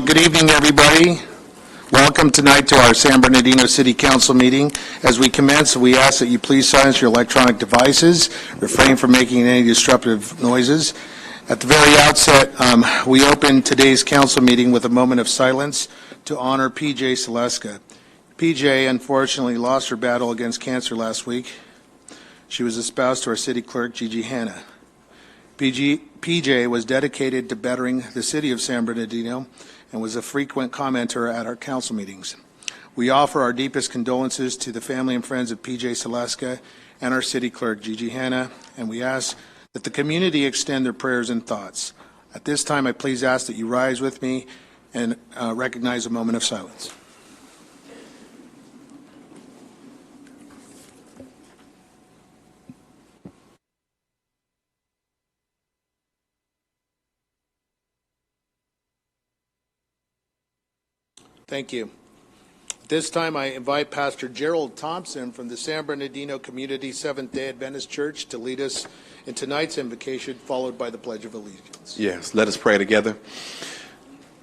Good evening, everybody. Welcome tonight to our San Bernardino City Council meeting. As we commence, we ask that you please silence your electronic devices, refrain from making any disruptive noises. At the very outset, we open today's council meeting with a moment of silence to honor PJ Saleska. PJ unfortunately lost her battle against cancer last week. She was a spouse to our city clerk, Gigi Hanna. PJ was dedicated to bettering the city of San Bernardino and was a frequent commenter at our council meetings. We offer our deepest condolences to the family and friends of PJ Saleska and our city clerk, Gigi Hanna, and we ask that the community extend their prayers and thoughts. At this time, I please ask that you rise with me and recognize a moment of silence. Thank you. At this time, I invite Pastor Gerald Thompson from the San Bernardino Community Seventh-day Adventist Church to lead us in tonight's invocation, followed by the Pledge of Allegiance. Yes, let us pray together.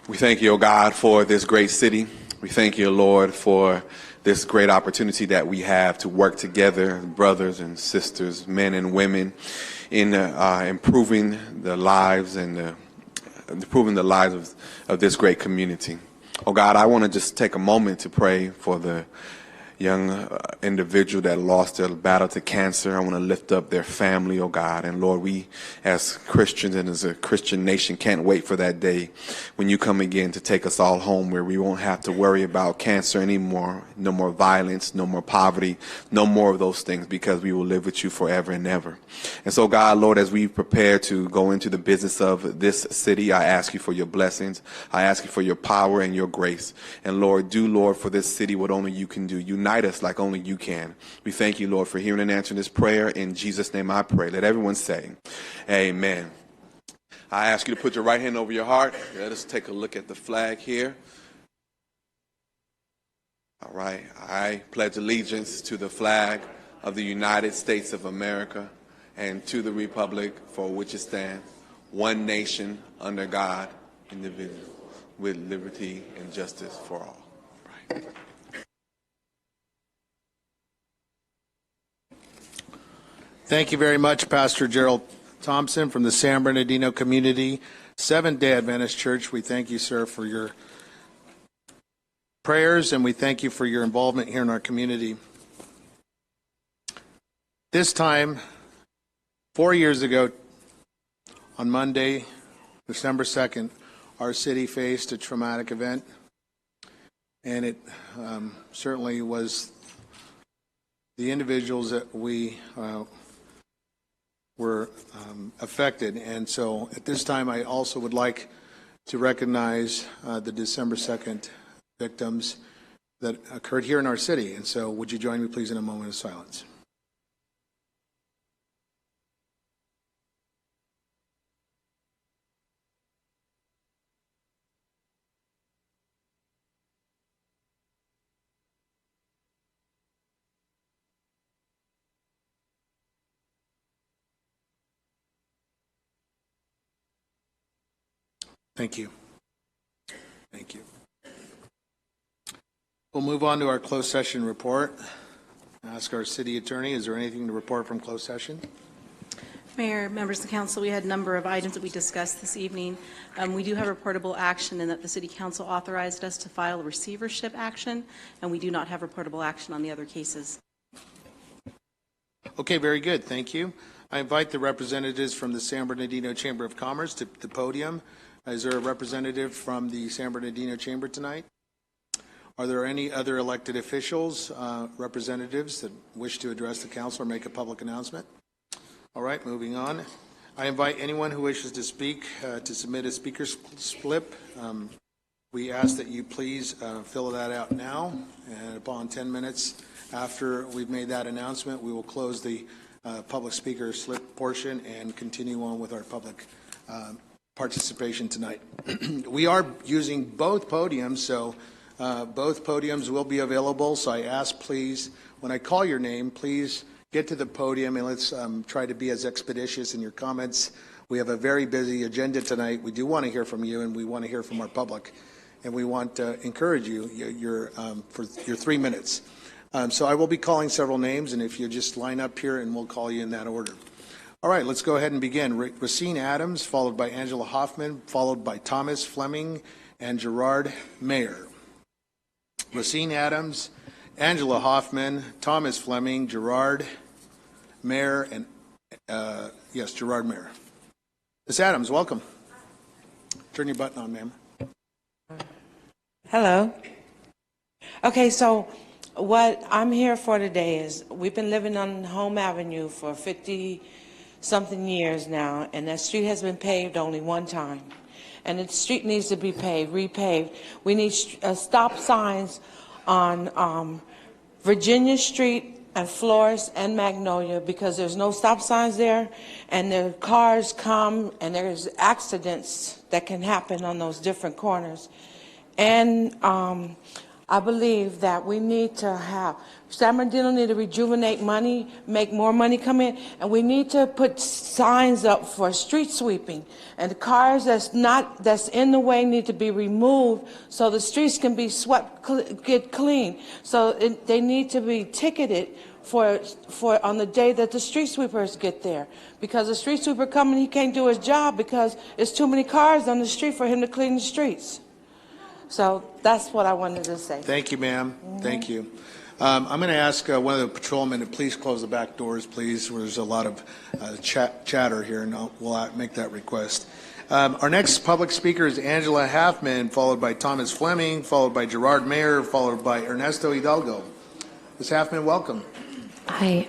We thank you, O God, for this great city. We thank you, Lord, for this great opportunity that we have to work together, brothers and sisters, men and women, in improving the lives and improving the lives of this great community. Oh God, I want to just take a moment to pray for the young individual that lost their battle to cancer. I want to lift up their family, oh God. And Lord, we as Christians and as a Christian nation can't wait for that day when you come again to take us all home, where we won't have to worry about cancer anymore, no more violence, no more poverty, no more of those things, because we will live with you forever and ever. And so God, Lord, as we prepare to go into the business of this city, I ask you for your blessings. I ask you for your power and your grace. And Lord, do, Lord, for this city what only you can do. Unite us like only you can. We thank you, Lord, for hearing and answering this prayer. In Jesus' name I pray. Let everyone say, amen. I ask you to put your right hand over your heart. Let us take a look at the flag here. All right. I pledge allegiance to the flag of the United States of America and to the republic for which it stands, one nation under God, indivisible, with liberty and justice for all. Right. Thank you very much, Pastor Gerald Thompson from the San Bernardino Community Seventh-day Adventist Church. We thank you, sir, for your prayers, and we thank you for your involvement here in our community. This time, 4 years ago, on Monday, December 2nd, our city faced a traumatic event, and it certainly was the individuals that we were affected. And so at this time, I also would like to recognize the December 2nd victims that occurred here in our city. And so would you join me, please, in a moment of silence? Thank you. Thank you. We'll move on to our closed session report. Ask our city attorney, is there anything to report from closed session? Mayor, members of the council, we had a number of items that we discussed this evening. We do have reportable action in that the city council authorized us to file a receivership action, and we do not have reportable action on the other cases. Okay, very good. Thank you. I invite the representatives from the San Bernardino Chamber of Commerce to the podium. Is there a representative from the San Bernardino Chamber tonight? Are there any other elected officials, representatives that wish to address the council or make a public announcement? All right, moving on. I invite anyone who wishes to speak to submit a speaker's slip. We ask that you please fill that out now, and upon 10 minutes after we've made that announcement, we will close the public speaker slip portion and continue on with our public participation tonight. We are using both podiums, so both podiums will be available. So I ask, please, when I call your name, please get to the podium and let's try to be as expeditious in your comments. We have a very busy agenda tonight. We do want to hear from you, and we want to hear from our public. and we want to encourage you for your 3 minutes. So I will be calling several names, and if you just line up here, and we'll call you in that order. All right, let's go ahead and begin. Racine Adams, followed by Angela Hoffman, followed by Thomas Fleming and Gerard Mayer. Racine Adams, Angela Hoffman, Thomas Fleming, Gerard Mayer, and Gerard Mayer. Ms. Adams, welcome. Turn your button on, ma'am. Hello. Okay, so what I'm here for today is we've been living on Home Avenue for 50-something years now, and that street has been paved only one time. And the street needs to be repaved. We need stop signs on Virginia Street and Florence and Magnolia, because there's no stop signs there, and the cars come and there's accidents that can happen on those different corners. And I believe that we need to have, San Bernardino need to rejuvenate money, make more money come in, and we need to put signs up for street sweeping. And the cars that's in the way need to be removed so the streets can be swept, get clean. So they need to be ticketed for on the day that the street sweepers get there. Because the street sweeper coming, he can't do his job because there's too many cars on the street for him to clean the streets. So that's what I wanted to say. Thank you, ma'am. Thank you. I'm going to ask one of the patrolmen to please close the back doors, please. There's a lot of chatter here, and we'll make that request. Our next public speaker is Angela Hoffman, followed by Thomas Fleming, followed by Gerard Mayer, followed by Ernesto Hidalgo. Ms. Hoffman, welcome. Hi.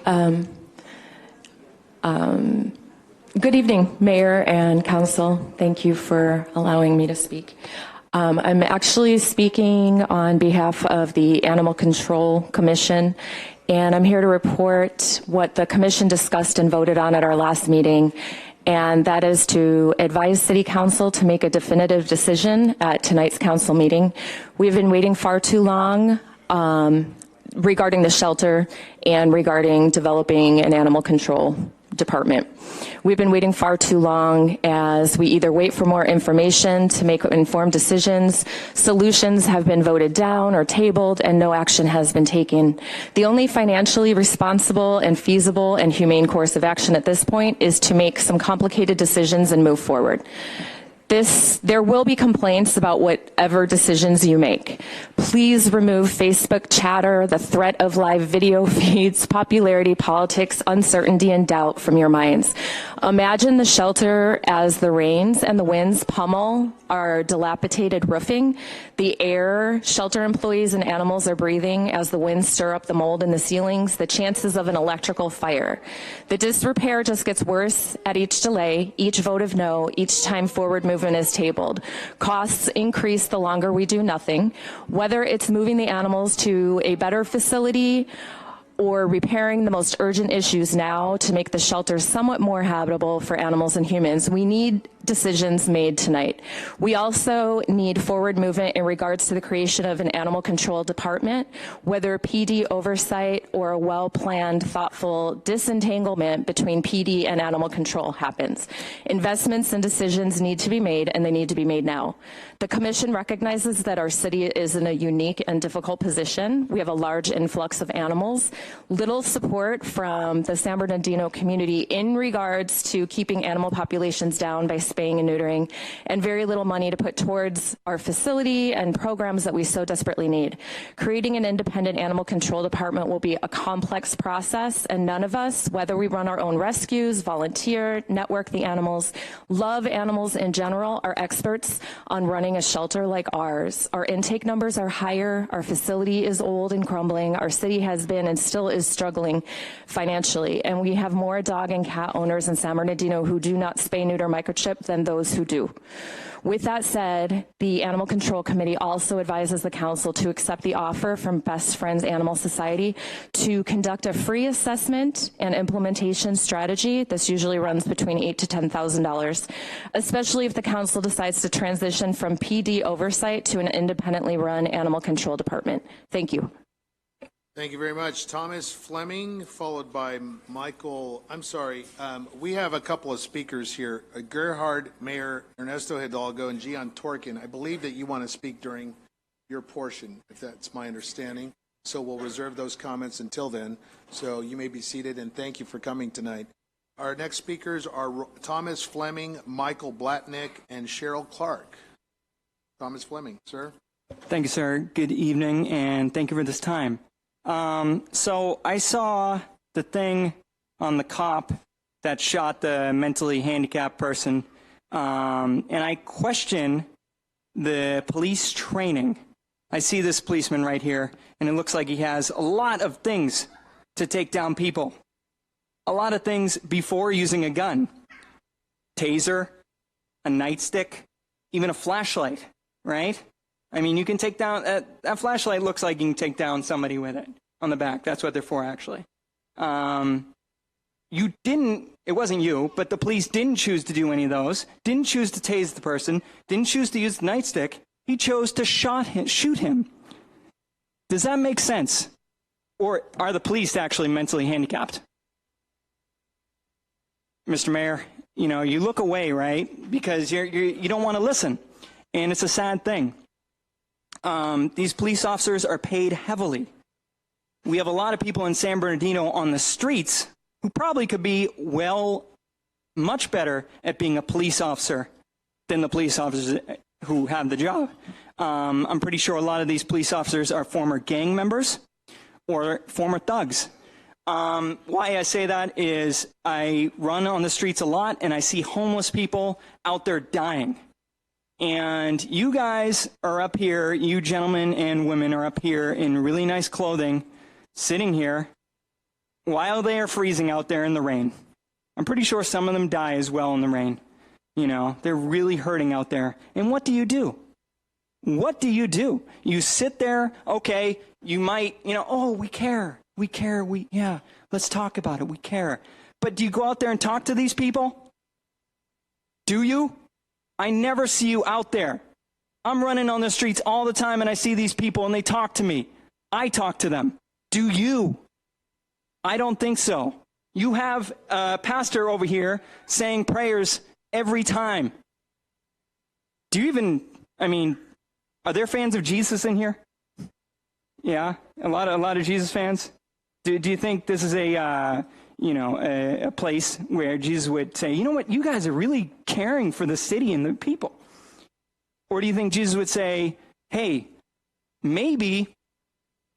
Good evening, Mayor and Council. Thank you for allowing me to speak. I'm actually speaking on behalf of the Animal Control Commission, and I'm here to report what the Commission discussed and voted on at our last meeting, and that is to advise City Council to make a definitive decision at tonight's Council meeting. We've been waiting far too long regarding the shelter and regarding developing an animal control department. We've been waiting far too long as we either wait for more information to make informed decisions, solutions have been voted down or tabled, and no action has been taken. The only financially responsible and feasible and humane course of action at this point is to make some complicated decisions and move forward. There will be complaints about whatever decisions you make. Please remove Facebook chatter, the threat of live video feeds, popularity, politics, uncertainty, and doubt from your minds. Imagine the shelter as the rains and the winds pummel our dilapidated roofing, the air shelter employees and animals are breathing as the winds stir up the mold in the ceilings, the chances of an electrical fire. The disrepair just gets worse at each delay, each vote of no, each time forward movement is tabled. Costs increase the longer we do nothing, whether it's moving the animals to a better facility or repairing the most urgent issues now to make the shelter somewhat more habitable for animals and humans. We need decisions made tonight. We also need forward movement in regards to the creation of an animal control department, whether PD oversight or a well-planned, thoughtful disentanglement between PD and animal control happens. Investments and decisions need to be made, and they need to be made now. The Commission recognizes that our city is in a unique and difficult position. We have a large influx of animals, little support from the San Bernardino community in regards to keeping animal populations down by spaying and neutering, and very little money to put towards our facility and programs that we so desperately need. Creating an independent animal control department will be a complex process, and none of us, whether we run our own rescues, volunteer, network the animals, love animals in general, are experts on running a shelter like ours. Our intake numbers are higher, our facility is old and crumbling, our city has been and still is struggling financially, and we have more dog and cat owners in San Bernardino who do not spay, neuter, microchip than those who do. With that said, the Animal Control Committee also advises the Council to accept the offer from Best Friends Animal Society to conduct a free assessment and implementation strategy. This usually runs between $8,000 to $10,000, especially if the Council decides to transition from PD oversight to an independently run animal control department. Thank you. Thank you very much. Thomas Fleming, followed by Michael, I'm sorry, we have a couple of speakers here. Gerhard Mayer, Ernesto Hidalgo, and Gian Torkin. I believe that you want to speak during your portion, if that's my understanding. So we'll reserve those comments until then. So you may be seated, and thank you for coming tonight. Our next speakers are Thomas Fleming, Michael Blatnick, and Cheryl Clark. Thomas Fleming, sir. Thank you, sir. Good evening, and thank you for this time. So I saw the thing on the cop that shot the mentally handicapped person, and I question the police training. I see this policeman right here, and it looks like he has a lot of things to take down people. A lot of things before using a gun. Taser, a nightstick, even a flashlight, right? I mean, you can take down, that flashlight looks like you can take down somebody with it on the back. That's what they're for, actually. It wasn't you, but the police didn't choose to do any of those, didn't choose to tase the person, didn't choose to use the nightstick. He chose to shoot him. Does that make sense? Or are the police actually mentally handicapped? Mr. Mayor, you know, you look away, right? Because you don't want to listen. And it's a sad thing. These police officers are paid heavily. We have a lot of people in San Bernardino on the streets who probably could be much better at being a police officer than the police officers who have the job. I'm pretty sure a lot of these police officers are former gang members or former thugs. Why I say that is I run on the streets a lot and I see homeless people out there dying. And you guys are up here, you gentlemen and women are up here in really nice clothing, sitting here while they are freezing out there in the rain. I'm pretty sure some of them die as well in the rain. You know, they're really hurting out there. And what do? What do? You sit there, okay, you might, oh, we care, let's talk about it, we care. But do you go out there and talk to these people? Do you? I never see you out there. I'm running on the streets all the time and I see these people and they talk to me. I talk to them. Do you? I don't think so. You have a pastor over here saying prayers every time. Do you even, are there fans of Jesus in here? Yeah, a lot of Jesus fans. Do you think this is a place where Jesus would say, you know what, you guys are really caring for the city and the people? Or do you think Jesus would say, hey, maybe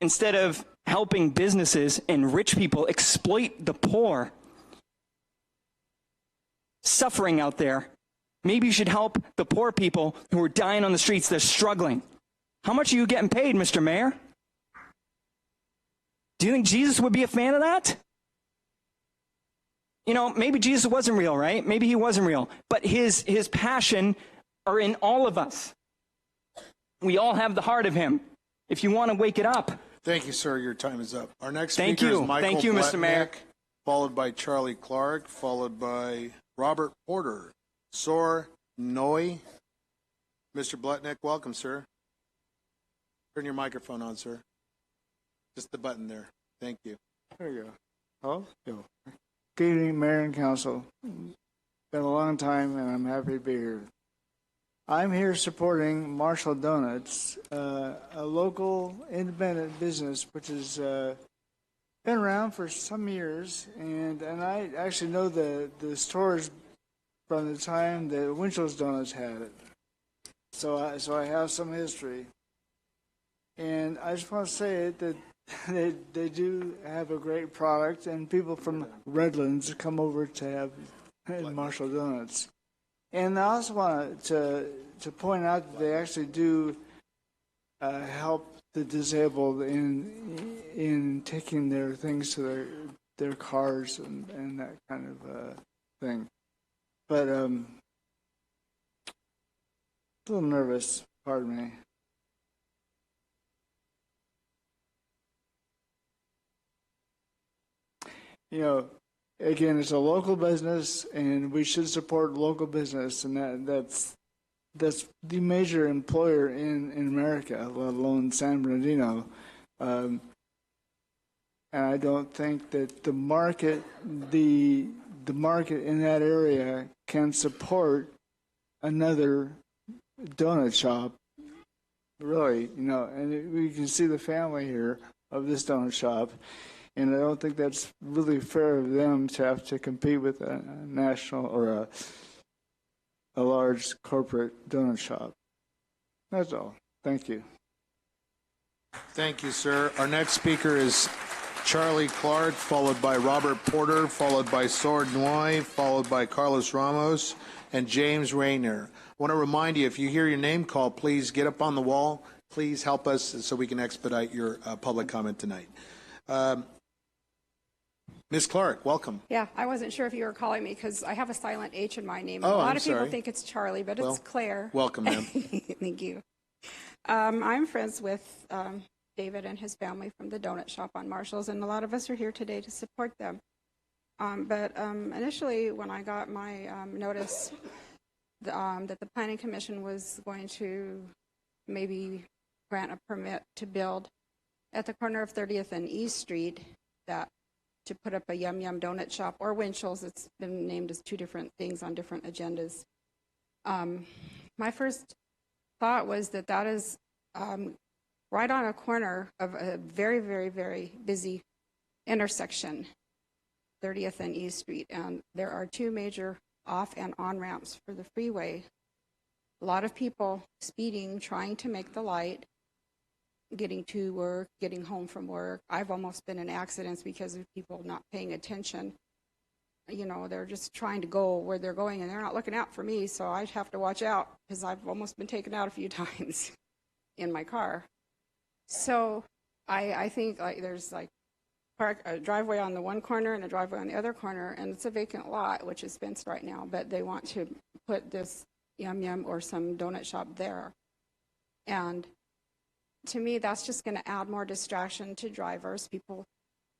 instead of helping businesses and rich people exploit the poor suffering out there, maybe you should help the poor people who are dying on the streets, they're struggling. How much are you getting paid, Mr. Mayor? Do you think Jesus would be a fan of that? Maybe Jesus wasn't real, right? Maybe he wasn't real. But his passion are in all of us. We all have the heart of him. If you want to wake it up. Thank you, sir. Your time is up. Our next Thank speaker you. is Michael Thank you, Mr. Mayor. Blatnick, followed by Charlie Clark, followed by Robert Porter. Sor Noi. Mr. Blatnick, welcome, sir. Turn your microphone on, sir. Just the button there. Thank you. There you go. Hello? Go. Good evening, Mayor and Council. Been a long time, and I'm happy to be here. I'm here supporting Marshall Donuts, a local independent business which has been around for some years, and I actually know the stores from the time that Winchell's Donuts had it. So I have some history, and I just want to say that they do have a great product, and people from Redlands come over to have Marshall Donuts. And I also want to point out that they actually do help the disabled in taking their things to their cars and that kind of thing. But a little nervous, pardon me. Again, it's a local business, and we should support local business, and that's the major employer in America, let alone San Bernardino. and I don't think that the market in that area can support another donut shop. Really, and we can see the family here of this donut shop, and I don't think that's really fair of them to have to compete with a national or a large corporate donut shop. That's all. Thank you. Thank you, sir. Our next speaker is Charlie Clark, followed by Robert Porter, followed by Sword Noy, followed by Carlos Ramos, and James Rayner. I want to remind you, if you hear your name called, please get up on the wall. Please help us so we can expedite your public comment tonight. Ms. Clark, welcome. Yeah, I wasn't sure if you were calling me because I have a silent H in my name. Oh, a lot I'm of people sorry. think it's Charlie, but it's Claire. Welcome, ma'am. Thank you. I'm friends with David and his family from the donut shop on Marshalls, and a lot of us are here today to support them. But initially, when I got my notice that the Planning Commission was going to maybe grant a permit to build at the corner of 30th and East Street, to put up a Yum Yum donut shop, or Winchell's, it's been named as two different things on different agendas. My first thought was that is right on a corner of a very, very, very busy intersection, 30th and East Street, and there are two major off and on ramps for the freeway. A lot of people speeding, trying to make the light, getting to work, getting home from work. I've almost been in accidents because of people not paying attention. They're just trying to go where they're going, and they're not looking out for me, so I have to watch out because I've almost been taken out a few times in my car. So I think there's a driveway on the one corner and a driveway on the other corner, and it's a vacant lot, which is fenced right now, but they want to put this Yum Yum or some donut shop there. And to me, that's just going to add more distraction to drivers, people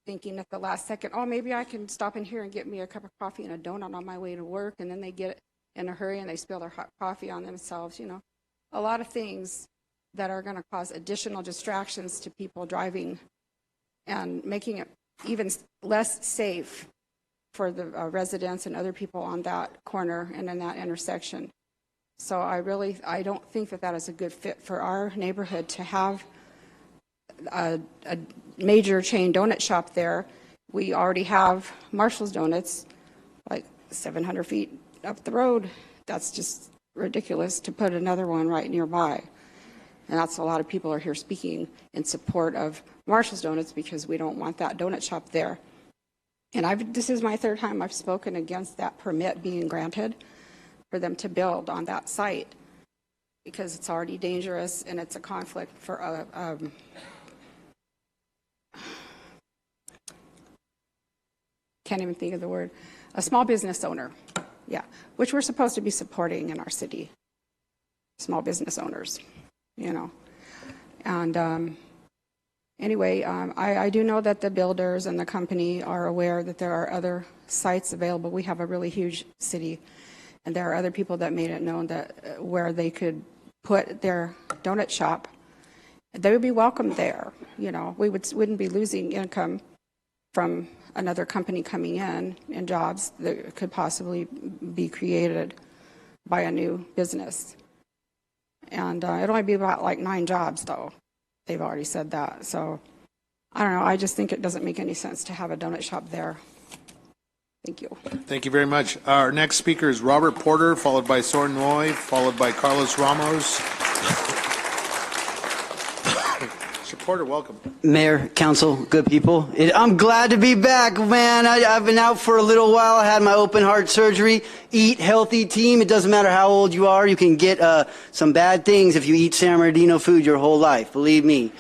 thinking at the last second, oh, maybe I can stop in here and get me a cup of coffee and a donut on my way to work, and then they get in a hurry and they spill their hot coffee on themselves. A lot of things that are going to cause additional distractions to people driving and making it even less safe for the residents and other people on that corner and in that intersection. So I don't think that is a good fit for our neighborhood to have a major chain donut shop there. We already have Marshall's Donuts like 700 feet up the road. That's just ridiculous to put another one right nearby. And that's a lot of people are here speaking in support of Marshall's Donuts because we don't want that donut shop there. And this is my third time I've spoken against that permit being granted for them to build on that site because it's already dangerous and it's a conflict for can't even think of the word, a small business owner, which we're supposed to be supporting in our city, small business owners, And anyway, I do know that the builders and the company are aware that there are other sites available. We have a really huge city, and there are other people that made it known that where they could put their donut shop, they would be welcome there. We wouldn't be losing income from another company coming in and jobs that could possibly be created by a new business. And it'll only be about 9 jobs, though. They've already said that. So I don't know. I just think it doesn't make any sense to have a donut shop there. Thank you. Thank you very much. Our next speaker is Robert Porter, followed by Soren Roy, followed by Carlos Ramos. Mr. Porter, welcome. Mayor, council, good people. I'm glad to be back, man. I've been out for a little while. I had my open heart surgery. Eat healthy, team. It doesn't matter how old you are. You can get some bad things if you eat San Bernardino food your whole life. Believe me.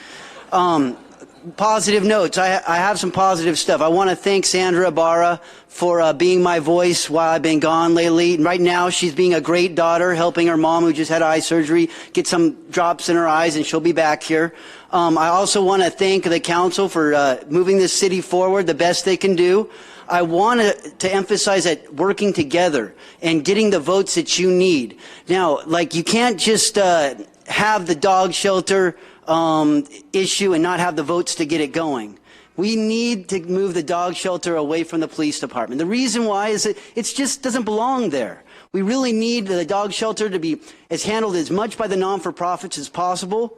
Positive notes. I have some positive stuff. I want to thank Sandra Ibarra for being my voice while I've been gone lately. Right now, she's being a great daughter, helping her mom, who just had eye surgery, get some drops in her eyes, and she'll be back here. I also want to thank the council for moving this city forward the best they can do. I want to emphasize that working together and getting the votes that you need. Now, you can't just have the dog shelter issue and not have the votes to get it going. We need to move the dog shelter away from the police department. The reason why is that it just doesn't belong there. We really need the dog shelter to be handled as much by the non-for-profits as possible,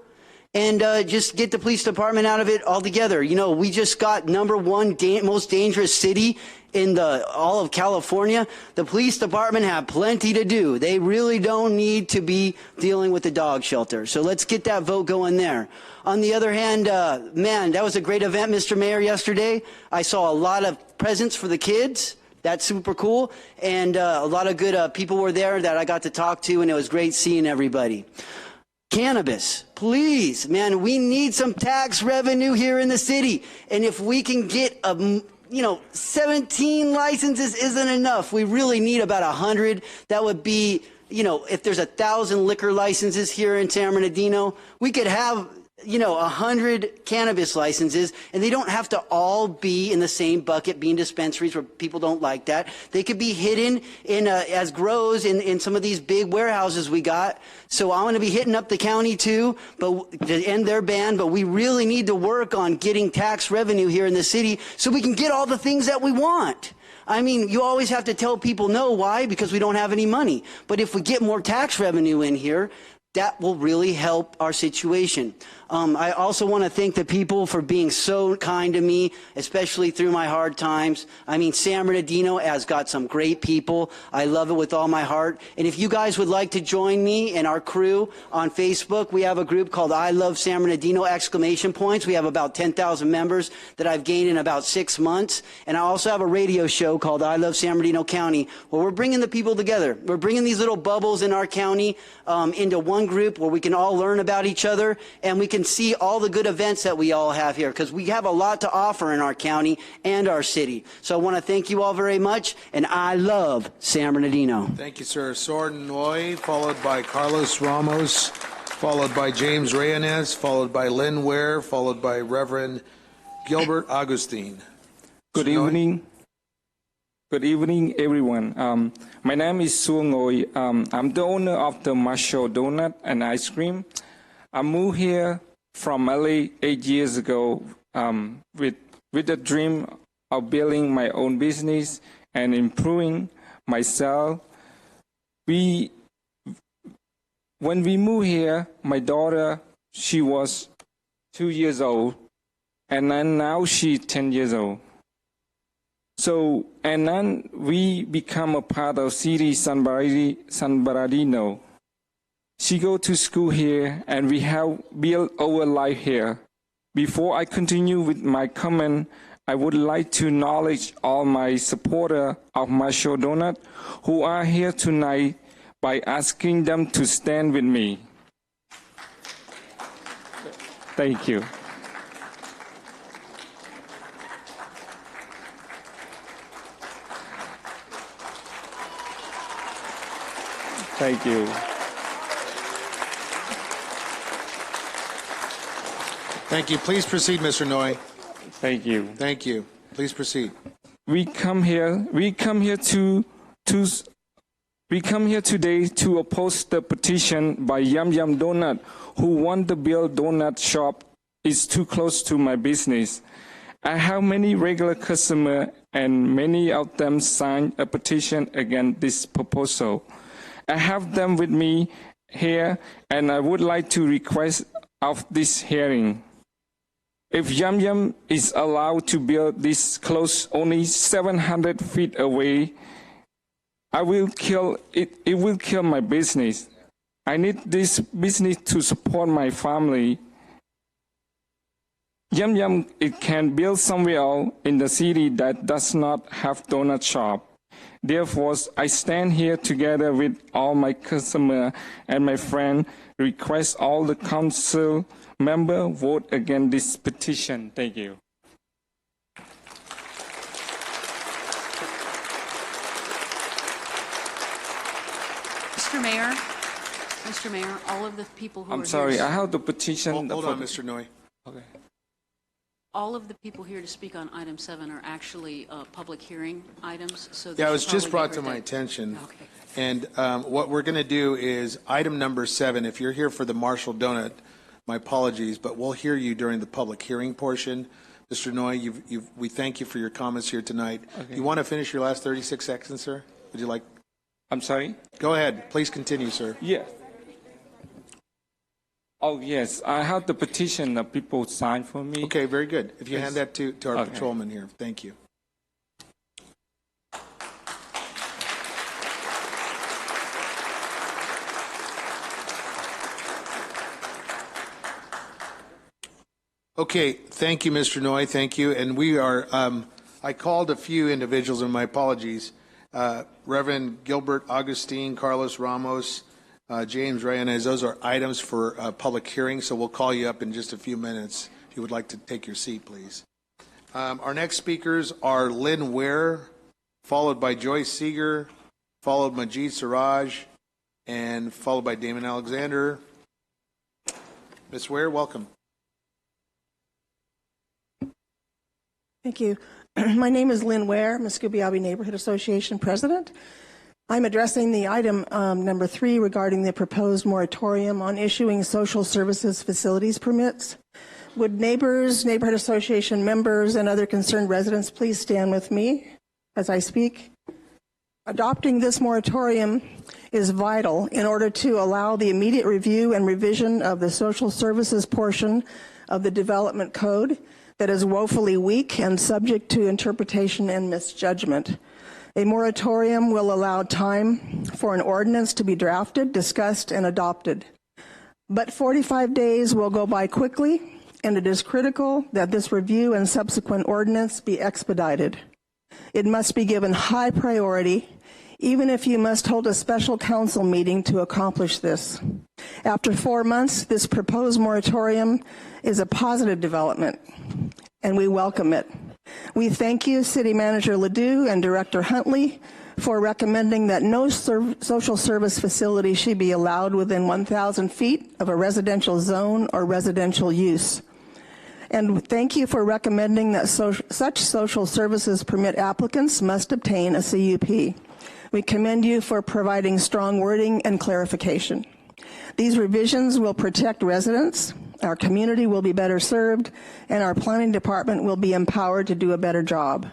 and just get the police department out of it altogether. You know, we just got #1 most dangerous city in all of California. The police department have plenty to do. They really don't need to be dealing with the dog shelter. So let's get that vote going there. On the other hand, man, that was a great event, Mr. Mayor, yesterday. I saw a lot of presents for the kids. That's super cool. And a lot of good people were there that I got to talk to, and it was great seeing everybody. Cannabis, please, man, we need some tax revenue here in the city. And if we can get 17 licenses isn't enough. We really need about 100. That would be, if there's 1,000 liquor licenses here in San Bernardino, we could have 100 cannabis licenses, and they don't have to all be in the same bucket, being dispensaries where people don't like that. They could be hidden in as grows in some of these big warehouses we got. So I'm going to be hitting up the county too, but to end their ban. But we really need to work on getting tax revenue here in the city so we can get all the things that we want. I mean, you always have to tell people no. Why? Because we don't have any money. But if we get more tax revenue in here, that will really help our situation. I also want to thank the people for being so kind to me, especially through my hard times. I mean, San Bernardino has got some great people. I love it with all my heart. And if you guys would like to join me and our crew on Facebook, we have a group called I Love San Bernardino ! We have about 10,000 members that I've gained in about 6 months. And I also have a radio show called I Love San Bernardino County, where we're bringing the people together. We're bringing these little bubbles in our county into one group where we can all learn about each other, and we can see all the good events that we all have here, because we have a lot to offer in our county and our city. So I want to thank you all very much, and I love San Bernardino. Thank you, sir. Soren Noy, followed by Carlos Ramos, followed by James Reyanes, followed by Lynn Ware, followed by Reverend Gilbert Augustine. Good evening. Good evening, everyone. My name is Suong Ngoi. I'm the owner of the Marshall Donut and Ice Cream. I moved here from LA 8 years ago with the dream of building my own business and improving myself. When we moved here, my daughter, she was 2 years old, and then now she's 10 years old. So, and then we become a part of city San Bernardino. She go to school here, and we have built our life here. Before I continue with my comment, I would like to acknowledge all my supporters of Marshall Donut who are here tonight by asking them to stand with me. Thank you. Thank you. Thank you. Please proceed, Mr. Noy. Thank you. Thank you. Please proceed. We come here today to oppose the petition by Yum Yum Donut, who want to build donut shop is too close to my business. I have many regular customers, and many of them signed a petition against this proposal. I have them with me here, and I would like to request of this hearing. If Yum Yum is allowed to build this close, only 700 feet away, it will kill my business. I need this business to support my family. Yum Yum, it can build somewhere else in the city that does not have donut shop. Therefore, I stand here together with all my customers and my friends, request all the council members vote against this petition. Thank you. Mr. Mayor, all of the people who I'm are sorry, here, I have the petition. Hold on, Mr. Noy. Okay. all of the people here to speak on item 7 are actually public hearing items. So Yeah, it was just brought to my my attention. Okay. And what we're going to do is item number 7, if you're here for the Marshall Donut, my apologies, but we'll hear you during the public hearing portion. Mr. Noy, we thank you for your comments here tonight. Okay. You want to finish your last 36 seconds, sir? Would you like? I'm sorry? Go ahead. Please continue, sir. Yeah. Oh, yes. I have the petition that people signed for me. Okay, very good. If you Yes. hand that to our Okay. patrolman here. Thank you. Okay, thank you, Mr. Noy, thank you. And we are, I called a few individuals, and my apologies, Reverend Gilbert Augustine, Carlos Ramos, James Reyes, those are items for public hearing, so we'll call you up in just a few minutes if you would like to take your seat, please. Our next speakers are Lynn Ware, followed by Joyce Seeger, followed by Majid Siraj, and followed by Damon Alexander. Ms. Ware, welcome. Thank you. My name is Lynn Ware, Muscogee Neighborhood Association President. I'm addressing the item number 3 regarding the proposed moratorium on issuing social services facilities permits. Would neighbors, neighborhood association members, and other concerned residents please stand with me as I speak? Adopting this moratorium is vital in order to allow the immediate review and revision of the social services portion of the development code that is woefully weak and subject to interpretation and misjudgment. A moratorium will allow time for an ordinance to be drafted, discussed, and adopted. But 45 days will go by quickly, and it is critical that this review and subsequent ordinance be expedited. It must be given high priority, even if you must hold a special council meeting to accomplish this. After 4 months, this proposed moratorium is a positive development, and we welcome it. We thank you, City Manager Ledoux and Director Huntley, for recommending that no social service facility should be allowed within 1,000 feet of a residential zone or residential use. And thank you for recommending that such social services permit applicants must obtain a CUP. We commend you for providing strong wording and clarification. These revisions will protect residents, our community will be better served, and our planning department will be empowered to do a better job.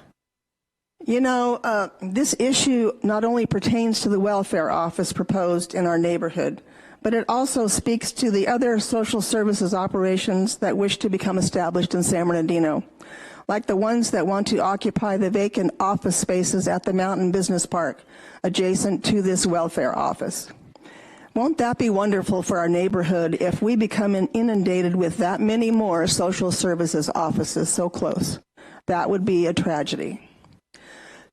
You know, this issue not only pertains to the welfare office proposed in our neighborhood, but it also speaks to the other social services operations that wish to become established in San Bernardino, like the ones that want to occupy the vacant office spaces at the Mountain Business Park adjacent to this welfare office. Won't that be wonderful for our neighborhood if we become inundated with that many more social services offices so close? That would be a tragedy.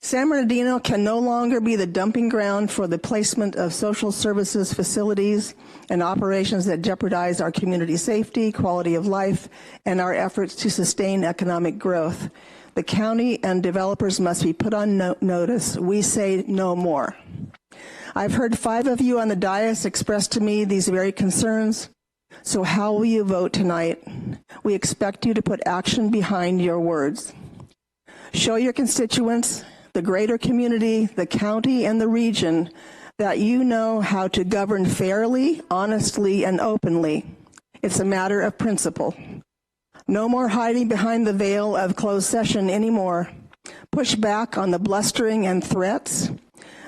San Bernardino can no longer be the dumping ground for the placement of social services facilities and operations that jeopardize our community safety, quality of life, and our efforts to sustain economic growth. The county and developers must be put on notice. We say no more. I've heard 5 of you on the dais express to me these very concerns. So how will you vote tonight? We expect you to put action behind your words. Show your constituents, the greater community, the county, and the region that you know how to govern fairly, honestly, and openly. It's a matter of principle. No more hiding behind the veil of closed session anymore. Push back on the blustering and threats.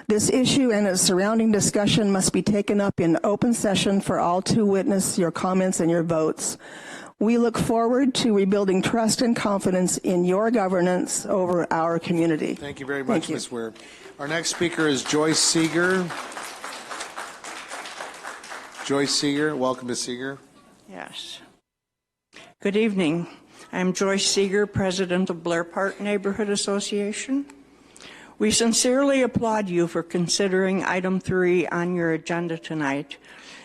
This issue and its surrounding discussion must be taken up in open session for all to witness your comments and your votes. We look forward to rebuilding trust and confidence in your governance over our community. Thank you very much, Ms. Ware. Our next speaker is Joyce Seeger. Joyce Seeger, welcome to Seeger. Yes. Good evening. I'm Joyce Seeger, President of Blair Park Neighborhood Association. We sincerely applaud you for considering item 3 on your agenda tonight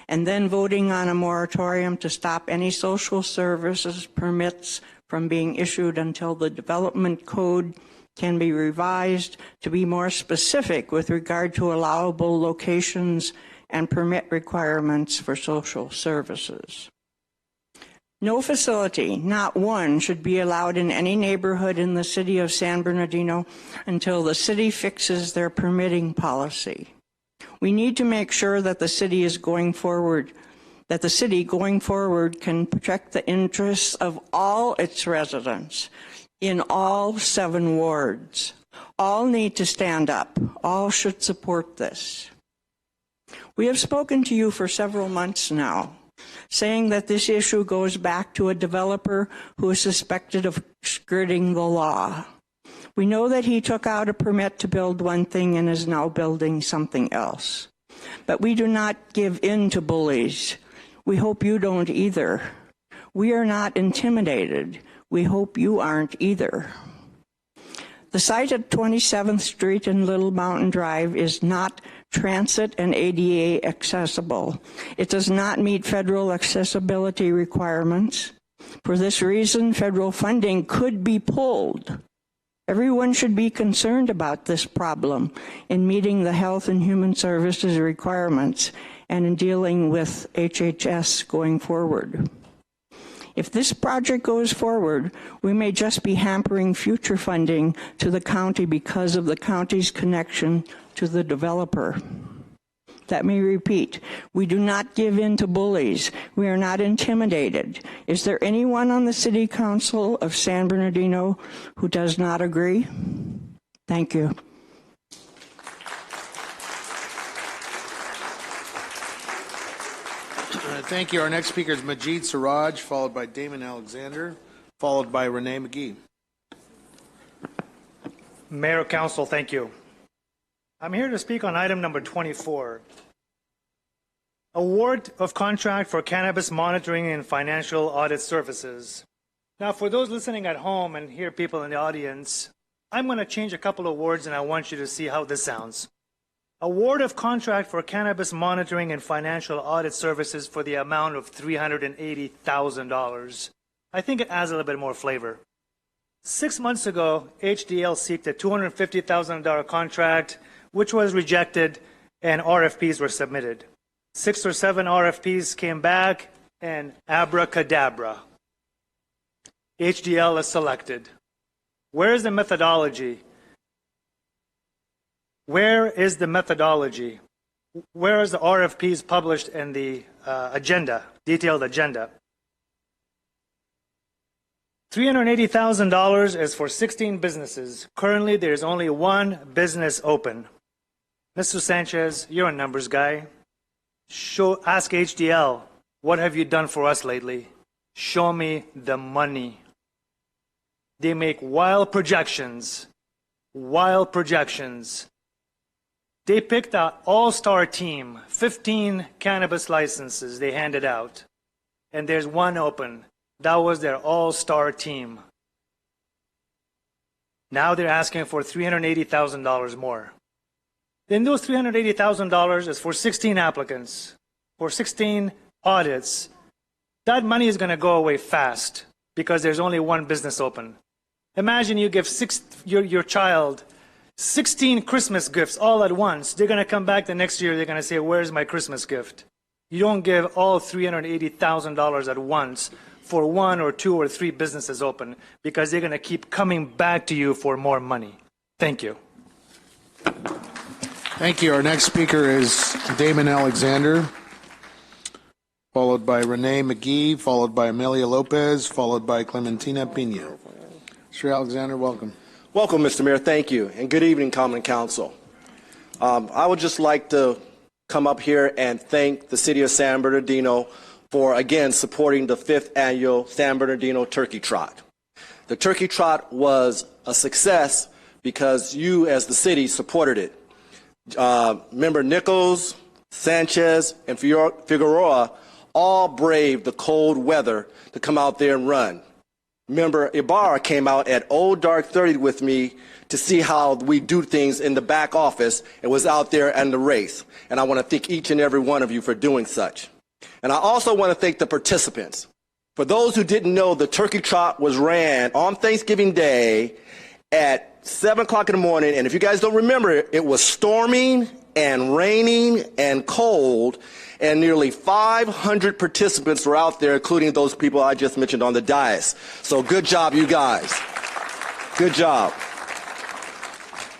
and then voting on a moratorium to stop any social services permits from being issued until the development code can be revised to be more specific with regard to allowable locations and permit requirements for social services. No facility, not one, should be allowed in any neighborhood in the city of San Bernardino until the city fixes their permitting policy. We need to make sure that the city is going forward that the city going forward can protect the interests of all its residents in all 7 wards. All need to stand up. All should support this. We have spoken to you for several months now, saying that this issue goes back to a developer who is suspected of skirting the law. We know that he took out a permit to build one thing and is now building something else. But we do not give in to bullies. We hope you don't either. We are not intimidated. We hope you aren't either. The site at 27th Street and Little Mountain Drive is not transit and ADA accessible. It does not meet federal accessibility requirements. For this reason, federal funding could be pulled. Everyone should be concerned about this problem in meeting the Health and Human Services requirements and in dealing with HHS going forward. If this project goes forward, we may just be hampering future funding to the county because of the county's connection to the developer. Let me repeat, we do not give in to bullies. We are not intimidated. Is there anyone on the City Council of San Bernardino who does not agree? Thank you. Thank you. Our next speaker is Majid Siraj, followed by Damon Alexander, followed by Renee McGee. Mayor, Council, thank you. I'm here to speak on item number 24. Award of contract for cannabis monitoring and financial audit services. Now, for those listening at home and hear people in the audience, I'm going to change a couple of words and I want you to see how this sounds. Award of contract for cannabis monitoring and financial audit services for the amount of $380,000. I think it adds a little bit more flavor. 6 months ago, HDL sought a $250,000 contract, which was rejected, and RFPs were submitted. 6 or 7 RFPs came back, and abracadabra. HDL is selected. Where is the methodology? Where is the methodology? Where is the RFPs published in the agenda, detailed agenda? $380,000 is for 16 businesses. Currently, there's only 1 business open. Mr. Sanchez, you're a numbers guy. Ask HDL, what have you done for us lately? Show me the money. They make wild projections. Wild projections. They picked an all-star team, 15 cannabis licenses they handed out, and there's 1 open. That was their all-star team. Now they're asking for $380,000 more. Then those $380,000 is for 16 applicants, for 16 audits. That money is going to go away fast because there's only 1 business open. Imagine you give your child 16 Christmas gifts all at once. They're going to come back the next year. They're going to say, where's my Christmas gift? You don't give all $380,000 at once for 1 or 2 or 3 businesses open because they're going to keep coming back to you for more money. Thank you. Thank you. Our next speaker is Damon Alexander, followed by Renee McGee, followed by Amelia Lopez, followed by Clementina Pena. Mr. Alexander, welcome. Welcome, Mr. Mayor. Thank you. And good evening, Common Council. I would just like to come up here and thank the City of San Bernardino for, again, supporting the 5th annual San Bernardino Turkey Trot. The Turkey Trot was a success because you, as the city, supported it. Member Nichols, Sanchez, and Figueroa all braved the cold weather to come out there and run. Member Ibarra came out at Old Dark 30 with me to see how we do things in the back office and was out there in the race. And I want to thank each and every one of you for doing such. And I also want to thank the participants. For those who didn't know, the Turkey Trot was ran on Thanksgiving Day at 7 o'clock in the morning. And if you guys don't remember, it was storming and raining and cold. And nearly 500 participants were out there, including those people I just mentioned on the dais. So good job, you guys. Good job.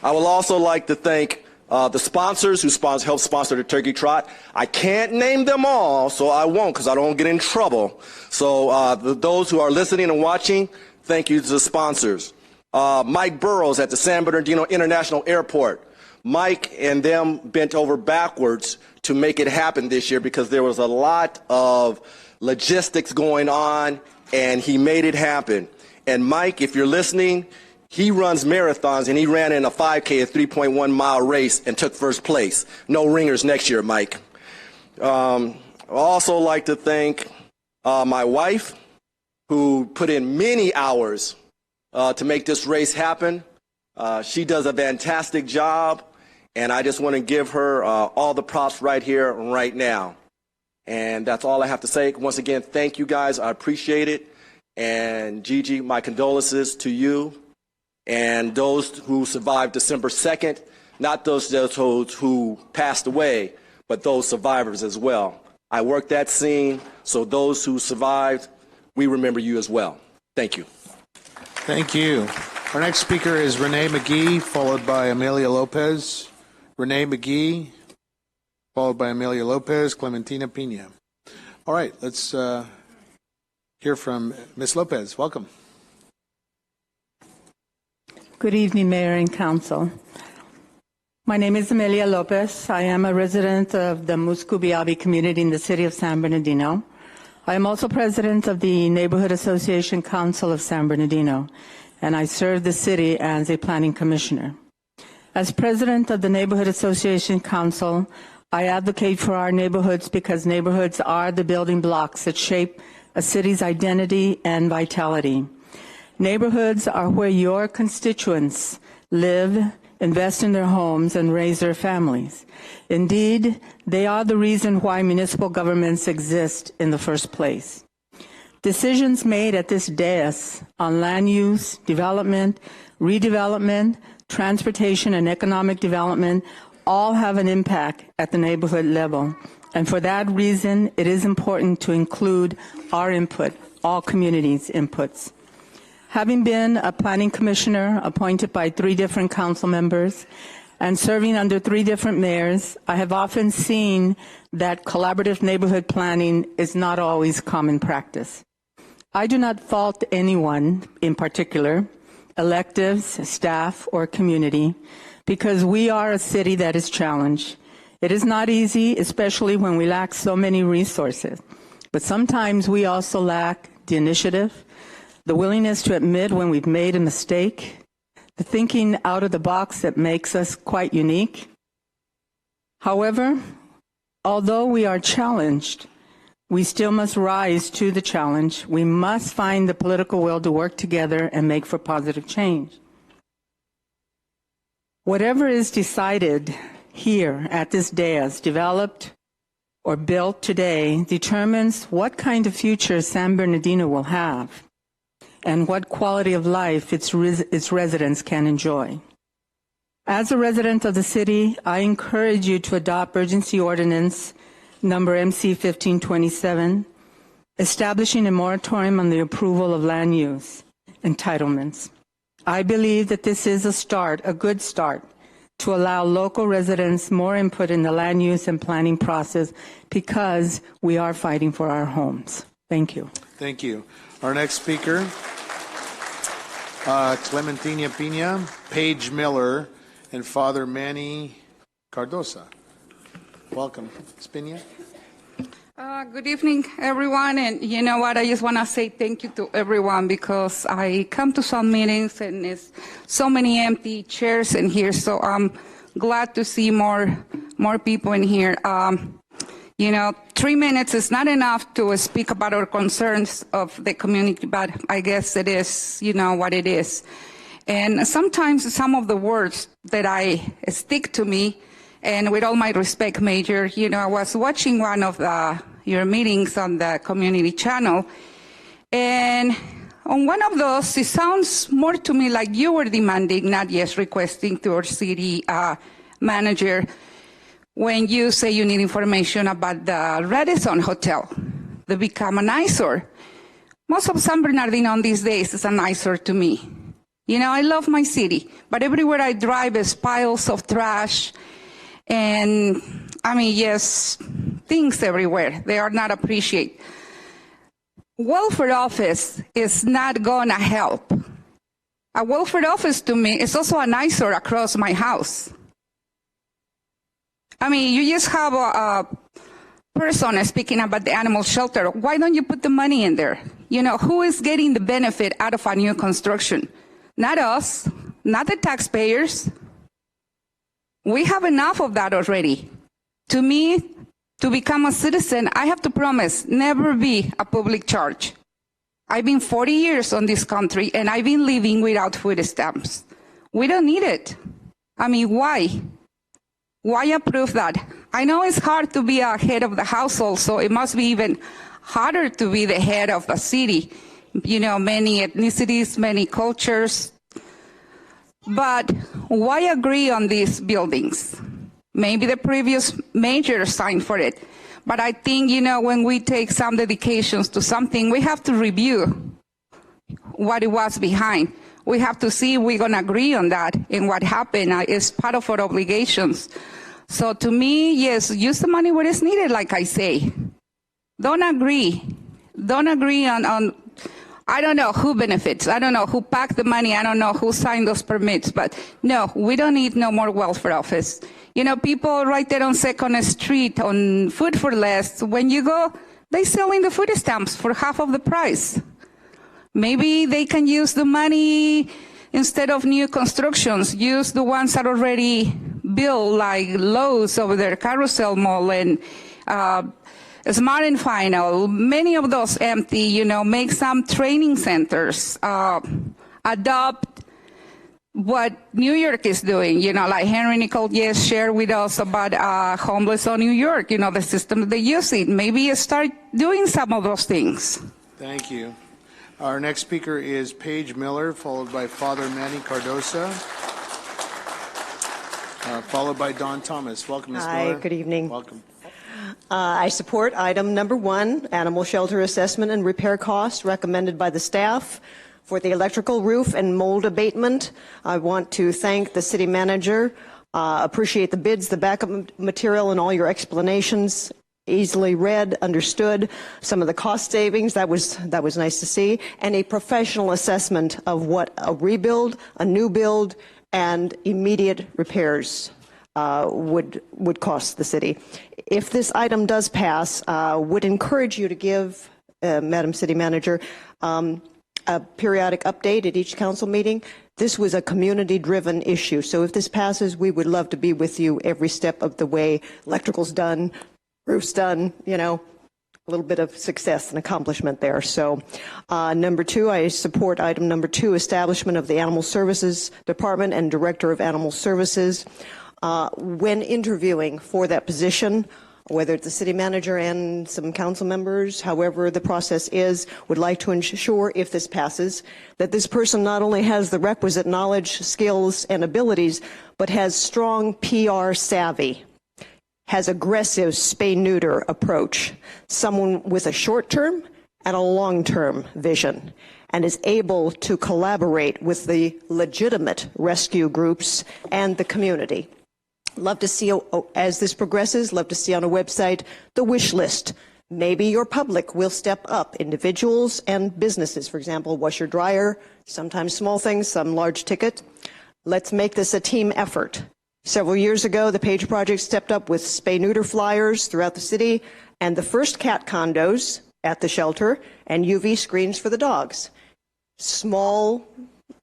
I would also like to thank The sponsors who help sponsor the Turkey Trot, I can't name them all, so I won't because I don't get in trouble. So those who are listening and watching, thank you to the sponsors. Mike Burrows at the San Bernardino International Airport. Mike and them bent over backwards to make it happen this year because there was a lot of logistics going on, and he made it happen. And Mike, if you're listening, he runs marathons, and he ran in a 5K, a 3.1-mile race, and took first place. No ringers next year, Mike. I'd also like to thank my wife, who put in many hours to make this race happen. She does a fantastic job, and I just want to give her all the props right here, right now. And that's all I have to say. Once again, thank you guys. I appreciate it. And Gigi, my condolences to you and those who survived December 2nd, not those who passed away, but those survivors as well. I worked that scene, so those who survived, we remember you as well. Thank you. Thank you. Our next speaker is Renee McGee, followed by Amelia Lopez. Renee McGee, followed by Amelia Lopez, Clementina Pena. All right, let's hear from Ms. Lopez. Welcome. Good evening, Mayor and Council. My name is Amelia Lopez. I am a resident of the Muscubiabi community in the city of San Bernardino. I am also president of the Neighborhood Association Council of San Bernardino, and I serve the city as a planning commissioner. As president of the Neighborhood Association Council, I advocate for our neighborhoods because neighborhoods are the building blocks that shape a city's identity and vitality. Neighborhoods are where your constituents live, invest in their homes, and raise their families. Indeed, they are the reason why municipal governments exist in the first place. Decisions made at this dais on land use, development, redevelopment, transportation, and economic development all have an impact at the neighborhood level. And for that reason, it is important to include our input, all communities' inputs. Having been a planning commissioner appointed by 3 different council members and serving under 3 different mayors, I have often seen that collaborative neighborhood planning is not always common practice. I do not fault anyone in particular, electives, staff, or community, because we are a city that is challenged. It is not easy, especially when we lack so many resources. But sometimes we also lack the initiative, the willingness to admit when we've made a mistake, the thinking out of the box that makes us quite unique. However, although we are challenged, we still must rise to the challenge. We must find the political will to work together and make for positive change. Whatever is decided here at this dais, developed or built today, determines what kind of future San Bernardino will have and what quality of life its residents can enjoy. As a resident of the city, I encourage you to adopt urgency ordinance number MC 1527, establishing a moratorium on the approval of land use entitlements. I believe that this is a good start to allow local residents more input in the land use and planning process because we are fighting for our homes. Thank you. Thank you. Our next speaker, Clementina Pena, Paige Miller, and Father Manny Cardosa. Welcome. Pena. Good evening, everyone. And you know what? I just want to say thank you to everyone because I come to some meetings and it's so many empty chairs in here. So I'm glad to see more people in here. 3 minutes is not enough to speak about our concerns of the community, but I guess it is, what it is. And sometimes some of the words that stick to me, and with all my respect, Major, I was watching one of your meetings on the community channel, and on one of those, it sounds more to me like you were demanding, not just requesting to our city manager, when you say you need information about the Radisson Hotel, the become an eyesore. Most of San Bernardino on these days is an eyesore to me. I love my city, but everywhere I drive is piles of trash, And I mean, yes, things everywhere. They are not appreciated. Welfare office is not going to help. A welfare office to me is also an eyesore across my house. I mean, you just have a person speaking about the animal shelter. Why don't you put the money in there? You know, who is getting the benefit out of a new construction? Not us, not the taxpayers. We have enough of that already. To me, to become a citizen, I have to promise never be a public charge. I've been 40 years on this country, and I've been living without food stamps. We don't need it. I mean, why? Why approve that? I know it's hard to be a head of the household, so it must be even harder to be the head of the city. You know, many ethnicities, many cultures. But why agree on these buildings? Maybe the previous mayor signed for it. But I think, you know, when we take some dedications to something, we have to review what it was behind. We have to see if we're going to agree on that and what happened is part of our obligations. So to me, yes, use the money where it's needed, like I say. Don't agree. Don't agree on I don't know who benefits. I don't know who packed the money. I don't know who signed those permits. But no, we don't need no more welfare office. You know, people right there on 2nd Street on Food for Less, when you go, they selling the food stamps for half of the price. Maybe they can use the money instead of new constructions, use the ones that are already built, like Lowe's over there, Carousel Mall, and Smart and Final. Many of those empty, you know, make some training centers, adopt what New York is doing, you know, like Henry Nicole, yes, shared with us about homeless on New York, you know, the system they use it. Maybe start doing some of those things. Thank you. Our next speaker is Paige Miller, followed by Father Manny Cardosa, followed by Don Thomas. Welcome, Ms. Miller. Hi, good evening. Welcome. I support item number 1, animal shelter assessment and repair cost recommended by the staff for the electrical, roof, and mold abatement. I want to thank the city manager, appreciate the bids, the backup material, and all your explanations. Easily read, understood, some of the cost savings, that was nice to see, and a professional assessment of what a rebuild, a new build, and immediate repairs would cost the city. If this item does pass, would encourage you to give, Madam City Manager, a periodic update at each council meeting. This was a community-driven issue, so if this passes, we would love to be with you every step of the way. Electrical's done, roof's done, you know, a little bit of success and accomplishment there. So number 2, I support item number 2, establishment of the Animal Services Department and Director of Animal Services. When interviewing for that position, whether it's the city manager and some council members, however the process is, would like to ensure, if this passes, that this person not only has the requisite knowledge, skills, and abilities, but has strong PR savvy, has aggressive spay-neuter approach, someone with a short-term and a long-term vision, and is able to collaborate with the legitimate rescue groups and the community. Love to see, as this progresses, love to see on a website the wish list. Maybe your public will step up, individuals and businesses, for example, washer, dryer, sometimes small things, some large ticket. Let's make this a team effort. Several years ago, the Page Project stepped up with spay-neuter flyers throughout the city and the first cat condos at the shelter and UV screens for the dogs. Small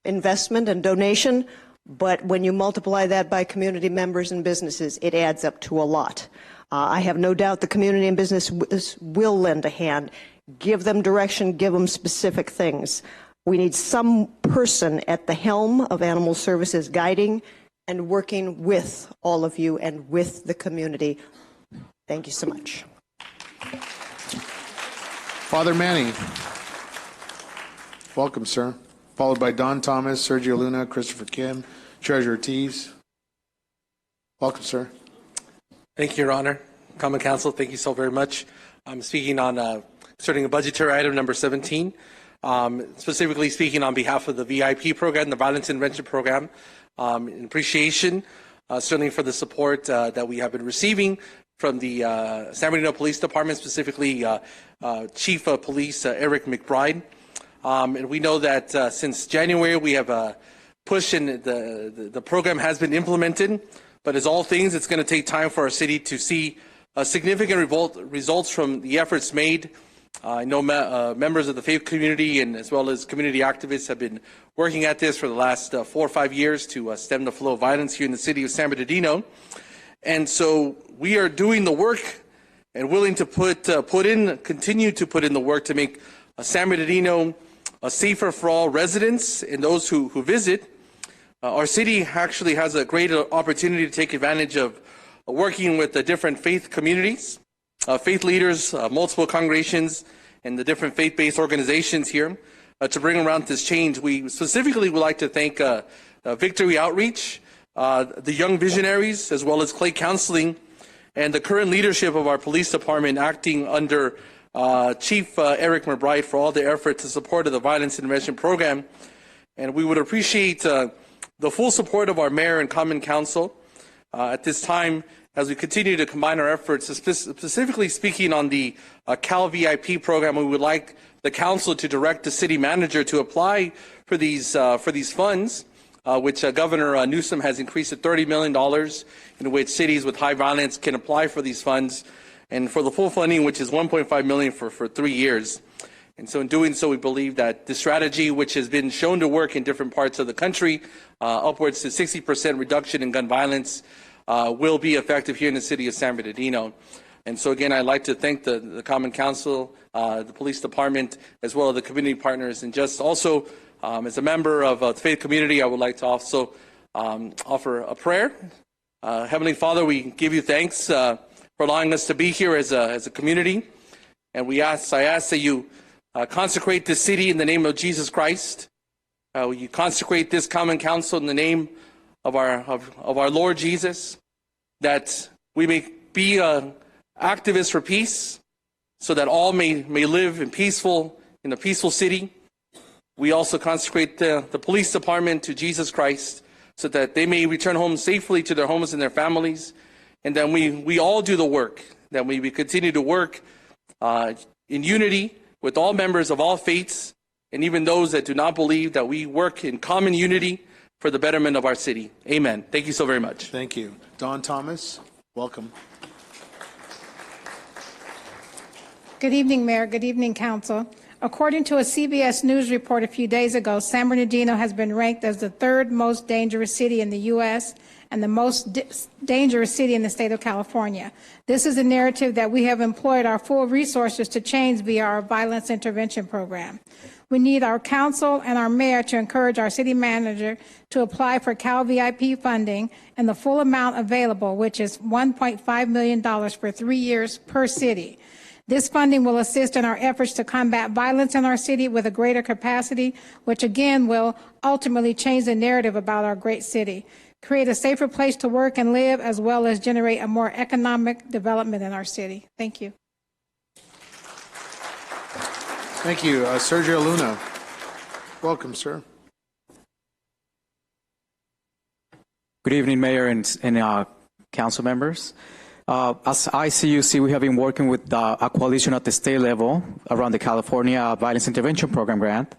investment and donation, but when you multiply that by community members and businesses, it adds up to a lot. I have no doubt the community and business will lend a hand. Give them direction, give them specific things. We need some person at the helm of Animal Services guiding and working with all of you and with the community. Thank you so much. Father Manny. Welcome, sir. Followed by Don Thomas, Sergio Luna, Christopher Kim, Treasurer Ortiz. Welcome, sir. Thank you, Your Honor. Common Council, thank you so very much. I'm speaking on starting a budgetary item number 17, specifically speaking on behalf of the VIP program, the Violence Intervention Program. In appreciation certainly for the support that we have been receiving from the San Bernardino Police Department, specifically Chief of Police Eric McBride. And we know that since January we have pushed and the program has been implemented, but as all things, it's going to take time for our city to see significant results from the efforts made. I know members of the faith community and as well as community activists have been working at this for the last 4 or 5 years to stem the flow of violence here in the city of San Bernardino. And so we are doing the work and willing to continue to put in the work to make San Bernardino safer for all residents and those who visit. Our city actually has a great opportunity to take advantage of working with the different faith communities, faith leaders, multiple congregations, and the different faith-based organizations here to bring around this change. We specifically would like to thank Victory Outreach, the Young Visionaries, as well as Clay Counseling, and the current leadership of our police department acting under Chief Eric McBride for all their effort to support of the Violence Intervention Program. And we would appreciate the full support of our mayor and common council at this time as we continue to combine our efforts, specifically speaking on the Cal VIP program. We would like the council to direct the city manager to apply for these funds, which Governor Newsom has increased to $30 million, in which cities with high violence can apply for these funds, and for the full funding, which is $1.5 million for 3 years. And so in doing so, we believe that this strategy, which has been shown to work in different parts of the country, upwards to 60% reduction in gun violence, will be effective here in the city of San Bernardino. And so again, I'd like to thank the Common Council, the police department, as well as the community partners. And just also, as a member of the faith community, I would like to also offer a prayer. Heavenly Father, we give you thanks for allowing us to be here as a community. And I ask that you consecrate this city in the name of Jesus Christ. You consecrate this Common Council in the name of our Lord Jesus, that we may be activists for peace, so that all may live in a peaceful city. We also consecrate the police department to Jesus Christ, so that they may return home safely to their homes and their families, and then we all do the work, that we continue to work in unity with all members of all faiths, and even those that do not believe, that we work in common unity for the betterment of our city. Amen. Thank you so very much. Thank you. Don Thomas, welcome. Good evening, Mayor. Good evening, Council. According to a CBS News report a few days ago, San Bernardino has been ranked as the 3rd most dangerous city in the U.S. and the most dangerous city in the state of California. This is a narrative that we have employed our full resources to change via our violence intervention program. We need our council and our mayor to encourage our city manager to apply for Cal VIP funding and the full amount available, which is $1.5 million for 3 years per city. This funding will assist in our efforts to combat violence in our city with a greater capacity, which again will ultimately change the narrative about our great city, create a safer place to work and live, as well as generate a more economic development in our city. Thank you. Thank you. Sergio Luna. Welcome, sir. Good evening, Mayor and council members. As ICUC, we have been working with a coalition at the state level around the California Violence Intervention Program grant.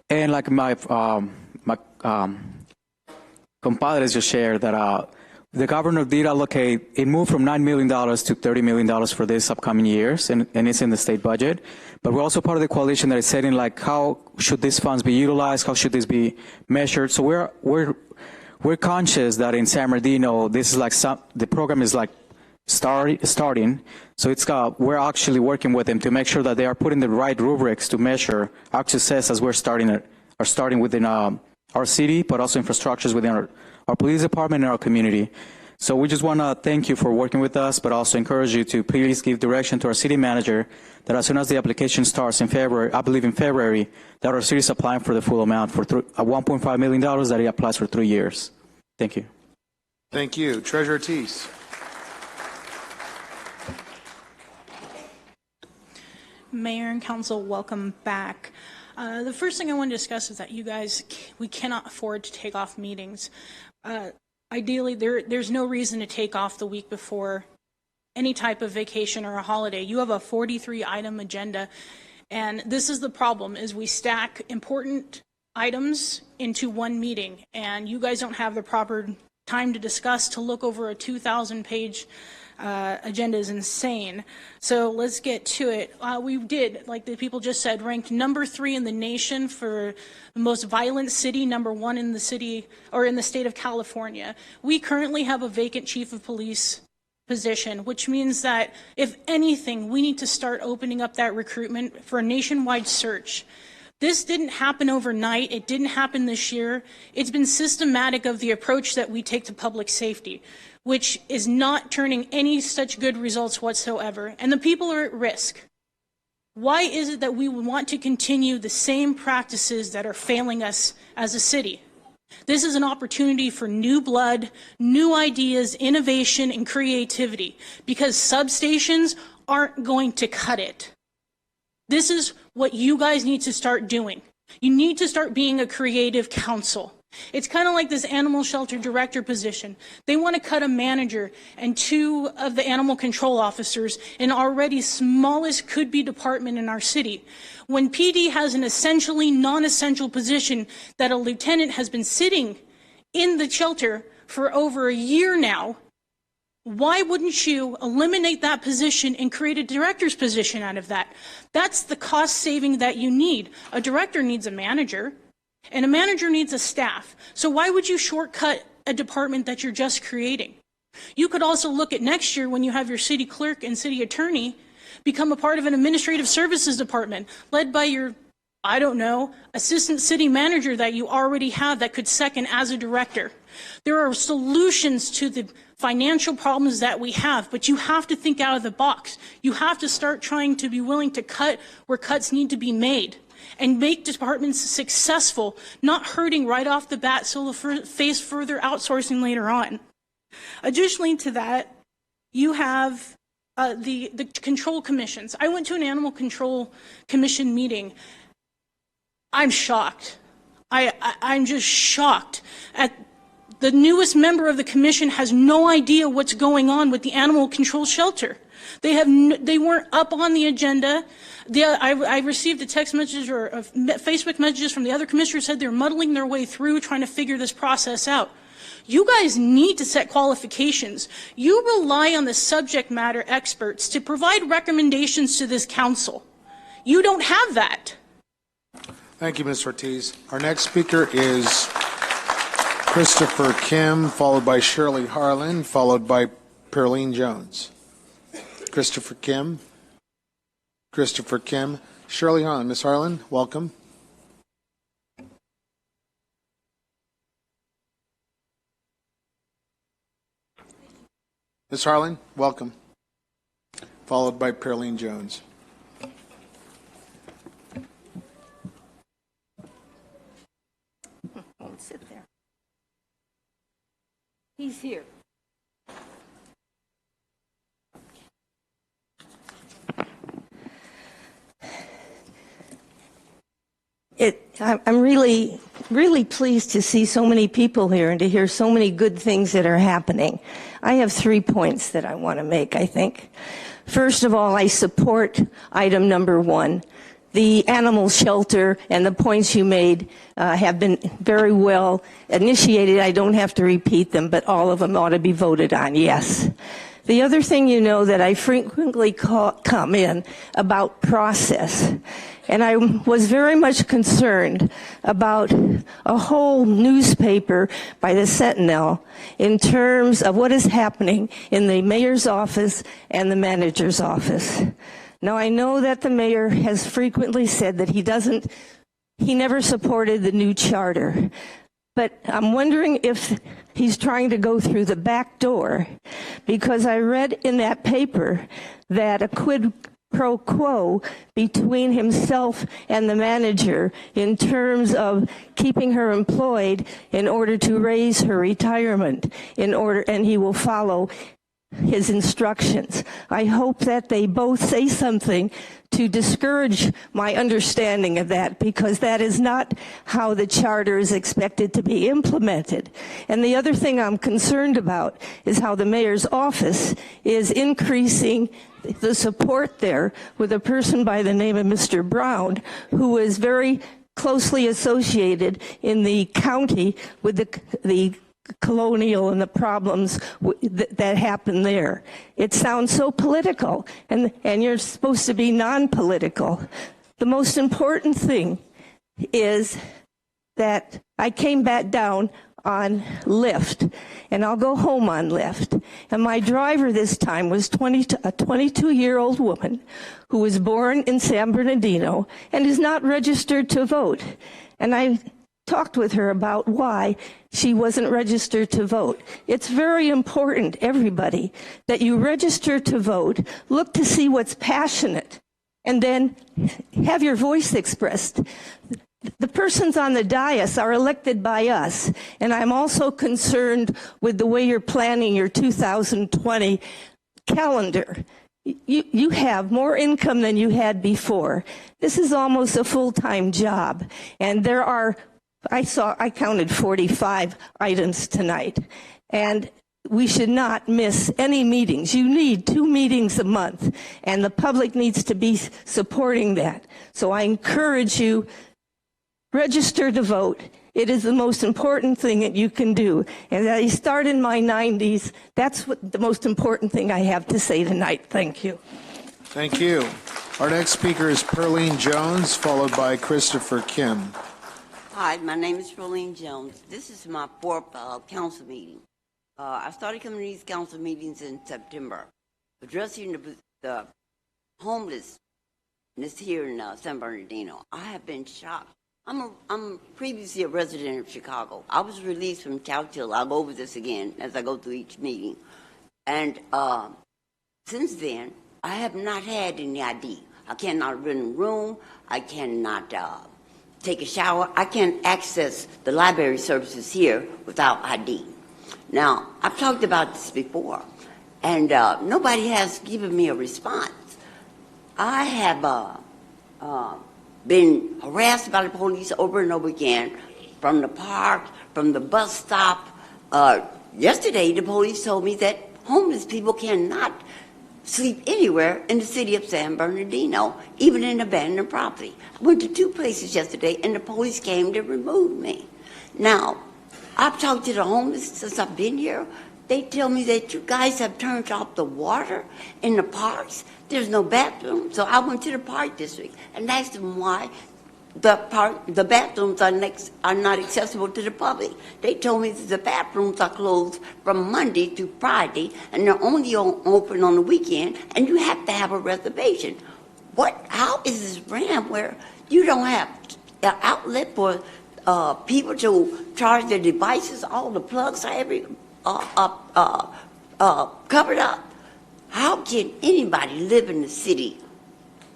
And like my compadres just shared, that the governor did allocate, it moved from $9 million to $30 million for this upcoming years, and it's in the state budget. But we're also part of the coalition that is setting, like, how should these funds be utilized, how should this be measured. So we're conscious that in San Bernardino, this is like the program is like starting. So we're actually working with them to make sure that they are putting the right rubrics to measure our success as we're starting within our city, but also infrastructures within our police department and our community. So we just want to thank you for working with us, but also encourage you to please give direction to our city manager that as soon as the application starts in February, I believe in February, that our city is applying for the full amount for $1.5 million that he applies for 3 years. Thank you. Thank you. Treasurer Teese. Mayor and Council, welcome back. The first thing I want to discuss is that we cannot afford to take off meetings. Ideally, there's no reason to take off the week before any type of vacation or a holiday. You have a 43-item agenda, and this is the problem, is we stack important items into one meeting, and you guys don't have the proper time to discuss. To look over a 2,000-page agenda is insane. So let's get to it. We did, like the people just said, ranked number 3 in the nation for the most violent city, number 1 in the city or in the state of California. We currently have a vacant chief of police position, which means that if anything, we need to start opening up that recruitment for a nationwide search. This didn't happen overnight. It didn't happen this year. It's been systematic of the approach that we take to public safety, which is not turning any such good results whatsoever. And the people are at risk. Why is it that we would want to continue the same practices that are failing us as a city? This is an opportunity for new blood, new ideas, innovation, and creativity, because substations aren't going to cut it. This is what you guys need to start doing. You need to start being a creative council. It's kind of like this animal shelter director position. They want to cut a manager and 2 of the animal control officers in already smallest could-be department in our city. When PD has an essentially non-essential position that a lieutenant has been sitting in the shelter for over a year now, why wouldn't you eliminate that position and create a director's position out of that? That's the cost saving that you need. A director needs a manager, and a manager needs a staff. So why would you shortcut a department that you're just creating? You could also look at next year when you have your city clerk and city attorney become a part of an administrative services department led by your, I don't know, assistant city manager that you already have that could second as a director. There are solutions to the financial problems that we have, but you have to think out of the box. You have to start trying to be willing to cut where cuts need to be made and make departments successful, not hurting right off the bat so they'll face further outsourcing later on. Additionally to that, you have the control commissions. I went to an animal control commission meeting. I'm shocked. I'm just shocked at the newest member of the commission has no idea what's going on with the animal control shelter. They weren't up on the agenda. I received a text message or Facebook messages from the other commissioners said they're muddling their way through trying to figure this process out. You guys need to set qualifications. You rely on the subject matter experts to provide recommendations to this council. You don't have that. Thank you, Ms. Ortiz. Our next speaker is Christopher Kim, followed by Shirley Harlan, followed by Pearline Jones. Christopher Kim. Shirley Harlan. Ms. Harlan, welcome. Ms. Harlan, welcome. Followed by Pearline Jones. Sit there. He's here. I'm really pleased to see so many people here and to hear so many good things that are happening. I have 3 points that I want to make, I think. First of all, I support item number 1. The animal shelter and the points you made have been very well initiated. I don't have to repeat them, but all of them ought to be voted on, yes. The other thing you know that I frequently come in about process, and I was very much concerned about a whole newspaper by the Sentinel in terms of what is happening in the mayor's office and the manager's office. Now, I know that the mayor has frequently said that he never supported the new charter, but I'm wondering if he's trying to go through the back door, because I read in that paper that a quid pro quo between himself and the manager in terms of keeping her employed in order to raise her retirement and he will follow his instructions. I hope that they both say something to discourage my understanding of that, because that is not how the charter is expected to be implemented. And the other thing I'm concerned about is how the mayor's office is increasing the support there with a person by the name of Mr. Brown, who is very closely associated in the county with the colonial and the problems that happen there. It sounds so political, and you're supposed to be non-political. The most important thing is that I came back down on Lyft, and I'll go home on Lyft. And my driver this time was a 22-year-old woman who was born in San Bernardino and is not registered to vote. And I talked with her about why she wasn't registered to vote. It's very important, everybody, that you register to vote, look to see what's passionate, and then have your voice expressed. The persons on the dais are elected by us, and I'm also concerned with the way you're planning your 2020 calendar. You have more income than you had before. This is almost a full-time job, and there are I counted 45 items tonight, and we should not miss any meetings. You need 2 meetings a month, and the public needs to be supporting that. So I encourage you, register to vote. It is the most important thing that you can do. And I started in my 90s. That's what the most important thing I have to say tonight. Thank you. Thank you. Our next speaker is Perlene Jones, followed by Christopher Kim. Hi, my name is Perlene Jones. This is my 4th council meeting. I started coming to these council meetings in September, addressing the homelessness here in San Bernardino. I have been shocked. I'm previously a resident of Chicago. I was released from Chowchill. I'll go over this again as I go through each meeting. And since then, I have not had any ID. I cannot rent a room. I cannot take a shower. I can't access the library services here without ID. Now, I've talked about this before, and nobody has given me a response. I have been harassed by the police over and over again, from the park, from the bus stop. Yesterday, the police told me that homeless people cannot sleep anywhere in the city of San Bernardino, even in abandoned property. I went to 2 places yesterday, and the police came to remove me. Now, I've talked to the homeless since I've been here. They tell me that you guys have turned off the water in the parks. There's no bathroom. So I went to the park district and asked them why the bathrooms are not accessible to the public. They told me that the bathrooms are closed from Monday to Friday, and they're only open on the weekend, and you have to have a reservation. How is this ramp where you don't have an outlet for people to charge their devices? All the plugs are covered up. How can anybody live in the city?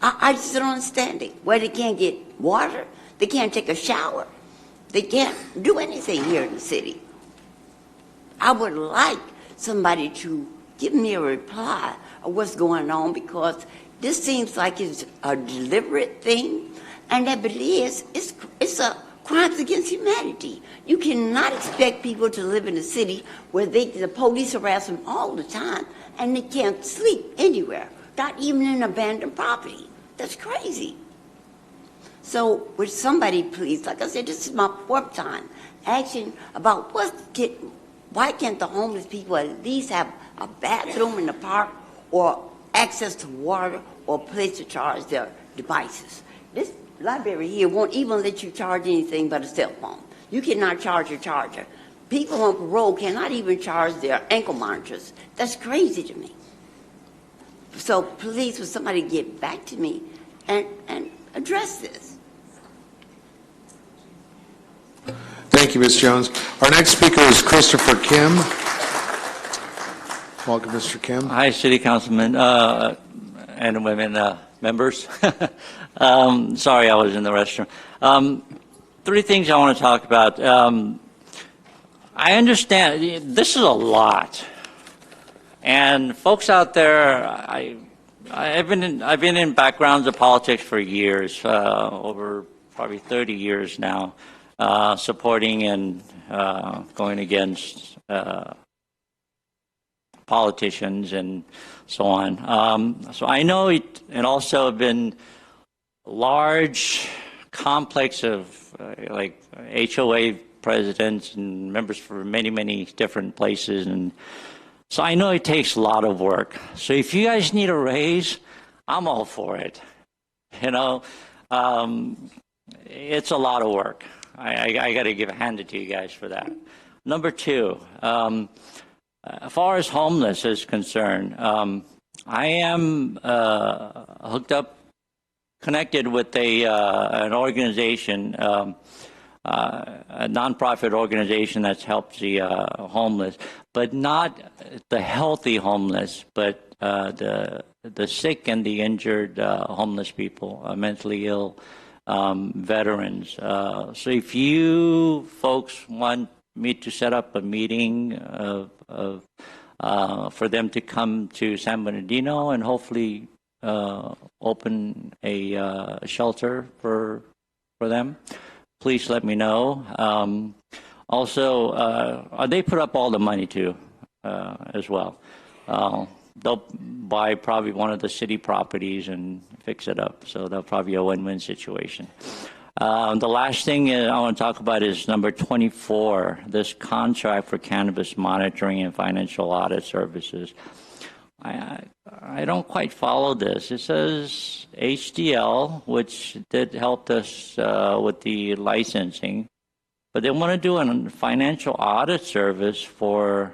I just don't understand it. Where they can't get water, they can't take a shower, they can't do anything here in the city. I would like somebody to give me a reply of what's going on, because this seems like it's a deliberate thing, and if it is, it's a crimes against humanity. You cannot expect people to live in a city where the police harass them all the time, and they can't sleep anywhere, not even in abandoned property. That's crazy. So would somebody please, like I said, this is my 4th time asking about why can't the homeless people at least have a bathroom in the park, or access to water, or a place to charge their devices? This library here won't even let you charge anything but a cell phone. You cannot charge your charger. People on parole cannot even charge their ankle monitors. That's crazy to me. So please, would somebody get back to me and address this? Thank you, Ms. Jones. Our next speaker is Christopher Kim. Welcome, Mr. Kim. Hi, City Councilman and women members. Sorry, I was in the restroom. 3 things I want to talk about. I understand this is a lot. And folks out there, I've been in backgrounds of politics for years, over probably 30 years now, supporting and going against politicians and so on. So I know it, and also have been large complex of like HOA presidents and members for many, many different places. And so I know it takes a lot of work. So if you guys need a raise, I'm all for it. You know, it's a lot of work. I got to hand it to you guys for that. Number two, as far as homeless is concerned, I am hooked up, connected with an organization, a nonprofit organization that's helped the homeless, but not the healthy homeless, but the sick and the injured homeless people, mentally ill veterans. So if you folks want me to set up a meeting for them to come to San Bernardino and hopefully open a shelter for them, please let me know. Also, they put up all the money too, as well. They'll buy probably one of the city properties and fix it up. So that'll probably be a win-win situation. The last thing I want to talk about is number 24, this contract for cannabis monitoring and financial audit services. I don't quite follow this. It says HDL, which did help us with the licensing, but they want to do a financial audit service for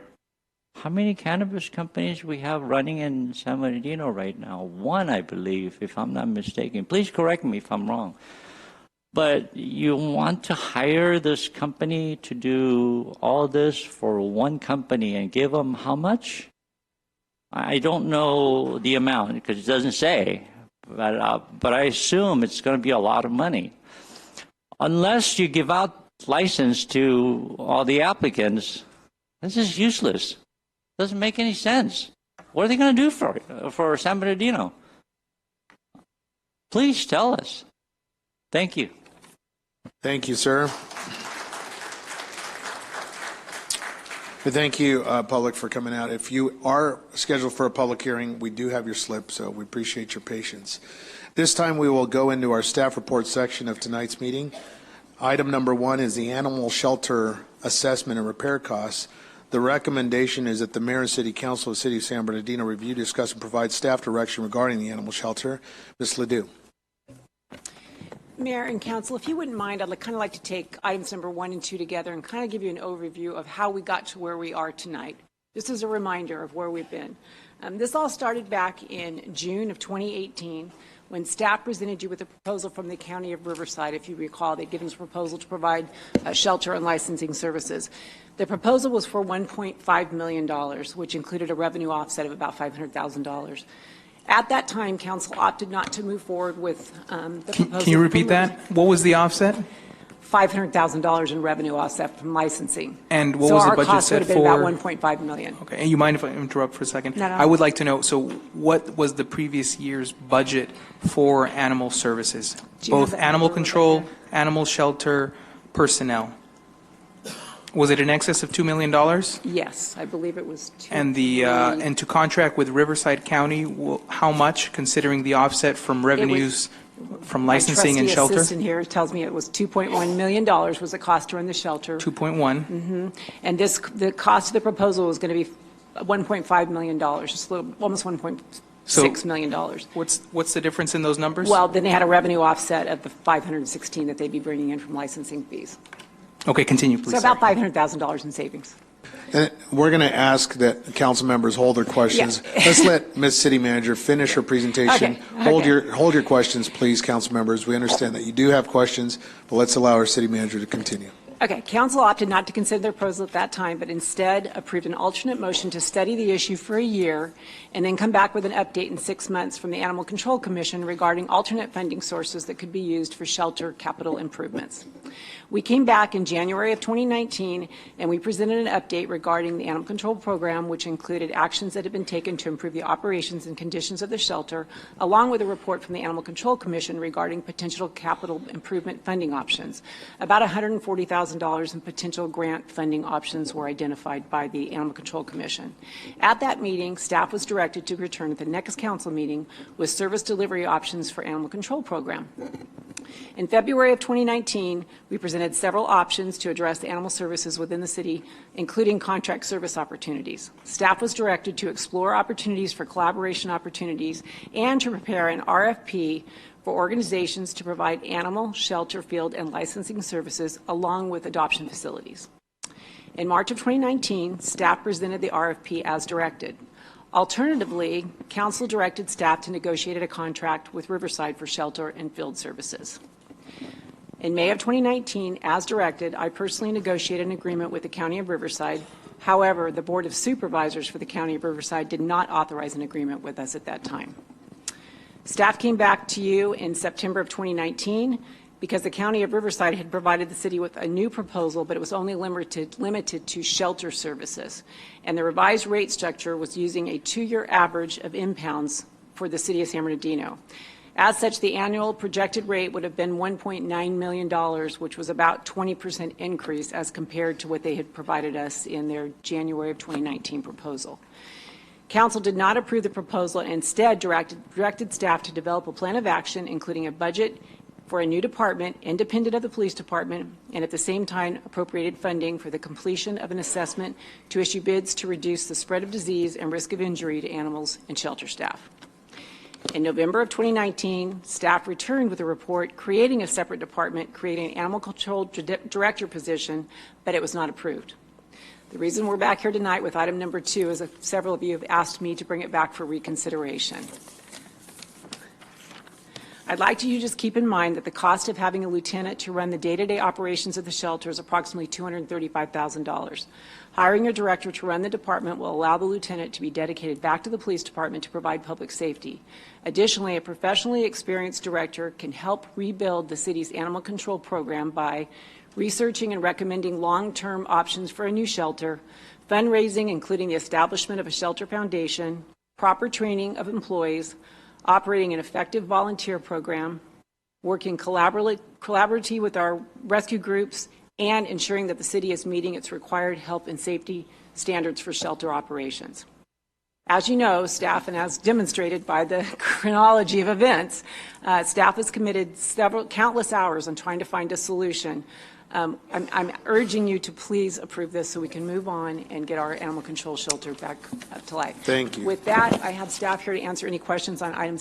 how many cannabis companies we have running in San Bernardino right now? One, I believe, if I'm not mistaken. Please correct me if I'm wrong. But you want to hire this company to do all this for one company and give them how much? I don't know the amount because it doesn't say, but I assume it's going to be a lot of money. Unless you give out license to all the applicants, this is useless. Doesn't make any sense. What are they going to do for San Bernardino? Please tell us. Thank you. Thank you, sir. Thank you, public, for coming out. If you are scheduled for a public hearing, we do have your slip, so we appreciate your patience. This time we will go into our staff report section of tonight's meeting. Item number 1 is the animal shelter assessment and repair costs. The recommendation is that the Mayor and City Council of the City of San Bernardino review, discuss, and provide staff direction regarding the animal shelter. Ms. Ledoux. Mayor and Council, if you wouldn't mind, I'd kind of like to take items number 1 and 2 together and kind of give you an overview of how we got to where we are tonight. Just as a reminder of where we've been. This all started back in June of 2018 when staff presented you with a proposal from the County of Riverside. If you recall, they'd given us a proposal to provide shelter and licensing services. The proposal was for $1.5 million, which included a revenue offset of about $500,000. At that time, Council opted not to move forward with the proposal. Can you repeat that? What was the offset? $500,000 in revenue offset from licensing. And what was the budget set for? So our cost would have been about $1.5 million. Okay, and you mind if I interrupt for a second? No. I would like to know, so what was the previous year's budget for animal services? Both animal control, animal shelter, personnel? Was it in excess of $2 million? Yes, I believe it was 2 And and to contract with Riverside County, how much, considering the offset from revenues from licensing and shelter? My trustee assistant here tells me it was $2.1 million was the cost to run the shelter. 2.1. Mm-hmm. And the cost of the proposal was going to be $1.5 million, just a little, almost $1.6 million. What's the difference in those numbers? Well, then they had a revenue offset of the $516 that they'd be bringing in from licensing fees. Okay, continue, please. So about $500,000 in savings. And we're going to ask that council members hold their questions. Yeah. Let's let Ms. City Manager finish her presentation. Okay. Hold your questions, please, council members. We understand that you do have questions, but let's allow our city manager to continue. Okay, council opted not to consider their proposal at that time, but instead approved an alternate motion to study the issue for a year and then come back with an update in 6 months from the Animal Control Commission regarding alternate funding sources that could be used for shelter capital improvements. We came back in January of 2019 and we presented an update regarding the animal control program, which included actions that had been taken to improve the operations and conditions of the shelter, along with a report from the Animal Control Commission regarding potential capital improvement funding options. About $140,000 in potential grant funding options were identified by the Animal Control Commission. At that meeting, staff was directed to return at the next council meeting with service delivery options for animal control program. In February of 2019, we presented several options to address the animal services within the city, including contract service opportunities. Staff was directed to explore opportunities for collaboration opportunities and to prepare an RFP for organizations to provide animal, shelter, field, and licensing services along with adoption facilities. In March of 2019, staff presented the RFP as directed. Alternatively, council directed staff to negotiate a contract with Riverside for shelter and field services. In May of 2019, as directed, I personally negotiated an agreement with the County of Riverside. However, the Board of Supervisors for the County of Riverside did not authorize an agreement with us at that time. Staff came back to you in September of 2019 because the County of Riverside had provided the city with a new proposal, but it was only limited to shelter services. And the revised rate structure was using a 2-year average of impounds for the city of San Bernardino. As such, the annual projected rate would have been $1.9 million, which was about 20% increase as compared to what they had provided us in their January of 2019 proposal. Council did not approve the proposal and instead directed staff to develop a plan of action, including a budget for a new department independent of the police department, and at the same time appropriated funding for the completion of an assessment to issue bids to reduce the spread of disease and risk of injury to animals and shelter staff. In November of 2019, staff returned with a report creating a separate department, creating an animal control director position, but it was not approved. The reason we're back here tonight with item number 2 is that several of you have asked me to bring it back for reconsideration. I'd like you to just keep in mind that the cost of having a lieutenant to run the day-to-day operations of the shelter is approximately $235,000. Hiring a director to run the department will allow the lieutenant to be dedicated back to the police department to provide public safety. Additionally, a professionally experienced director can help rebuild the city's animal control program by researching and recommending long-term options for a new shelter, fundraising, including the establishment of a shelter foundation, proper training of employees, operating an effective volunteer program, working collaboratively with our rescue groups, and ensuring that the city is meeting its required health and safety standards for shelter operations. As you know, staff, and as demonstrated by the chronology of events, staff has committed countless hours on trying to find a solution. I'm urging you to please approve this so we can move on and get our animal control shelter back up to life. Thank you. With that, I have staff here to answer any questions on item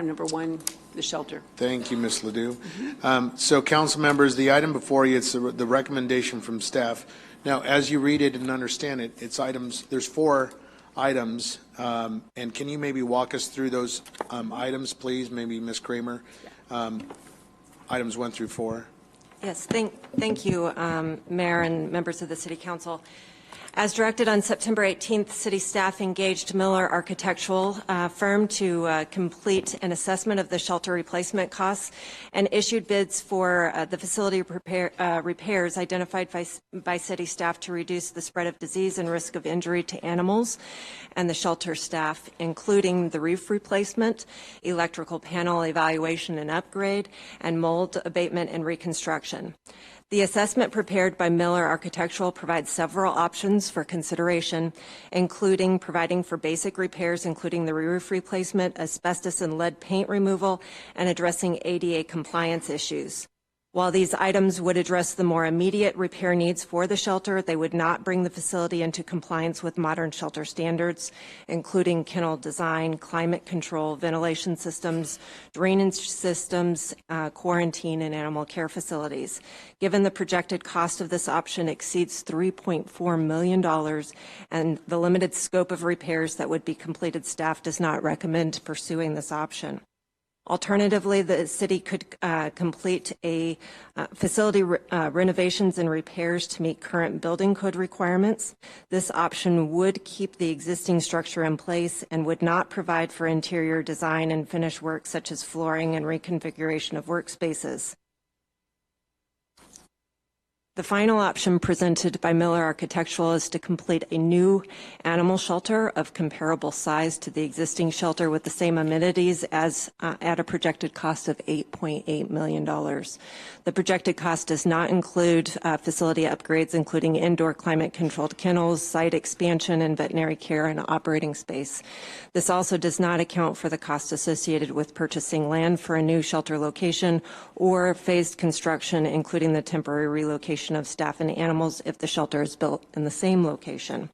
number 1, the shelter. Thank you, Ms. Ledoux. So, council members, the item before you, it's the recommendation from staff. Now, as you read it and understand it, it's items. There's 4 items, and can you maybe walk us through those items, please? Maybe Ms. Kramer. Items 1 through 4. Yes, thank you, Mayor and members of the City Council. As directed on September 18th, city staff engaged Miller Architectural firm to complete an assessment of the shelter replacement costs and issued bids for the facility repairs identified by city staff to reduce the spread of disease and risk of injury to animals and the shelter staff, including the roof replacement, electrical panel evaluation and upgrade, and mold abatement and reconstruction. The assessment prepared by Miller Architectural provides several options for consideration, including providing for basic repairs, including the roof replacement, asbestos and lead paint removal, and addressing ADA compliance issues. While these items would address the more immediate repair needs for the shelter, they would not bring the facility into compliance with modern shelter standards, including kennel design, climate control, ventilation systems, drainage systems, quarantine, and animal care facilities. Given the projected cost of this option exceeds $3.4 million and the limited scope of repairs that would be completed, staff does not recommend pursuing this option. Alternatively, the city could complete a facility renovations and repairs to meet current building code requirements. This option would keep the existing structure in place and would not provide for interior design and finish work such as flooring and reconfiguration of workspaces. The final option presented by Miller Architectural is to complete a new animal shelter of comparable size to the existing shelter with the same amenities as at a projected cost of $8.8 million. The projected cost does not include facility upgrades, including indoor climate-controlled kennels, site expansion, and veterinary care and operating space. This also does not account for the cost associated with purchasing land for a new shelter location or phased construction, including the temporary relocation of staff and animals if the shelter is built in the same location.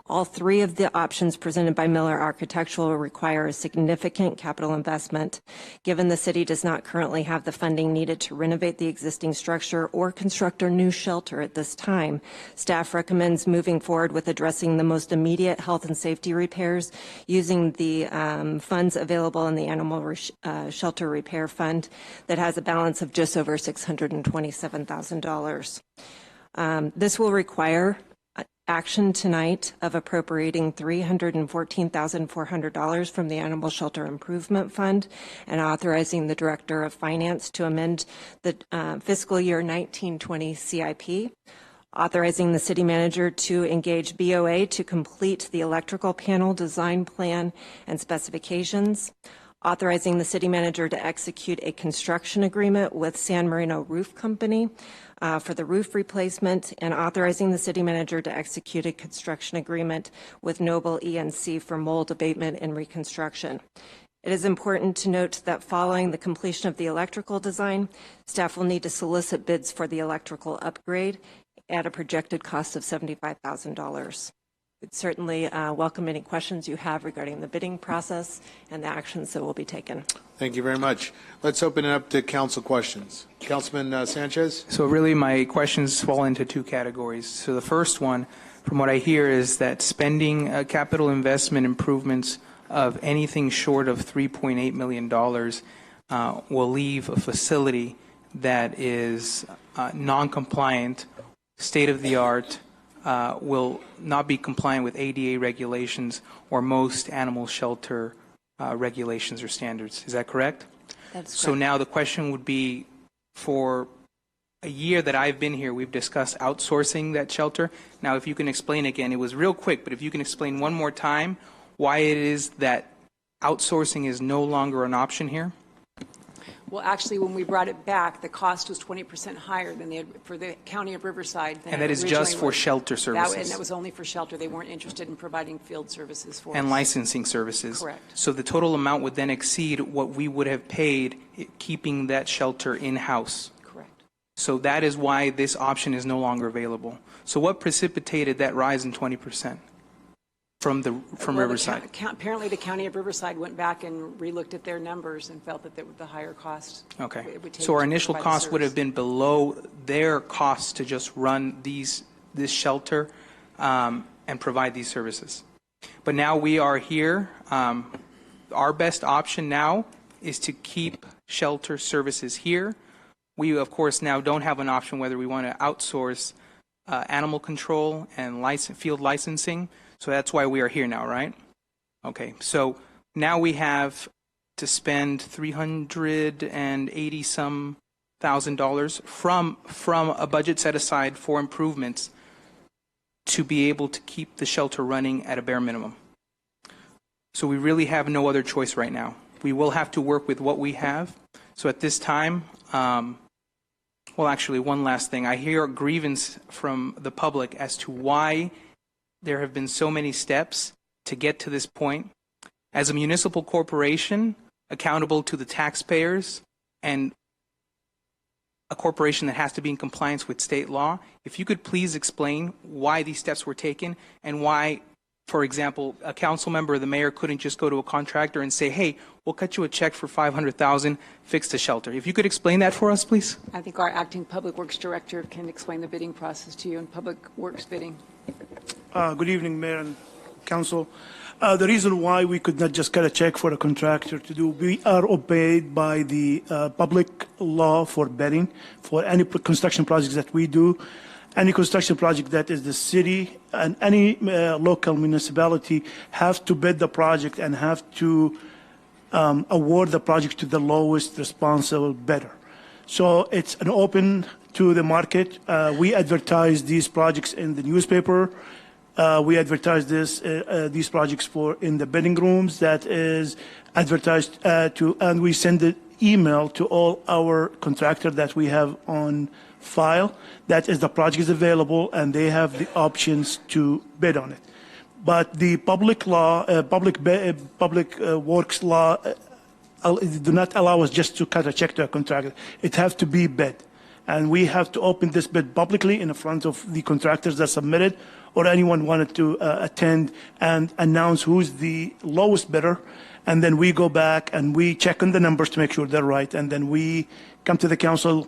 All three of the options presented by Miller Architectural require a significant capital investment. Given the city does not currently have the funding needed to renovate the existing structure or construct a new shelter at this time, staff recommends moving forward with addressing the most immediate health and safety repairs using the funds available in the Animal Shelter Repair Fund that has a balance of just over $627,000. This will require action tonight of appropriating $314,400 from the Animal Shelter Improvement Fund and authorizing the Director of Finance to amend the fiscal year 1920 CIP, authorizing the City Manager to engage BOA to complete the electrical panel design plan and specifications, authorizing the City Manager to execute a construction agreement with San Marino Roof Company for the roof replacement, and authorizing the City Manager to execute a construction agreement with Noble ENC for mold abatement and reconstruction. It is important to note that following the completion of the electrical design, staff will need to solicit bids for the electrical upgrade at a projected cost of $75,000. We'd certainly welcome any questions you have regarding the bidding process and the actions that will be taken. Thank you very much. Let's open it up to council questions. Councilman Sanchez? So really my questions fall into two categories. So the first one, from what I hear, is that spending capital investment improvements of anything short of $3.8 million will leave a facility that is non-compliant, state-of-the-art, will not be compliant with ADA regulations or most animal shelter regulations or standards. Is that correct? That's correct. So now the question would be, for a year that I've been here, we've discussed outsourcing that shelter. Now, if you can explain again, it was real quick, but if you can explain one more time why it is that outsourcing is no longer an option here. Well, actually, when we brought it back, the cost was 20% higher than for the County of Riverside. And that is just for shelter services. And that was only for shelter. They weren't interested in providing field services for and us. licensing services. Correct. So the total amount would then exceed what we would have paid keeping that shelter in-house. Correct. So that is why this option is no longer available. So what precipitated that rise in 20%? From Riverside? Apparently, the County of Riverside went back and relooked at their numbers and felt that the higher cost. Okay. It would take So our to initial provide cost the would have service. been below their costs to just run this shelter and provide these services. But now we are here. Our best option now is to keep shelter services here. We, of course, now don't have an option whether we want to outsource animal control and field licensing. So that's why we are here now, right? Okay, so now we have to spend $380-some thousand from a budget set aside for improvements to be able to keep the shelter running at a bare minimum. So we really have no other choice right now. We will have to work with what we have. So at this time, well, actually, one last thing. I hear a grievance from the public as to why there have been so many steps to get to this point. As a municipal corporation, accountable to the taxpayers, and a corporation that has to be in compliance with state law, if you could please explain why these steps were taken and why, for example, a council member or the mayor couldn't just go to a contractor and say, hey, we'll cut you a check for $500,000, fix the shelter. If you could explain that for us, please. I think our acting Public Works Director can explain the bidding process to you in Public Works bidding. Good evening, Mayor and Council. The reason why we could not just cut a check for a contractor to do, we are obeyed by the public law for bidding for any construction projects that we do. Any construction project that is the city and any local municipality have to bid the project and have to award the project to the lowest responsible bidder. So it's an open to the market. We advertise these projects in the newspaper. We advertise these projects in the bidding rooms. That is advertised and we send an email to all our contractors that we have on file. That is, the project is available and they have the options to bid on it. But the public law, public works law, do not allow us just to cut a check to a contractor. It has to be bid, and we have to open this bid publicly in front of the contractors that submitted, or anyone wanted to attend and announce who's the lowest bidder, and then we go back and we check on the numbers to make sure they're right, and then we come to the council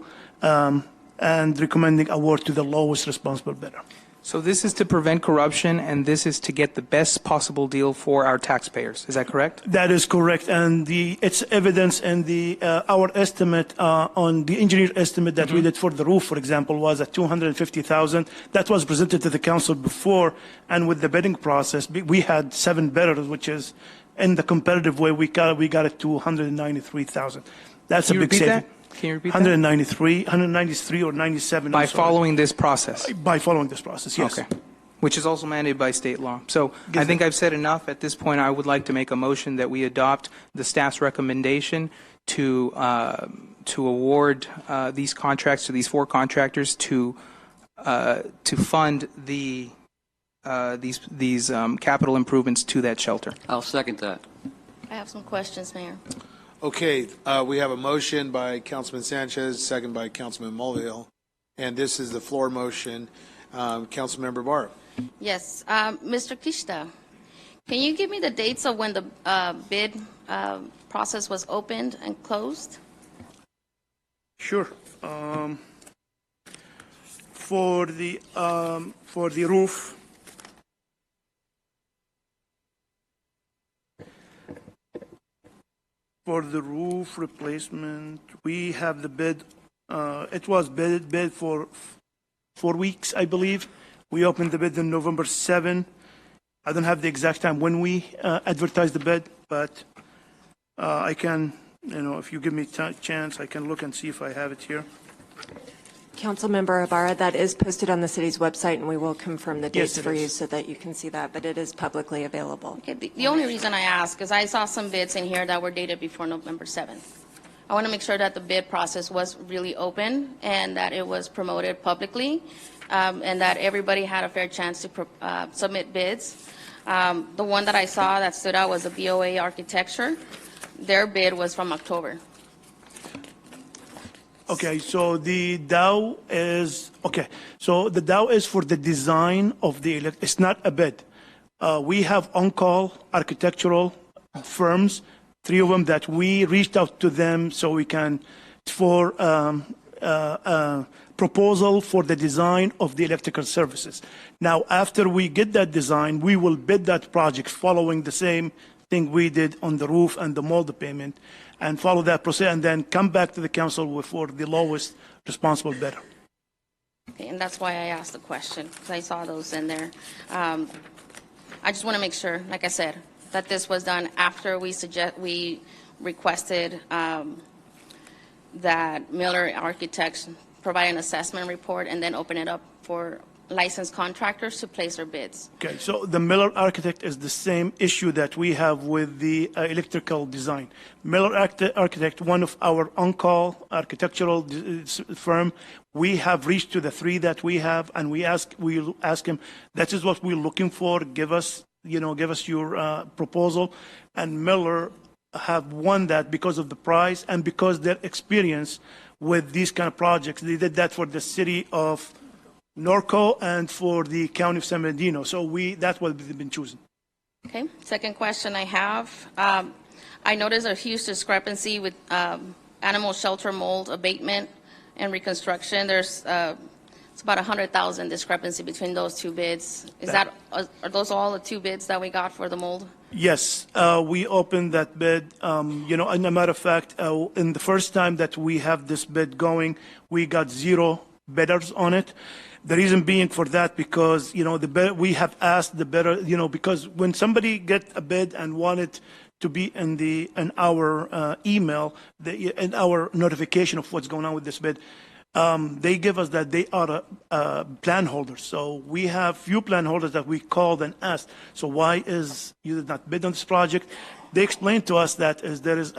and recommending award to the lowest responsible bidder. So this is to prevent corruption, and this is to get the best possible deal for our taxpayers. Is that correct? That is correct, and it's evidence in our estimate on the engineer estimate that we did for the roof, for example, was at $250,000. That was presented to the council before, and with the bidding process, we had 7 bidders, which is in the competitive way we got it to $193,000. That's a big saving. Can you repeat 193 or 97. By following this process? By following this process, yes. Okay. Which is also mandated by state law. So I think I've said enough. At this point, I would like to make a motion that we adopt the staff's recommendation to award these contracts to these 4 contractors to fund these capital improvements to that shelter. I'll second that. I have some questions, Mayor. Okay, we have a motion by Councilman Sanchez, second by Councilman Mulvihill, and this is the floor motion. Councilmember Barr. Yes, Mr. Kishta, can you give me the dates of when the bid process was opened and closed? Sure. For the roof, for the roof replacement, we have the bid. It was bid for 4 weeks, I believe. We opened the bid on November 7. I don't have the exact time when we advertised the bid, but I can, if you give me a chance, I can look and see if I have it here. Councilmember Ibarra, that is posted on the city's website, and we will confirm the dates for you so that you can see that, but it is publicly available. Okay, the only reason I ask is I saw some bids in here that were dated before November 7th. I want to make sure that the bid process was really open and that it was promoted publicly and that everybody had a fair chance to submit bids. The one that I saw that stood out was the BOA Architecture. Their bid was from October. Okay, so the Dow is, so the Dow is for the design of it's not a bid. We have on-call architectural firms, 3 of them that we reached out to them so we can, for proposal for the design of the electrical services. Now, after we get that design, we will bid that project following the same thing we did on the roof and the mold payment, and follow that process, and then come back to the council for the lowest responsible bidder. Okay, and that's why I asked the question, because I saw those in there. I just want to make sure, like I said, that this was done after we requested that Miller Architects provide an assessment report and then open it up for licensed contractors to place their bids. Okay, so the Miller Architect is the same issue that we have with the electrical design. Miller Architect, one of our on-call architectural firm, we have reached to the 3 that we have, and we'll ask him, that is what we're looking for, give us your proposal. And Miller have won that because of the price and because their experience with these kind of projects. They did that for the city of Norco and for the county of San Bernardino. So that's what we've been choosing. Okay, second question I have. I noticed a huge discrepancy with animal shelter mold abatement and reconstruction. There's It's about 100,000 discrepancy between those two bids. Are those all the two bids that we got for the mold? Yes, we opened that bid. And a matter of fact, in the first time that we have this bid going, we got 0 bidders on it. The reason being for that, because, we have asked the bidder, because when somebody get a bid and want it to be in our email, in our notification of what's going on with this bid, they give us that they are plan holders. So we have few plan holders that we called and asked, so why is you did not bid on this project? They explained to us that there is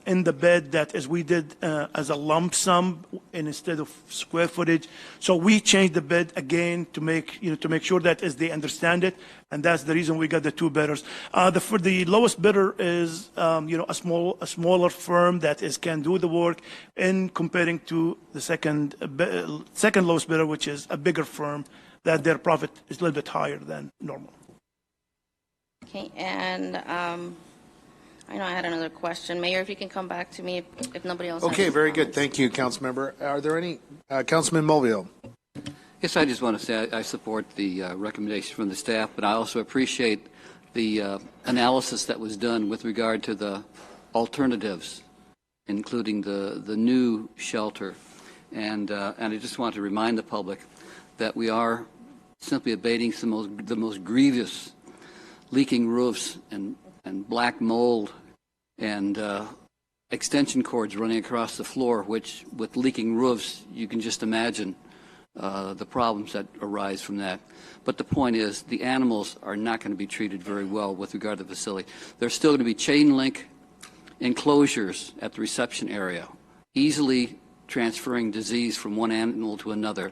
in the bid that as we did as a lump sum instead of square footage. So we changed the bid again to make sure that as they understand it, and that's the reason we got the 2 bidders. For the lowest bidder is a smaller firm that can do the work, in comparing to the second lowest bidder, which is a bigger firm that their profit is a little bit higher than normal. Okay, and I know I had another question. Mayor, if you can come back to me if nobody else has Okay, any very good. comments. Thank you, Councilmember. Are there any, Councilman Mulvihill? Yes, I just want to say I support the recommendation from the staff, but I also appreciate the analysis that was done with regard to the alternatives, including the new shelter. And I just want to remind the public that we are simply abating the most grievous leaking roofs and black mold and extension cords running across the floor, which with leaking roofs, you can just imagine the problems that arise from that. But the point is, the animals are not going to be treated very well with regard to the facility. There's still going to be chain link enclosures at the reception area, easily transferring disease from one animal to another.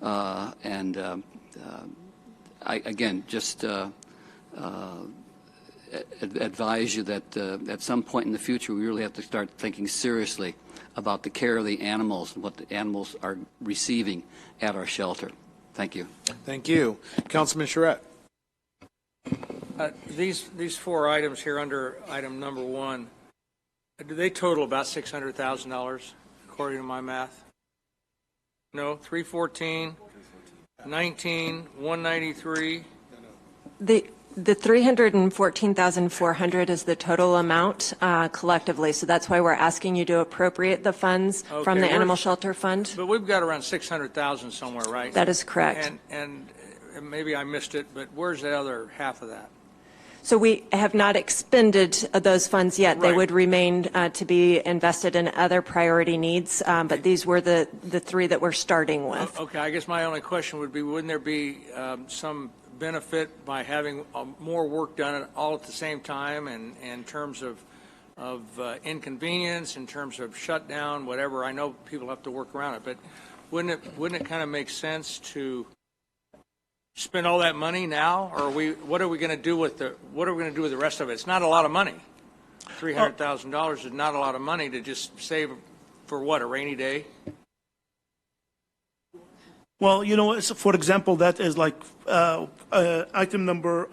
I again just advise you that at some point in the future, we really have to start thinking seriously about the care of the animals and what the animals are receiving at our shelter. Thank you. Thank you. Councilman Charette. These 4 items here under item number 1, do they total about $600,000 according to my math? No, 314, 19, 193. The 314,400 is the total amount collectively, so that's why we're asking you to appropriate the funds from the Animal Shelter Fund. But we've got around 600,000 somewhere, right? That is correct. And maybe I missed it, but where's the other half of that? So we have not expended those funds yet. They would remain to be invested in other priority needs, but these were the 3 that we're starting with. Okay, I guess my only question would be, wouldn't there be some benefit by having more work done all at the same time, and in terms of inconvenience, in terms of shutdown, whatever? I know people have to work around it, but wouldn't it kind of make sense to spend all that money now, or what are we going to do with the rest of it? It's not a lot of money. $300,000 is not a lot of money to just save for what, a rainy day? Well, for example, that is like item number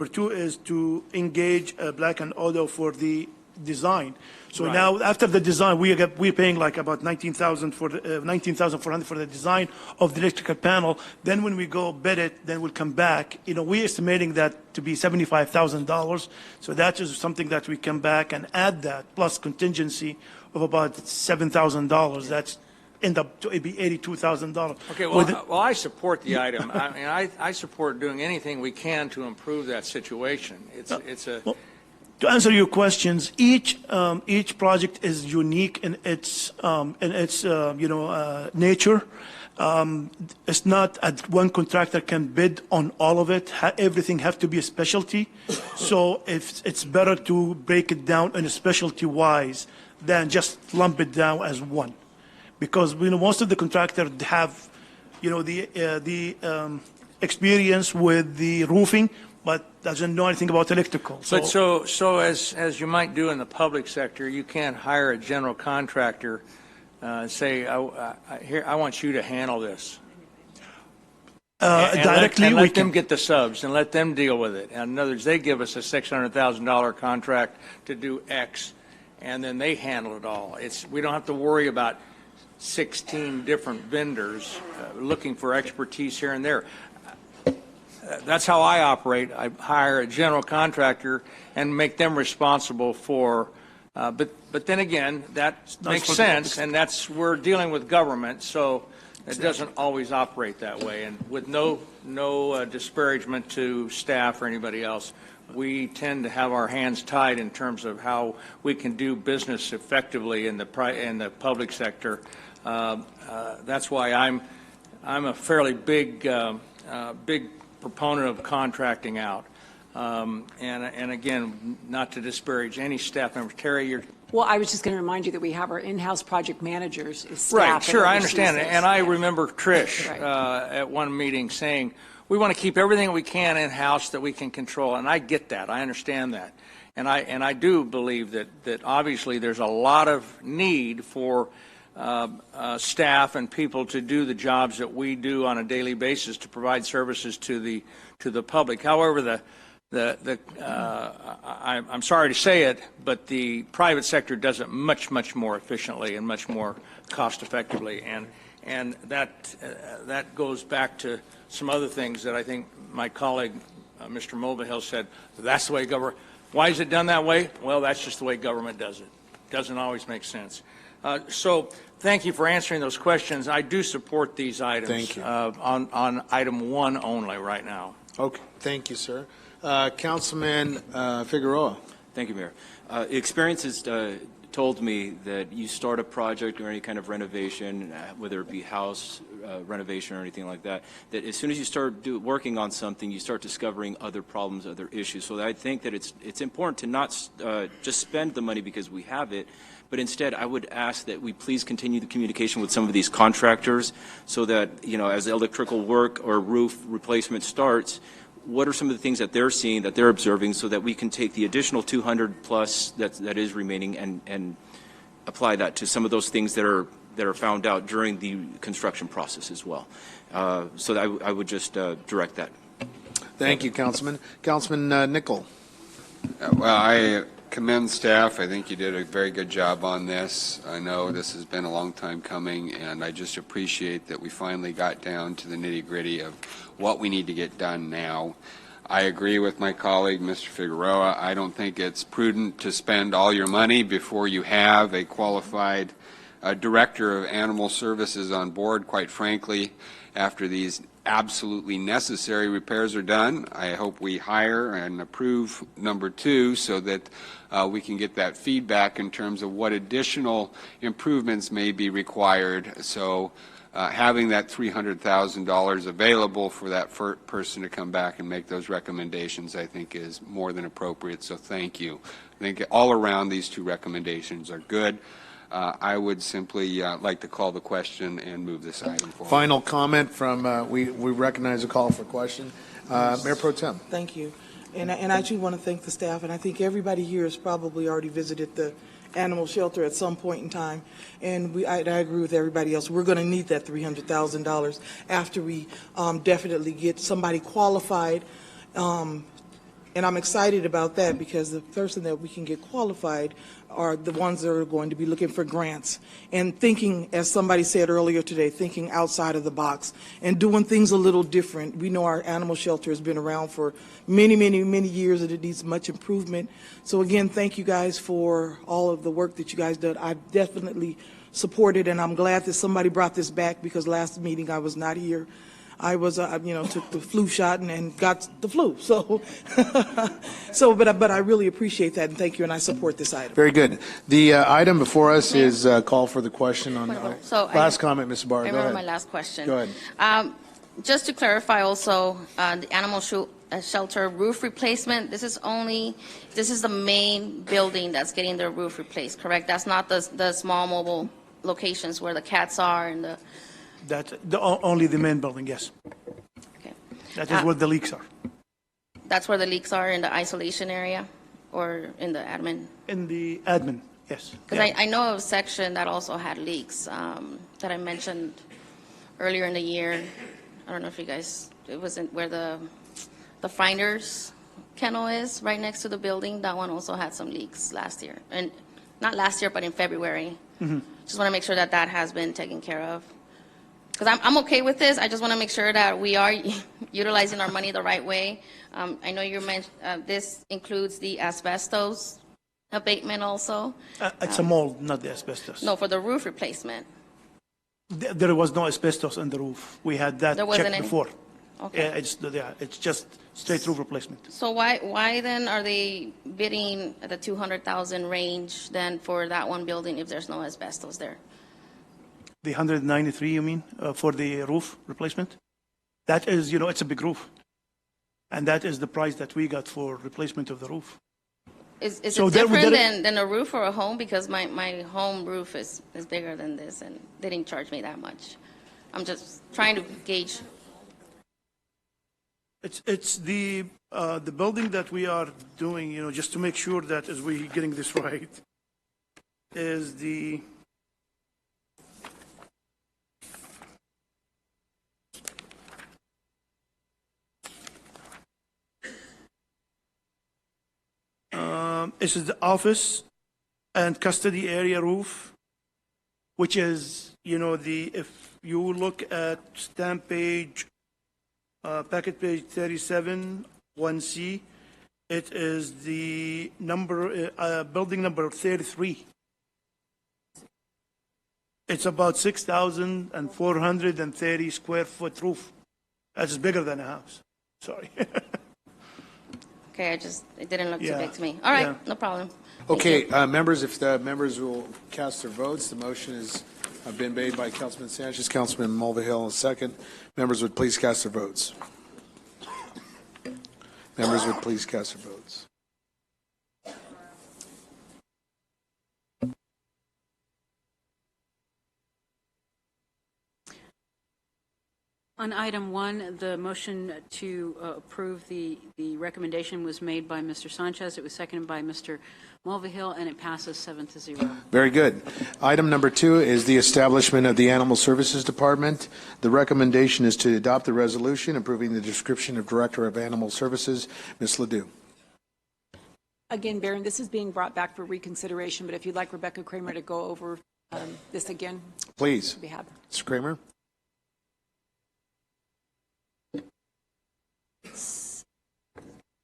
2 is to engage Black & Decker for the design. So now, after the design, we're paying like about $19,400 for the design of the electrical panel. Then when we go bid it, then we'll come back. We're estimating that to be $75,000. So that is something that we come back and add that plus contingency of about $7,000. That's end up to be $82,000. Okay, well, I support the item. I mean, I support doing anything we can to improve that situation. Well, to answer your questions, each project is unique in its nature. It's not one contractor can bid on all of it. Everything has to be a specialty. So it's better to break it down in a specialty wise than just lump it down as one, because most of the contractors have the experience with the roofing, but doesn't know anything about electrical. But so as you might do in the public sector, you can't hire a general contractor and say, I want you to handle this. Directly, let them get the subs and let them deal with it. And in other words, they give us a $600,000 contract to do X, and then they handle it all. We don't have to worry about 16 different vendors looking for expertise here and there. That's how I operate. I hire a general contractor and make them responsible for, but then again, that makes sense, and we're dealing with government, so it doesn't always operate that way. And with no disparagement to staff or anybody else, we tend to have our hands tied in terms of how we can do business effectively in the public sector. That's why I'm a fairly big proponent of contracting out. And again, not to disparage any staff members. Terry, you're... Well, I was just going to remind you that we have our in-house project managers as staff. Right, sure, I understand. This. And I remember Trish at one meeting saying, we want to keep everything we can in-house that we can control. And I get that. I understand that. And I do believe that obviously there's a lot of need for staff and people to do the jobs that we do on a daily basis to provide services to the public. However, I'm sorry to say it, but the private sector does it much more efficiently and much more cost effectively, and that goes back to some other things that I think my colleague Mr. Mulvihill said. That's the way government. Why is it done that way? Well, that's just the way government does it. Doesn't always make sense. So thank you for answering those questions. I do support these items. Thank you. On item 1 only right now. Okay, thank you, sir. Councilman Figueroa. Thank you, Mayor. Experience has told me that you start a project or any kind of renovation, whether it be house renovation or anything like that, that as soon as you start working on something, you start discovering other problems, other issues. So I think that it's important to not just spend the money because we have it, but instead I would ask that we please continue the communication with some of these contractors so that, you know, as electrical work or roof replacement starts, what are some of the things that they're seeing, that they're observing, so that we can take the additional 200 plus that is remaining and apply that to some of those things that are found out during the construction process as well. So that I would just direct that. Thank you, Councilman. Councilman Nickel. Well, I commend staff. I think you did a very good job on this. I know this has been a long time coming, and I just appreciate that we finally got down to the nitty-gritty of what we need to get done now. I agree with my colleague, Mr. Figueroa. I don't think it's prudent to spend all your money before you have a qualified director of animal services on board. Quite frankly, after these absolutely necessary repairs are done, I hope we hire and approve number 2 so that we can get that feedback in terms of what additional improvements may be required. So having that $300,000 available for that person to come back and make those recommendations, I think, is more than appropriate. So thank you. I think all around these 2 recommendations are good. I would simply like to call the question and move this item forward. Final comment from, we recognize a call for question. Mayor Pro Tem. Thank you. And I do want to thank the staff, and I think everybody here has probably already visited the animal shelter at some point in time, and I agree with everybody else. We're going to need that $300,000 after we definitely get somebody qualified, and I'm excited about that because the person that we can get qualified are the ones that are going to be looking for grants and thinking, as somebody said earlier today, thinking outside of the box and doing things a little different. We know our animal shelter has been around for many years and it needs much improvement. So again, thank you guys for all of the work that you guys did. I definitely support it, and I'm glad that somebody brought this back because last meeting I was not here. I was, took the flu shot and got the flu. So, but I really appreciate that, and thank you, and I support this item. Very good. The item before us is call for the question on last comment, Ms. Barr. I Go remember ahead. my last question. Go ahead. Just to clarify also, the animal shelter roof replacement, this is the main building that's getting the roof replaced, correct? That's not the small mobile locations where the cats are and the... That's only the main building, yes. Okay. That is where the leaks are. That's where the leaks are, in the isolation area or in the admin? In the admin, yes. Because I know of a section that also had leaks that I mentioned earlier in the year. I don't know if you guys, it wasn't where the Finders kennel is, right next to the building. That one also had some leaks last year. And not last year, but in February. Just want to make sure that that has been taken care of. Because I'm okay with this. I just want to make sure that we are utilizing our money the right way. I know you mentioned this includes the asbestos abatement also. It's a mold, not the asbestos. No, for the roof replacement. There was no asbestos on the roof. We had that There wasn't checked any? before. Okay. It's just straight roof replacement. So why then are they bidding at the 200,000 range then for that one building if there's no asbestos there? The 193, you mean, for the roof replacement? That is, it's a big roof. And that is the price that we got for replacement of the roof. Is So it there- different there- than a roof or a home? Because my home roof is bigger than this, and they didn't charge me that much. I'm just trying to gauge. It's the building that we are doing, just to make sure that as we getting this right, is the this is the office and custody area roof, which is, if you look at stamp page, packet page 37, 1C, it is the building number 33. It's about 6,430 square foot roof. That's bigger than a house. Sorry. Okay, it didn't look too Yeah. big to me. All right, Yeah. no problem. Thank Okay, you. members, if the members will cast their votes, the motion has been made by Councilman Sanchez, Councilman Mulvihill, second. Members would please cast their votes. Members would please cast their votes. On item 1, the motion to approve the recommendation was made by Mr. Sanchez. It was seconded by Mr. Mulvihill, and it passes 7-0. Very good. Item number 2 is the establishment of the Animal Services Department. The recommendation is to adopt the resolution approving the description of Director of Animal Services, Ms. Ledoux. Again, Baron, this is being brought back for reconsideration, but if you'd like Rebecca Kramer to go over this again, Please. I'd be happy. Mr. Kramer?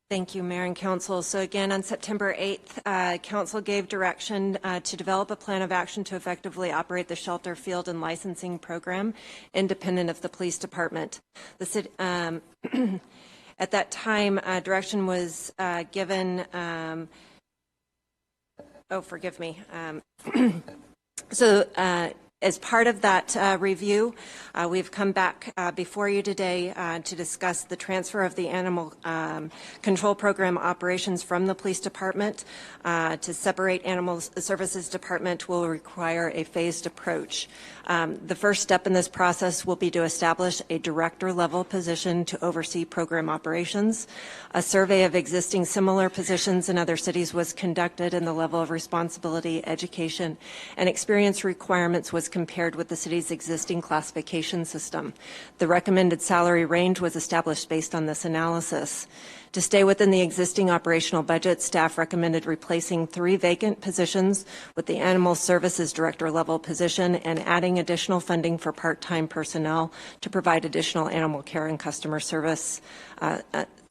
Thank you, Mayor and Council. So again, on September 8th, Council gave direction to develop a plan of action to effectively operate the shelter field and licensing program independent of the police department. The city, at that time, direction was given, forgive me. As part of that review, we've come back before you today to discuss the transfer of the Animal Control Program operations from the Police Department. To separate Animal Services Department will require a phased approach. The first step in this process will be to establish a director-level position to oversee program operations. A survey of existing similar positions in other cities was conducted, and the level of responsibility, education, and experience requirements was compared with the city's existing classification system. The recommended salary range was established based on this analysis. To stay within the existing operational budget, staff recommended replacing 3 vacant positions with the Animal Services Director level position and adding additional funding for part-time personnel to provide additional animal care and customer service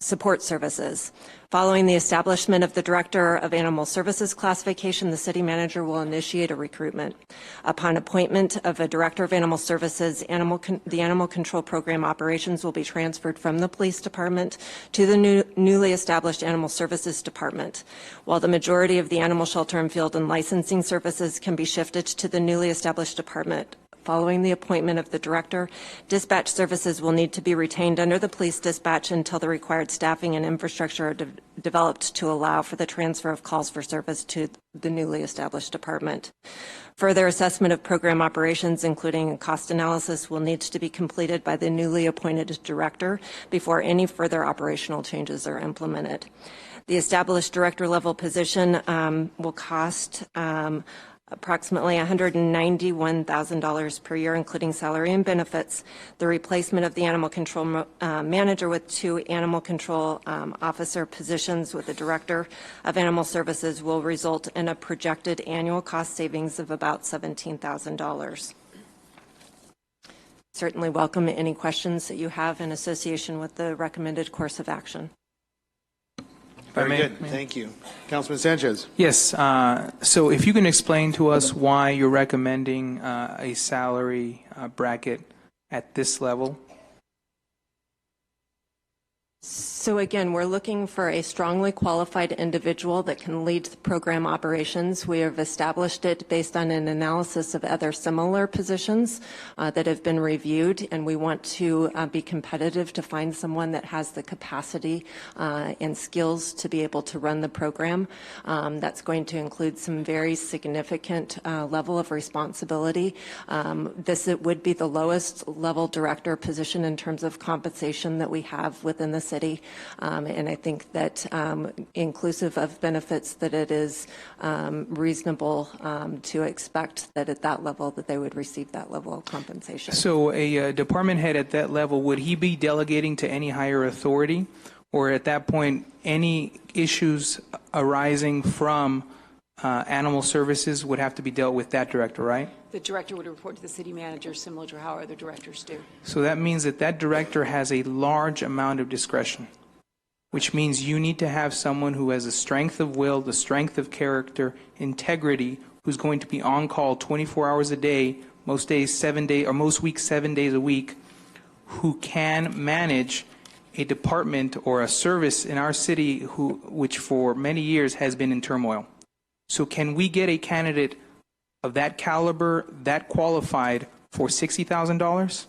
support services. Following the establishment of the Director of Animal Services classification, the city manager will initiate a recruitment. Upon appointment of a Director of Animal Services, the Animal Control Program operations will be transferred from the Police Department to the newly established Animal Services Department. While the majority of the animal shelter and field and licensing services can be shifted to the newly established department, following the appointment of the director, dispatch services will need to be retained under the police dispatch until the required staffing and infrastructure are developed to allow for the transfer of calls for service to the newly established department. Further assessment of program operations, including a cost analysis, will need to be completed by the newly appointed director before any further operational changes are implemented. The established director level position will cost approximately $191,000 per year, including salary and benefits. The replacement of the animal control manager with 2 animal control officer positions with the director of animal services will result in a projected annual cost savings of about $17,000. Certainly welcome any questions that you have in association with the recommended course of action. Very good. Thank you. Councilman Sanchez. Yes. So if you can explain to us why you're recommending a salary bracket at this level. So again, we're looking for a strongly qualified individual that can lead the program operations. We have established it based on an analysis of other similar positions that have been reviewed, and we want to be competitive to find someone that has the capacity and skills to be able to run the program. That's going to include some very significant level of responsibility. It would be the lowest level director position in terms of compensation that we have within the city. And I think that inclusive of benefits, that it is reasonable to expect that at that level that they would receive that level of compensation. So a department head at that level, would he be delegating to any higher authority? Or at that point, any issues arising from animal services would have to be dealt with that director, right? The director would report to the city manager, similar to how other directors do. So that means that that director has a large amount of discretion, which means you need to have someone who has the strength of will, the strength of character, integrity, who's going to be on call 24 hours a day, most days 7 days, or most weeks 7 days a week, who can manage a department or a service in our city which for many years has been in turmoil. So can we get a candidate of that caliber, that qualified, for $60,000?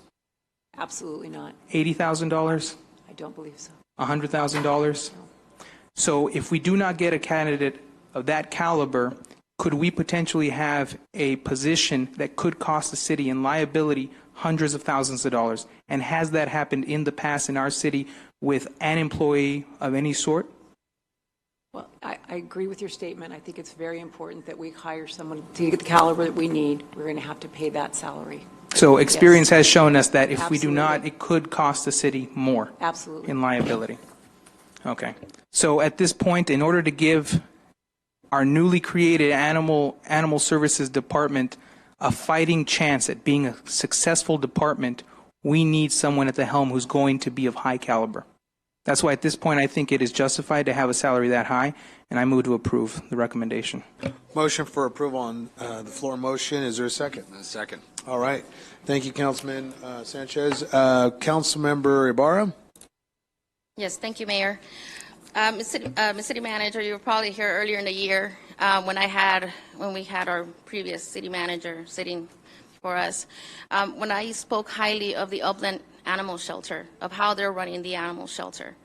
Absolutely not. $80,000? I don't believe so. $100,000? So if we do not get a candidate of that caliber, could we potentially have a position that could cost the city in liability hundreds of thousands of dollars? And has that happened in the past in our city with an employee of any sort? Well, I agree with your statement. I think it's very important that we hire someone to get the caliber that we need. We're going to have to pay that salary. So experience Yes. has shown us that if we do Absolutely. not, it could cost the city more. Absolutely. In liability. Okay. So at this point, in order to give our newly created animal services department a fighting chance at being a successful department, we need someone at the helm who's going to be of high caliber. That's why at this point I think it is justified to have a salary that high, and I move to approve the recommendation. Motion for approval on the floor motion. Is there a second? A second. All right. Thank you, Councilman Sanchez. Councilmember Ibarra? Yes, thank you, Mayor. Ms. City Manager, you were probably here earlier in the year when we had our previous city manager sitting for us. When I spoke highly of the Upland Animal Shelter, of how they're running the animal shelter.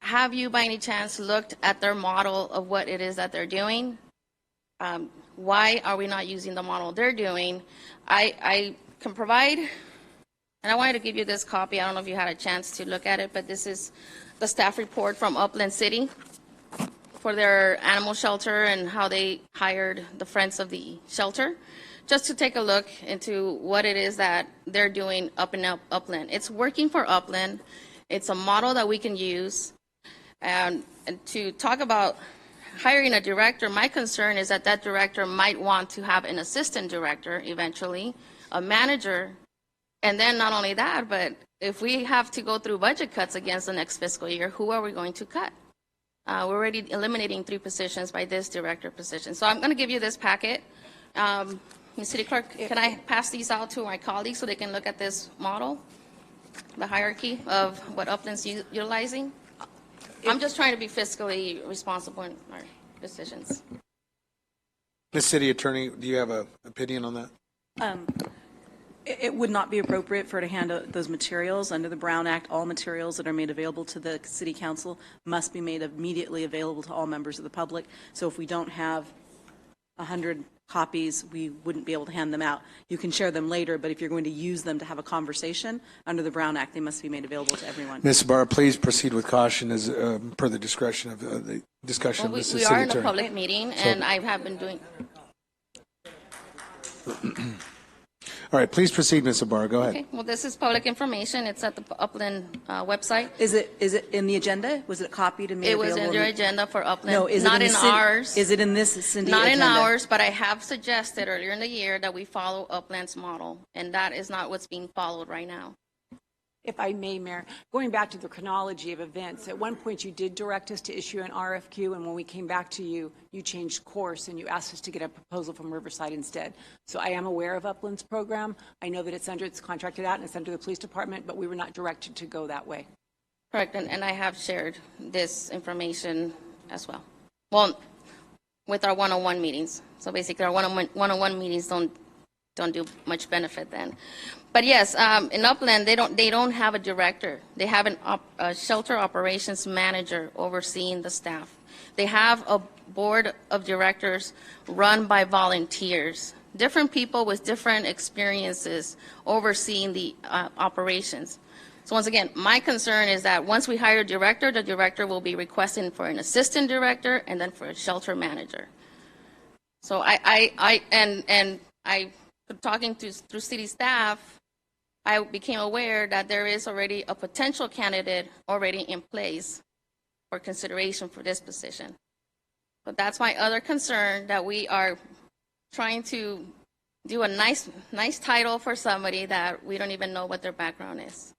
Have you, by any chance, looked at their model of what it is that they're doing? Why are we not using the model they're doing? I can provide, and I wanted to give you this copy. I don't know if you had a chance to look at it, but this is the staff report from Upland City for their animal shelter and how they hired the friends of the shelter, just to take a look into what it is that they're doing up in Upland. It's working for Upland. It's a model that we can use. And to talk about hiring a director, my concern is that that director might want to have an assistant director eventually, a manager, and then not only that, but if we have to go through budget cuts against the next fiscal year, who are we going to cut? We're already eliminating 3 positions by this director position. So I'm going to give you this packet. Ms. City Clerk, can I pass these out to my colleagues so they can look at this model, the hierarchy of what Upland's utilizing? I'm just trying to be fiscally responsible in our decisions. Ms. City Attorney, do you have an opinion on that? It would not be appropriate for her to hand out those materials. Under the Brown Act, all materials that are made available to the City Council must be made immediately available to all members of the public. So if we don't have 100 copies, we wouldn't be able to hand them out. You can share them later, but if you're going to use them to have a conversation, under the Brown Act, they must be made available to everyone. Ms. Ibarra, please proceed with caution as per the discretion of the discussion of the We city are in a attorney. public meeting, and I have been doing, All right, please proceed, Ms. Ibarra. Go ahead. Okay, well, this is public information. It's at the Upland website. Is it in the agenda? Was it copied and made It was available? in your agenda for Upland. No, is not it in the ours. Is it in this Cindy Not agenda? in ours, but I have suggested earlier in the year that we follow Upland's model, and that is not what's being followed right now. If I may, Mayor, going back to the chronology of events, at one point you did direct us to issue an RFQ, and when we came back to you, you changed course and you asked us to get a proposal from Riverside instead. So I am aware of Upland's program. I know that it's contracted out and it's under the police department, but we were not directed to go that way. Correct, and I have shared this information as well. Well, with our one-on-one meetings. So basically, our one-on-one meetings don't do much benefit then. But yes, in Upland, they don't have a director. They have a shelter operations manager overseeing the staff. They have a board of directors run by volunteers, different people with different experiences overseeing the operations. So once again, my concern is that once we hire a director, the director will be requesting for an assistant director and then for a shelter manager. So talking through city staff, I became aware that there is already a potential candidate already in place for consideration for this position. But that's my other concern, that we are trying to do a nice title for somebody that we don't even know what their background is.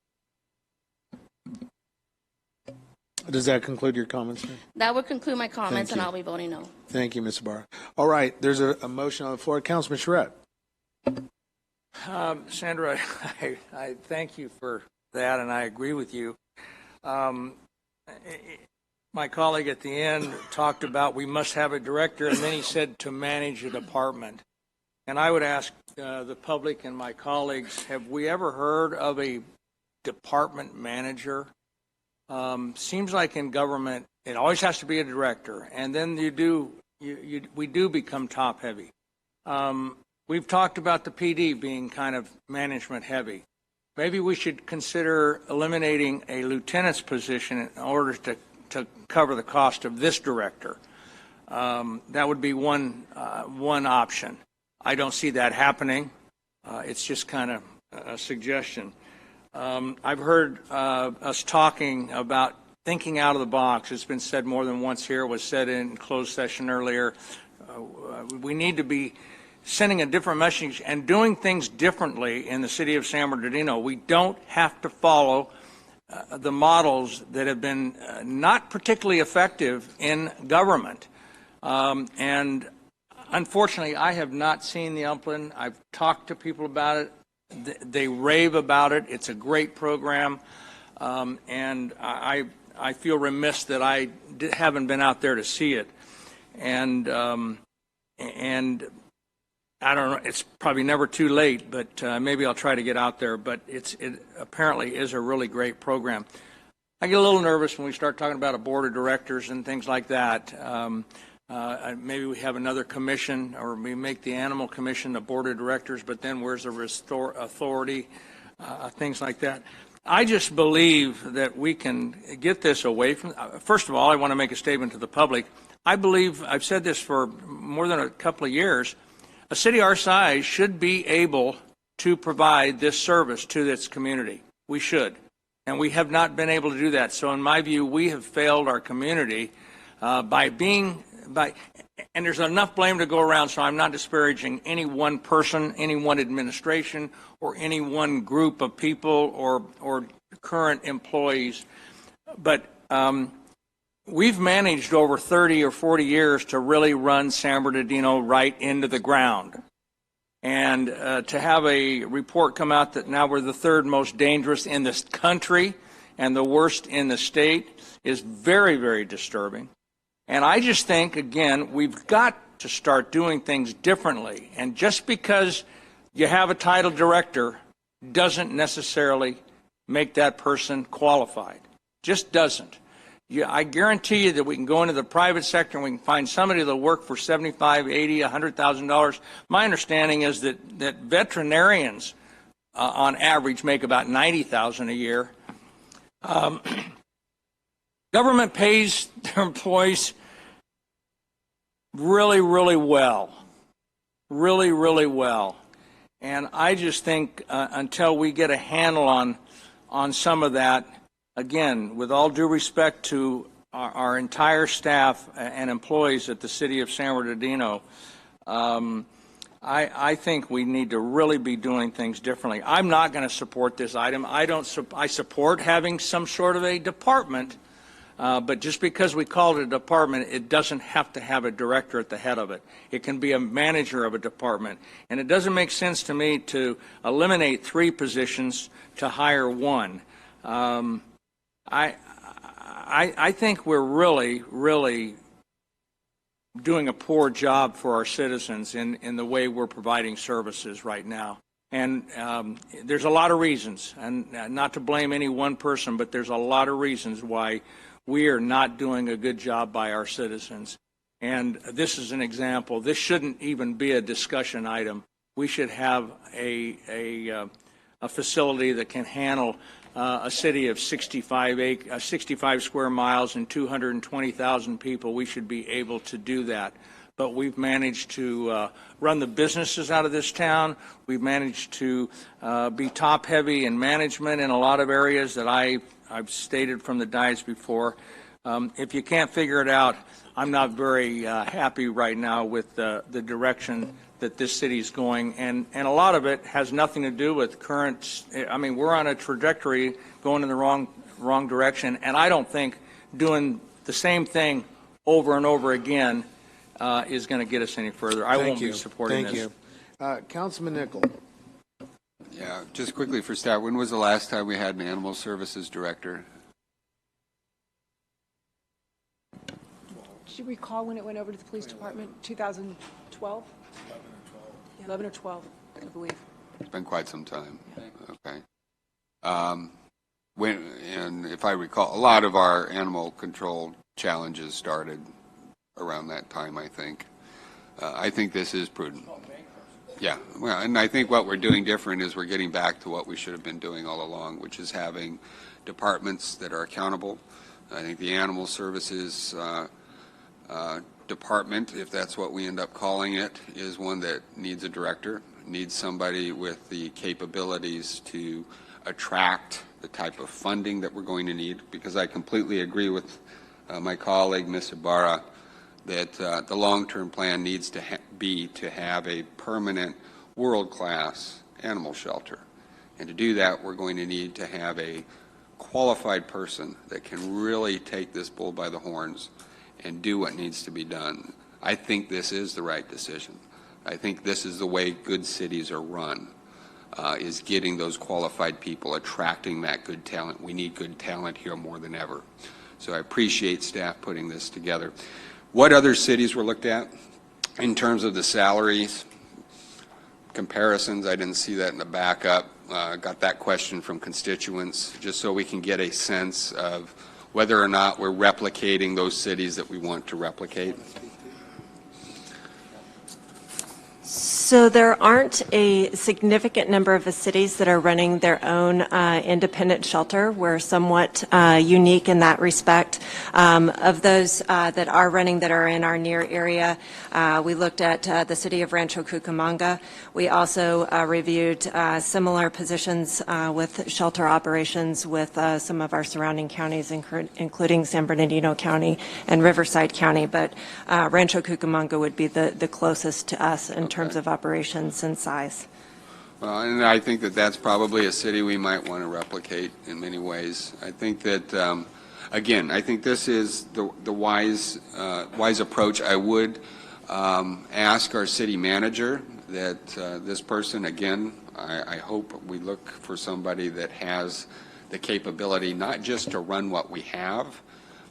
Does that conclude your comments, ma'am? That would conclude my comments, Thank and you. I'll be voting no. Thank you, Ms. Ibarra. All right, there's a motion on the floor. Councilman Charette. Sandra, I thank you for that, and I agree with you. My colleague at the end talked about we must have a director, and then he said to manage a department. And I would ask the public and my colleagues, have we ever heard of a department manager? Seems like in government, it always has to be a director, and then we do become top heavy. We've talked about the PD being kind of management heavy. Maybe we should consider eliminating a lieutenant's position in order to cover the cost of this director. That would be one option. I don't see that happening. It's just kind of a suggestion. I've heard us talking about thinking out of the box. It's been said more than once here. It was said in closed session earlier. We need to be sending a different message and doing things differently in the city of San Bernardino. We don't have to follow the models that have been not particularly effective in government. And unfortunately, I have not seen the Upland. I've talked to people about it. They rave about it. It's a great program. And I feel remiss that I haven't been out there to see it. And I don't know, it's probably never too late, but maybe I'll try to get out there. But it apparently is a really great program. I get a little nervous when we start talking about a board of directors and things like that. Maybe we have another commission, or we make the animal commission the board of directors, but then where's the restore authority, things like that. I just believe that we can get this away from, first of all, I want to make a statement to the public. I believe, I've said this for more than a couple of years, a city our size should be able to provide this service to its community. We should. And we have not been able to do that. So in my view, we have failed our community and there's enough blame to go around, so I'm not disparaging any one person, any one administration, or any one group of people or current employees. But we've managed over 30 or 40 years to really run San Bernardino right into the ground. And to have a report come out that now we're the third most dangerous in this country and the worst in the state is very, very disturbing. And I just think, again, we've got to start doing things differently. And just because you have a title director doesn't necessarily make that person qualified. Just doesn't. I guarantee you that we can go into the private sector and we can find somebody that'll work for $75,000, $80,000, $100,000. My understanding is that veterinarians, on average, make about $90,000 a year. Government pays their employees really, really well. really, really well. And I just think until we get a handle on some of that, again, with all due respect to our entire staff and employees at the city of San Bernardino, I think we need to really be doing things differently. I'm not going to support this item. I support having some sort of a department, but just because we call it a department, it doesn't have to have a director at the head of it. It can be a manager of a department. And it doesn't make sense to me to eliminate 3 positions to hire 1. I think we're really, really doing a poor job for our citizens in the way we're providing services right now. And there's a lot of reasons, and not to blame any one person, but there's a lot of reasons why we are not doing a good job by our citizens. And this is an example. This shouldn't even be a discussion item. We should have a facility that can handle a city of 65 square miles and 220,000 people. We should be able to do that. But we've managed to run the businesses out of this town. We've managed to be top-heavy in management in a lot of areas that I've stated from the dais before. If you can't figure it out, I'm not very happy right now with the direction that this city is going, and a lot of it has nothing to do with current. I mean, we're on a trajectory going in the wrong direction, and I don't think doing the same thing over and over again is going to get us any further. I won't be supporting this. Thank you. Councilman Nickel. Yeah, just quickly for staff, when was the last time we had an animal services director? Do you recall when it went over to the police department? 2012? 11 or 12, I believe. It's been quite some time. Okay. And if I recall, a lot of our animal control challenges started around that time, I think. I think this is prudent. Yeah, well, and I think what we're doing different is we're getting back to what we should have been doing all along, which is having departments that are accountable. I think the animal services department, if that's what we end up calling it, is one that needs a director, needs somebody with the capabilities to attract the type of funding that we're going to need, because I completely agree with my colleague, Ms. Ibarra, that the long-term plan needs to be to have a permanent world-class animal shelter. And to do that, we're going to need to have a qualified person that can really take this bull by the horns and do what needs to be done. I think this is the right decision. I think this is the way good cities are run, is getting those qualified people, attracting that good talent. We need good talent here more than ever. So I appreciate staff putting this together. What other cities were looked at in terms of the salaries, comparisons? I didn't see that in the backup. Got that question from constituents, just so we can get a sense of whether or not we're replicating those cities that we want to replicate. So there aren't a significant number of cities that are running their own independent shelter. We're somewhat unique in that respect. Of those that are running that are in our near area, we looked at the city of Rancho Cucamonga. We also reviewed similar positions with shelter operations with some of our surrounding counties, including San Bernardino County and Riverside County. But Rancho Cucamonga would be the closest to us in terms of operations and size. Well, and I think that that's probably a city we might want to replicate in many ways. I think that, again, I think this is the wise approach. I would ask our city manager that this person, again, I hope we look for somebody that has the capability not just to run what we have,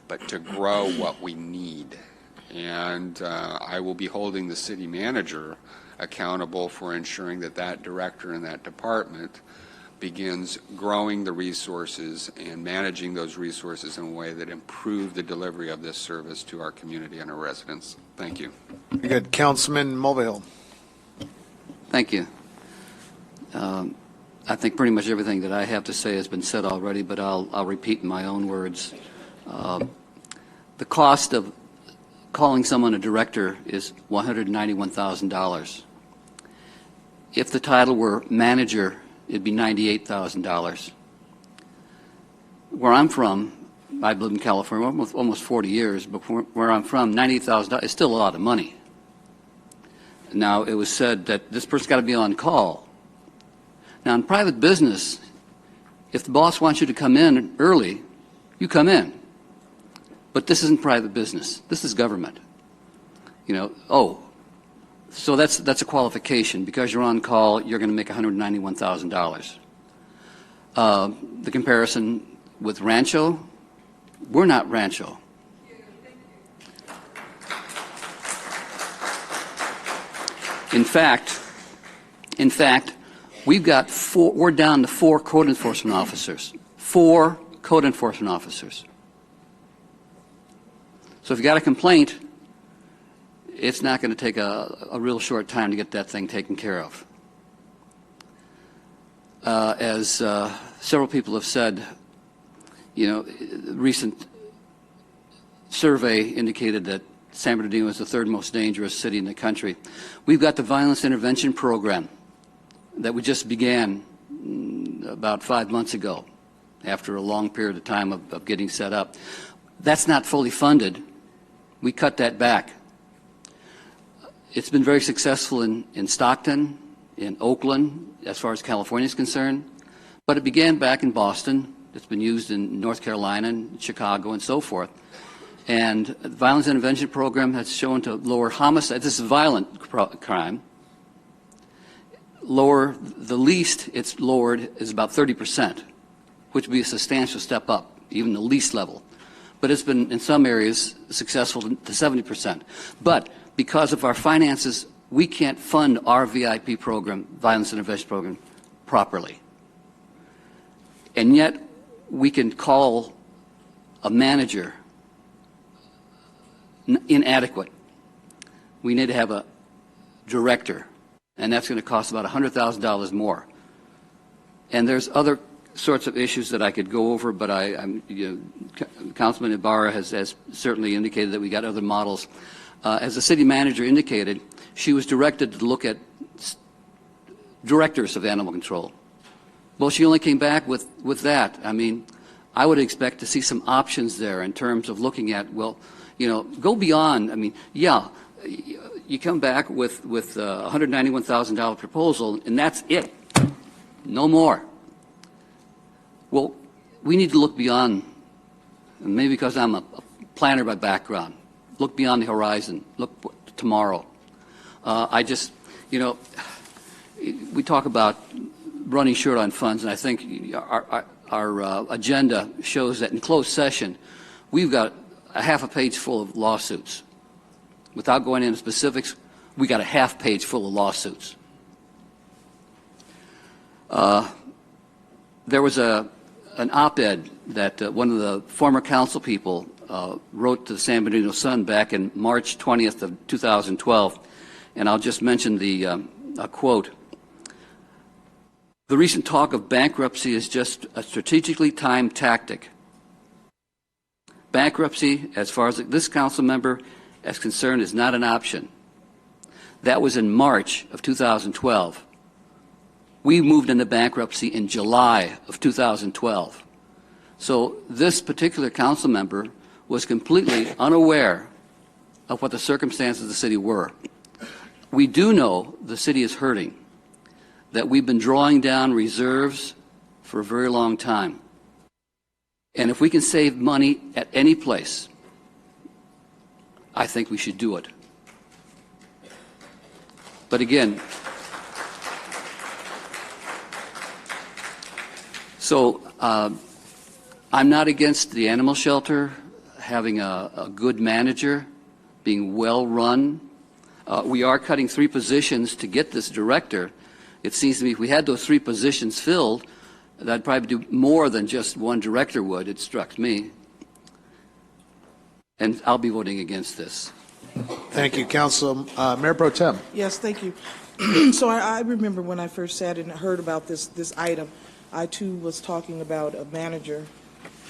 but to grow what we need. And I will be holding the city manager accountable for ensuring that that director in that department begins growing the resources and managing those resources in a way that improve the delivery of this service to our community and our residents. Thank you. Very good. Councilman Mulvihill. Thank you. I think pretty much everything that I have to say has been said already, but I'll repeat in my own words. The cost of calling someone a director is $191,000. If the title were manager, it'd be $98,000. Where I'm from, I've lived in California almost 40 years, but where I'm from, $98,000 is still a lot of money. Now, it was said that this person's got to be on call. Now, in private business, if the boss wants you to come in early, you come in. But this isn't private business. This is government. You know, so that's a qualification. Because you're on call, you're going to make $191,000. The comparison with Rancho, we're not Rancho. In fact, we're down to 4 code enforcement officers. 4 code enforcement officers. So if you got a complaint, it's not going to take a real short time to get that thing taken care of. As several people have said, you know, a recent survey indicated that San Bernardino is the 3rd most dangerous city in the country. We've got the Violence Intervention Program that we just began about 5 months ago, after a long period of time of getting set up. That's not fully funded. We cut that back. It's been very successful in Stockton, in Oakland, as far as California is concerned, but it began back in Boston. It's been used in North Carolina and Chicago and so forth. And the Violence Intervention Program has shown to lower homicide. This is violent crime. The least it's lowered is about 30%, which would be a substantial step up, even the least level. But it's been, in some areas, successful to 70%. But because of our finances, we can't fund our VIP program, Violence Intervention Program, properly. And yet, we can call a manager inadequate. We need to have a director, and that's going to cost about $100,000 more. And there's other sorts of issues that I could go over, but Councilman Ibarra has certainly indicated that we got other models. As the city manager indicated, she was directed to look at directors of animal control. Well, she only came back with that. I mean, I would expect to see some options there in terms of looking at, well, you know, go beyond. I mean, yeah, you come back with a $191,000 proposal, and that's it. No more. Well, we need to look beyond, and maybe because I'm a planner by background, look beyond the horizon, look tomorrow. We talk about running short on funds, and I think our agenda shows that in closed session, we've got a half a page full of lawsuits. Without going into specifics, we got a half page full of lawsuits. There was an op-ed that one of the former council people wrote to the San Bernardino Sun back in March 20th of 2012, and I'll just mention a quote. The recent talk of bankruptcy is just a strategically timed tactic. Bankruptcy, as far as this council member is concerned, is not an option. That was in March of 2012. We moved into bankruptcy in July of 2012. So this particular council member was completely unaware of what the circumstances of the city were. We do know the city is hurting, that we've been drawing down reserves for a very long time. And if we can save money at any place, I think we should do it. But again, so I'm not against the animal shelter having a good manager, being well run. We are cutting 3 positions to get this director. It seems to me if we had those 3 positions filled, that'd probably do more than just one director would, it struck me. And I'll be voting against this. Thank you, Council. Mayor Pro Tem. Yes, thank you. So I remember when I first sat and heard about this item, I too was talking about a manager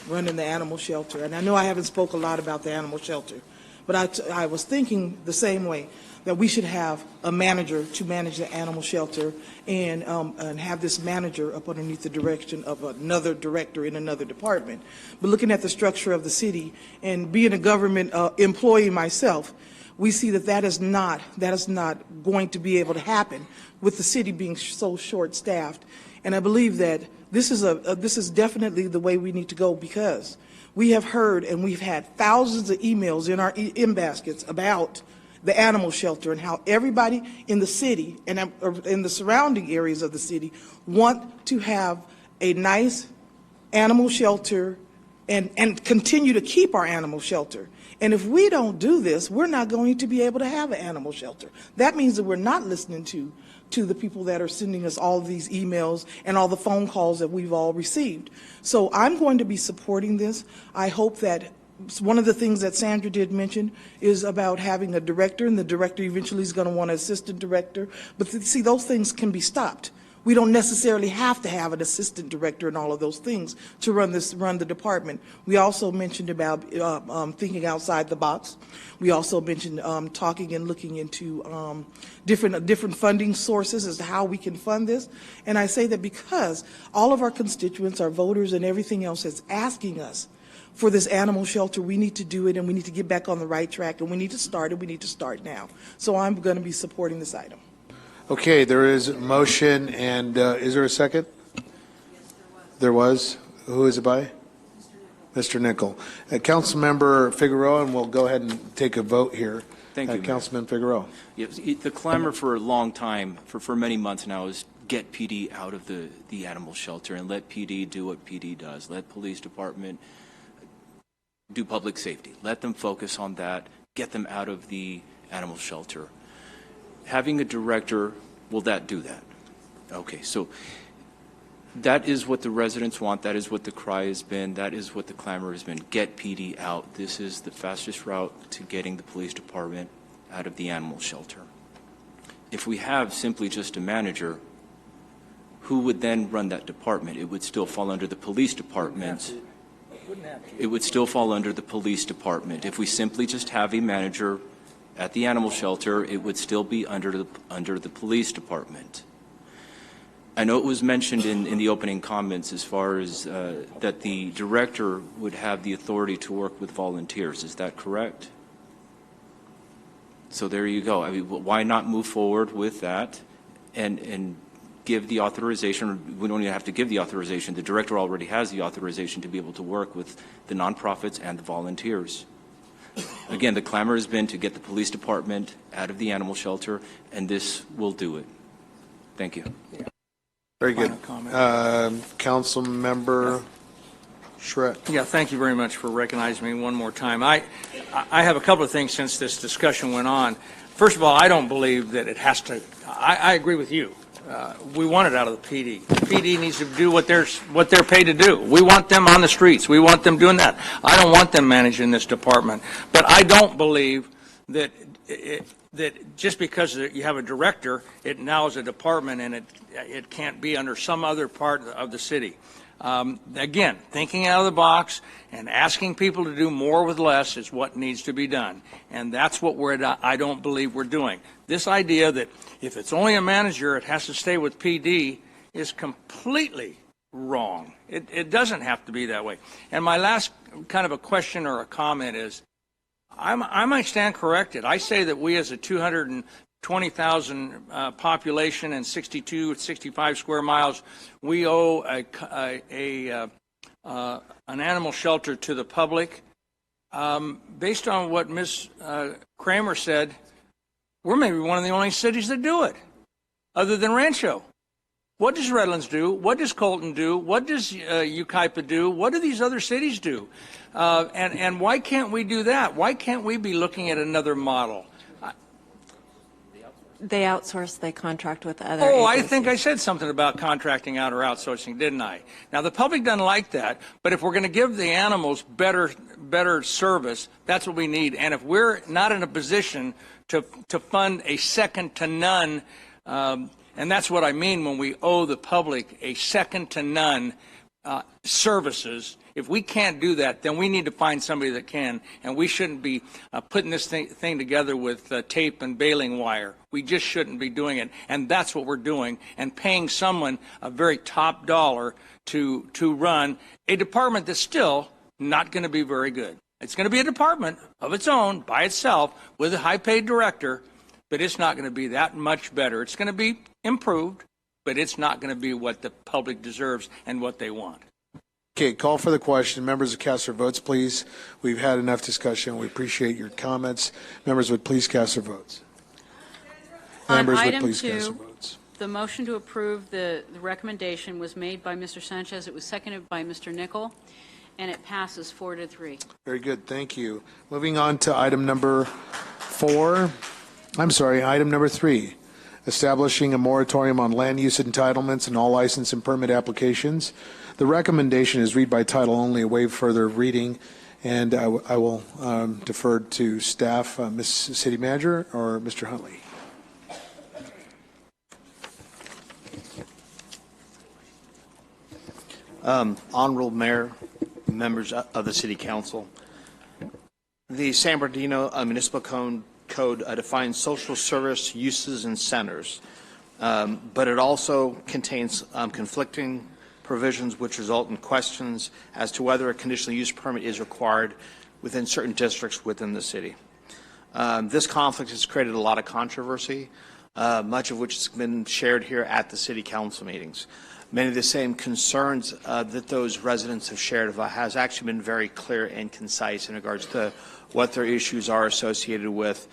running the animal shelter. And I know I haven't spoke a lot about the animal shelter, But I was thinking the same way, that we should have a manager to manage the animal shelter and have this manager up underneath the direction of another director in another department. But looking at the structure of the city and being a government employee myself, we see that that is not going to be able to happen with the city being so short-staffed. And I believe that this is definitely the way we need to go, because we have heard and we've had thousands of emails in our in-baskets about the animal shelter and how everybody in the city and in the surrounding areas of the city want to have a nice animal shelter and continue to keep our animal shelter. And if we don't do this, we're not going to be able to have an animal shelter. That means that we're not listening to the people that are sending us all of these emails and all the phone calls that we've all received. So I'm going to be supporting this. I hope that one of the things that Sandra did mention is about having a director, and the director eventually is going to want an assistant director. But see, those things can be stopped. We don't necessarily have to have an assistant director and all of those things to run the department. We also mentioned about thinking outside the box. We also mentioned talking and looking into different funding sources as to how we can fund this. And I say that because all of our constituents, our voters, and everything else is asking us for this animal shelter, we need to do it, and we need to get back on the right track, and we need to start, and we need to start now. So I'm going to be supporting this item. Okay, there is a motion, and is there a second? Yes, there was. Who is it by? Mr. Nickel. Councilmember Figueroa, and we'll go ahead and take a vote here. Thank you, Councilman Figueroa. Yes, the clamor for a long time, for many months now, is get PD out of the animal shelter and let PD do what PD does. Let police department do public safety. Let them focus on that. Get them out of the animal shelter. Having a director, will that do that? Okay, so that is what the residents want. That is what the cry has been. That is what the clamor has been. Get PD out. This is the fastest route to getting the police department out of the animal shelter. If we have simply just a manager, who would then run that department? It would still fall under the police department. It would still fall under the police department. If we simply just have a manager at the animal shelter, it would still be under the police department. I know it was mentioned in the opening comments as far as that the director would have the authority to work with volunteers. Is that correct? So there you go. I mean, why not move forward with that and give the authorization? We don't even have to give the authorization. The director already has the authorization to be able to work with the nonprofits and the volunteers. Again, the clamor has been to get the police department out of the animal shelter, and this will do it. Thank you. Very good. Council Member Schreck. Yeah, thank you very much for recognizing me one more time. I have a couple of things since this discussion went on. First of all, I don't believe that it has to. I agree with you. We want it out of the PD. The PD needs to do what they're paid to do. We want them on the streets. We want them doing that. I don't want them managing this department. But I don't believe that that just because you have a director, it now is a department and it can't be under some other part of the city. Again, thinking out of the box and asking people to do more with less is what needs to be done. And that's what I don't believe we're doing. This idea that if it's only a manager, it has to stay with PD is completely wrong. It doesn't have to be that way. And my last kind of a question or a comment is, I might stand corrected. I say that we as a 220,000 population and 65 square miles, we owe an animal shelter to the public. Based on what Ms. Kramer said, we're maybe one of the only cities that do it, other than Rancho. What does Redlands do? What does Colton do? What does Yucaipa do? What do these other cities do? And why can't we do that? Why can't we be looking at another model? They outsource, they contract with other agencies. I think I said something about contracting out or outsourcing, didn't I? Now, the public doesn't like that, but if we're going to give the animals better service, that's what we need. And if we're not in a position to fund a second to none, and that's what I mean when we owe the public a second to none services. If we can't do that, then we need to find somebody that can, and we shouldn't be putting this thing together with tape and baling wire. We just shouldn't be doing it, and that's what we're doing, and paying someone a very top dollar to run a department that's still not going to be very good. It's going to be a department of its own, by itself, with a high-paid director, but it's not going to be that much better. It's going to be improved, but it's not going to be what the public deserves and what they want. Okay, call for the question. Members would cast their votes, please. We've had enough discussion. We appreciate your comments. Members would please cast their votes. Members would please cast their votes. The motion to approve the recommendation was made by Mr. Sanchez. It was seconded by Mr. Nickel, and it passes 4-3. Very good. Thank you. Moving on to item number 3. Establishing a moratorium on land use entitlements and all license and permit applications. The recommendation is read by title only, waive further reading, and I will defer to staff, Ms. City Manager or Mr. Huntley. Honorable Mayor, members of the City Council, the San Bernardino Municipal Code defines social service uses and centers, but it also contains conflicting provisions which result in questions as to whether a conditional use permit is required within certain districts within the city. This conflict has created a lot of controversy, much of which has been shared here at the City Council meetings. Many of the same concerns that those residents have shared has actually been very clear and concise in regards to what their issues are associated with,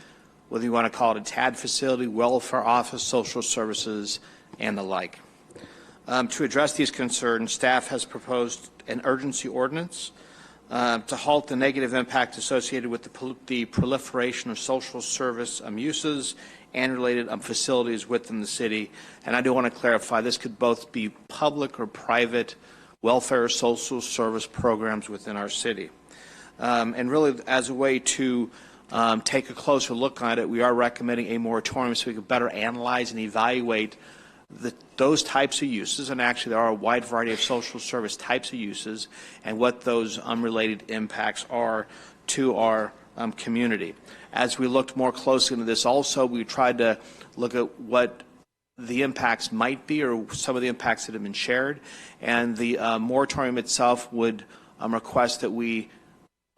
whether you want to call it a TAD facility, welfare office, social services, and the like. To address these concerns, staff has proposed an urgency ordinance to halt the negative impact associated with the proliferation of social service uses and related facilities within the city. And I do want to clarify, this could both be public or private welfare social service programs within our city. And really, as a way to take a closer look at it, we are recommending a moratorium so we can better analyze and evaluate those types of uses, and actually there are a wide variety of social service types of uses, and what those unrelated impacts are to our community. As we looked more closely into this also, we tried to look at what the impacts might be, or some of the impacts that have been shared, and the moratorium itself would request that we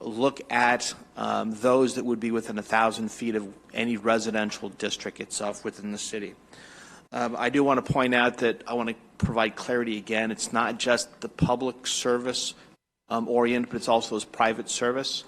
look at those that would be within 1,000 feet of any residential district itself within the city. I do want to point out that I want to provide clarity again. It's not just the public service oriented, but it's also those private service,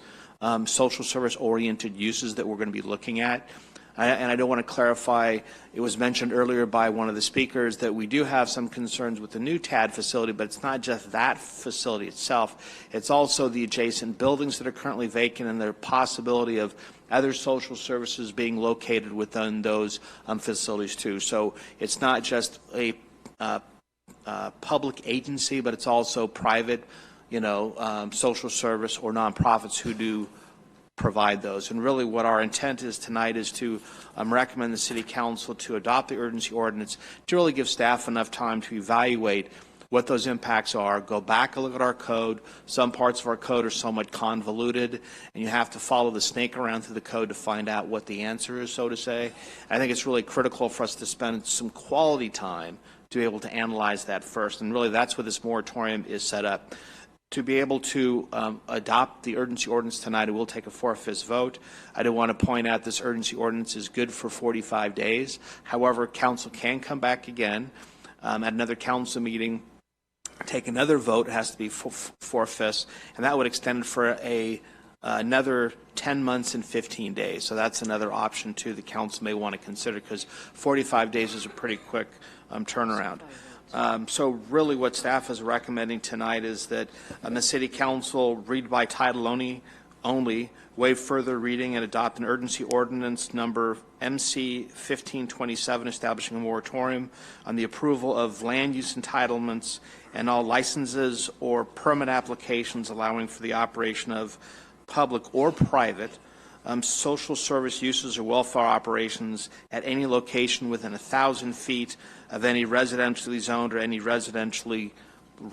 social service oriented uses that we're going to be looking at. And I do want to clarify, it was mentioned earlier by one of the speakers that we do have some concerns with the new TAD facility, but it's not just that facility itself. It's also the adjacent buildings that are currently vacant and the possibility of other social services being located within those facilities too. So it's not just a public agency, but it's also private, social service or nonprofits who do provide those. And really what our intent is tonight is to recommend the City Council to adopt the urgency ordinance to really give staff enough time to evaluate what those impacts are, go back and look at our code. Some parts of our code are somewhat convoluted, and you have to follow the snake around through the code to find out what the answer is, so to say. I think it's really critical for us to spend some quality time to be able to analyze that first, and really that's what this moratorium is set up. To be able to adopt the urgency ordinance tonight, it will take a 4/5 vote. I do want to point out this urgency ordinance is good for 45 days. However, council can come back again at another council meeting, take another vote. It has to be 4/5, and that would extend it for another 10 months and 15 days. So that's another option too the council may want to consider, because 45 days is a pretty quick turnaround. So really what staff is recommending tonight is that the City Council read by title only, waive further reading, and adopt an urgency ordinance number MC 1527 establishing a moratorium on the approval of land use entitlements and all licenses or permit applications allowing for the operation of public or private social service uses or welfare operations at any location within 1,000 feet of any residentially zoned or any residentially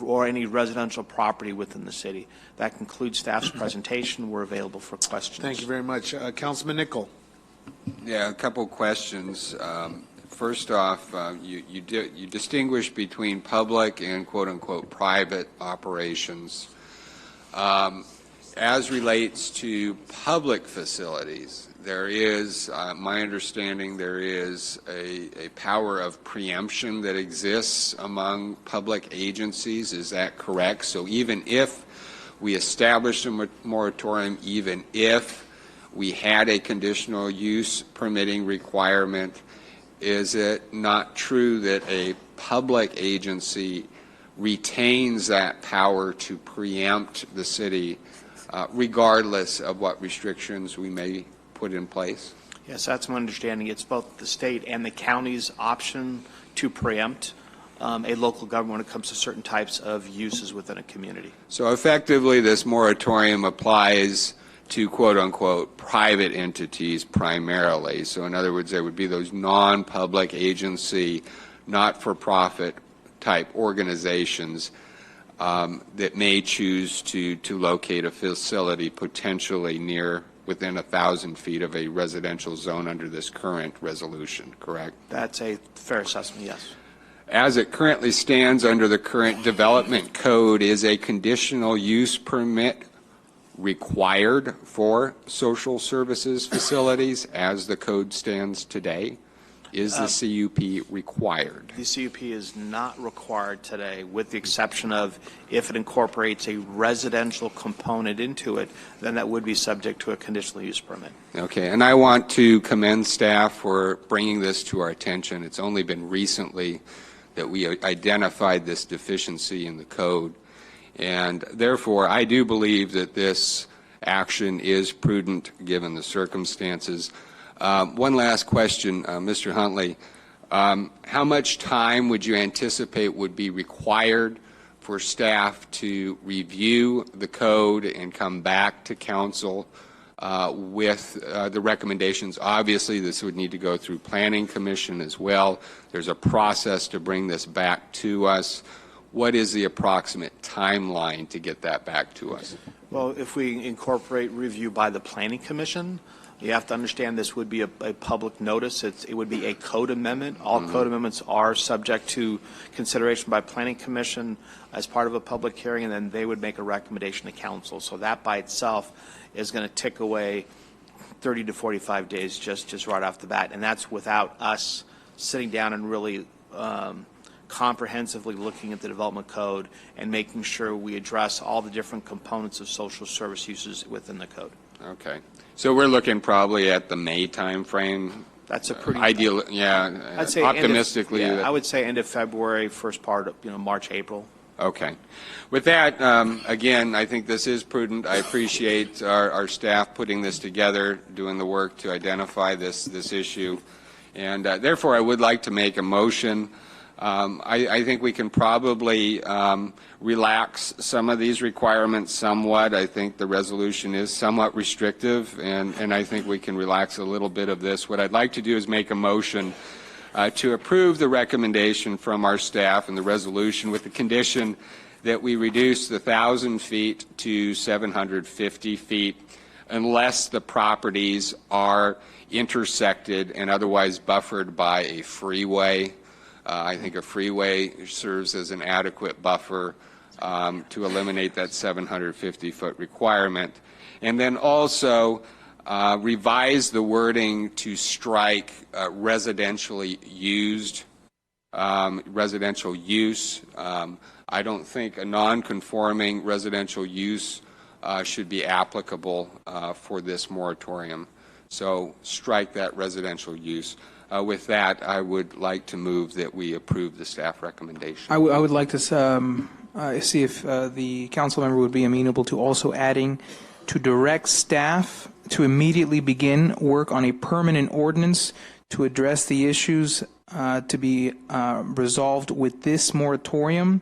or any residential property within the city. That concludes staff's presentation. We're available for questions. Thank you very much. Councilman Nichol. Yeah, a couple of questions. First off, you distinguish between public and quote-unquote private operations. As relates to public facilities, there is, my understanding, there is a power of preemption that exists among public agencies. Is that correct? So even if we established a moratorium, even if we had a conditional use permitting requirement, is it not true that a public agency retains that power to preempt the city regardless of what restrictions we may put in place? Yes, that's my understanding. It's both the state and the county's option to preempt a local government when it comes to certain types of uses within a community. So effectively, this moratorium applies to quote-unquote private entities primarily. So in other words, there would be those non-public agency, not-for-profit type organizations that may choose to locate a facility potentially within 1,000 feet of a residential zone under this current resolution, correct? That's a fair assessment, yes. As it currently stands under the current development code, is a conditional use permit required for social services facilities as the code stands today? Is the CUP required? The CUP is not required today, with the exception of if it incorporates a residential component into it, then that would be subject to a conditional use permit. Okay, and I want to commend staff for bringing this to our attention. It's only been recently that we identified this deficiency in the code, and therefore I do believe that this action is prudent given the circumstances. One last question, Mr. Huntley. How much time would you anticipate would be required for staff to review the code and come back to council with the recommendations? Obviously, this would need to go through Planning Commission as well. There's a process to bring this back to us. What is the approximate timeline to get that back to us? Well, if we incorporate review by the Planning Commission, you have to understand this would be a public notice. It would be a code amendment. All code amendments are subject to consideration by Planning Commission as part of a public hearing, and then they would make a recommendation to council. So that by itself is going to tick away 30 to 45 days just right off the bat, and that's without us sitting down and really comprehensively looking at the development code and making sure we address all the different components of social service uses within the code. Okay. So we're looking probably at the May time frame. That's a pretty ideal. Yeah. I'd say optimistically. I would say end of February, first part of March, April. Okay. With that, again, I think this is prudent. I appreciate our staff putting this together, doing the work to identify this issue, and therefore I would like to make a motion. I think we can probably relax some of these requirements somewhat. I think the resolution is somewhat restrictive, and I think we can relax a little bit of this. What I'd like to do is make a motion to approve the recommendation from our staff and the resolution with the condition that we reduce the 1,000 feet to 750 feet unless the properties are intersected and otherwise buffered by a freeway. I think a freeway serves as an adequate buffer to eliminate that 750-foot requirement. And then also revise the wording to strike residentially used, residential use. I don't think a non-conforming residential use should be applicable for this moratorium. So strike that residential use. With that, I would like to move that we approve the staff recommendation. I would like to see if the council member would be amenable to also adding to direct staff to immediately begin work on a permanent ordinance to address the issues to be resolved with this moratorium,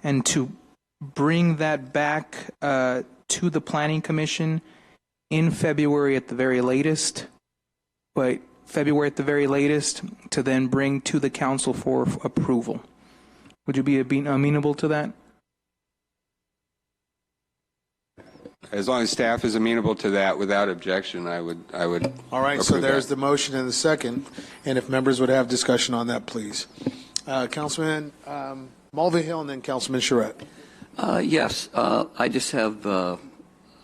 and to bring that back to the Planning Commission in February at the very latest, but February at the very latest, to then bring to the council for approval. Would you be amenable to that? As long as staff is amenable to that without objection, I would All right, so approve there's that. the motion and the second, and if members would have discussion on that, please. Councilman Mulvihill and then Councilman Charette. Yes, I just have,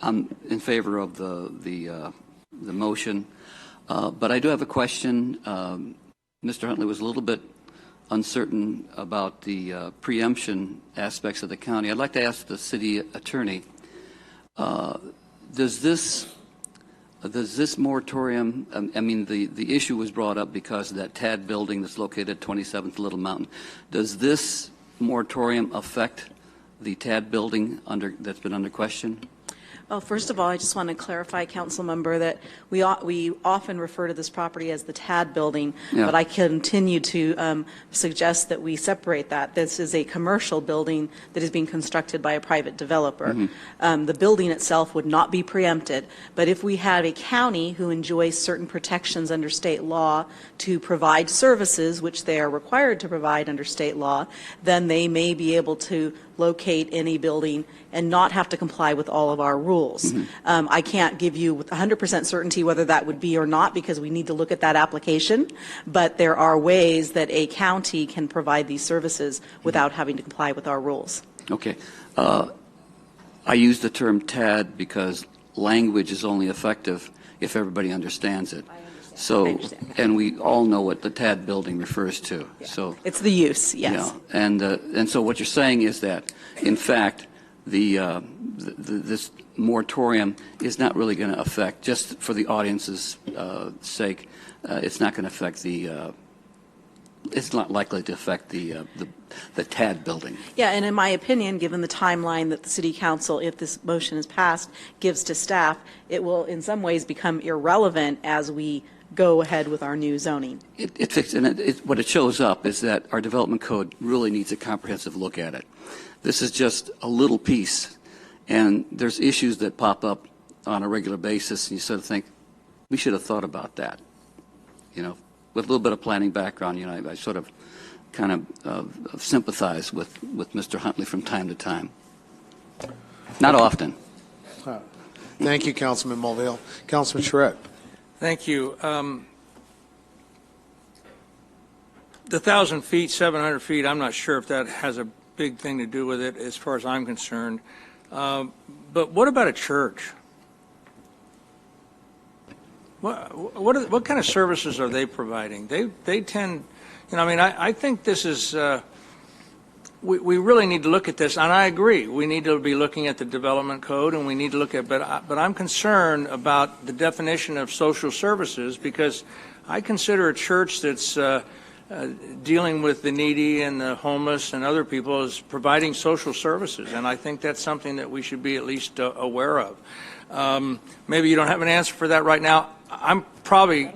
I'm in favor of the motion, but I do have a question. Mr. Huntley was a little bit uncertain about the preemption aspects of the county. I'd like to ask the city attorney, does this moratorium, I mean, the issue was brought up because of that TAD building that's located at 27th Little Mountain. Does this moratorium affect the TAD building that's been under question? Well, first of all, I just want to clarify, Council Member, that we often refer to this property as the TAD building, Yeah. but I continue to suggest that we separate that. This is a commercial building that is being constructed by a private developer. The building itself would not be preempted, but if we have a county who enjoys certain protections under state law to provide services, which they are required to provide under state law, then they may be able to locate any building and not have to comply with all of our rules. I can't give you with 100% certainty whether that would be or not because we need to look at that application, but there are ways that a county can provide these services without having to comply with our rules. Okay. I use the term TAD because language is only effective if everybody understands it. So, and we all know what the TAD building refers to. Yeah. So it's the use, yes. Yeah, and so what you're saying is that, in fact, this moratorium is not really going to affect, just for the audience's sake, it's not going to affect it's not likely to affect the TAD building. Yeah, and in my opinion, given the timeline that the City Council, if this motion is passed, gives to staff, it will in some ways become irrelevant as we go ahead with our new zoning. What it shows up is that our development code really needs a comprehensive look at it. This is just a little piece, and there's issues that pop up on a regular basis, and you sort of think, we should have thought about that. You know, with a little bit of planning background, you know, I sort of kind of sympathize with Mr. Huntley from time to time. Not often. Thank you, Councilman Mulvihill. Councilman Charette. Thank you. The 1,000 feet, 700 feet, I'm not sure if that has a big thing to do with it as far as I'm concerned. But what about a church? What kind of services are they providing? They tend, you know, I mean, I think this is, we really need to look at this, and I agree. We need to be looking at the development code, and we need to look at, but I'm concerned about the definition of social services because I consider a church that's dealing with the needy and the homeless and other people as providing social services, and I think that's something that we should be at least aware of. Maybe you don't have an answer for that right now. I'm probably...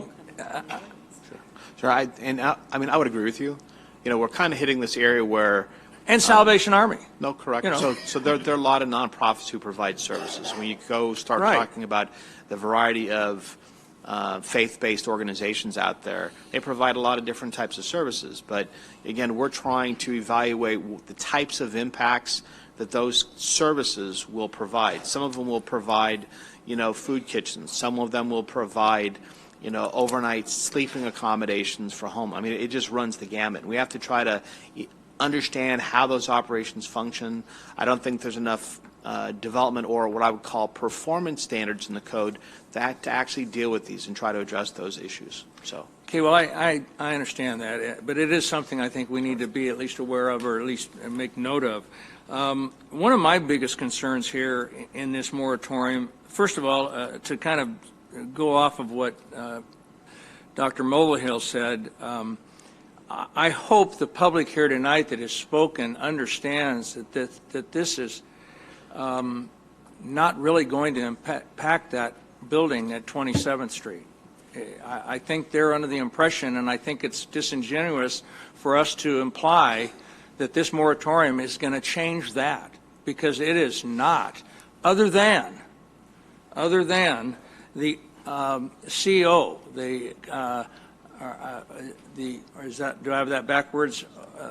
Sure. I mean, I would agree with you. You know, we're kind of hitting this area where... And Salvation Army. No, correct. You know. So there are a lot of nonprofits who provide services. When you go start talking about the variety of faith-based organizations out there, they provide a lot of different types of services. But again, we're trying to evaluate the types of impacts that those services will provide. Some of them will provide, you know, food kitchens. Some of them will provide, you know, overnight sleeping accommodations for home. I mean, it just runs the gamut. We have to try to understand how those operations function. I don't think there's enough development or what I would call performance standards in the code that to actually deal with these and try to address those issues. So. Okay, well, I understand that, but it is something I think we need to be at least aware of or at least make note of. One of my biggest concerns here in this moratorium, first of all, to kind of go off of what Dr. Mulvihill said, I hope the public here tonight that has spoken understands that this is not really going to impact that building at 27th Street. I think they're under the impression, and I think it's disingenuous for us to imply that this moratorium is going to change that, because it is not, other than the CO, do I have that backwards?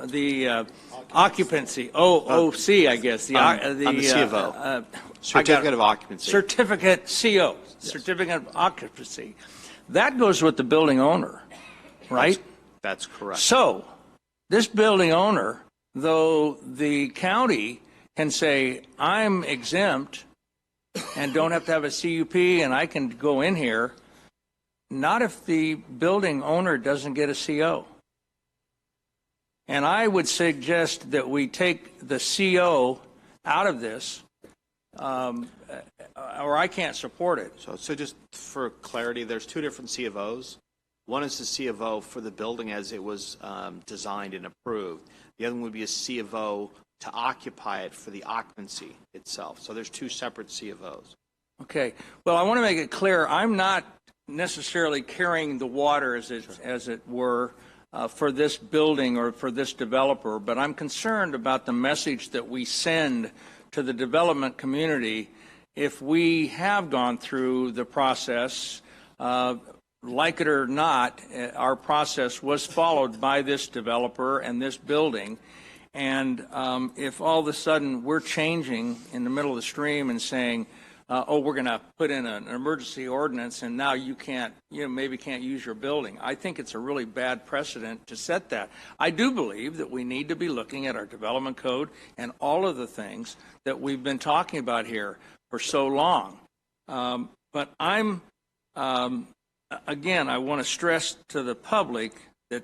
The occupancy, OC, I guess. On the C of O. Certificate of occupancy. Certificate, CO, Yes. certificate of occupancy. That goes with the building owner, right? That's correct. So, this building owner, though the county can say, I'm exempt and don't have to have a CUP and I can go in here, not if the building owner doesn't get a CO. And I would suggest that we take the CO out of this, or I can't support it. So just for clarity, there's two different C of Os. One is the C of O for the building as it was designed and approved. The other one would be a C of O to occupy it for the occupancy itself. So there's two separate C of Os. Okay. Well, I want to make it clear, I'm not necessarily carrying the water, as it were, for this building or for this developer, but I'm concerned about the message that we send to the development community if we have gone through the process. Like it or not, our process was followed by this developer and this building. And if all of a sudden we're changing in the middle of the stream and saying, we're going to put in an emergency ordinance and now you can't, maybe can't use your building. I think it's a really bad precedent to set that. I do believe that we need to be looking at our development code and all of the things that we've been talking about here for so long. But I'm, again, I want to stress to the public that,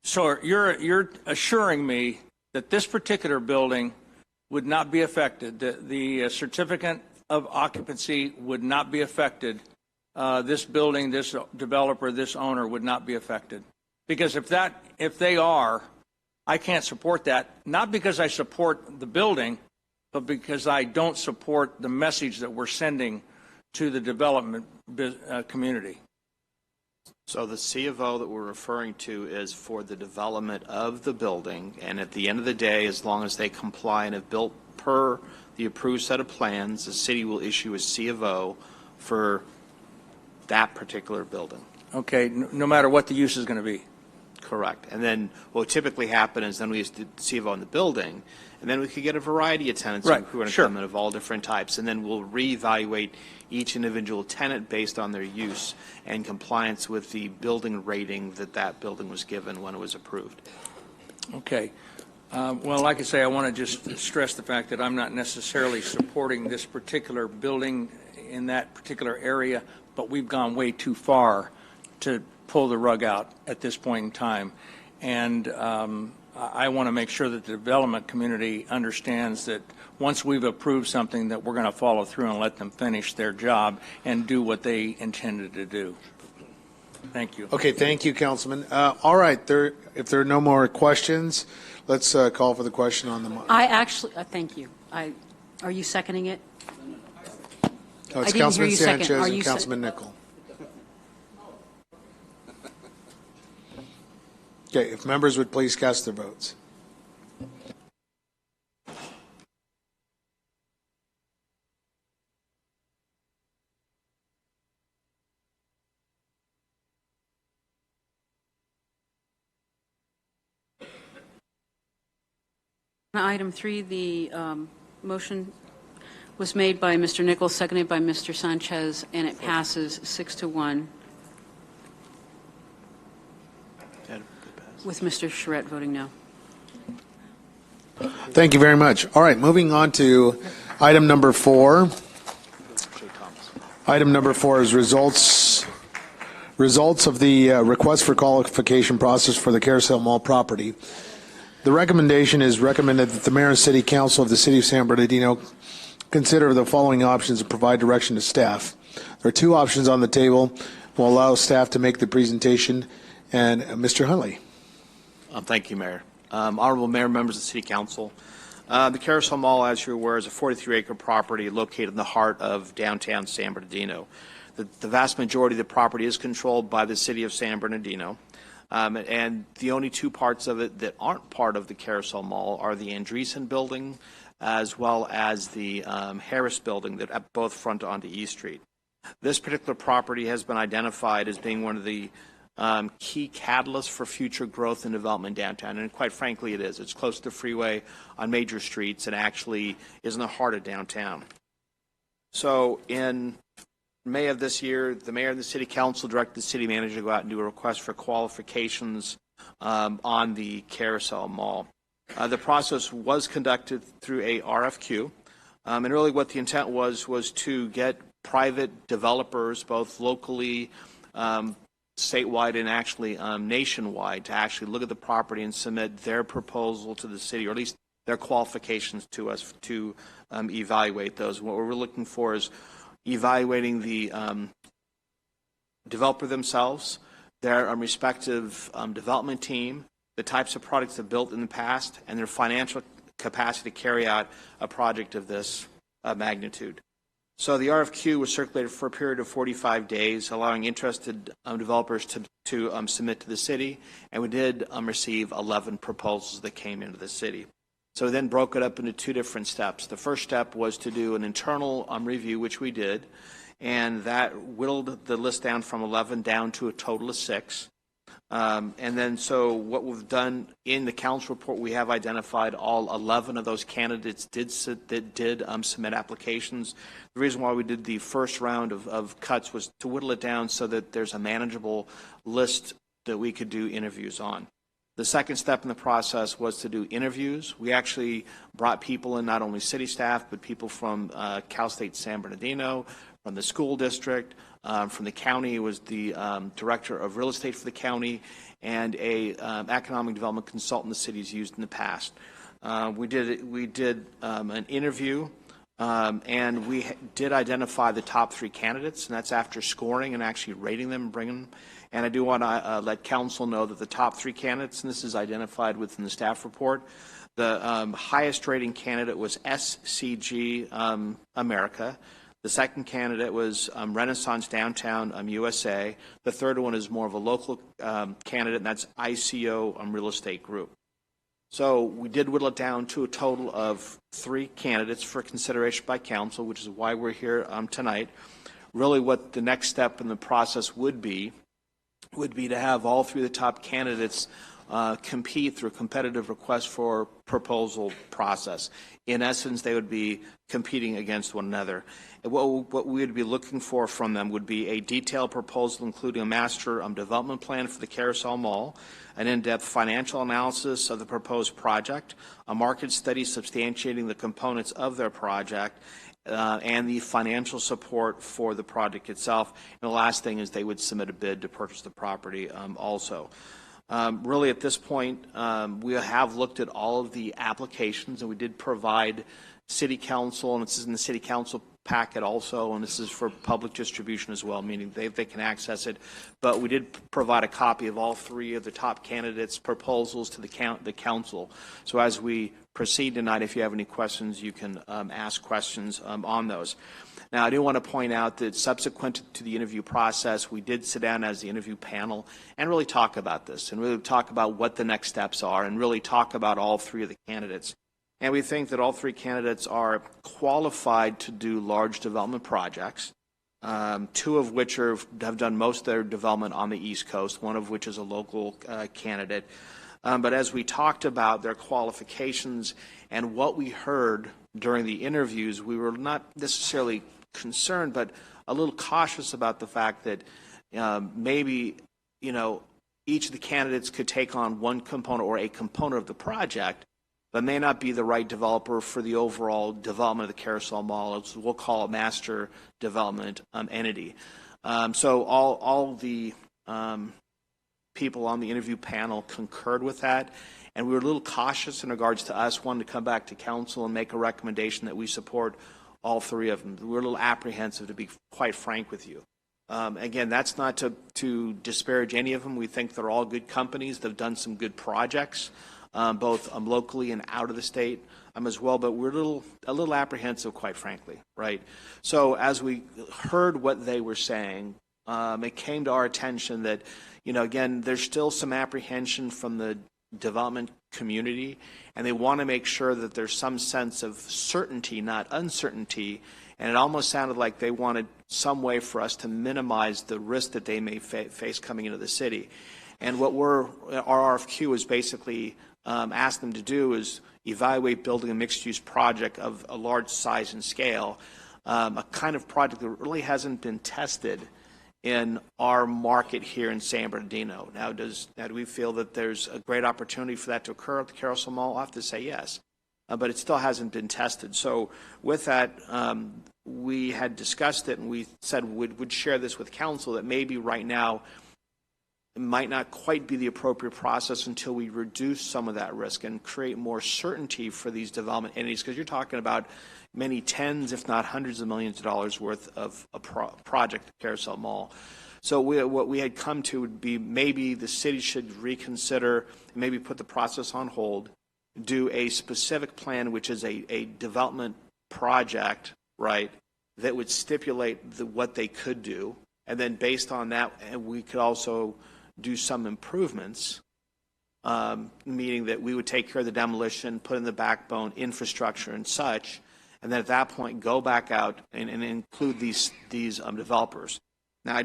so you're assuring me that this particular building would not be affected, the certificate of occupancy would not be affected, this building, this developer, this owner would not be affected. Because if they are, I can't support that, not because I support the building, but because I don't support the message that we're sending to the development community. So the C of O that we're referring to is for the development of the building, and at the end of the day, as long as they comply and have built per the approved set of plans, the city will issue a C of O for that particular building. Okay, no matter what the use is going to be. Correct. And then what would typically happen is then we use the C of O in the building, and then we could get a variety of tenants who are going to come in of all different types, and then we'll reevaluate each individual tenant based on their use and compliance with the building rating that building was given when it was approved. Okay. Well, like I say, I want to just stress the fact that I'm not necessarily supporting this particular building in that particular area, but we've gone way too far to pull the rug out at this point in time. And I want to make sure that the development community understands that once we've approved something that we're going to follow through and let them finish their job and do what they intended to do. Thank you. Okay, thank you, Councilman. All right, if there are no more questions, let's call for the question on the. I actually, thank you. Are you seconding it? Oh, it's I didn't hear Councilman you second. Sanchez Are and you Councilman Nickel. Okay, if members would please cast their votes. Item 3, the motion was made by Mr. Nichols, seconded by Mr. Sanchez, and it passes 6-1 with Mr. Charette voting no. Thank you very much. All right, moving on to item number 4. Item number 4 is results of the request for qualification process for the Carousel Mall property. The recommendation is recommended that the mayor and city council of the city of San Bernardino consider the following options and provide direction to staff. There are 2 options on the table. We'll allow staff to make the presentation. And Mr. Huntley. Thank you, Mayor. Honorable Mayor, members of the City Council. The Carousel Mall, as you're aware, is a 43-acre property located in the heart of downtown San Bernardino. The vast majority of the property is controlled by the City of San Bernardino. And the only 2 parts of it that aren't part of the Carousel Mall are the Andreessen Building as well as the Harris Building that both front onto East Street. This particular property has been identified as being one of the key catalysts for future growth and development downtown, and quite frankly it is. It's close to the freeway on major streets and actually is in the heart of downtown. So in May of this year, the mayor and the city council directed the city manager to go out and do a request for qualifications on the Carousel Mall. The process was conducted through a RFQ, and really what the intent was to get private developers, both locally, statewide, and actually nationwide, to actually look at the property and submit their proposal to the city, or at least their qualifications to us to evaluate those. What we're looking for is evaluating the developer themselves, their respective development team, the types of products they've built in the past, and their financial capacity to carry out a project of this magnitude. So the RFQ was circulated for a period of 45 days, allowing interested developers to submit to the city, and we did receive 11 proposals that came into the city. So we then broke it up into two different steps. The first step was to do an internal review, which we did, and that whittled the list down from 11 down to a total of 6. And then so what we've done in the council report, we have identified all 11 of those candidates did submit applications. The reason why we did the first round of cuts was to whittle it down so that there's a manageable list that we could do interviews on. The second step in the process was to do interviews. We actually brought people in, not only city staff, but people from Cal State San Bernardino, from the school district, from the county. It was the director of real estate for the county, and a economic development consultant the city's used in the past. We did an interview, and we did identify the top 3 candidates, and that's after scoring and actually rating them and bringing them. And I do want to let council know that the top 3 candidates, and this is identified within the staff report, the highest rating candidate was SCG America. The second candidate was Renaissance Downtown USA. The third one is more of a local candidate, and that's ICO Real Estate Group. So we did whittle it down to a total of 3 candidates for consideration by council, which is why we're here tonight. Really what the next step in the process would be to have all 3 of the top candidates compete through a competitive request for proposal process. In essence, they would be competing against one another. And what we would be looking for from them would be a detailed proposal including a master development plan for the Carousel Mall, an in-depth financial analysis of the proposed project, a market study substantiating the components of their project, and the financial support for the project itself. And the last thing is they would submit a bid to purchase the property also. Really at this point, we have looked at all of the applications, and we did provide City Council, and this is in the City Council packet also, and this is for public distribution as well, meaning they can access it. But we did provide a copy of all 3 of the top candidates' proposals to the council. So as we proceed tonight, if you have any questions, you can ask questions on those. Now, I do want to point out that subsequent to the interview process, we did sit down as the interview panel and really talk about this, and really talk about what the next steps are, and really talk about all 3 of the candidates. And we think that all 3 candidates are qualified to do large development projects, 2 of which have done most of their development on the East Coast, 1 of which is a local candidate. But as we talked about their qualifications and what we heard during the interviews, we were not necessarily concerned, but a little cautious about the fact that maybe, each of the candidates could take on one component or a component of the project, but may not be the right developer for the overall development of the Carousel Mall. It's, we'll call a master development entity. So all the people on the interview panel concurred with that, and we were a little cautious in regards to us wanting to come back to council and make a recommendation that we support all 3 of them. We're a little apprehensive, to be quite frank with you. Again, that's not to disparage any of them. We think they're all good companies. They've done some good projects, both locally and out of the state as well, but we're a little apprehensive, quite frankly, right? So as we heard what they were saying, it came to our attention that, again, there's still some apprehension from the development community, and they want to make sure that there's some sense of certainty, not uncertainty. And it almost sounded like they wanted some way for us to minimize the risk that they may face coming into the city. And what our RFQ is basically asked them to do is evaluate building a mixed-use project of a large size and scale, a kind of project that really hasn't been tested in our market here in San Bernardino. Now, do we feel that there's a great opportunity for that to occur at the Carousel Mall? I'll have to say yes, but it still hasn't been tested. So with that, we had discussed it, and we said we'd share this with council, that maybe right now it might not quite be the appropriate process until we reduce some of that risk and create more certainty for these development entities, because you're talking about many tens, if not hundreds of millions of dollars worth of a project at Carousel Mall. So what we had come to would be maybe the city should reconsider, maybe put the process on hold, do a specific plan, which is a development project, right, that would stipulate what they could do. And then based on that, we could also do some improvements, meaning that we would take care of the demolition, put in the backbone, infrastructure and such, and then at that point go back out and include these developers. Now,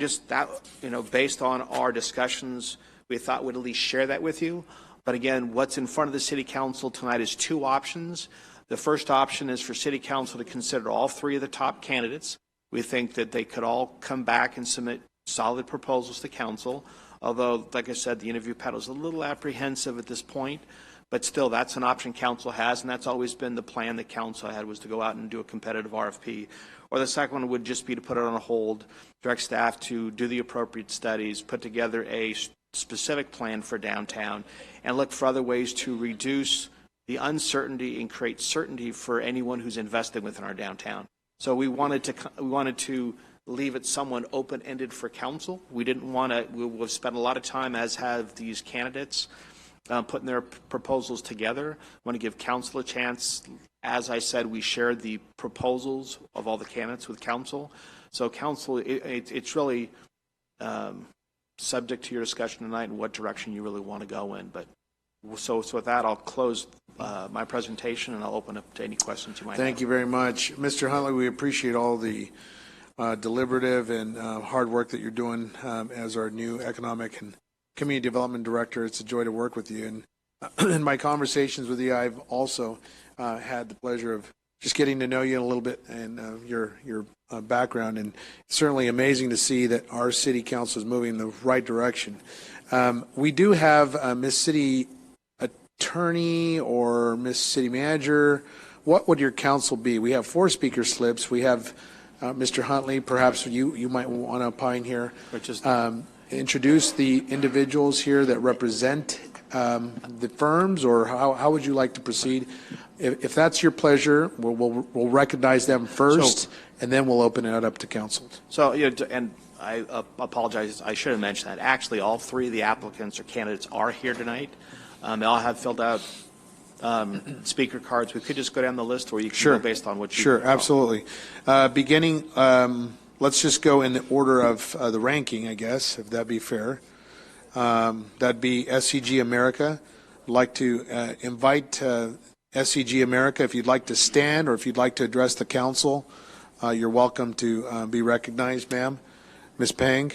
based on our discussions, we thought we'd at least share that with you. But again, what's in front of the City Council tonight is two options. The first option is for City Council to consider all three of the top candidates. We think that they could all come back and submit solid proposals to Council, although, like I said, the interview panel is a little apprehensive at this point. But still, that's an option Council has, and that's always been the plan that Council had, was to go out and do a competitive RFP. Or the second one would just be to put it on hold, direct staff to do the appropriate studies, put together a specific plan for downtown, and look for other ways to reduce the uncertainty and create certainty for anyone who's invested within our downtown. So we wanted to leave it somewhat open-ended for Council. We didn't want to. We've spent a lot of time, as have these candidates, putting their proposals together. I want to give Council a chance. As I said, we shared the proposals of all the candidates with Council. So Council, it's really subject to your discussion tonight and what direction you really want to go in. But so with that, I'll close my presentation, and I'll open up to any questions you might have. Thank you very much. Mr. Huntley, we appreciate all the deliberative and hard work that you're doing as our new Economic and Community Development Director. It's a joy to work with you. And in my conversations with you, I've also had the pleasure of just getting to know you a little bit and your background. And it's certainly amazing to see that our City Council is moving in the right direction. We do have Miss City Attorney or Miss City Manager. What would your council be? We have 4 speaker slips. We have Mr. Huntley. Perhaps you might want to opine here. Introduce the individuals here that represent the firms, or how would you like to proceed? If that's your pleasure, we'll recognize them first, and then we'll open it up to council. So, and I apologize, I should have mentioned that. Actually, all 3 of the applicants or candidates are here tonight. They all have filled out speaker cards. We could just go down the list, or you can go based on what you Sure, absolutely. Beginning, let's just go in the order of the ranking, I guess, if that'd be fair. That'd be SCG America. I'd like to invite SCG America, if you'd like to stand or if you'd like to address the council, you're welcome to be recognized, ma'am. Ms. Pang.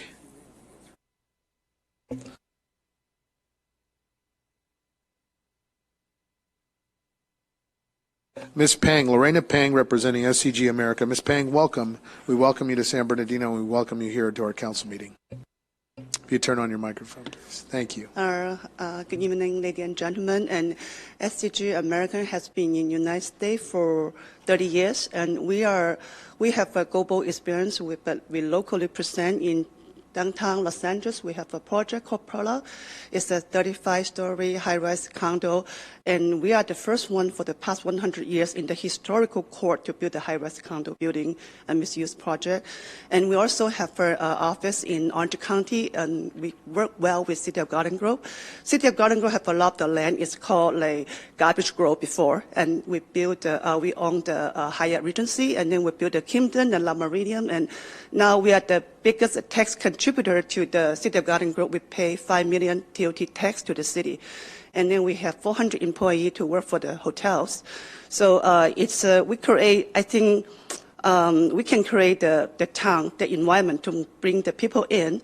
Ms. Pang, Lorena Pang, representing SCG America. Ms. Pang, welcome. We welcome you to San Bernardino, and we welcome you here to our council meeting. If you turn on your microphone, please. Thank you. Good evening, ladies and gentlemen. And SCG American has been in the United States for 30 years, and we have a global experience. We locally present in downtown Los Angeles. We have a project called Perla. It's a 35-story high-rise condo, and we are the first one for the past 100 years in the historical court to build a high-rise condo building and mixed-use project. And we also have an office in Orange County, and we work well with City of Garden Grove. City of Garden Grove have a lot of the land. It's called like Garbage Grove before, and we built. We own the Hyatt Regency, and then we built the Kimpton and La Meridian, and now we are the biggest tax contributor to the City of Garden Grove. We pay $5 million TOT tax to the city. and then we have 400 employees to work for the hotels. So we create, I think, we can create the town, the environment to bring the people in.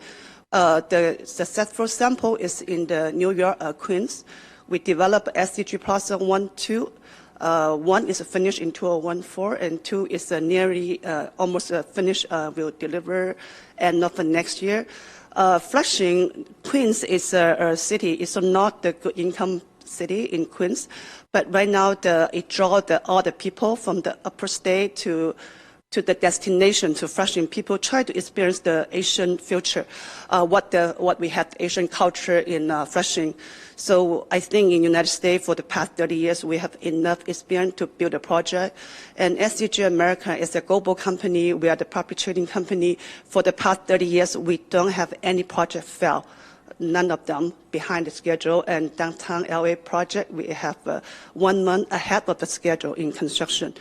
The successful sample is in the New York, Queens. We developed SDG Plaza 1, 2. One is finished in 2014, and 2 is nearly almost finished. We'll deliver end of next year. Flushing, Queens is a city. It's not the good income city in Queens, but right now it draws all the people from the upper state to the destination to Flushing. People try to experience the Asian future, what we have Asian culture in Flushing. So I think in the United States for the past 30 years we have enough experience to build a project. And SDG America is a global company. We are the property trading company. For the past 30 years we don't have any project fail. None of them behind the schedule. And downtown LA project we have 1 month ahead of the schedule in construction.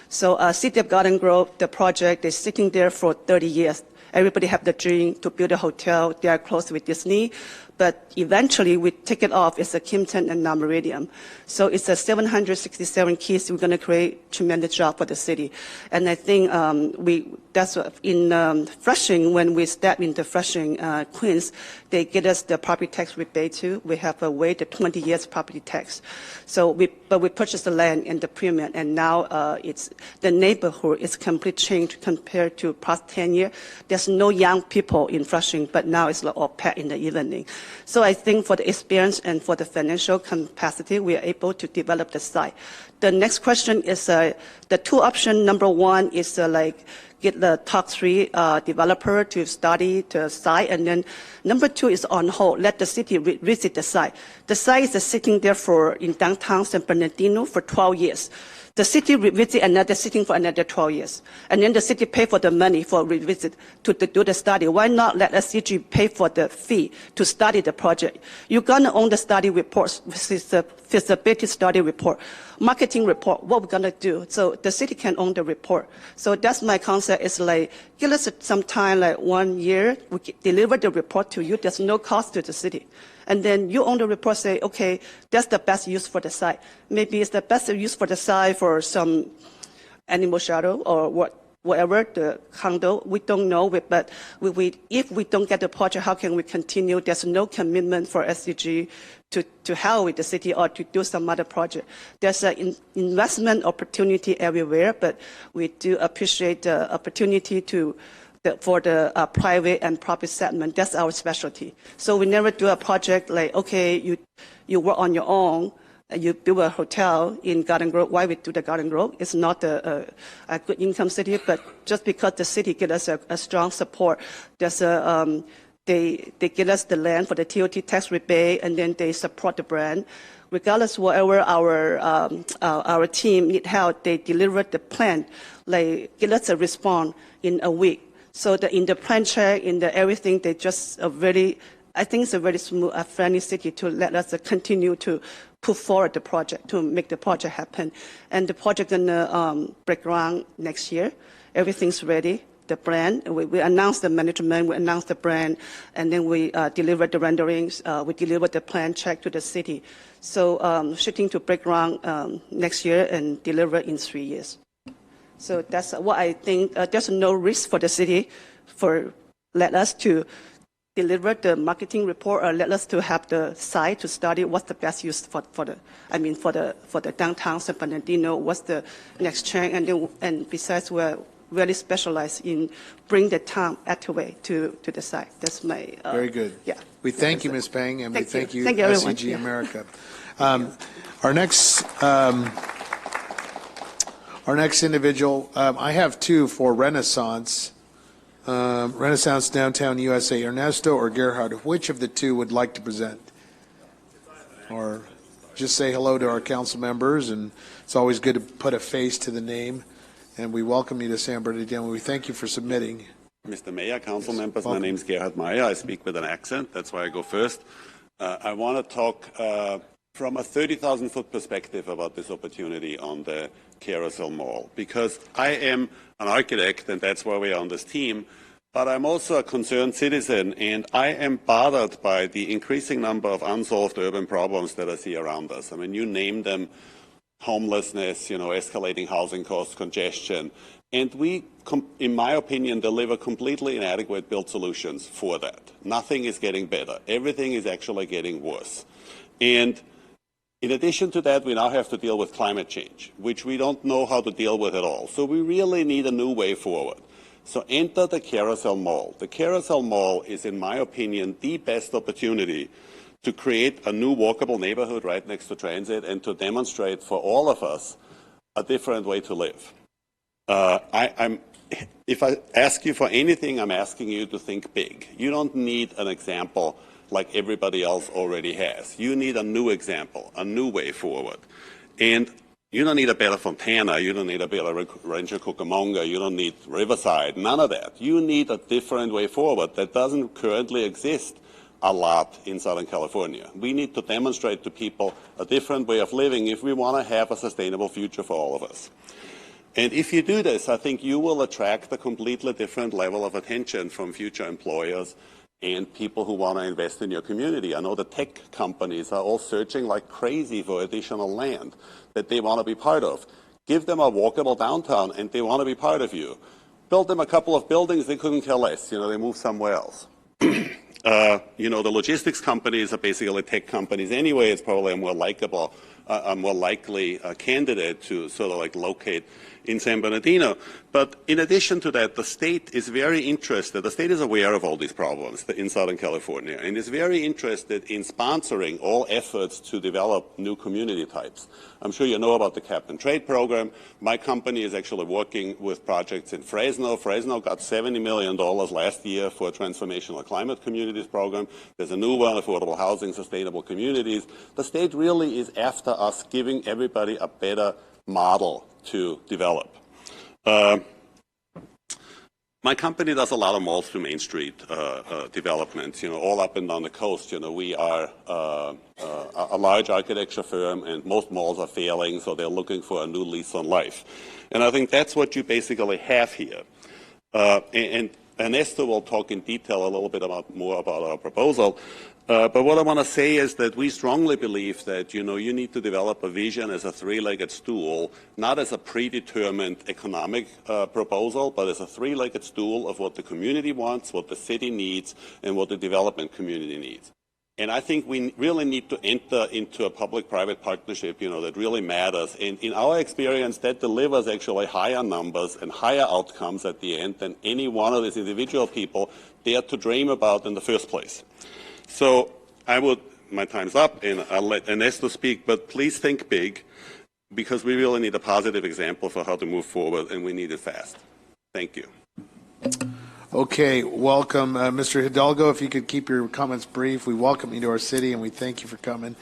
So City of Garden Grove, the project is sitting there for 30 years. Everybody have the dream to build a hotel. They are close with Disney. But eventually we take it off. It's a Kimpton and now Meridian. So it's a 767 keys. We're going to create tremendous job for the city. And I think that's in Flushing, when we step into Flushing, Queens, they get us the property tax rebate too. We have a wait the 20 years property tax. So we purchased the land and the premium, and now it's the neighborhood is completely changed compared to past 10 years. There's no young people in Flushing, but now it's all packed in the evening. So I think for the experience and for the financial capacity, we are able to develop the site. The next question is the two options. Number one is get the top 3 developer to study the site, and then number 2 is on hold. Let the city visit the site. The site is sitting there in downtown San Bernardino for 12 years. The city revisit another sitting for another 12 years. And then the city pay for the money for revisit to do the study. Why not let SCG pay for the fee to study the project? You're going to own the study reports, which is the feasibility study report, marketing report, what we're going to do. So the city can own the report. So that's my concept. Is give us some time, 1 year, we deliver the report to you. There's no cost to the city. And then you own the report, say, okay, that's the best use for the site. Maybe it's the best use for the site for some animal shelter or whatever, the condo. We don't know, but if we don't get the project, how can we continue? There's no commitment for SCG to help with the city or to do some other project. There's an investment opportunity everywhere, but we do appreciate the opportunity for the private and public segment. That's our specialty. So we never do a project okay, you work on your own, you build a hotel in Garden Grove. Why we do the Garden Grove? It's not a good income city, but just because the city gives us a strong support, there's they give us the land for the TOT tax rebate, and then they support the brand. Regardless, whatever our team need help, they deliver the plan, give us a response in a week. So in the plan check, in the everything, they just I think it's a very smooth, friendly city to let us continue to put forward the project, to make the project happen. And the project gonna break ground next year. Everything's ready. The brand, we announced the management, we announced the brand, and then we delivered the renderings, we delivered the plan check to the city. So shooting to break ground next year and deliver in 3 years. So that's what I think. There's no risk for the city let us to deliver the marketing report, or let us to have the site to study what's the best use for the downtown San Bernardino, what's the next trend, and besides we're really specialized in bring the town Attaway to the site. That's my very good. Yeah. We thank you, Ms. Peng, and we thank you, everyone. SCG America. Our next individual, I have 2 for Renaissance. Renaissance Downtown USA, Ernesto or Gerhard. Which of the 2 would like to present? Or just say hello to our council members, and it's always good to put a face to the name. And we welcome you to San Bernardino. We thank you for submitting. Mr. Mayor, council members, my name is Gerhard Meyer. I speak with an accent. That's why I go first. I want to talk from a 30,000-foot perspective about this opportunity on the Carousel Mall, because I am an architect, and that's why we are on this team. but I'm also a concerned citizen, and I am bothered by the increasing number of unsolved urban problems that I see around us. I mean, you name them: homelessness, escalating housing costs, congestion. And we, in my opinion, deliver completely inadequate built solutions for that. Nothing is getting better. Everything is actually getting worse. And in addition to that, we now have to deal with climate change, which we don't know how to deal with at all. So we really need a new way forward. So enter the Carousel Mall. The Carousel Mall is, in my opinion, the best opportunity to create a new walkable neighborhood right next to transit and to demonstrate for all of us a different way to live. If I ask you for anything, I'm asking you to think big. You don't need an example like everybody else already has. You need a new example, a new way forward. And you don't need a Bella Fontana, you don't need a Bella Rancho Cucamonga, you don't need Riverside, none of that. You need a different way forward that doesn't currently exist a lot in Southern California. We need to demonstrate to people a different way of living if we want to have a sustainable future for all of us. And if you do this, I think you will attract a completely different level of attention from future employers and people who want to invest in your community. I know the tech companies are all searching like crazy for additional land that they want to be part of. Give them a walkable downtown and they want to be part of you. Build them a couple of buildings, they couldn't care less. They move somewhere else. The logistics companies are basically tech companies anyway. It's probably a more likely candidate to sort of like locate in San Bernardino. But in addition to that, the state is very interested. The state is aware of all these problems in Southern California and is very interested in sponsoring all efforts to develop new community types. I'm sure you know about the Cap and Trade program. My company is actually working with projects in Fresno. Fresno got $70 million last year for a transformational climate communities program. There's a new one, affordable housing, sustainable communities. The state really is after us giving everybody a better model to develop. My company does a lot of malls to Main Street developments, all up and down the coast. We are a large architecture firm, and most malls are failing, so they're looking for a new lease on life. And I think that's what you basically have here. And Ernesto will talk in detail a little bit more about our proposal. But what I want to say is that we strongly believe that, you need to develop a vision as a three-legged stool, not as a predetermined economic proposal, but as a three-legged stool of what the community wants, what the city needs, and what the development community needs. And I think we really need to enter into a public-private partnership, that really matters. And in our experience, that delivers actually higher numbers and higher outcomes at the end than any one of these individual people dared to dream about in the first place. So my time's up, and I'll let Ernesto speak, but please think big, because we really need a positive example for how to move forward, and we need it fast. Thank you. Okay, welcome. Mr. Hidalgo, if you could keep your comments brief. We welcome you to our city, and we thank you for coming.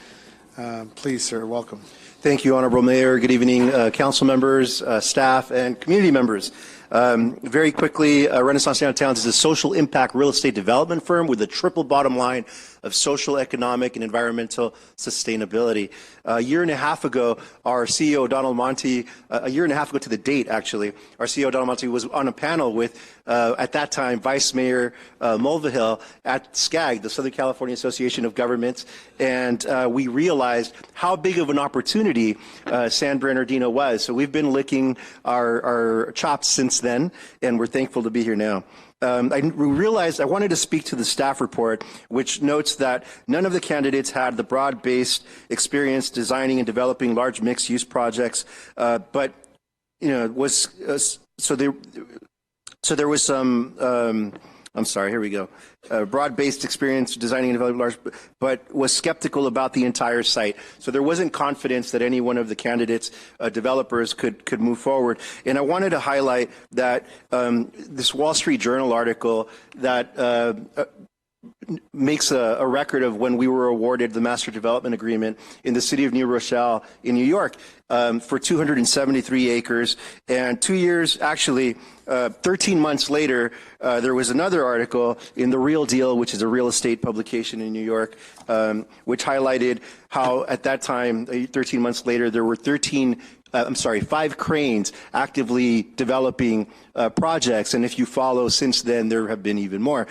Please, sir, welcome. Thank you, Honorable Mayor. Good evening, council members, staff, and community members. Very quickly, Renaissance Downtowns is a social impact real estate development firm with a triple bottom line of social, economic, and environmental sustainability. A year and a half ago, our CEO, Donald Monty, a year and a half ago to the date, actually, our CEO, Donald Monty, was on a panel with, at that time, Vice Mayor Mulvihill at SCAG, the Southern California Association of Governments, and we realized how big of an opportunity San Bernardino was. So we've been licking our chops since then, and we're thankful to be here now. I realized I wanted to speak to the staff report, which notes that none of the candidates had the broad-based experience designing and developing large mixed-use projects, but so there was some. I'm sorry, here we go. Broad-based experience designing and developing large, but was skeptical about the entire site. So there wasn't confidence that any one of the candidates, developers could move forward. And I wanted to highlight that this Wall Street Journal article that makes a record of when we were awarded the Master Development Agreement in the city of New Rochelle in New York for 273 acres. And 2 years, actually, 13 months later, there was another article in The Real Deal, which is a real estate publication in New York, which highlighted how at that time, 13 months later, there were 13 5 cranes actively developing projects, and if you follow since then, there have been even more.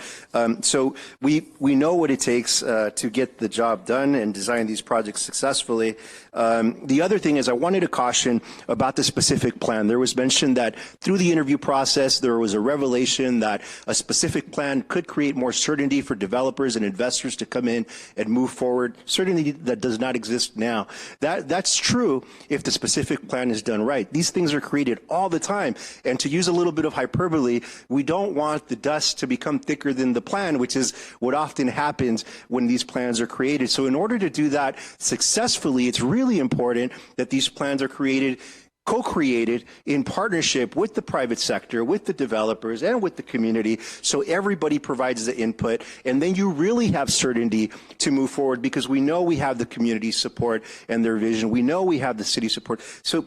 So we know what it takes to get the job done and design these projects successfully. The other thing is I wanted to caution about the specific plan. There was mention that through the interview process, there was a revelation that a specific plan could create more certainty for developers and investors to come in and move forward, certainty that does not exist now. That's true if the specific plan is done right. These things are created all the time, and to use a little bit of hyperbole, we don't want the dust to become thicker than the plan, which is what often happens when these plans are created. So in order to do that successfully, it's really important that these plans are co-created in partnership with the private sector, with the developers, and with the community, so everybody provides the input, and then you really have certainty to move forward, because we know we have the community support and their vision. We know we have the city support. So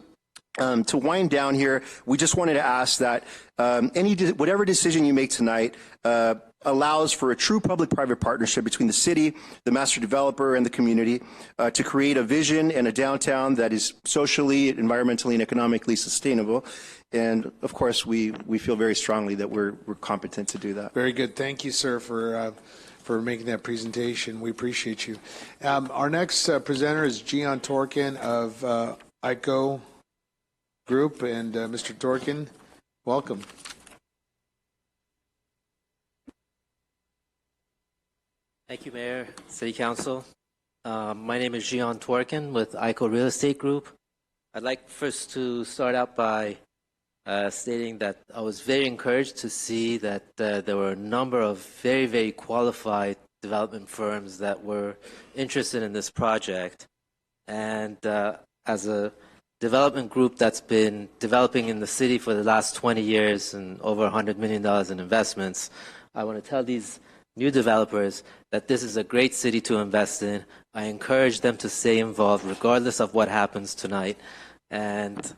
to wind down here, we just wanted to ask that whatever decision you make tonight allows for a true public-private partnership between the city, the master developer, and the community to create a vision and a downtown that is socially, environmentally, and economically sustainable. And of course, we feel very strongly that we're competent to do that. Very good. Thank you, sir, for making that presentation. We appreciate you. Our next presenter is Gian Torkin of ICO Group, and Mr. Torkin, welcome. Thank you, Mayor, City Council. My name is Gian Torkin with ICO Real Estate Group. I'd like first to start out by stating that I was very encouraged to see that there were a number of very, very qualified development firms that were interested in this project. And as a development group that's been developing in the city for the last 20 years and over $100 million in investments, I want to tell these new developers that this is a great city to invest in. I encourage them to stay involved regardless of what happens tonight. And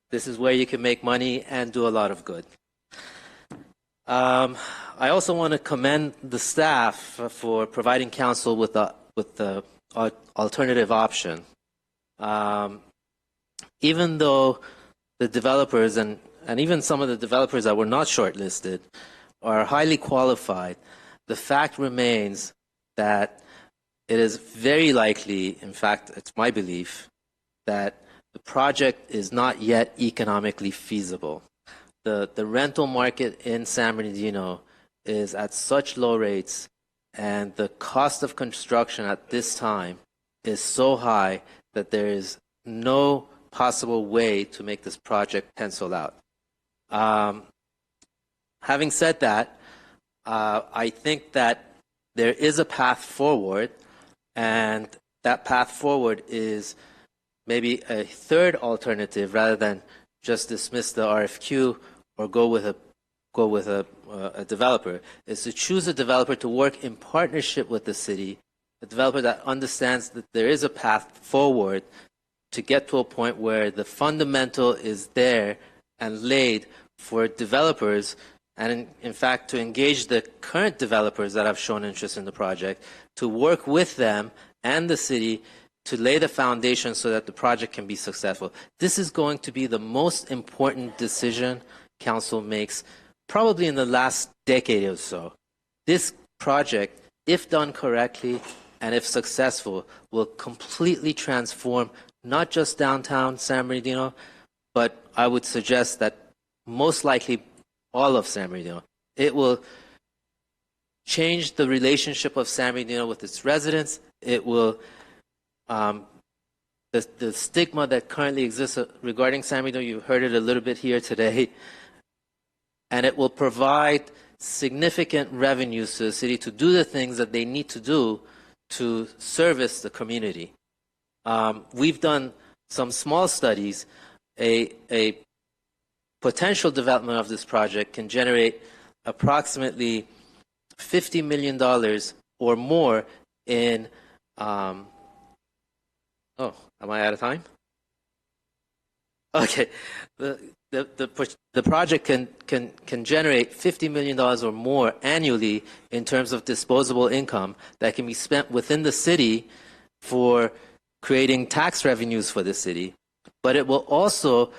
this is where you can make money and do a lot of good. I also want to commend the staff for providing council with the alternative option. Even though the developers and even some of the developers that were not shortlisted are highly qualified, the fact remains that it is very likely, in fact, it's my belief, that the project is not yet economically feasible. The rental market in San Bernardino is at such low rates, and the cost of construction at this time is so high that there is no possible way to make this project pencil out. Having said that, I think that there is a path forward, and that path forward is maybe a third alternative rather than just dismiss the RFQ or go with a developer, is to choose a developer to work in partnership with the city, a developer that understands that there is a path forward to get to a point where the fundamental is there and laid for developers, and in fact to engage the current developers that have shown interest in the project, to work with them and the city to lay the foundation so that the project can be successful. This is going to be the most important decision council makes probably in the last decade or so. This project, if done correctly and if successful, will completely transform not just downtown San Bernardino, but I would suggest that most likely all of San Bernardino. It will change the relationship of San Bernardino with its residents. It will, the stigma that currently exists regarding San Bernardino, you heard it a little bit here today, and it will provide significant revenues to the city to do the things that they need to do to service the community. We've done some small studies. A potential development of this project can generate approximately $50 million or more in, oh, am I out of time? Okay. The project can generate $50 million or more annually in terms of disposable income that can be spent within the city for creating tax revenues for the city. but it will also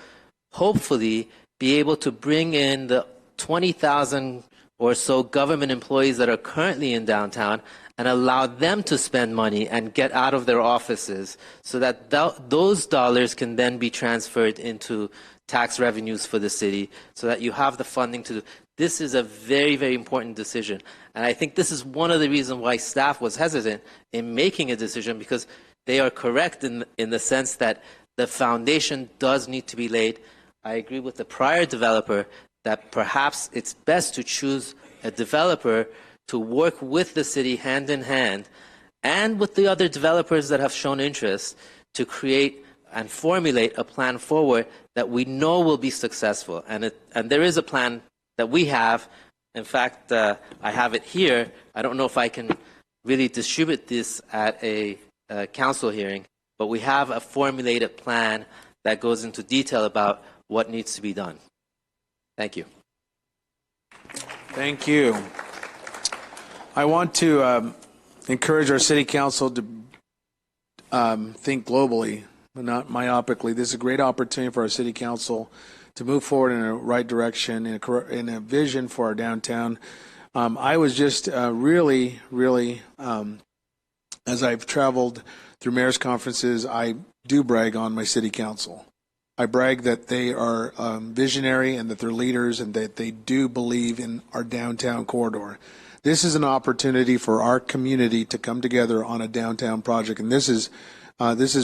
hopefully be able to bring in the 20,000 or so government employees that are currently in downtown and allow them to spend money and get out of their offices so that those dollars can then be transferred into tax revenues for the city so that you have the funding to do. This is a very, very important decision. And I think this is one of the reasons why staff was hesitant in making a decision, because they are correct in the sense that the foundation does need to be laid. I agree with the prior developer that perhaps it's best to choose a developer to work with the city hand in hand and with the other developers that have shown interest to create and formulate a plan forward that we know will be successful. And there is a plan that we have. In fact, I have it here. I don't know if I can really distribute this at a council hearing, but we have a formulated plan that goes into detail about what needs to be done. Thank you. Thank you. I want to encourage our city council to think globally, not myopically. This is a great opportunity for our city council to move forward in a right direction, in a vision for our downtown. I was just really, as I've traveled through mayor's conferences, I do brag on my city council. I brag that they are visionary and that they're leaders and that they do believe in our downtown corridor. This is an opportunity for our community to come together on a downtown project, and this is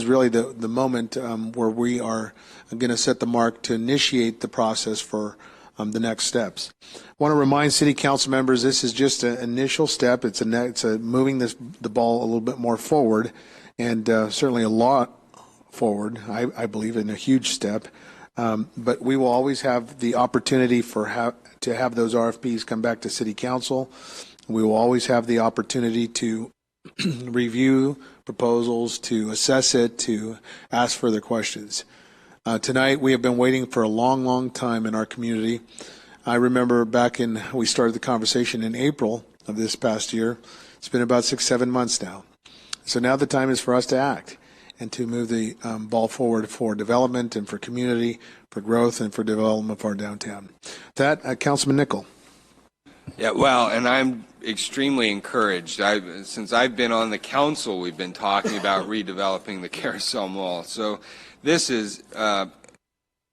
really the moment where we are going to set the mark to initiate the process for the next steps. I want to remind city council members this is just an initial step. It's moving the ball a little bit more forward, and certainly a lot forward, I believe, in a huge step. But we will always have the opportunity to have those RFPs come back to city council. We will always have the opportunity to review proposals, to assess it, to ask further questions. Tonight, we have been waiting for a long, long time in our community. I remember we started the conversation in April of this past year. It's been about 6-7 months now. So now the time is for us to act and to move the ball forward for development and for community, for growth, and for development of our downtown. That, Councilman Nickel. Yeah, well, and I'm extremely encouraged. Since I've been on the council, we've been talking about redeveloping the Carousel Mall. So this has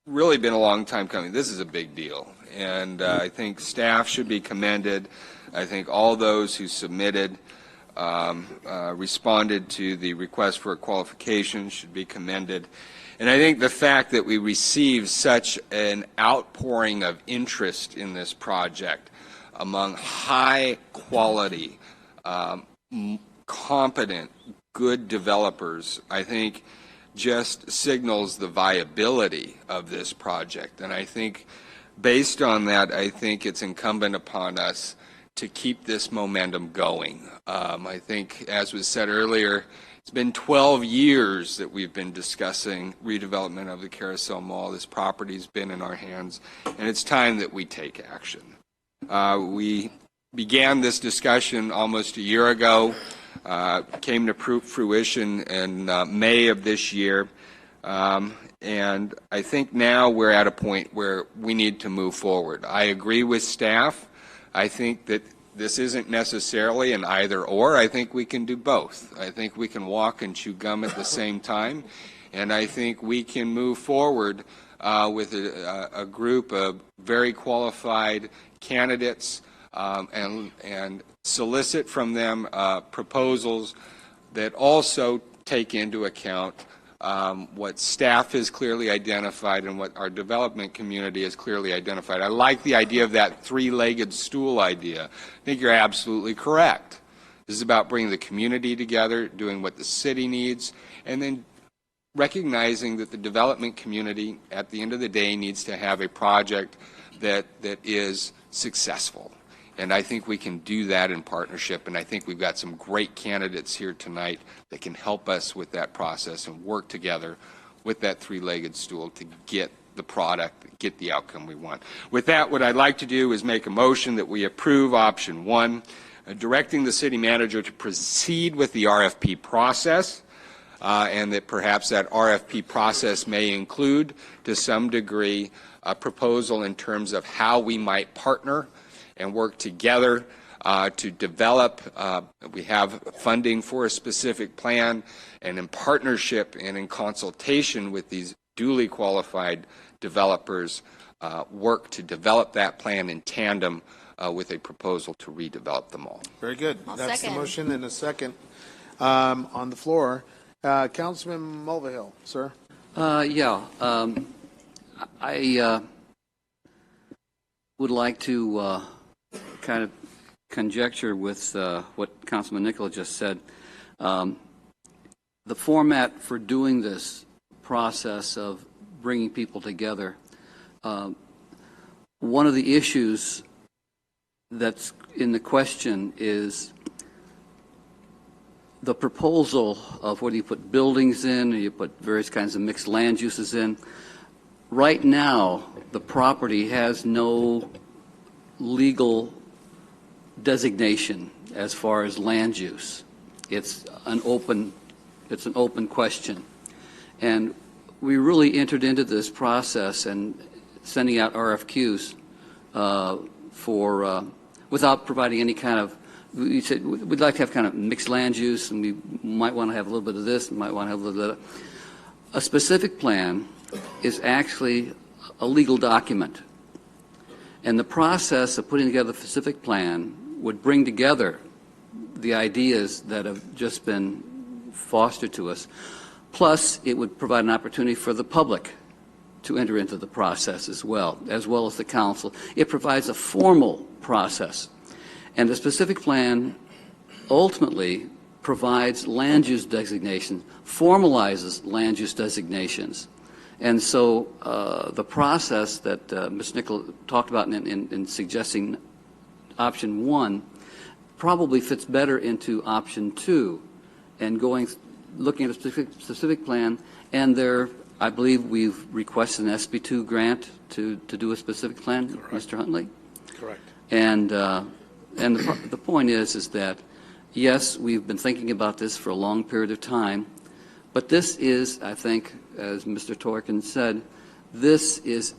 really been a long time coming. This is a big deal. And I think staff should be commended. I think all those who submitted, responded to the request for a qualification should be commended. And I think the fact that we received such an outpouring of interest in this project among high quality, competent, good developers, I think just signals the viability of this project. And I think based on that, I think it's incumbent upon us to keep this momentum going. I think, as was said earlier, it's been 12 years that we've been discussing redevelopment of the Carousel Mall. This property's been in our hands, and it's time that we take action. We began this discussion almost a year ago, came to fruition in May of this year, and I think now we're at a point where we need to move forward. I agree with staff. I think that this isn't necessarily an either or. I think we can do both. I think we can walk and chew gum at the same time, and I think we can move forward with a group of very qualified candidates and solicit from them proposals that also take into account what staff has clearly identified and what our development community has clearly identified. I like the idea of that three-legged stool idea. I think you're absolutely correct. This is about bringing the community together, doing what the city needs, and then recognizing that the development community, at the end of the day, needs to have a project that is successful. And I think we can do that in partnership, and I think we've got some great candidates here tonight that can help us with that process and work together with that three-legged stool to get the product, get the outcome we want. With that, what I'd like to do is make a motion that we approve option 1, directing the city manager to proceed with the RFP process, and that perhaps that RFP process may include, to some degree, a proposal in terms of how we might partner and work together to develop. We have funding for a specific plan, and in partnership and in consultation with these duly qualified developers, work to develop that plan in tandem with a proposal to redevelop them all. Very good. I'll That's second. the motion and a second on the floor. Councilman Mulvihill, sir. I would like to kind of conjecture with what Councilman Nicola just said. The format for doing this process of bringing people together, one of the issues that's in the question is the proposal of whether you put buildings in or you put various kinds of mixed land uses in. Right now, the property has no legal designation as far as land use. It's an open question. And we really entered into this process and sending out RFQs without providing any kind of, we said we'd like to have kind of mixed land use, and we might want to have a little bit of this, and might want to have a little bit of that. A specific plan is actually a legal document. And the process of putting together a specific plan would bring together the ideas that have just been fostered to us. Plus, it would provide an opportunity for the public to enter into the process as well as the council. It provides a formal process. And the specific plan ultimately provides land use designations, formalizes land use designations. And so the process that Ms. Nicola talked about in suggesting option 1 probably fits better into option 2 and looking at a specific plan. And I believe we've requested an SB2 grant to do a specific plan, correct. Mr. Huntley? Correct. And the point is that, yes, we've been thinking about this for a long period of time, but this is, I think, as Mr. Torkin said, this is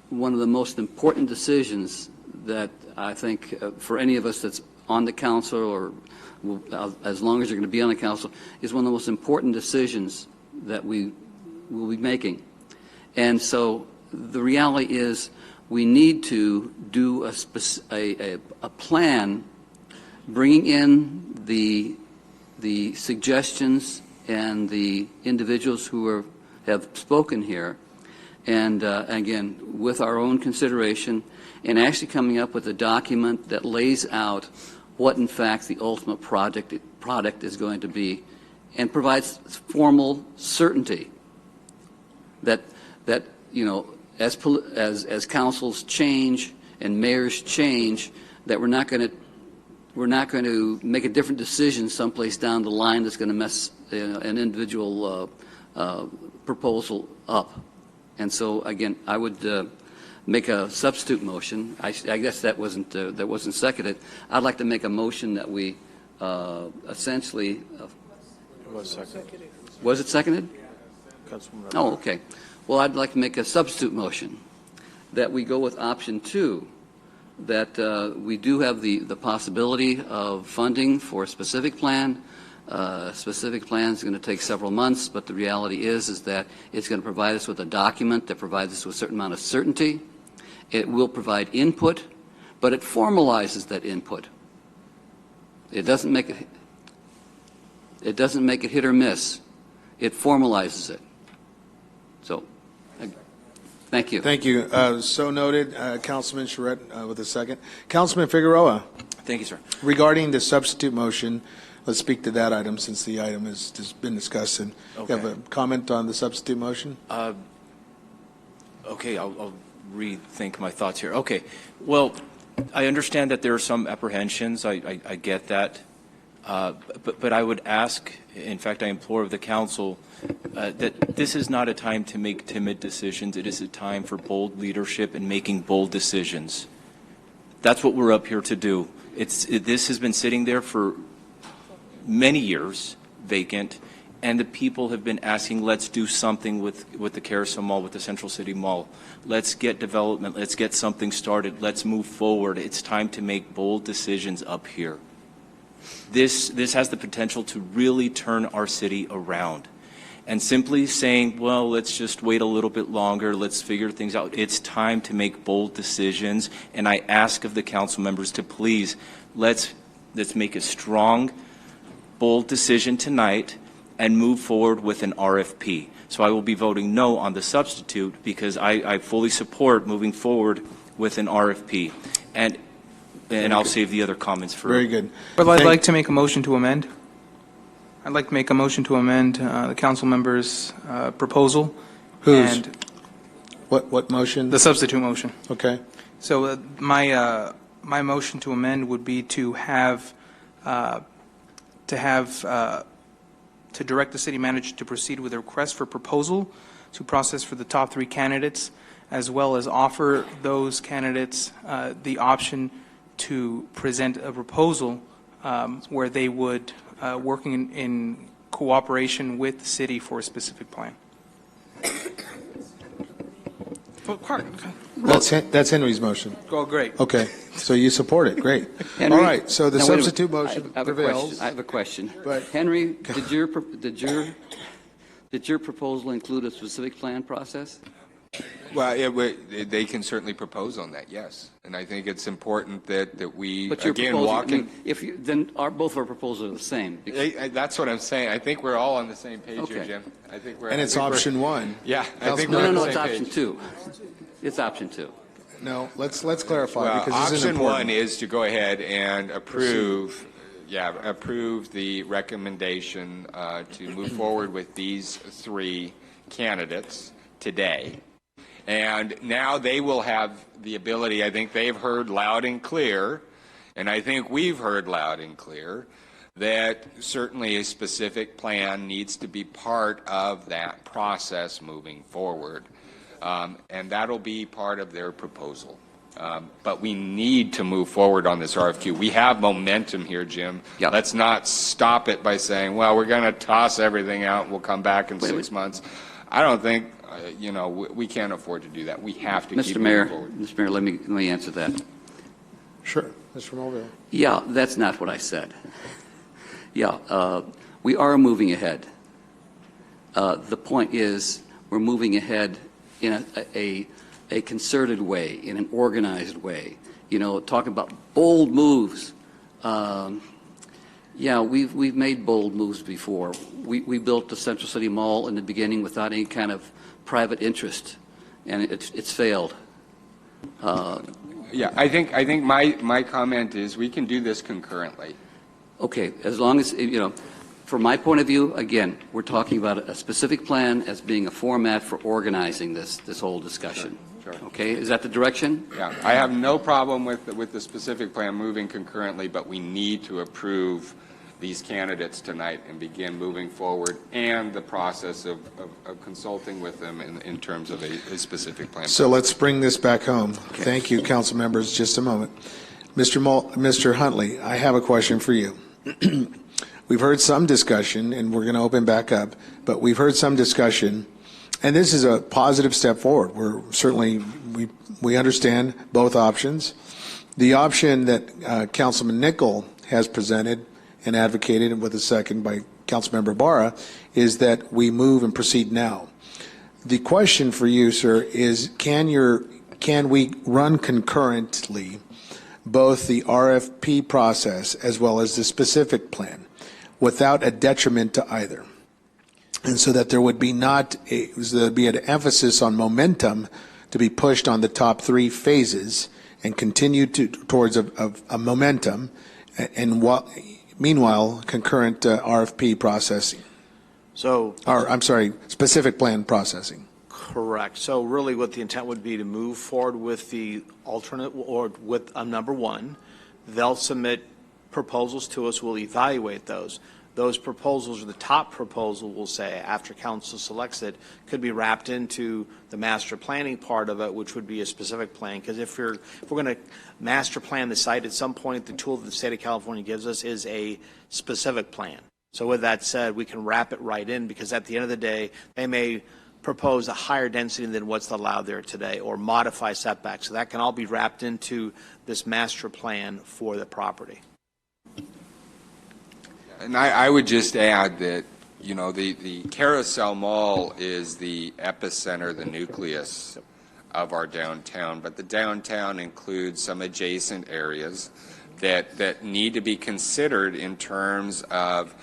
one of the most important decisions that I think for any of us that's on the council or as long as you're going to be on the council, is one of the most important decisions that we will be making. And so the reality is we need to do a plan bringing in the suggestions and the individuals who have spoken here, and again, with our own consideration, and actually coming up with a document that lays out what, in fact, the ultimate product is going to be, and provides formal certainty that as councils change and mayors change, that we're not going to make a different decision someplace down the line that's going to mess an individual proposal up. And so, again, I would make a substitute motion. I guess that wasn't seconded. I'd like to make a motion that we essentially. It was seconded. Was it seconded? Councilman. Oh, okay. Well, I'd like to make a substitute motion that we go with option 2, that we do have the possibility of funding for a specific plan. Specific plan is going to take several months, but the reality is that it's going to provide us with a document that provides us with a certain amount of certainty. It will provide input, but it formalizes that input. It doesn't make it hit or miss. It formalizes it. So, thank you. Thank you. So noted. Councilman Charette with a second. Councilman Figueroa. Thank you, sir. Regarding the substitute motion, let's speak to that item since the item has just been discussed. And Okay. you have a comment on the substitute motion? Okay, I'll rethink my thoughts here. Okay, well, I understand that there are some apprehensions. I get that. But I would ask, in fact, I implore of the council that this is not a time to make timid decisions. It is a time for bold leadership and making bold decisions. That's what we're up here to do. This has been sitting there for many years, vacant, And the people have been asking, let's do something with the Carousel Mall, with the Central City Mall. Let's get development. Let's get something started. Let's move forward. It's time to make bold decisions up here. This has the potential to really turn our city around. And simply saying, well, let's just wait a little bit longer, let's figure things out. It's time to make bold decisions. And I ask of the council members to please, let's make a strong, bold decision tonight and move forward with an RFP. So I will be voting no on the substitute because I fully support moving forward with an RFP. And I'll save the other comments for... Very good. But I'd like to make a motion to amend. I'd like to make a motion to amend the council member's proposal. Whose? And What motion? the substitute motion. Okay. So my motion to amend would be to direct the city manager to proceed with a request for proposal to process for the top 3 candidates, as well as offer those candidates the option to present a proposal where they would working in cooperation with the city for a specific plan. That's Henry's motion. Oh, great. Okay, so you support it, great. Henry, All right, so the now, wait a minute. substitute motion I have prevails. I have a question. But- Henry, did your proposal include a specific plan process? Well, they can certainly propose on that, yes. And I think it's important that we, But your again, proposal, walking... then both our proposals are the same. That's what I'm saying. I think we're all on the same page here, Okay. Jim. I think we're... And it's option 1. Yeah, I think No, we're on the it's same option page. 2. It's option 2. No, let's clarify Well, because this is option important. 1 is to go ahead and approve the recommendation to move forward with these 3 candidates today. And now they will have the ability, I think they've heard loud and clear, and I think we've heard loud and clear, that certainly a specific plan needs to be part of that process moving forward. And that'll be part of their proposal. But we need to move forward on this RFQ. We have momentum here, Jim. Yeah. Let's not stop it by saying, well, we're going to toss everything out and we'll come back in 6 months. I don't think, we can't afford to do that. We have to keep moving forward. Mr. Mayor, let me answer that. Sure, Mr. Mulville. Yeah, that's not what I said. Yeah, we are moving ahead. The point is, we're moving ahead in a concerted way, in an organized way. Talking about bold moves. Yeah, we've made bold moves before. We built the Central City Mall in the beginning without any kind of private interest, and it's failed. Yeah, I think my comment is we can do this concurrently. Okay, as long as, from my point of view, again, we're talking about a specific plan as being a format for organizing this whole discussion. Sure. Okay, is that the direction? Yeah, I have no problem with the specific plan moving concurrently, but we need to approve these candidates tonight and begin moving forward and the process of consulting with them in terms of a specific plan. So let's bring this back home. Thank you, council members. Just a moment. Mr. Huntley, I have a question for you. We've heard some discussion, and we're going to open back up, but we've heard some discussion, and this is a positive step forward. We're certainly, we understand both options. The option that Councilman Nickel has presented and advocated, with a second by Councilmember Barra, is that we move and proceed now. The question for you, sir, is can we run concurrently both the RFP process as well as the specific plan without a detriment to either? And so that there would be there'd be an emphasis on momentum to be pushed on the top 3 phases and continue towards a momentum, and meanwhile, concurrent RFP processing. Specific plan processing. Correct. So really what the intent would be to move forward with the alternate, or with number 1. They'll submit proposals to us. We'll evaluate those. Those proposals, or the top proposal, we'll say, after council selects it, could be wrapped into the master planning part of it, which would be a specific plan. Because if we're going to master plan the site, at some point, the tool that the state of California gives us is a specific plan. So with that said, we can wrap it right in, because at the end of the day, they may propose a higher density than what's allowed there today, or modify setbacks. So that can all be wrapped into this master plan for the property. And I would just add that, you know, the Carousel Mall is the epicenter, the nucleus of our downtown, but the downtown includes some adjacent areas that need to be considered in terms of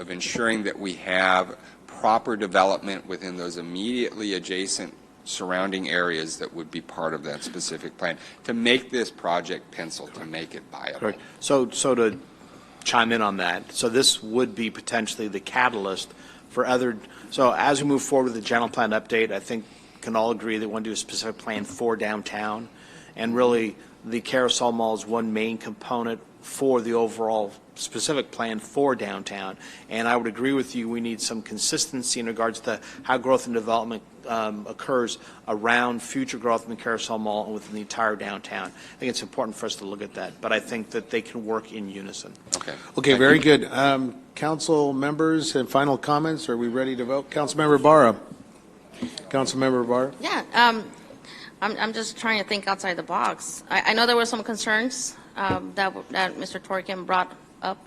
ensuring that we have proper development within those immediately adjacent surrounding areas that would be part of that specific plan to make this project pencil, to make it viable. Correct. So to chime in on that, so this would be potentially the catalyst for other, so as we move forward with the general plan update, I think can all agree that we want to do a specific plan for downtown, and really the Carousel Mall is one main component for the overall specific plan for downtown. And I would agree with you, we need some consistency in regards to how growth and development occurs around future growth in the Carousel Mall and within the entire downtown. I think it's important for us to look at that, but I think that they can work in unison. Okay. Okay, very good. Council members and final comments. Are we ready to vote? Councilmember Barra. Councilmember Barra. Yeah, I'm just trying to think outside the box. I know there were some concerns that Mr. Torkin brought up.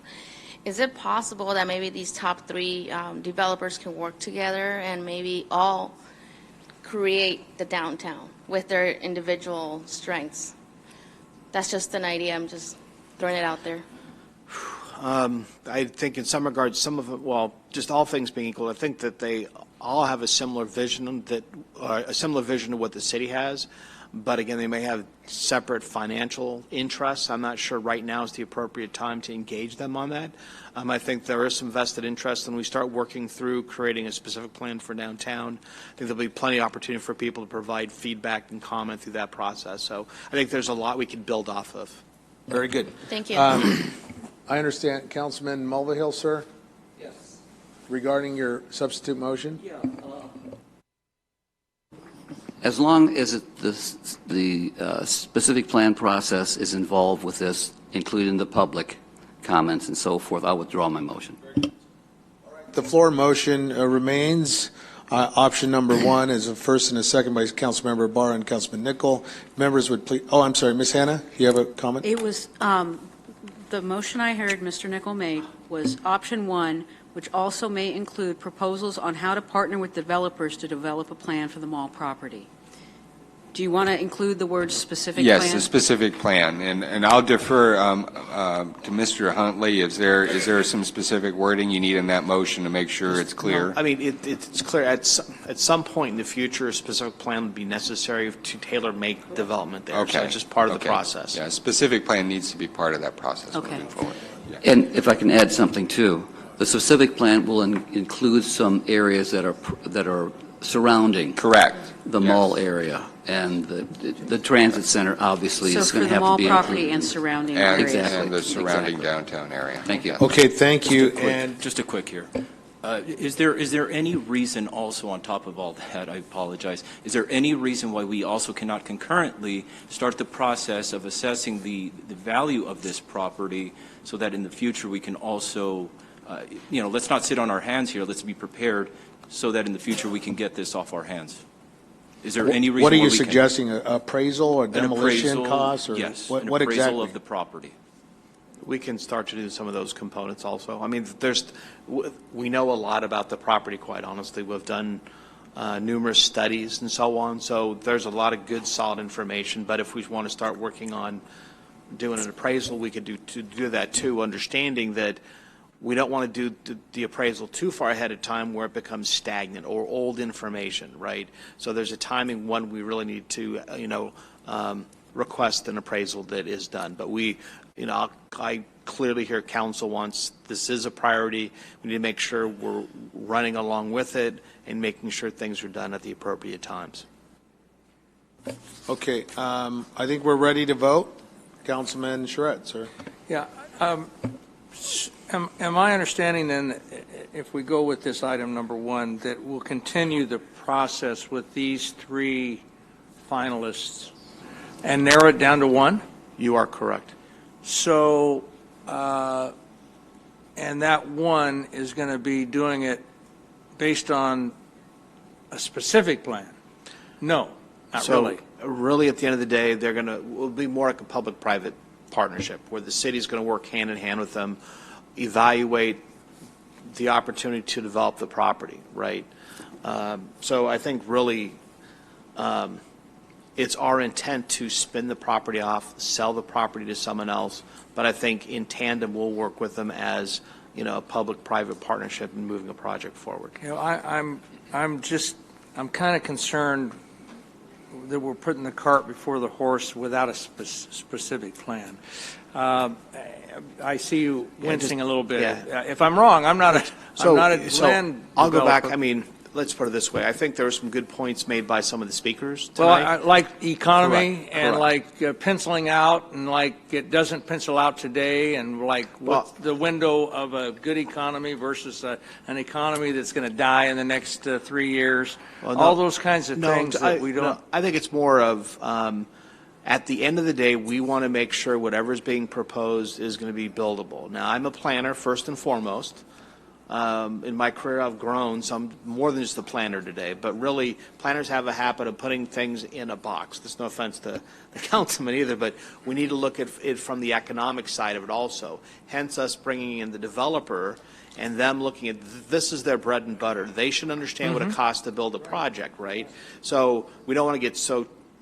Is it possible that maybe these top three developers can work together and maybe all create the downtown with their individual strengths? That's just an idea. I'm just throwing it out there. I think in some regards, some of it, well, just all things being equal, I think that they all have a similar vision of what the city has. But again, they may have separate financial interests. I'm not sure right now is the appropriate time to engage them on that. I think there is some vested interest, and we start working through creating a specific plan for downtown. I think there'll be plenty of opportunity for people to provide feedback and comment through that process. So I think there's a lot we can build off of. Very good. Thank you. I understand, Councilman Mulvihill, sir? Yes. Regarding your substitute motion? Yeah. As long as the specific plan process is involved with this, including the public comments and so forth, I'll withdraw my motion. The floor motion remains. Option number one is a first and a second by Councilmember Barr and Councilman Nickel. Members would please, oh, I'm sorry, Ms. Hanna, you have a comment? It was, the motion I heard Mr. Nickel make was option one, which also may include proposals on how to partner with developers to develop a plan for the mall property. Do you want to include the word specific plan? Yes, a specific plan. And I'll defer to Mr. Huntley. Is there some specific wording you need in that motion to make sure it's clear? No, I mean, it's clear. At some point in the future, a specific plan would be necessary to tailor-make development there. Okay. So it's just part of the process. Yeah, a specific plan needs to be part of that process moving forward. Yeah. And if I can add something too, the specific plan will include some areas that are surrounding the mall area, and the transit center obviously is going to have to be So for the mall property and surrounding areas. And the surrounding downtown area. Thank you. Okay, thank you. And just a quick here. Is there any reason also on top of all that, I apologize, is there any reason why we also cannot concurrently start the process of assessing the value of this property so that in the future we can also, let's not sit on our hands here, let's be prepared so that in the future we can get this off our hands? Is there any reason what are why you we suggesting, an appraisal or an demolition appraisal, costs? Or yes, what an appraisal exactly? of the property. We can start to do some of those components also. I mean, we know a lot about the property, quite honestly. We've done numerous studies and so on, so there's a lot of good, solid information. But if we want to start working on doing an appraisal, we could do that too, understanding that we don't want to do the appraisal too far ahead of time where it becomes stagnant or old information, right? So there's a timing when we really need to, request an appraisal that is done. But I clearly hear council wants, this is a priority. We need to make sure we're running along with it and making sure things are done at the appropriate times. Okay, I think we're ready to vote. Councilman Charette, sir. Yeah. Am I understanding then, if we go with this item number one, that we'll continue the process with these three finalists and narrow it down to one? You are correct. So and that one is going to be doing it based on a specific plan? No, not So, really. really, at the end of the day, will be more like a public-private partnership, where the city's going to work hand in hand with them, evaluate the opportunity to develop the property, right? So I think really, it's our intent to spin the property off, sell the property to someone else, but I think in tandem, we'll work with them as, a public-private partnership in moving a project forward. I'm kind of concerned that we're putting the cart before the horse without a specific plan. I see you wincing a little bit. Yeah. If I'm wrong, I'm not a land I'll go back. developer. Let's put it this way. I think there were some good points made by some of the speakers Well, tonight. I like economy Correct. and like penciling out and like it doesn't pencil out today and like what's the window of a good economy versus an economy that's going to die in the next 3 years. Well, All those kinds of no, things that we don't. No, I think it's more of, at the end of the day, we want to make sure whatever's being proposed is going to be buildable. Now, I'm a planner first and foremost. In my career, I've grown, so I'm more than just a planner today. But really, planners have a habit of putting things in a box. There's no offense to the councilman either, but we need to look at it from the economic side of it also. Hence, us bringing in the developer and them looking at this is their bread and butter. They should understand what it costs to build a project, right? So we don't want to get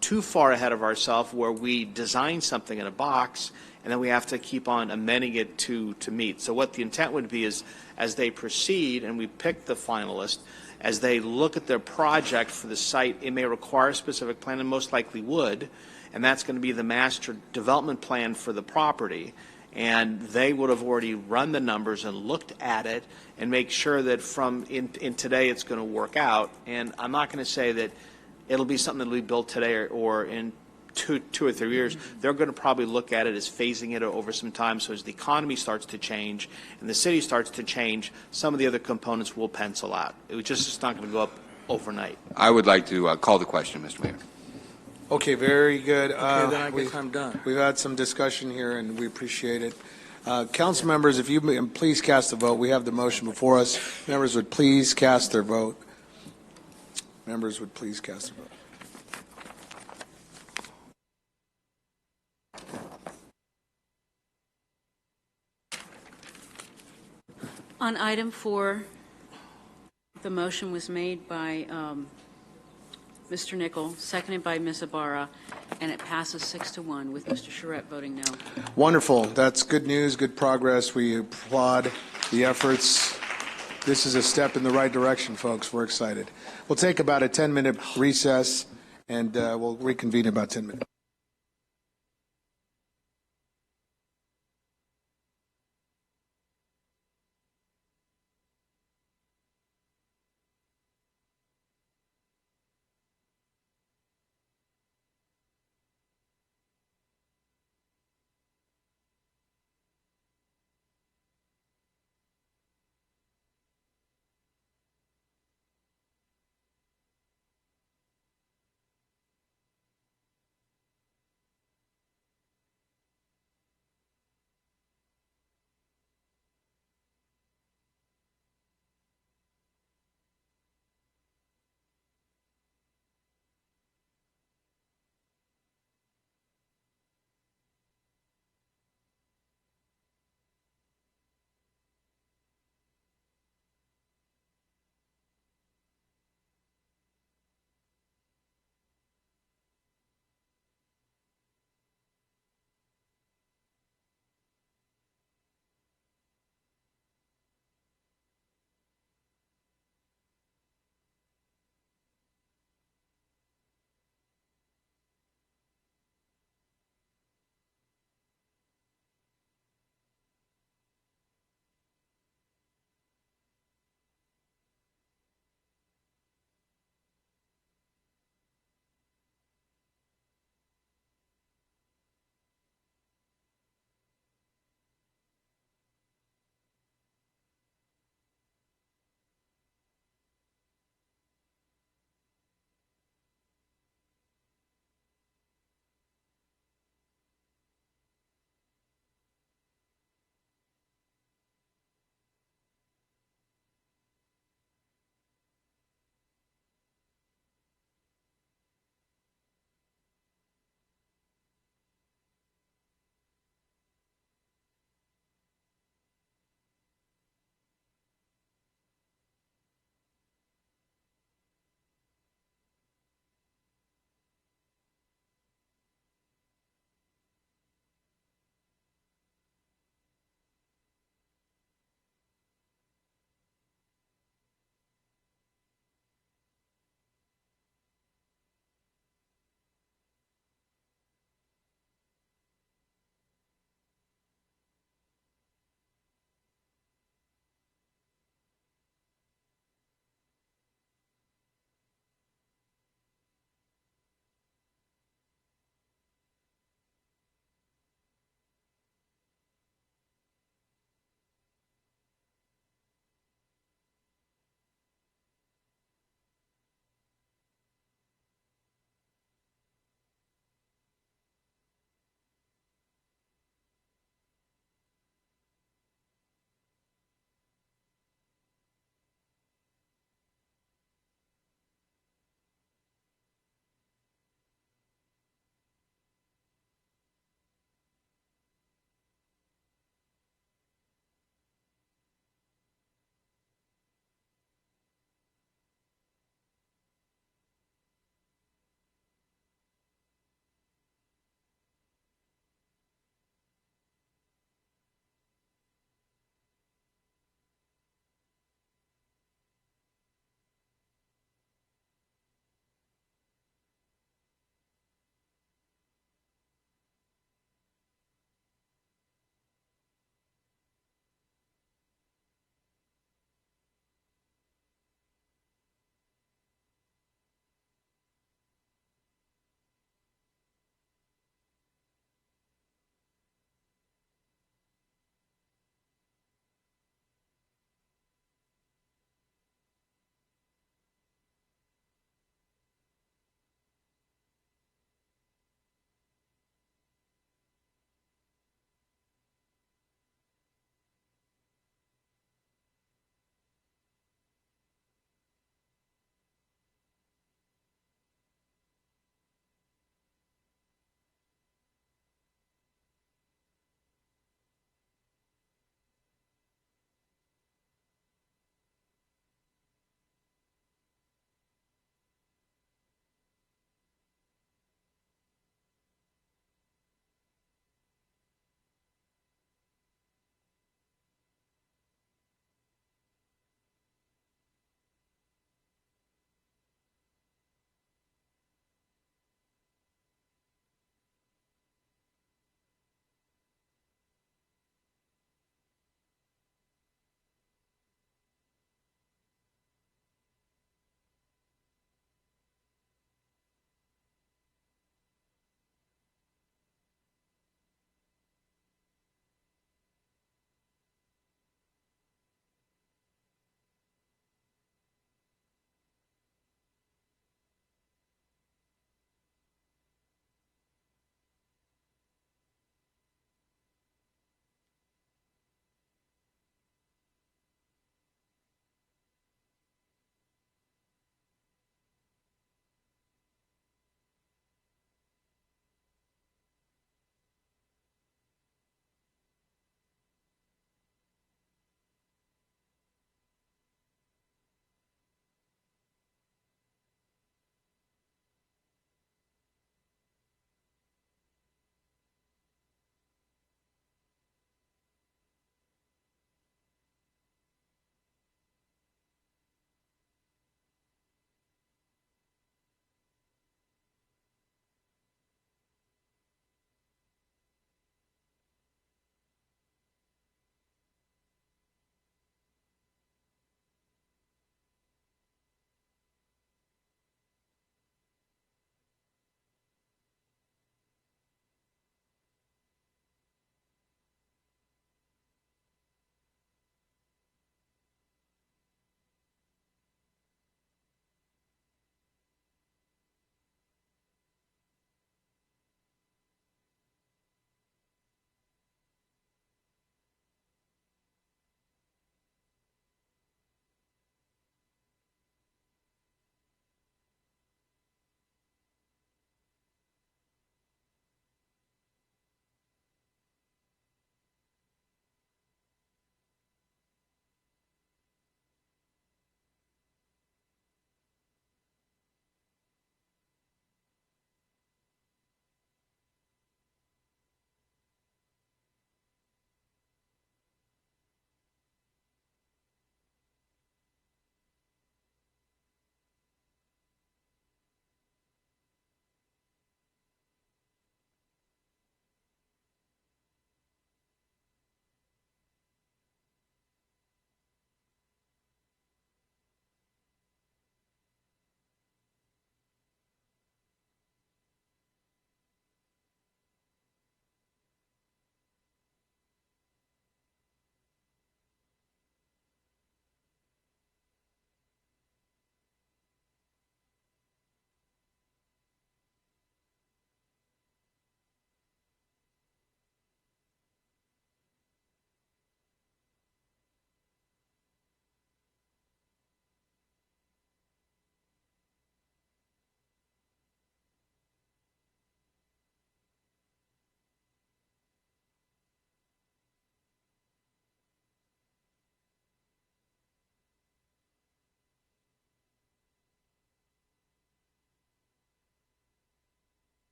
too far ahead of ourselves where we design something in a box and then we have to keep on amending it to meet. So what the intent would be is, as they proceed and we pick the finalist, as they look at their project for the site, it may require a specific plan and most likely would, and that's going to be the master development plan for the property. And they would have already run the numbers and looked at it and make sure that in today it's going to work out. And I'm not going to say that it'll be something that will be built today or in two or 3 years. They're going to probably look at it as phasing it over some time. So as the economy starts to change and the city starts to change, some of the other components will pencil out. It's not going to go up overnight. I would like to call the question, Mr. Mayor. Okay, very good. Okay, then I guess I'm done. We've had some discussion here, and we appreciate it. Council members, if you please cast a vote. We have the motion before us. Members would please cast their vote. Members would please cast their vote. On item 4, the motion was made by Mr. Nickel, seconded by Ms. Ibarra, and it passes 6-1 with Mr. Charette voting no. Wonderful. That's good news, good progress. We applaud the efforts. This is a step in the right direction, folks. We're excited. We'll take about a 10-minute recess, and we'll reconvene in about 10 minutes.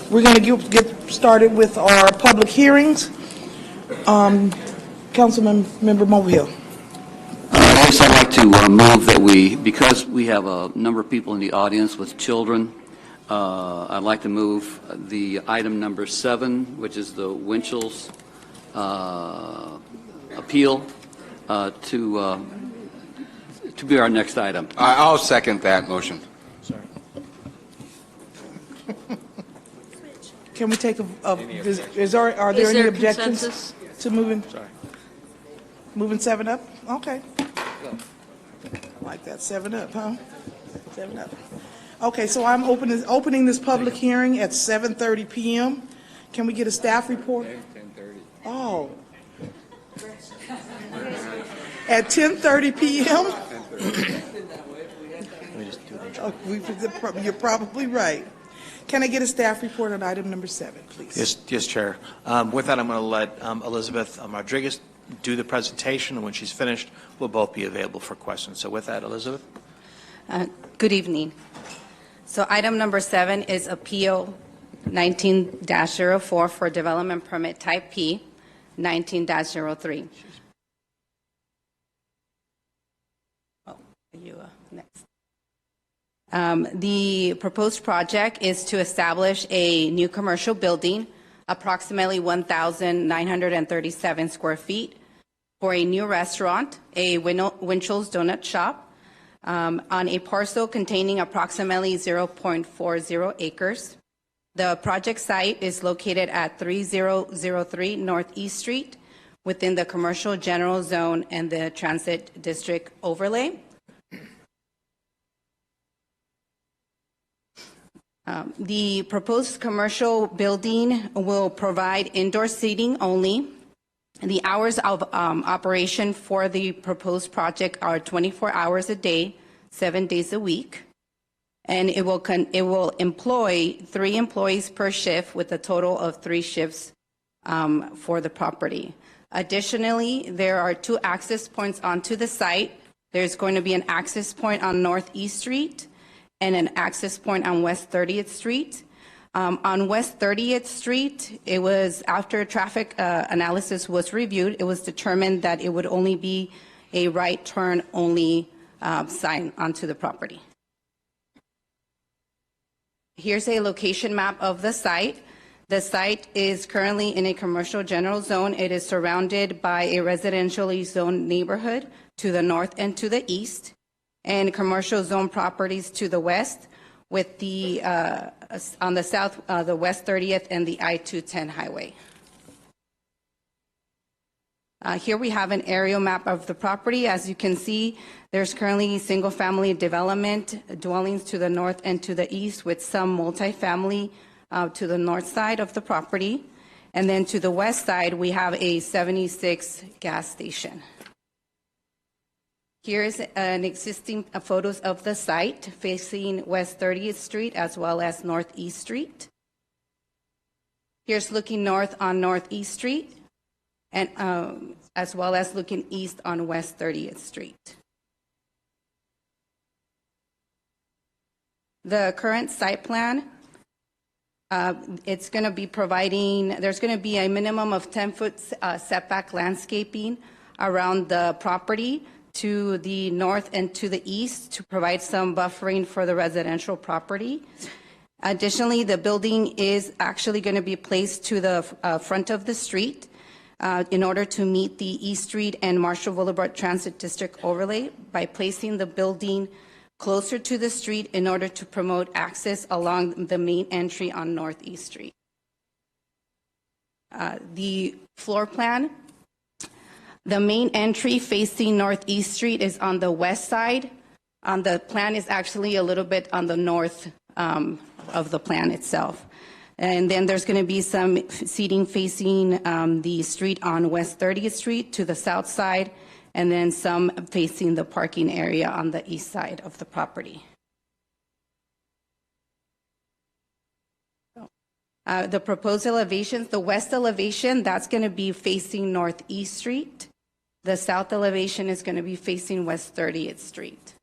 We're going to get started with our public hearings. Councilmember Mobile. I guess I'd like to move that because we have a number of people in the audience with children, I'd like to move the item number 7, which is the Winchell's appeal, to be our next item. I'll second that motion. Can we take are there any objections to moving 7 up? Okay. I like that 7 up, huh? 7 up. Okay, so I'm opening this public hearing at 7:30 p.m. Can we get a staff report? 10:30. Oh. At 10:30 p.m.? You're probably right. Can I get a staff report on item number 7, please? Yes, Chair. With that, I'm going to let Elizabeth Rodriguez do the presentation, and when she's finished, we'll both be available for questions. So with that, Elizabeth. Good evening. So item number 7 is Appeal 19-04 for Development Permit Type P, 19-03. Oh, you next. The proposed project is to establish a new commercial building, approximately 1,937 square feet, for a new restaurant, a Winchell's Donut Shop, on a parcel containing approximately 0.40 acres. The project site is located at 3003 Northeast Street within the Commercial General Zone and the Transit District Overlay. The proposed commercial building will provide indoor seating only. The hours of operation for the proposed project are 24 hours a day, 7 days a week. And it will employ 3 employees per shift with a total of 3 shifts for the property. Additionally, there are 2 access points onto the site. There's going to be an access point on Northeast Street and an access point on West 30th Street. On West 30th Street, it was after traffic analysis was reviewed, it was determined that it would only be a right turn only sign onto the property. Here's a location map of the site. The site is currently in a commercial general zone. It is surrounded by a residentially zoned neighborhood to the north and to the east, and commercial zone properties to the west, with the on the south, the West 30th and the I-210 highway. Here we have an aerial map of the property. As you can see, there's currently single-family development dwellings to the north and to the east, with some multifamily to the north side of the property. And then to the west side, we have a 76 gas station. Here's an existing photos of the site facing West 30th Street as well as Northeast Street. Here's looking north on Northeast Street, and as well as looking east on West 30th Street. The current site plan, it's going to be providing, there's going to be a minimum of 10-foot setback landscaping around the property to the north and to the east to provide some buffering for the residential property. Additionally, the building is actually going to be placed to the front of the street in order to meet the East Street and Marshall Boulevard Transit District overlay by placing the building closer to the street in order to promote access along the main entry on Northeast Street. The floor plan, the main entry facing Northeast Street is on the west side. The plan is actually a little bit on the north of the plan itself. And then there's going to be some seating facing the street on West 30th Street to the south side, and then some facing the parking area on the east side of the property. The proposed elevations, the west elevation, that's going to be facing Northeast Street. The south elevation is going to be facing West 30th Street.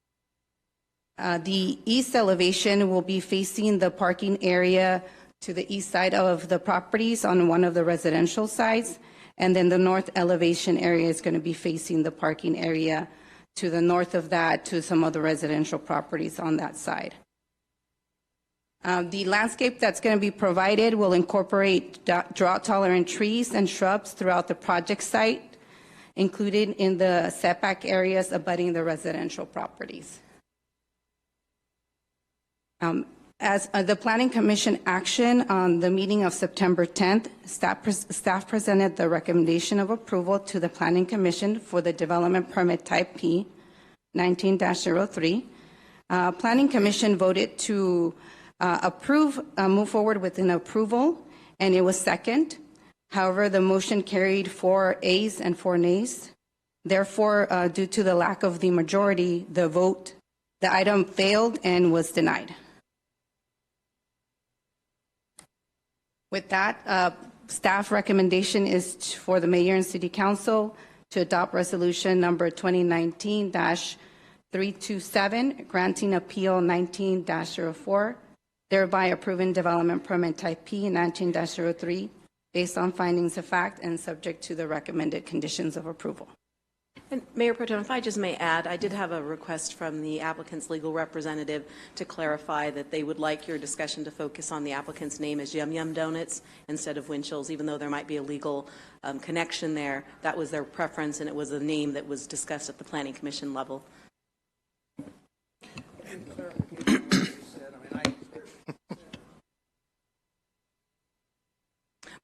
The east elevation will be facing the parking area to the east side of the properties on one of the residential sides. And then the north elevation area is going to be facing the parking area to the north of that to some of the residential properties on that side. The landscape that's going to be provided will incorporate drought-tolerant trees and shrubs throughout the project site, included in the setback areas abutting the residential properties. As the Planning Commission action on the meeting of September 10th, staff presented the recommendation of approval to the Planning Commission for the Development Permit Type P 19-03. Planning Commission voted to move forward with an approval, and it was second. However, the motion carried 4 ayes and 4 nays. Therefore, due to the lack of the majority, the item failed and was denied. With that, staff recommendation is for the mayor and city council to adopt resolution number 2019-327, granting appeal 19-04, thereby approving development permit type P 19-03 based on findings of fact and subject to the recommended conditions of approval. And Mayor Pro Tem, if I just may add, I did have a request from the applicant's legal representative to clarify that they would like your discussion to focus on the applicant's name as Yum Yum Donuts instead of Winchell's, even though there might be a legal connection there. That was their preference, and it was a name that was discussed at the Planning Commission level.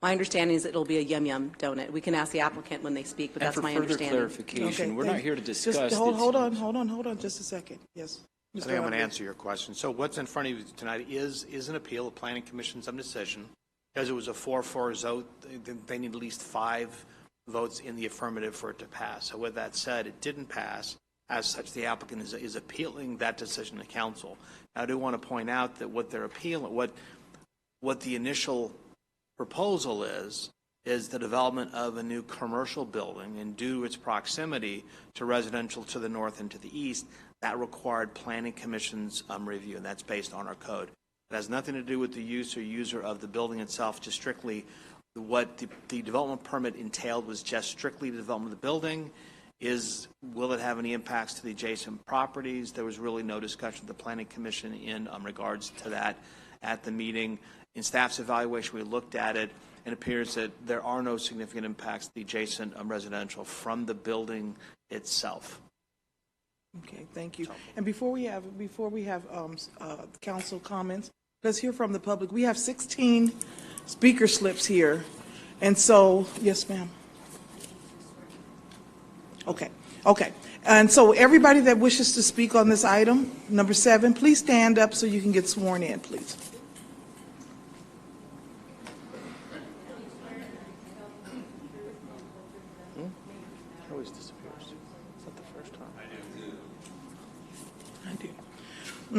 My understanding is that it'll be a Yum Yum donut. We can ask the applicant when they speak, but that's my understanding. And for further clarification, we're not here to discuss. Just hold on just a second. Yes. I think I'm going to answer your question. So what's in front of you tonight is an appeal of Planning Commission's decision. Because it was a 4-4 vote, they need at least 5 votes in the affirmative for it to pass. So with that said, it didn't pass. As such, the applicant is appealing that decision to council. Now, I do want to point out that what they're appealing, what the initial proposal is the development of a new commercial building, and due to its proximity to residential to the north and to the east, that required Planning Commission's review, and that's based on our code. It has nothing to do with the use or user of the building itself, just strictly what the development permit entailed was just strictly the development of the building. Will it have any impacts to the adjacent properties? There was really no discussion with the Planning Commission in regards to that at the meeting. In staff's evaluation, we looked at it, and it appears that there are no significant impacts to the adjacent residential from the building itself. Okay, thank you. And before we have council comments, let's hear from the public. We have 16 speaker slips here, and so yes, ma'am. Okay. And so everybody that wishes to speak on this item, number 7, please stand up so you can get sworn in, please. Always disappears. It's not the first time. I do.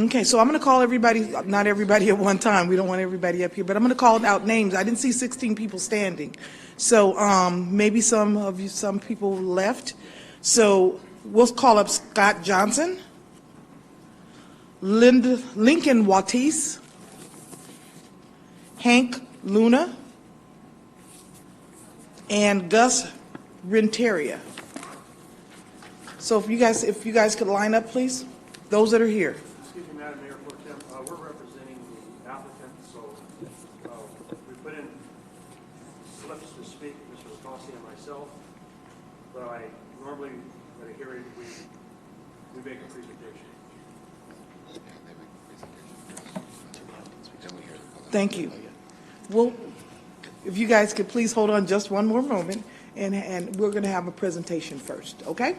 Okay, so I'm going to call everybody, not everybody at one time. We don't want everybody up here, but I'm going to call out names. I didn't see 16 people standing. So maybe some people left. So we'll call up Scott Johnson, Lincoln Watis, Hank Luna, and Gus Renteria. So if you guys could line up, please, those that are here. Excuse me, Madam Mayor Pro Tem, we're representing the applicant, so we put in slips to speak, Mr. Rossi and myself, but normally at a hearing we make a presentation. Thank you. Well, if you guys could please hold on just one more moment, and we're going to have a presentation first, okay?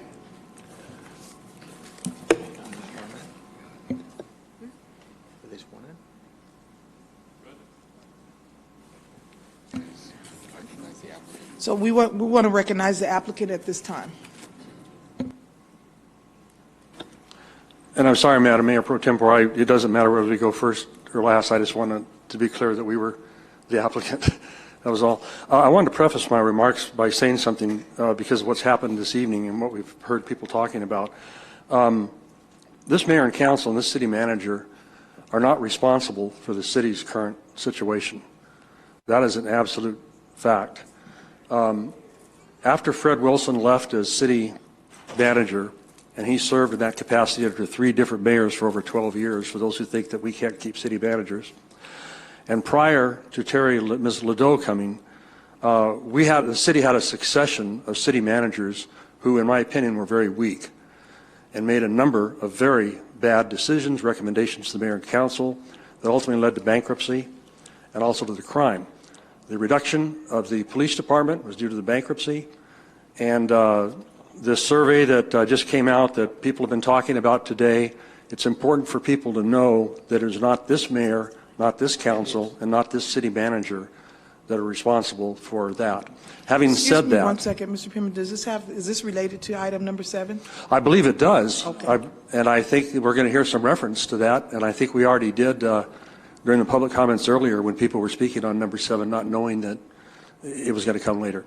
So we want to recognize the applicant at this time. And I'm sorry, Madam Mayor Pro Tempore, it doesn't matter whether we go first or last. I just wanted to be clear that we were the applicant. That was all. I wanted to preface my remarks by saying something because of what's happened this evening and what we've heard people talking about. This mayor and council and this city manager are not responsible for the city's current situation. That is an absolute fact. After Fred Wilson left as city manager, and he served in that capacity under 3 different mayors for over 12 years, for those who think that we can't keep city managers, and prior to Ms. Ledoux coming, the city had a succession of city managers who, in my opinion, were very weak and made a number of very bad decisions, recommendations to the mayor and council that ultimately led to bankruptcy and also to the crime. The reduction of the police department was due to the bankruptcy, and this survey that just came out that people have been talking about today, it's important for people to know that it is not this mayor, not this council, and not this city manager that are responsible for that. Having said that, 1 second, Mr. Pittman, is this related to item number 7? I believe it does. Okay. And I think we're going to hear some reference to that, and I think we already did during the public comments earlier when people were speaking on number 7, not knowing that it was going to come later.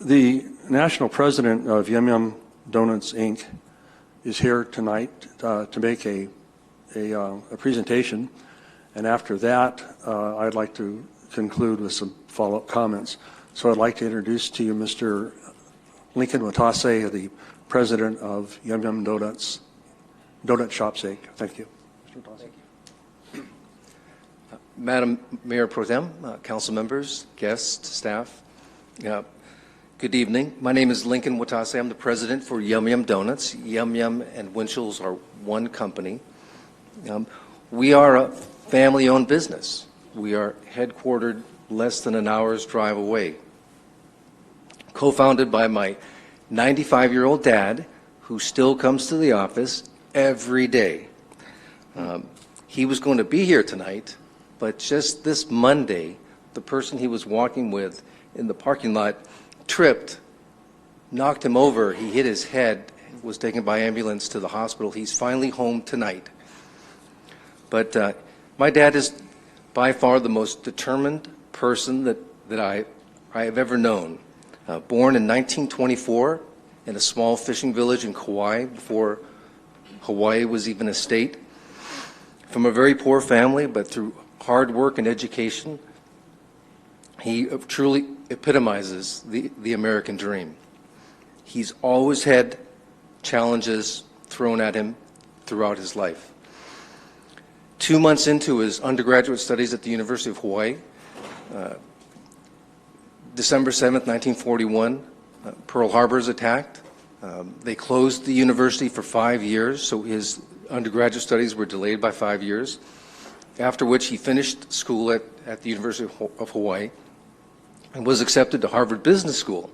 The national president of Yum Yum Donuts, Inc. is here tonight to make a presentation, and after that, I'd like to conclude with some follow-up comments. So I'd like to introduce to you Mr. Lincoln Watase, the president of Yum Yum Donuts, Donut Shops, Inc. Thank you. Mr. Watase. Thank you. Madam Mayor Pro Tem, council members, guests, staff, good evening. My name is Lincoln Watase. I'm the president for Yum Yum Donuts. Yum Yum and Winchell's are one company. We are a family-owned business. We are headquartered less than an hour's drive away. Co-founded by my 95-year-old dad, who still comes to the office every day. He was going to be here tonight, but just this Monday, the person he was walking with in the parking lot tripped, knocked him over, he hit his head, was taken by ambulance to the hospital. He's finally home tonight. But my dad is by far the most determined person that I have ever known. Born in 1924 in a small fishing village in Kauai, before Hawaii was even a state. From a very poor family, but through hard work and education, he truly epitomizes the American dream. He's always had challenges thrown at him throughout his life. 2 months into his undergraduate studies at the University of Hawaii, December 7th, 1941, Pearl Harbor is attacked. They closed the university for 5 years, so his undergraduate studies were delayed by 5 years, after which he finished school at the University of Hawaii and was accepted to Harvard Business School.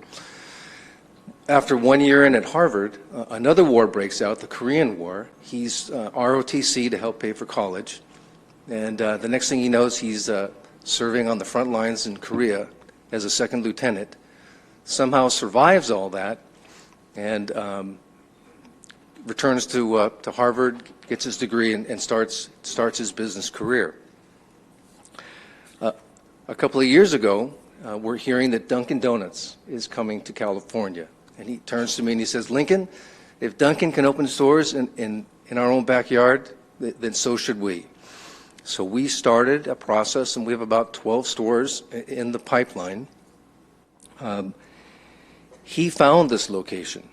After 1 year in at Harvard, another war breaks out, the Korean War. He's ROTC to help pay for college. And the next thing he knows, he's serving on the front lines in Korea as a second lieutenant. Somehow survives all that and returns to Harvard, gets his degree, and starts his business career. A couple of years ago, we're hearing that Dunkin' Donuts is coming to California. And he turns to me and he says, Lincoln, if Dunkin' can open stores in our own backyard, then so should we. So we started a process, and we have about 12 stores in the pipeline. He found this location.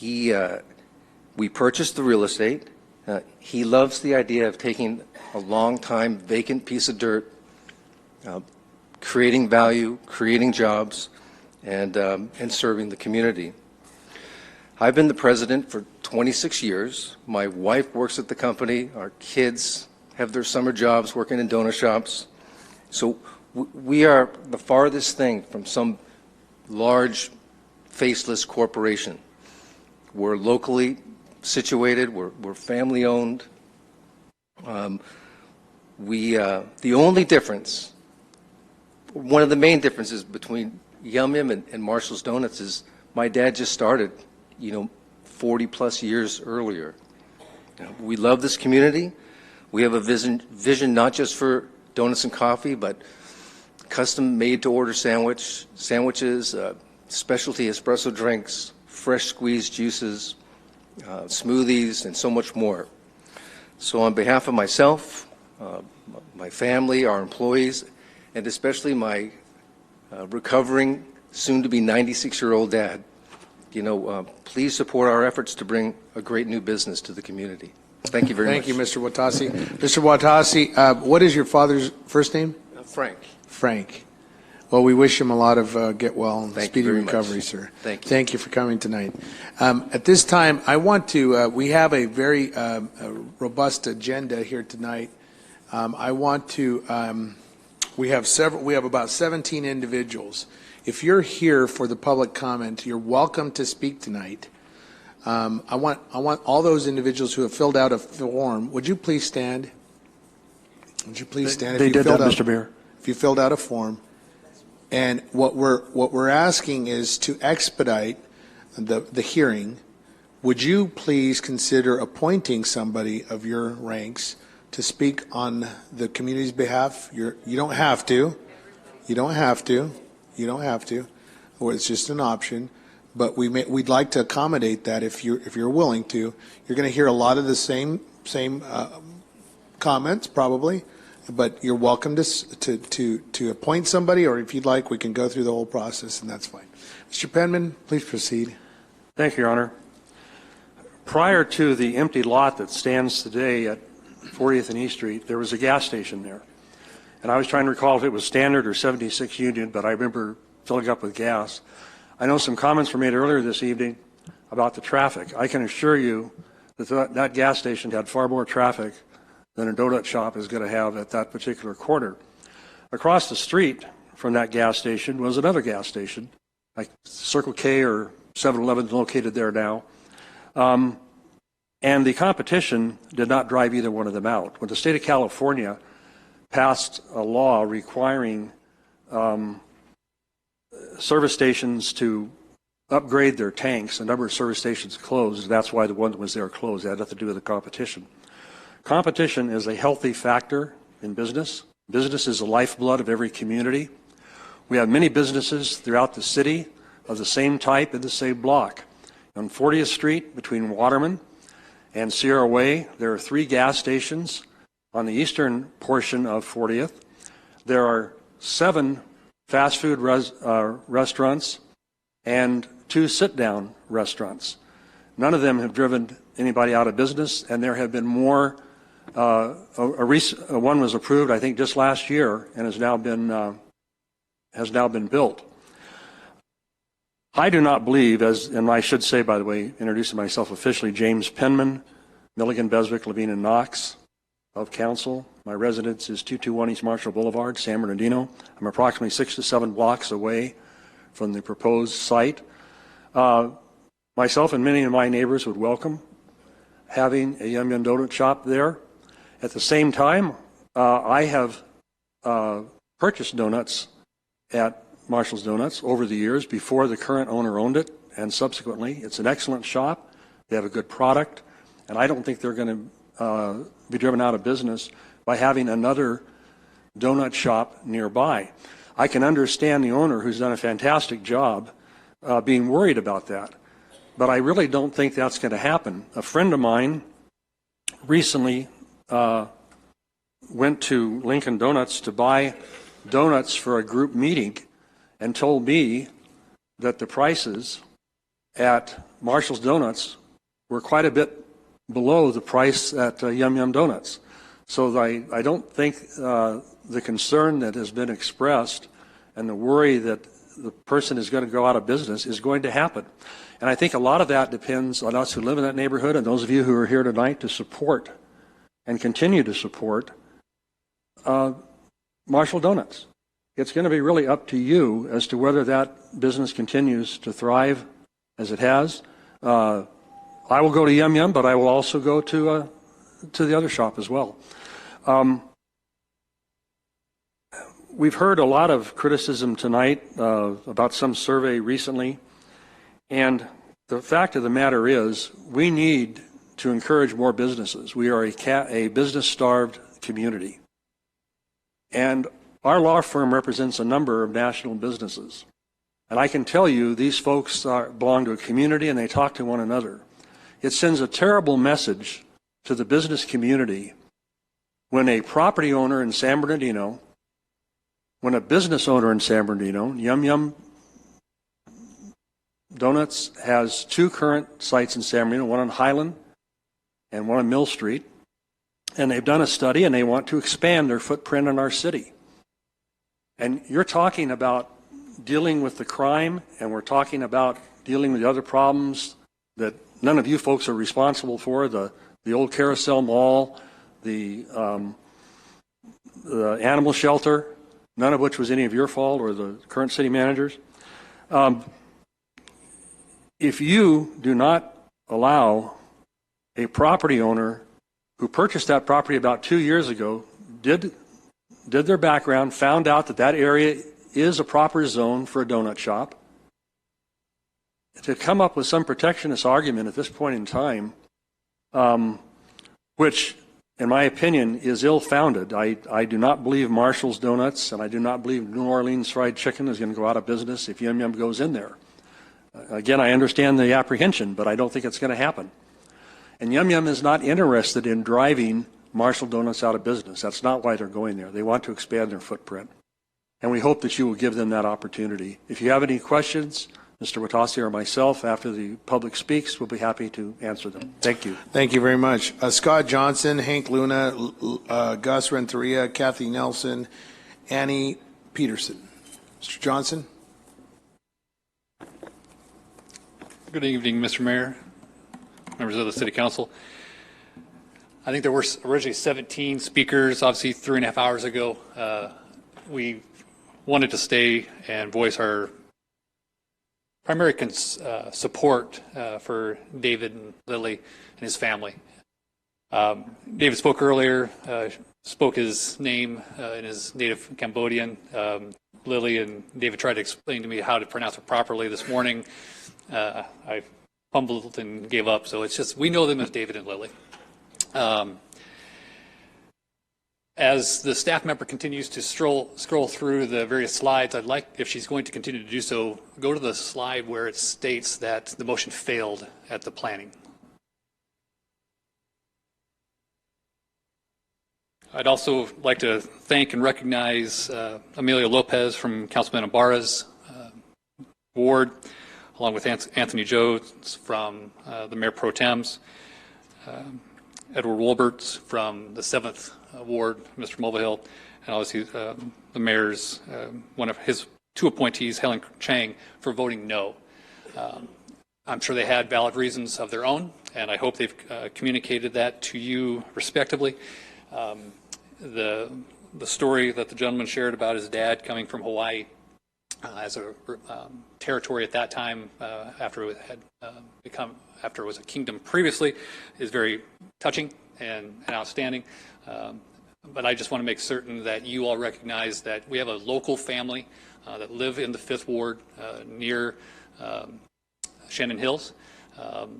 We purchased the real estate. He loves the idea of taking a long-time vacant piece of dirt, creating value, creating jobs, and serving the community. I've been the president for 26 years. My wife works at the company. Our kids have their summer jobs working in donut shops. So we are the farthest thing from some large, faceless corporation. We're locally situated. We're family-owned. The only difference, one of the main differences between Yum Yum and Marshall's Donuts is my dad just started, 40 plus years earlier. We love this community. We have a vision not just for donuts and coffee, but custom made-to-order sandwiches, specialty espresso drinks, fresh squeezed juices, smoothies, and so much more. So on behalf of myself, my family, our employees, and especially my recovering, soon-to-be 96-year-old dad, please support our efforts to bring a great new business to the community. Thank you very much. Thank you, Mr. Watasi. Mr. Watasi, what is your father's first name? Frank. Frank. Well, we wish him a lot of get well and Thank you speedy very recovery, much. sir. Thank you. Thank you for coming tonight. At this time, I want to, we have a very robust agenda here tonight. I want to, we have about 17 individuals. If you're here for the public comment, you're welcome to speak tonight. I want all those individuals who have filled out a form, would you please stand? Would you please stand? They did that, Mr. Mayor. If you filled out a form. And what we're asking is to expedite the hearing. Would you please consider appointing somebody of your ranks to speak on the community's behalf? You don't have to. You don't have to. You don't have to. Or it's just an option. But we'd like to accommodate that if you're willing to. You're going to hear a lot of the same comments probably. But you're welcome to appoint somebody, or if you'd like, we can go through the whole process, and that's fine. Mr. Penman, please proceed. Thank you, Your Honor. Prior to the empty lot that stands today at 40th and East Street, there was a gas station there. And I was trying to recall if it was Standard or 76 Union, but I remember filling up with gas. I know some comments were made earlier this evening about the traffic. I can assure you that that gas station had far more traffic than a donut shop is going to have at that particular corner. Across the street from that gas station was another gas station, like Circle K or 7-Eleven located there now. And the competition did not drive either one of them out. When the state of California passed a law requiring service stations to upgrade their tanks, a number of service stations closed. That's why the one that was there closed. It had nothing to do with the competition. Competition is a healthy factor in business. Business is the lifeblood of every community. We have many businesses throughout the city of the same type in the same block. On 40th Street between Waterman and Sierra Way, there are 3 gas stations on the eastern portion of 40th. There are 7 fast food restaurants and 2 sit-down restaurants. None of them have driven anybody out of business, and there have been more. One was approved, I think, just last year, and has now been built. I do not believe, and I should say, by the way, introducing myself officially, James Penman, Milligan, Beswick, Levine, and Knox of council. My residence is 221 East Marshall Boulevard, San Bernardino. I'm approximately 6 to 7 blocks away from the proposed site. Myself and many of my neighbors would welcome having a Yum Yum Donut shop there. At the same time, I have purchased donuts at Marshall's Donuts over the years before the current owner owned it, and subsequently. It's an excellent shop. They have a good product, and I don't think they're going to be driven out of business by having another donut shop nearby. I can understand the owner, who's done a fantastic job, being worried about that, but I really don't think that's going to happen. A friend of mine recently went to Lincoln Donuts to buy donuts for a group meeting and told me that the prices at Marshall's Donuts were quite a bit below the price at Yum Yum Donuts. So I don't think the concern that has been expressed and the worry that the person is going to go out of business is going to happen. And I think a lot of that depends on us who live in that neighborhood and those of you who are here tonight to support and continue to support Marshall Donuts. It's going to be really up to you as to whether that business continues to thrive as it has. I will go to Yum Yum, but I will also go to the other shop as well. We've heard a lot of criticism tonight about some survey recently, and the fact of the matter is we need to encourage more businesses. We are a business-starved community, and our law firm represents a number of national businesses. And I can tell you these folks belong to a community and they talk to one another. it sends a terrible message to the business community when a property owner in San Bernardino, when a business owner in San Bernardino, Yum Yum Donuts has 2 current sites in San Bernardino, one on Highland and one on Mill Street, and they've done a study and they want to expand their footprint in our city. And you're talking about dealing with the crime, and we're talking about dealing with the other problems that none of you folks are responsible for, the old Carousel Mall, the animal shelter, none of which was any of your fault or the current city managers. If you do not allow a property owner who purchased that property about 2 years ago, did their background, found out that that area is a proper zone for a donut shop, to come up with some protectionist argument at this point in time, which, in my opinion, is ill-founded. I do not believe Marshall's Donuts, and I do not believe New Orleans Fried Chicken is going to go out of business if Yum Yum goes in there. Again, I understand the apprehension, but I don't think it's going to happen. And Yum Yum is not interested in driving Marshall Donuts out of business. That's not why they're going there. They want to expand their footprint. And we hope that you will give them that opportunity. If you have any questions, Mr. Watasi or myself, after the public speaks, we'll be happy to answer them. Thank you. Thank you very much. Scott Johnson, Hank Luna, Gus Renteria, Kathy Nelson, Annie Peterson. Mr. Johnson. Good evening, Mr. Mayor, members of the City Council. I think there were originally 17 speakers, obviously 3.5 hours ago. We wanted to stay and voice our primary support for David and Lily and his family. David spoke earlier, spoke his name in his native Cambodian. Lily and David tried to explain to me how to pronounce it properly this morning. I fumbled and gave up, so it's just, we know them as David and Lily. As the staff member continues to scroll through the various slides, I'd like, if she's going to continue to do so, go to the slide where it states that the motion failed at the planning. I'd also like to thank and recognize Emilio Lopez from Councilman Ibarra's ward, along with Anthony Jones from the Mayor Pro Tems, Edward Wolberts from the 7th Ward, Mr. Mulvihill, and obviously the mayor's, one of his 2 appointees, Helen Chang, for voting no. I'm sure they had valid reasons of their own, and I hope they've communicated that to you respectively. The story that the gentleman shared about his dad coming from Hawaii as a territory at that time, after it had after it was a kingdom previously, is very touching and outstanding. But I just want to make certain that you all recognize that we have a local family that live in the 5th Ward near Shannon Hills,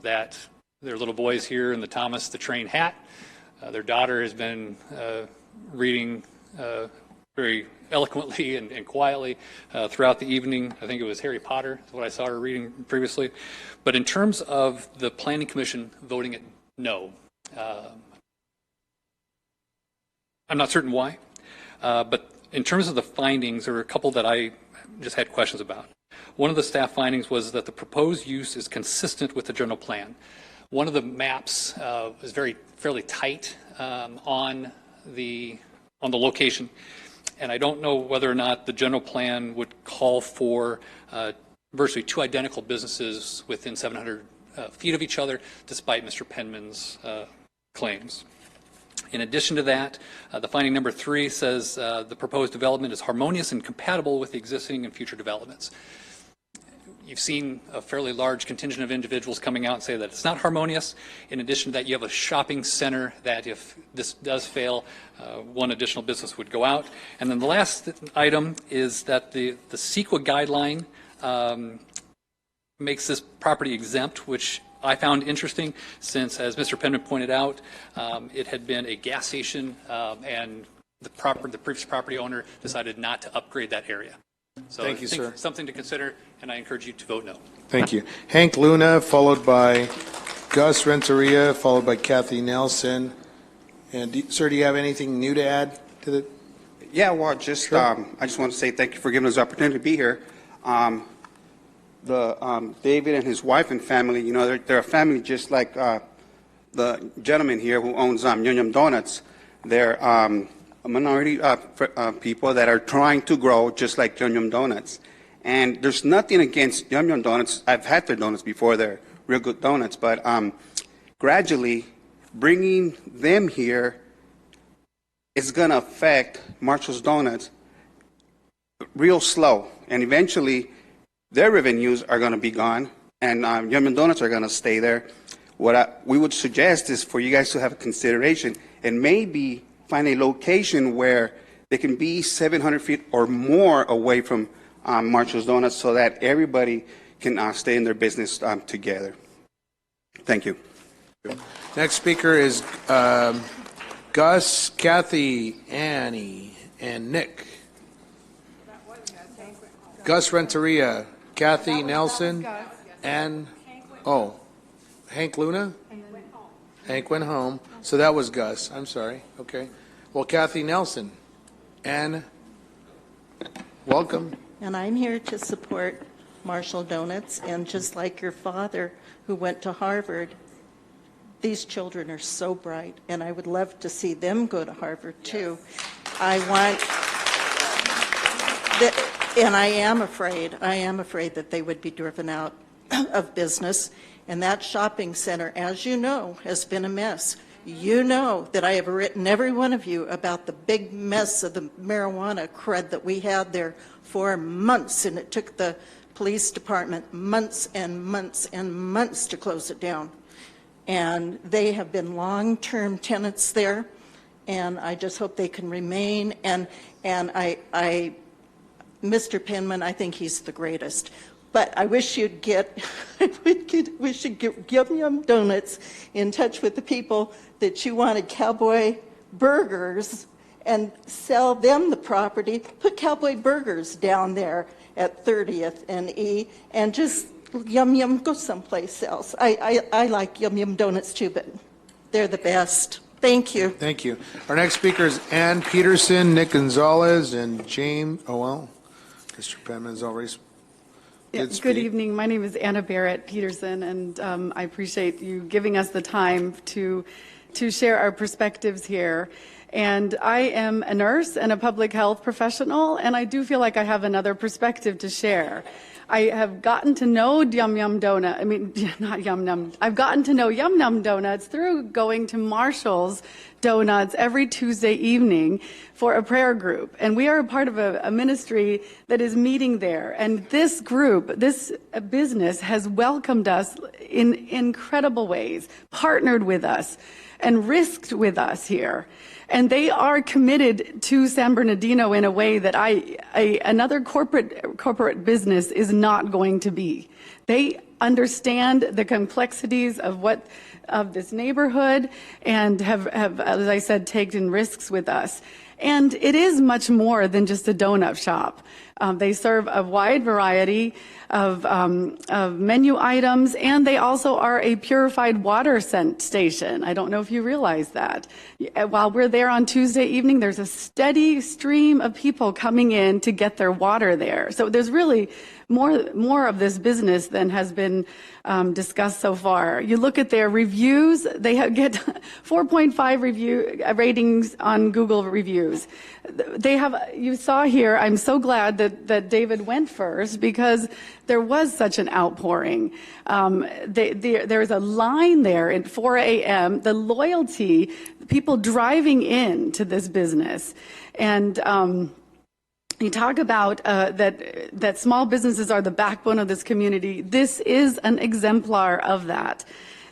that their little boys here in the Thomas the Train hat. Their daughter has been reading very eloquently and quietly throughout the evening. I think it was Harry Potter is what I saw her reading previously. But in terms of the Planning Commission voting it no, I'm not certain why, but in terms of the findings, there were a couple that I just had questions about. One of the staff findings was that the proposed use is consistent with the general plan. One of the maps is fairly tight on the location, and I don't know whether or not the general plan would call for virtually 2 identical businesses within 700 feet of each other, despite Mr. Penman's claims. In addition to that, the finding number 3 says the proposed development is harmonious and compatible with the existing and future developments. You've seen a fairly large contingent of individuals coming out and say that it's not harmonious. In addition to that, you have a shopping center that if this does fail, 1 additional business would go out. And then the last item is that the CEQA guideline makes this property exempt, which I found interesting since, as Mr. Penman pointed out, it had been a gas station and the previous property owner decided not to upgrade that area. So Thank you, sir. Something to consider, and I encourage you to vote no. Thank you. Hank Luna, followed by Gus Renteria, followed by Kathy Nelson. And sir, do you have anything new to add to the? Yeah, well, just I just want to say thank you for giving us the opportunity to be here. David and his wife and family, you know, they're a family just like the gentleman here who owns Yum Yum Donuts. They're a minority people that are trying to grow just like Yum Yum Donuts. And there's nothing against Yum Yum Donuts. I've had their donuts before. They're real good donuts. But gradually, bringing them here is going to affect Marshall's Donuts real slow. And eventually, their revenues are going to be gone, and Yum Yum Donuts are going to stay there. What we would suggest is for you guys to have a consideration and maybe find a location where they can be 700 feet or more away from Marshall's Donuts so that everybody can stay in their business together. Thank you. Next speaker is Gus, Kathy, Annie, and Nick. Gus Renteria, Kathy Nelson, and, Hank Luna? Hank went home. So that was Gus. I'm sorry. Okay. Well, Kathy Nelson, and welcome. And I'm here to support Marshall Donuts. And just like your father, who went to Harvard, these children are so bright, and I would love to see them go to Harvard too. I want that. And I am afraid that they would be driven out of business. And that shopping center, as you know, has been a mess. You know that I have written every one of you about the big mess of the marijuana crud that we had there for months, and it took the police department months and months and months to close it down. And they have been long-term tenants there, and I just hope they can remain. And Mr. Penman, I think he's the greatest. But I wish you'd we should get Yum Yum Donuts in touch with the people that you wanted Cowboy Burgers and sell them the property. Put Cowboy Burgers down there at 30th and E, and just Yum Yum go someplace else. I like Yum Yum Donuts too, but they're the best. Thank you. Thank you. Our next speaker is Ann Peterson, Nick Gonzalez, and James. Mr. Penman's already. Good evening. My name is Anna Barrett Peterson, and I appreciate you giving us the time to share our perspectives here. And I am a nurse and a public health professional, and I do feel like I have another perspective to share. I have gotten to know Yum Yum Donut. I mean, not Yum Yum. I've gotten to know Yum Yum Donuts through going to Marshall's Donuts every Tuesday evening for a prayer group. And we are a part of a ministry that is meeting there. And this group, this business has welcomed us in incredible ways, partnered with us, and risked with us here. And they are committed to San Bernardino in a way that another corporate business is not going to be. They understand the complexities of this neighborhood and have, as I said, taken risks with us. And it is much more than just a donut shop. They serve a wide variety of menu items, and they also are a purified water station. I don't know if you realize that. While we're there on Tuesday evening, there's a steady stream of people coming in to get their water there. So there's really more of this business than has been discussed so far. You look at their reviews, they get 4.5 ratings on Google reviews. You saw here, I'm so glad that David went first because there was such an outpouring. There's a line there at 4 a.m., the loyalty, people driving in to this business. And you talk about that small businesses are the backbone of this community. This is an exemplar of that.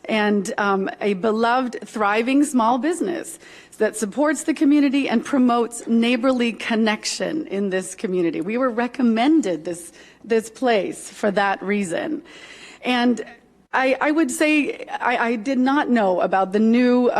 And a beloved, thriving small business that supports the community and promotes neighborly connection in this community. We were recommended this place for that reason. And I would say I did not know about the new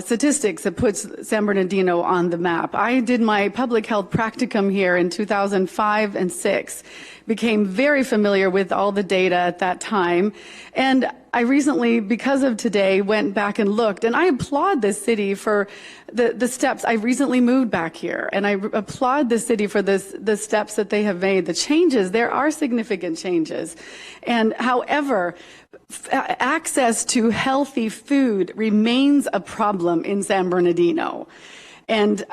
statistics that puts San Bernardino on the map. I did my public health practicum here in 2005 and 6, became very familiar with all the data at that time, and I recently, because of today, went back and looked, and I applaud this city for the steps. I recently moved back here, and I applaud the city for the steps that they have made, the changes. There are significant changes. And however, access to healthy food remains a problem in San Bernardino. And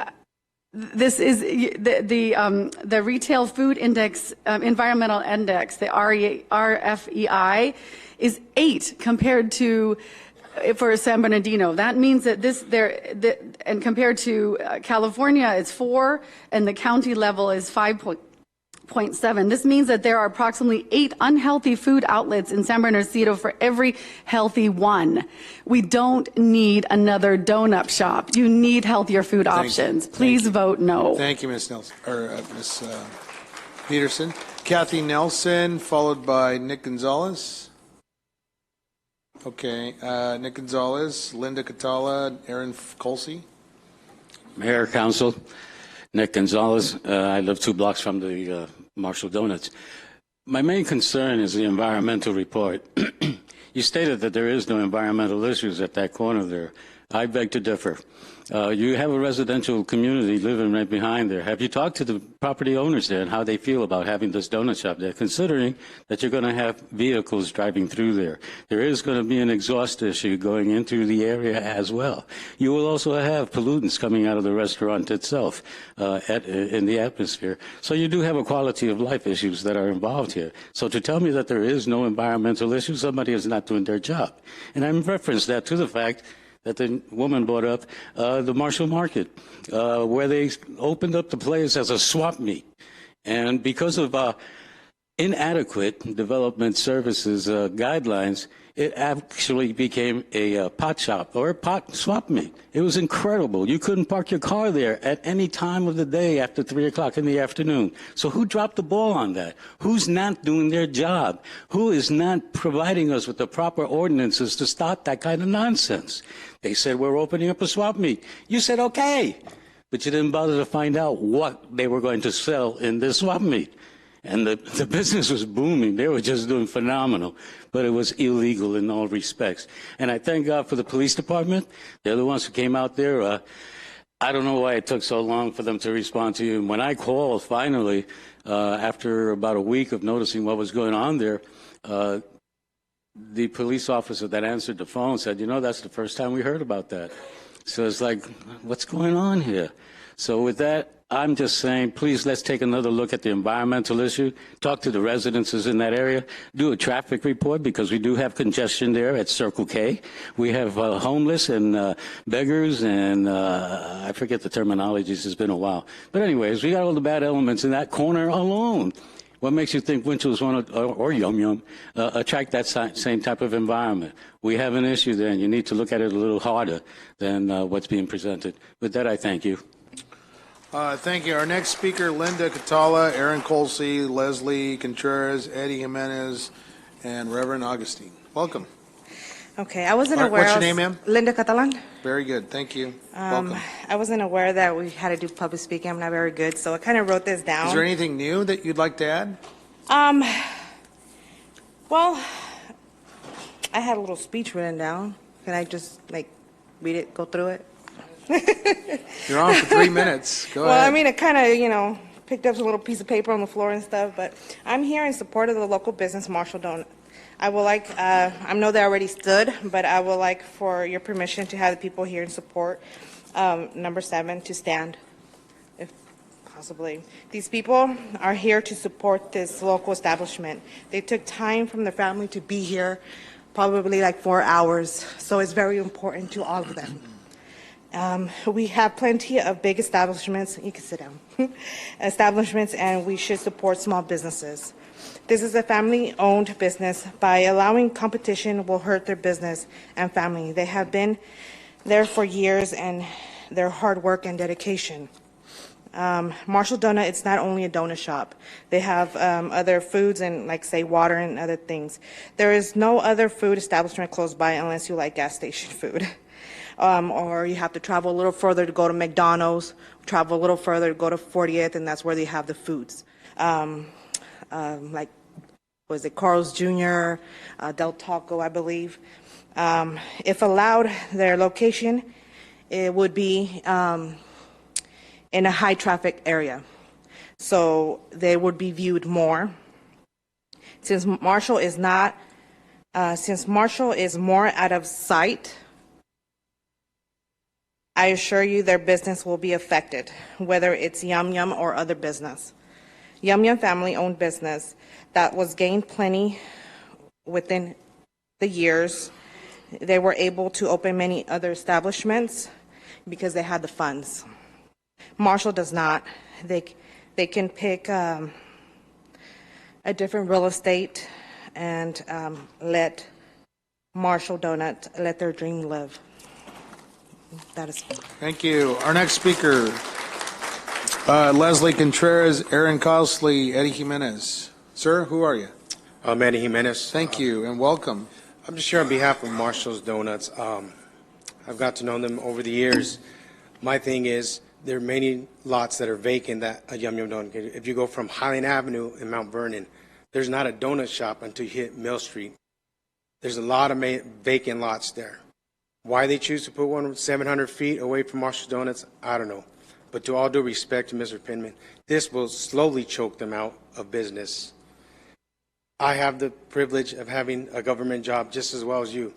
this is the Retail Food Index, Environmental Index, the RFEI, is 8 compared to for San Bernardino. That means that and compared to California, it's 4, and the county level is 5.7. This means that there are approximately 8 unhealthy food outlets in San Bernardino for every healthy one. We don't need another donut shop. You need healthier food options. Please vote no. Thank you, Ms. Nelson, or Ms. Peterson. Kathy Nelson, followed by Nick Gonzalez. Okay, Nick Gonzalez, Linda Catala, Aaron Colsey. Mayor, Council, Nick Gonzalez. I live 2 blocks from the Marshall Donuts. My main concern is the environmental report. You stated that there is no environmental issues at that corner there. I beg to differ. You have a residential community living right behind there. Have you talked to the property owners there and how they feel about having this donut shop there, considering that you're going to have vehicles driving through there? There is going to be an exhaust issue going into the area as well. You will also have pollutants coming out of the restaurant itself in the atmosphere. So you do have a quality of life issues that are involved here. So to tell me that there is no environmental issue, somebody is not doing their job. And I reference that to the fact that the woman brought up, the Marshall Market, where they opened up the place as a swap meet. And because of inadequate development services guidelines, it actually became a pot shop or a pot swap meet. It was incredible. You couldn't park your car there at any time of the day after 3 o'clock in the afternoon. So who dropped the ball on that? Who's not doing their job? Who is not providing us with the proper ordinances to stop that kind of nonsense? They said, we're opening up a swap meet. You said, okay, but you didn't bother to find out what they were going to sell in this swap meet. And the business was booming. They were just doing phenomenal, but it was illegal in all respects. And I thank God for the police department. They're the ones who came out there. I don't know why it took so long for them to respond to you. And when I called, finally, after about a week of noticing what was going on there, the police officer that answered the phone said, you know, that's the first time we heard about that. So it's like, what's going on here? So with that, I'm just saying, please, let's take another look at the environmental issue, talk to the residences in that area, do a traffic report, because we do have congestion there at Circle K. We have homeless and beggars, and I forget the terminologies, it's been a while. But anyways, we got all the bad elements in that corner alone. What makes you think Winchell's want to, or Yum Yum, attract that same type of environment? We have an issue there, and you need to look at it a little harder than what's being presented. With that, I thank you. Thank you. Our next speaker, Linda Catala, Aaron Colsey, Leslie Contreras, Eddie Jimenez, and Reverend Augustine. Welcome. Okay, I wasn't aware. What's your name, ma'am? Linda Catalan. Very good. Thank you. Welcome. I wasn't aware that we had to do public speaking. I'm not very good, so I kind of wrote this down. Is there anything new that you'd like to add? Well, I had a little speech written down. Can I just read it, go through it? You're on for 3 minutes. Go ahead. Well, I mean, it kind of, picked up a little piece of paper on the floor and stuff, but I'm here in support of the local business, Marshall Donut. I would like, I know they already stood, but I would like for your permission to have the people here in support, number 7, to stand, if possibly. These people are here to support this local establishment. They took time from their family to be here, probably 4 hours, so it's very important to all of them. We have plenty of big establishments, you can sit down, establishments, and we should support small businesses. This is a family-owned business. By allowing competition will hurt their business and family. They have been there for years and their hard work and dedication. Marshall Donut, it's not only a donut shop. They have other foods and say water and other things. There is no other food establishment close by unless you like gas station food. Or you have to travel a little further to go to McDonald's, travel a little further to go to 40th, and that's where they have the foods. was it Carl's Jr., Del Taco, I believe. If allowed, their location, it would be in a high-traffic area. So they would be viewed more. Since Marshall is more out of sight, I assure you their business will be affected, whether it's Yum Yum or other business. Yum Yum family-owned business that was gained plenty within the years. They were able to open many other establishments because they had the funds. Marshall does not. They can pick a different real estate and let Marshall Donuts let their dream live. That is. Thank you. Our next speaker, Leslie Contreras, Aaron Cosley, Eddie Jimenez. Sir, who are you? I'm Eddie Jimenez. Thank you and welcome. I'm just here on behalf of Marshall's Donuts. I've got to know them over the years. My thing is, there are many lots that are vacant that a Yum Yum Donut. If you go from Highland Avenue in Mount Vernon, there's not a donut shop until you hit Mill Street. There's a lot of vacant lots there. Why they choose to put one 700 feet away from Marshall's Donuts, I don't know. But to all due respect to Mr. Pinman, this will slowly choke them out of business. I have the privilege of having a government job just as well as you.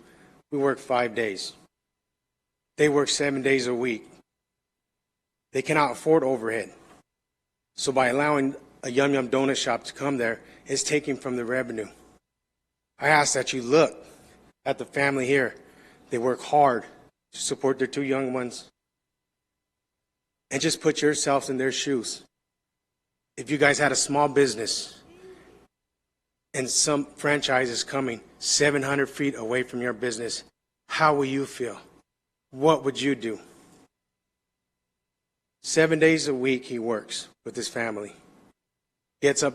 We work 5 days. They work 7 days a week. They cannot afford overhead. So by allowing a Yum Yum Donut shop to come there, it's taking from the revenue. I ask that you look at the family here. They work hard to support their 2 young ones. And just put yourselves in their shoes. If you guys had a small business and some franchise is coming 700 feet away from your business, how will you feel? What would you do? 7 days a week he works with his family. Gets up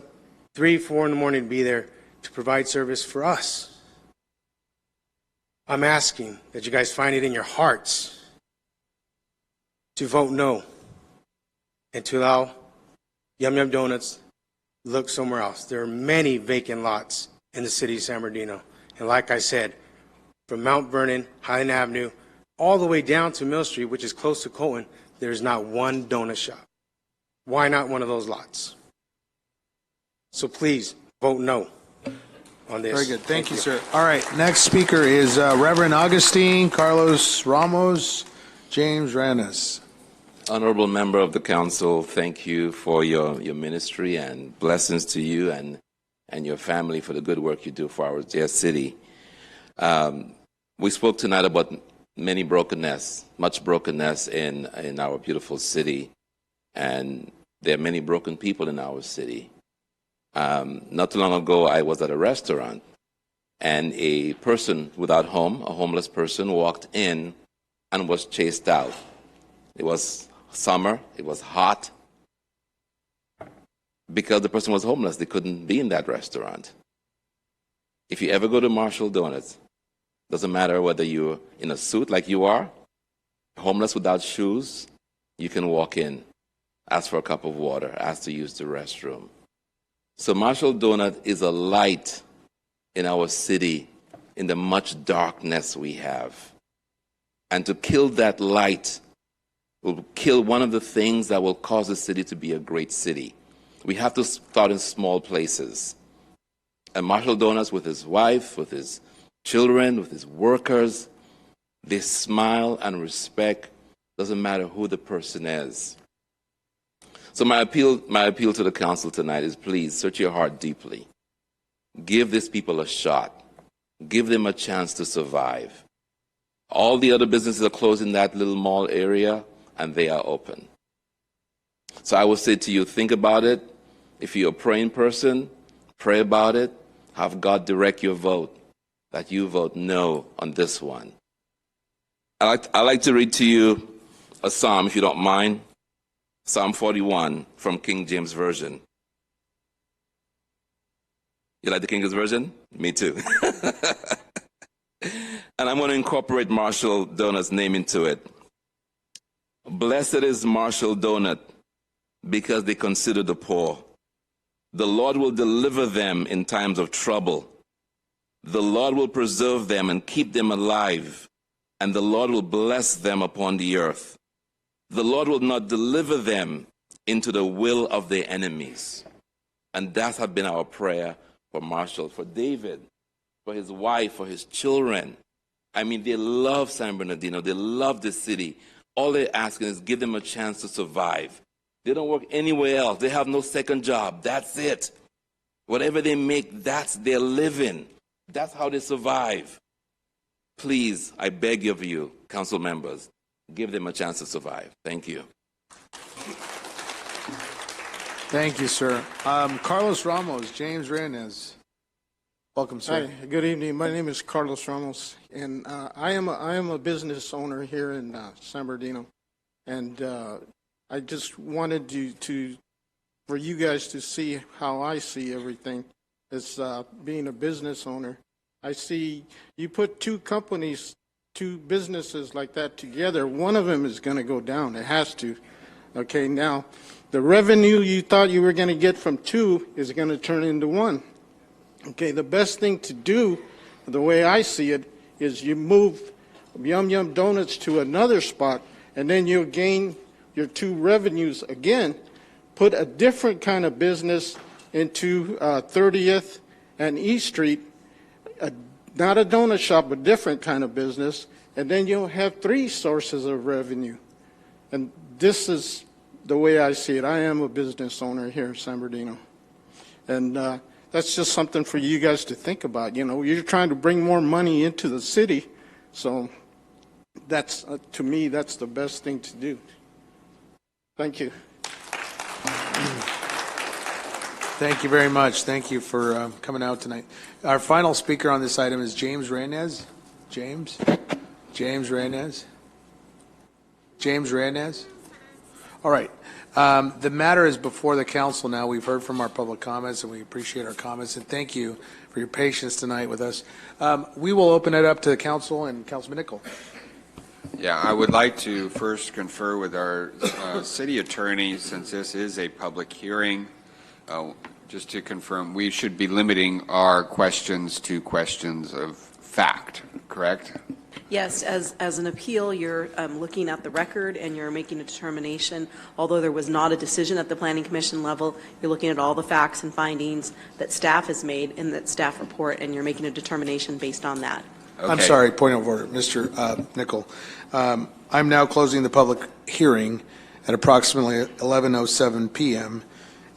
3, 4 in the morning to be there to provide service for us. I'm asking that you guys find it in your hearts to vote no and to allow Yum Yum Donuts look somewhere else. There are many vacant lots in the city of San Bernardino. And like I said, from Mount Vernon, Highland Avenue, all the way down to Mill Street, which is close to Colton, there's not one donut shop. Why not one of those lots? So please, vote no on this. Very good. Thank you, sir. All right, next speaker is Reverend Augustine Carlos Ramos, James Ranas. Honorable member of the council, thank you for your ministry and blessings to you and your family for the good work you do for our dear city. We spoke tonight about much brokenness in our beautiful city, and there are many broken people in our city. Not too long ago, I was at a restaurant, and a person without home, a homeless person, walked in and was chased out. It was summer, it was hot. Because the person was homeless, they couldn't be in that restaurant. If you ever go to Marshall Donuts, doesn't matter whether you're in a suit like you are, homeless without shoes, you can walk in, ask for a cup of water, ask to use the restroom. So Marshall Donut is a light in our city, in the much darkness we have. And to kill that light will kill one of the things that will cause the city to be a great city. We have to start in small places. And Marshall Donuts, with his wife, with his children, with his workers, they smile and respect, doesn't matter who the person is. So my appeal to the council tonight is, please search your heart deeply. Give these people a shot. Give them a chance to survive. All the other businesses are closed in that little mall area, and they are open. So I would say to you, think about it. If you're a praying person, pray about it. Have God direct your vote, that you vote no on this one. I'd like to read to you a psalm, if you don't mind. Psalm 41 from King James Version. You like the King James Version? Me too. And I'm going to incorporate Marshall Donut's name into it. Blessed is Marshall Donut, because they consider the poor. The Lord will deliver them in times of trouble. The Lord will preserve them and keep them alive, and the Lord will bless them upon the earth. The Lord will not deliver them into the will of their enemies. And that has been our prayer for Marshall, for David, for his wife, for his children. I mean, they love San Bernardino. They love the city. All they're asking is give them a chance to survive. They don't work anywhere else. They have no second job. That's it. Whatever they make, that's their living. That's how they survive. Please, I beg of you, council members, give them a chance to survive. Thank you. Thank you, sir. Carlos Ramos, James Reynez. Welcome, sir. Hi, good evening. My name is Carlos Ramos, and I am a business owner here in San Bernardino, and I just wanted for you guys to see how I see everything as being a business owner. I see you put two businesses like that together, one of them is going to go down. It has to. Okay, now the revenue you thought you were going to get from two is going to turn into one. Okay, the best thing to do, the way I see it, is you move Yum Yum Donuts to another spot, and then you'll gain your two revenues again. Put a different kind of business into 30th and East Street, not a donut shop, but different kind of business, and then you'll have three sources of revenue. And this is the way I see it. I am a business owner here in San Bernardino. And that's just something for you guys to think about. You know, you're trying to bring more money into the city, so that's, to me, that's the best thing to do. Thank you. Thank you very much. Thank you for coming out tonight. Our final speaker on this item is James Reynez. James Reynez. James Reynez. All right. The matter is before the council now. We've heard from our public comments, and we appreciate our comments. And thank you for your patience tonight with us. We will open it up to the council and Councilman Nickel. Yeah, I would like to first confer with our city attorney, since this is a public hearing. Just to confirm, we should be limiting our questions to questions of fact, correct? Yes, as an appeal, you're looking at the record and you're making a determination. Although there was not a decision at the Planning Commission level, you're looking at all the facts and findings that staff has made in that staff report, and you're making a determination based on that. Okay. I'm sorry, point of order, Mr. Nickel. I'm now closing the public hearing at approximately 11:07 p.m.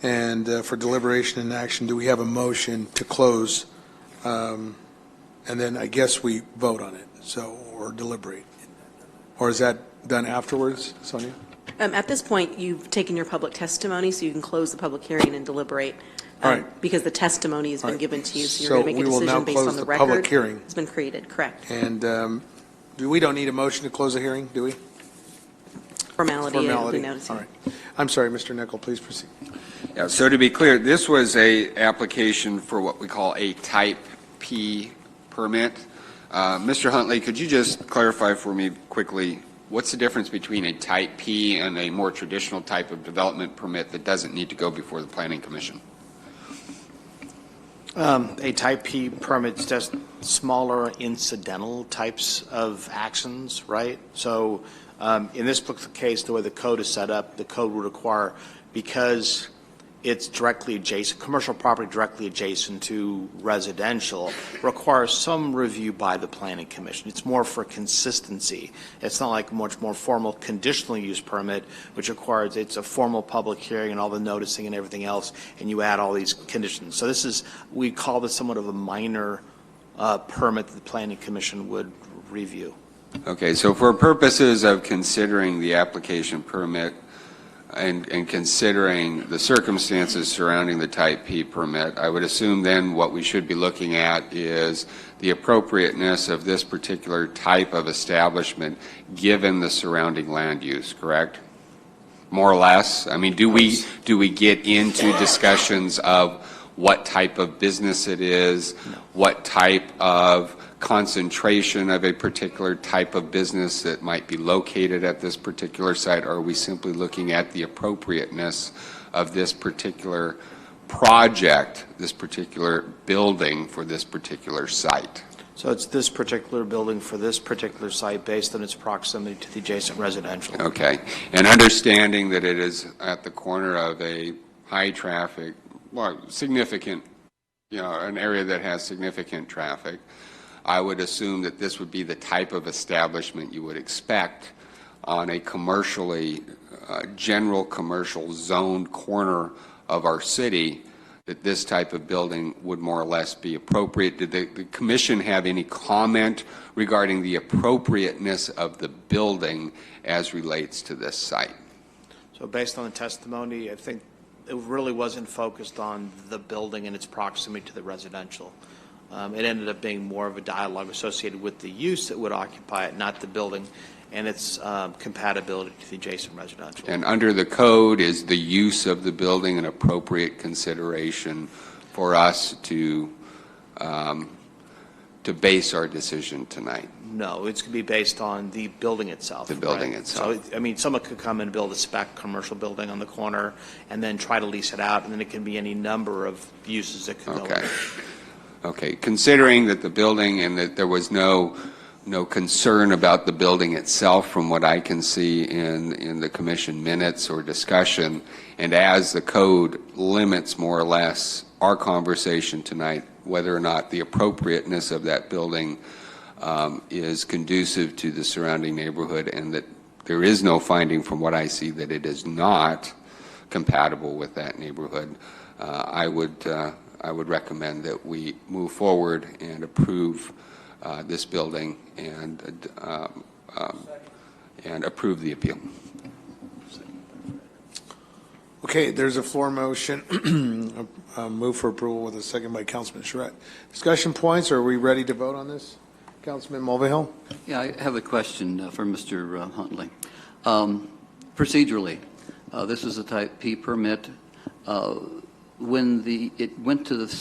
And for deliberation and action, do we have a motion to close? And then I guess we vote on it, or deliberate. Or is that done afterwards, Sonia? At this point, you've taken your public testimony, so you can close the public hearing and deliberate. All right. Because the testimony has been given to you, so you're So going to make a we will now decision based close on the the record. public hearing. It's been created, correct. And we don't need a motion to close the hearing, do we? Formality. Formality. All right. I'm sorry, Mr. Nickel, please proceed. Yeah, so to be clear, this was a application for what we call a Type P permit. Mr. Huntley, could you just clarify for me quickly, what's the difference between a Type P and a more traditional type of development permit that doesn't need to go before the Planning Commission? A Type P permit's just smaller incidental types of actions, right? So in this case, the way the code is set up, the code would require, because it's directly adjacent, commercial property directly adjacent to residential, requires some review by the Planning Commission. It's more for consistency. It's not like a much more formal conditional use permit, which requires, it's a formal public hearing and all the noticing and everything else, and you add all these conditions. So this is, we call this somewhat of a minor permit that the Planning Commission would review. Okay, so for purposes of considering the application permit, and considering the circumstances surrounding the Type P permit, I would assume then what we should be looking at is the appropriateness of this particular type of establishment given the surrounding land use, correct? More or less? I mean, do we get into discussions of what type of business it is, what type of concentration of a particular type of business that might be located at this particular site, or are we simply looking at the appropriateness of this particular project, this particular building for this particular site? So it's this particular building for this particular site based on its proximity to the adjacent residential. Okay. And understanding that it is at the corner of a high traffic, well, significant, an area that has significant traffic, I would assume that this would be the type of establishment you would expect on a commercially, general commercial zoned corner of our city, that this type of building would more or less be appropriate. Did the commission have any comment regarding the appropriateness of the building as relates to this site? So based on the testimony, I think it really wasn't focused on the building and its proximity to the residential. It ended up being more of a dialogue associated with the use that would occupy it, not the building, and its compatibility to the adjacent residential. And under the code, is the use of the building an appropriate consideration for us to base our decision tonight? No, it's going to be based on the building itself. The building right? itself. So, I mean, someone could come and build a spec commercial building on the corner and then try to lease it out, and then it can be any number of uses that could go in. Okay. Considering that the building and that there was no concern about the building itself from what I can see in the commission minutes or discussion, and as the code limits more or less our conversation tonight, whether or not the appropriateness of that building is conducive to the surrounding neighborhood, and that there is no finding from what I see that it is not compatible with that neighborhood, I would recommend that we move forward and approve this building and approve the appeal. Okay, there's a floor motion. Move for approval with a second by Councilman Charette. Discussion points, are we ready to vote on this? Councilman Mulvihill? Yeah, I have a question for Mr. Huntley. Procedurally, this is a type P permit. When it went to the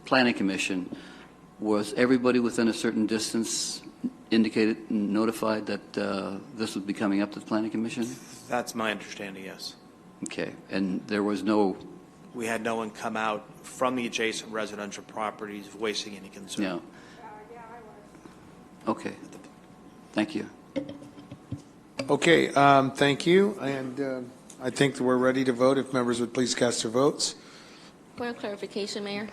Planning Commission, was everybody within a certain distance indicated, notified that this would be coming up to the Planning Commission? That's my understanding, yes. Okay, and there was no... We had no one come out from the adjacent residential properties voicing any concern. Yeah. Okay. Thank you. Okay, thank you. And I think that we're ready to vote. If members would please cast their votes. Point of clarification, Mayor.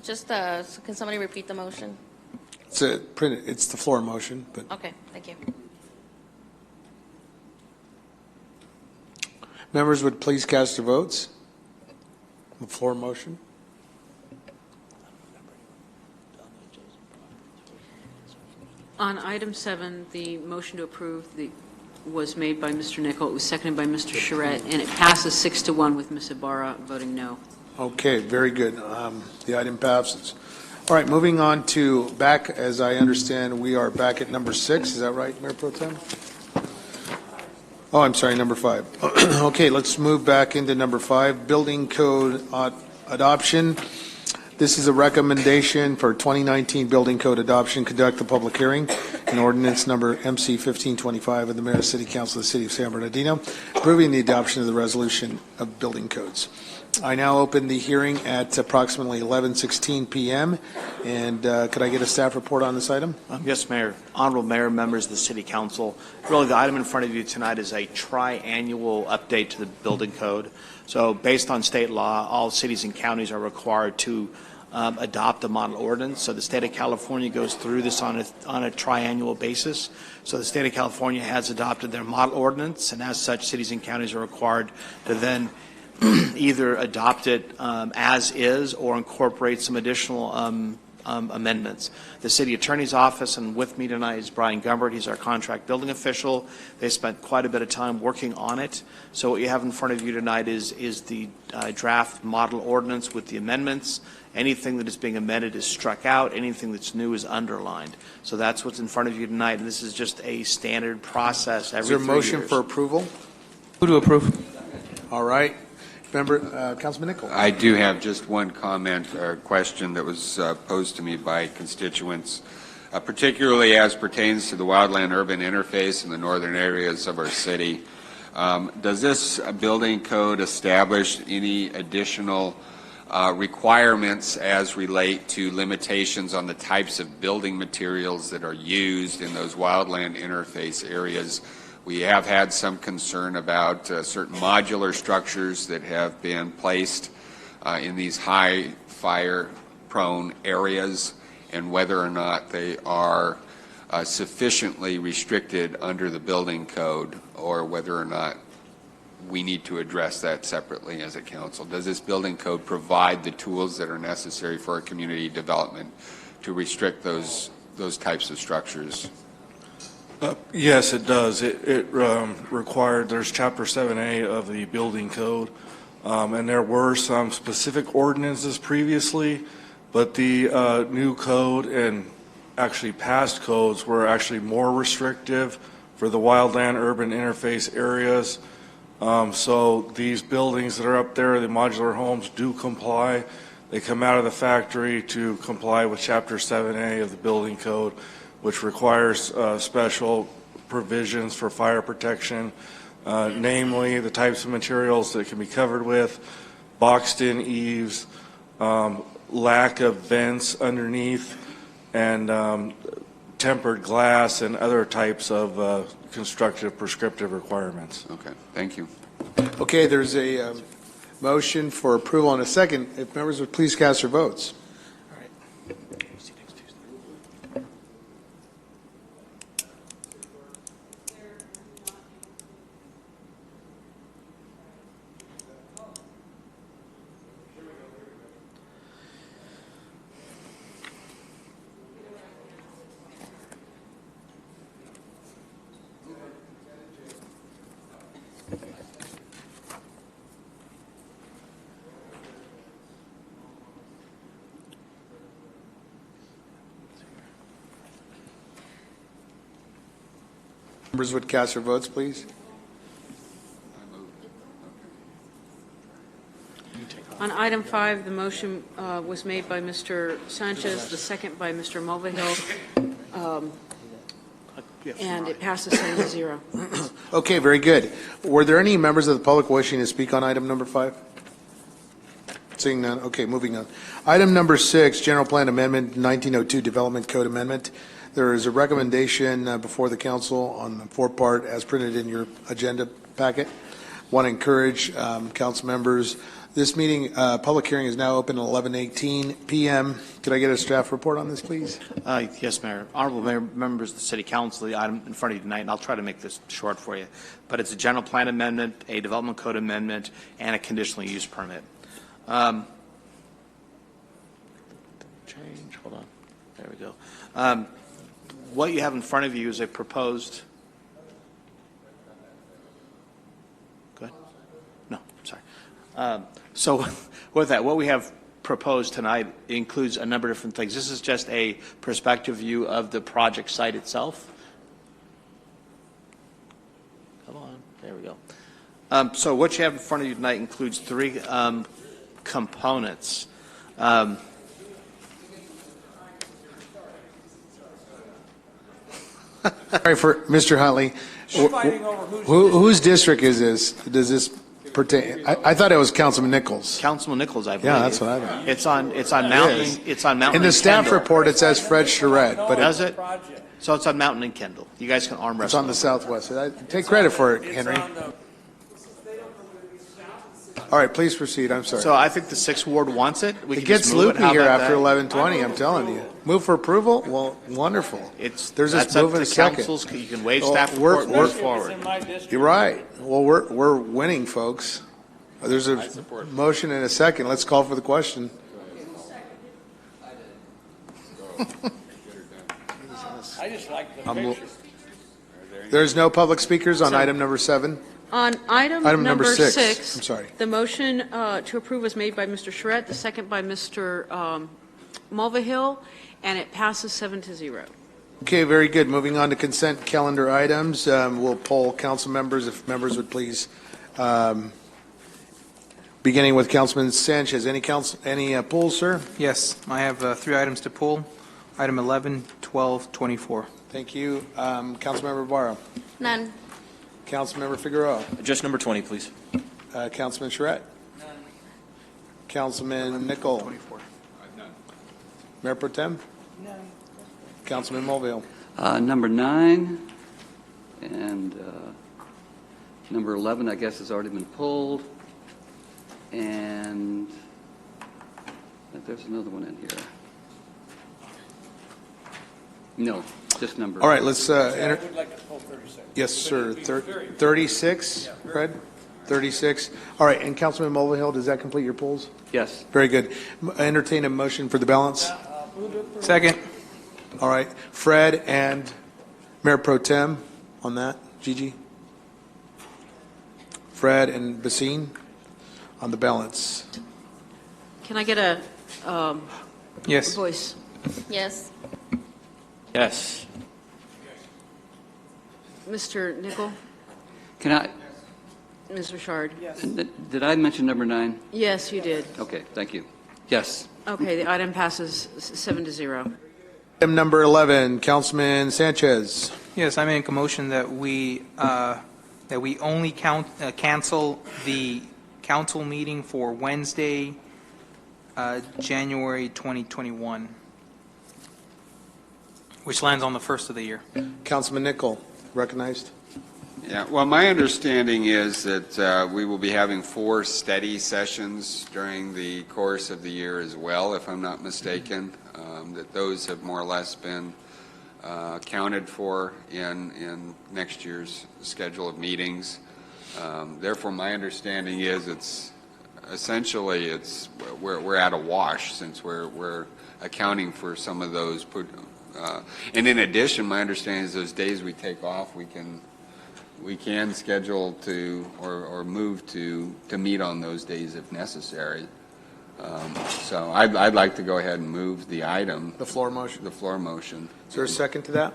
Just, can somebody repeat the motion? It's the floor motion, but Okay, thank you. members would please cast their votes. The floor motion. On item 7, the motion to approve was made by Mr. Nickel. It was seconded by Mr. Charette, and it passes 6-1 with Ms. Ibarra voting no. Okay, very good. The item passes. All right, moving on to back, as I understand, we are back at number 6. Is that right, Mayor Pro Tem? Oh, I'm sorry, number 5. Okay, let's move back into number 5, building code adoption. This is a recommendation for 2019 building code adoption. Conduct a public hearing in ordinance number MC 1525 of the Mayor and City Council of the City of San Bernardino, approving the adoption of the resolution of building codes. I now open the hearing at approximately 11:16 p.m. And could I get a staff report on this item? Yes, Mayor. Honorable Mayor, members of the City Council. Really, the item in front of you tonight is a tri-annual update to the building code. So based on state law, all cities and counties are required to adopt a model ordinance. So the state of California goes through this on a tri-annual basis. So the state of California has adopted their model ordinance, and as such, cities and counties are required to then either adopt it as is or incorporate some additional amendments. The city attorney's office, and with me tonight is Brian Gumbert. He's our contract building official. They spent quite a bit of time working on it. So what you have in front of you tonight is the draft model ordinance with the amendments. Anything that is being amended is struck out. Anything that's new is underlined. So that's what's in front of you tonight. And this is just a standard process every 3 years. Is there a motion for approval? Who to approve? All right. Member, Councilman Nichols. I do have just one comment or question that was posed to me by constituents, particularly as pertains to the wildland-urban interface in the northern areas of our city. Does this building code establish any additional requirements as relate to limitations on the types of building materials that are used in those wildland interface areas. We have had some concern about certain modular structures that have been placed in these high fire-prone areas, and whether or not they are sufficiently restricted under the building code, or whether or not we need to address that separately as a council. Does this building code provide the tools that are necessary for our community development to restrict those types of structures? Yes, it does. It required, there's Chapter 7A of the building code, and there were some specific ordinances previously, but the new code and actually past codes were actually more restrictive for the wildland urban interface areas. So these buildings that are up there, the modular homes, do comply. They come out of the factory to comply with Chapter 7A of the building code, which requires special provisions for fire protection, namely the types of materials that can be covered with, boxed-in eaves, lack of vents underneath, and tempered glass and other types of constructive prescriptive requirements. Okay, thank you. Okay, there's a motion for approval and a second. If members would please cast their votes. Members would cast their votes, please. On item 5, the motion was made by Mr. Sanchez, the second by Mr. Mulvihill, and it passes 7-0. Okay, very good. Were there any members of the public wishing to speak on item number 5? Seeing none, okay, moving on. Item number 6, General Plan Amendment 1902 Development Code Amendment. There is a recommendation before the council on the four-part as printed in your agenda packet. Want to encourage council members. This meeting, public hearing is now open at 11:18 p.m. Could I get a staff report on this, please? Yes, Mayor. Honorable Mayor, members of the City Council, the item in front of you tonight, and I'll try to make this short for you, but it's a general plan amendment, a development code amendment, and a conditional use permit. Change, hold on. There we go. What you have in front of you is a proposed. Go ahead. No, sorry. So with that, what we have proposed tonight includes a number of different things. This is just a perspective view of the project site itself. Come on, there we go. So what you have in front of you tonight includes 3 components. Sorry for Mr. Huntley. Whose district is this? Does this pertain? I thought it was Councilman Nichols. Councilman Nichols, I believe. Yeah, that's what I thought. It's on Mountain. It's on Mountain. In the and staff Kendall. report, it says Fred Charette, but Does it? So it's on Mountain and Kendall. You guys can arm it's wrestle. on the southwest. Take credit for it, Henry. All right, please proceed. I'm sorry. So I think the 6th Ward wants it. We It can gets just move loopy How here about after that? 11:20. I'm telling you. Move for approval? Well, wonderful. It's There's this that's up move in to a second. councils. You can waive Oh, staff we're- report and move forward. You're right. Well, we're winning, folks. There's a motion and a second. Let's call for the question. I just like the I'm- picture. There's no public speakers on item number 7? On item Item number number 6. 6. I'm sorry. The motion to approve was made by Mr. Charette, the second by Mr. Mulvihill, and it passes 7-0. Okay, very good. Moving on to consent calendar items. We'll poll council members, if members would please. Beginning with Councilman Sanchez. Any polls, sir? Yes, I have 3 items to pull. Item 11, 12, 24. Thank you. Councilmember Barra. None. Councilmember Figueroa. Just number 20, please. Councilman Charette. Councilman Nichol. Mayor Pro Tem. Councilman Mulvihill. Number 9 and number 11, I guess, has already been pulled. And there's another one in here. No, just number. All right, let's enter. I would like to pull 36. Yes, sir. 36, Fred? 36. All right, and Councilman Mulvihill, does that complete your polls? Yes. Very good. Entertain a motion for the balance. Second. All right, Fred and Mayor Pro Tem on that. Gigi? Fred and Basine on the balance. Can I get a Yes. voice? Yes. Yes. Mr. Nichol? Can I, Ms. Richard? did I mention number 9? Yes, you did. Okay, thank you. Yes. Okay, the item passes 7-0. Item number 11, Councilman Sanchez. Yes, I make a motion that we only cancel the council meeting for Wednesday, January 2021, which lands on the first of the year. Councilman Nichol, recognized. Yeah, well, my understanding is that we will be having 4 study sessions during the course of the year as well, if I'm not mistaken, that those have more or less been accounted for in next year's schedule of meetings. Therefore, my understanding is it's essentially we're at a wash since we're accounting for some of those. And in addition, my understanding is those days we take off, we can schedule to or move to meet on those days if necessary. So I'd like to go ahead and move the item. The floor motion. The floor motion. Is there a second to that?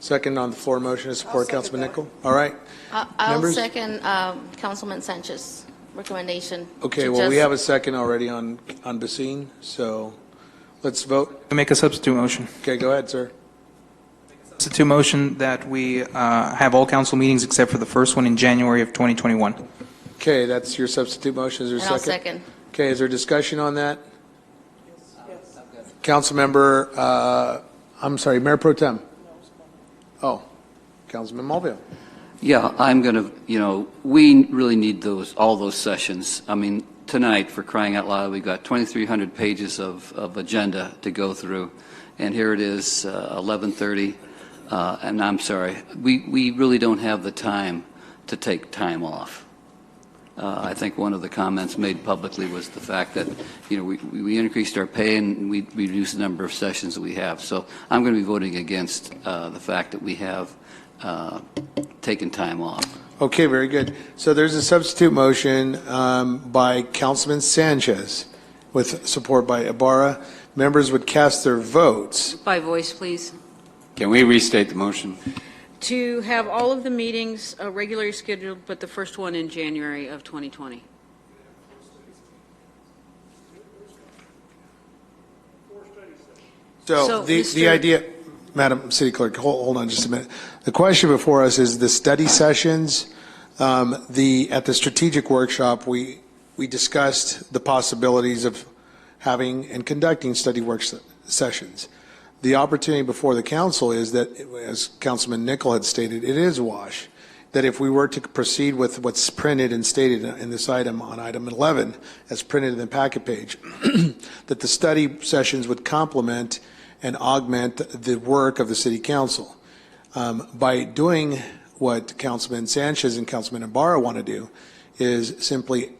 Second on the floor motion to support Councilman Nichol? All right. I'll Members? second Councilman Sanchez's recommendation. Okay, to well, we just- have a second already on Basine, so let's vote. I make a substitute motion. Okay, go ahead, sir. Substitute motion that we have all council meetings except for the first one in January of 2021. Okay, that's your substitute motion. Is there a And I'll second? second. Okay, is there discussion on that? Councilmember, I'm sorry, Mayor Pro Tem. Oh, Councilman Mulvihill. Yeah, I'm going to, we really need all those sessions. I mean, tonight, for crying out loud, we've got 2,300 pages of agenda to go through, and here it is, 11:30, and I'm sorry, we really don't have the time to take time off. I think one of the comments made publicly was the fact that, we increased our pay and we reduced the number of sessions that we have. So I'm going to be voting against the fact that we have taken time off. Okay, very good. So there's a substitute motion by Councilman Sanchez with support by Ibarra. Members would cast their votes. By voice, please. Can we restate the motion? To have all of the meetings regularly scheduled, but the first one in January of 2020. So the idea, Madam City Clerk, hold on just a minute. The question before us is the study sessions. At the strategic workshop, we discussed the possibilities of having and conducting study work sessions. The opportunity before the council is that, as Councilman Nichol had stated, it is a wash. That if we were to proceed with what's printed and stated in this item on item 11, as printed in the packet page, that the study sessions would complement and augment the work of the city council. By doing what Councilman Sanchez and Councilman Ibarra want to do is simply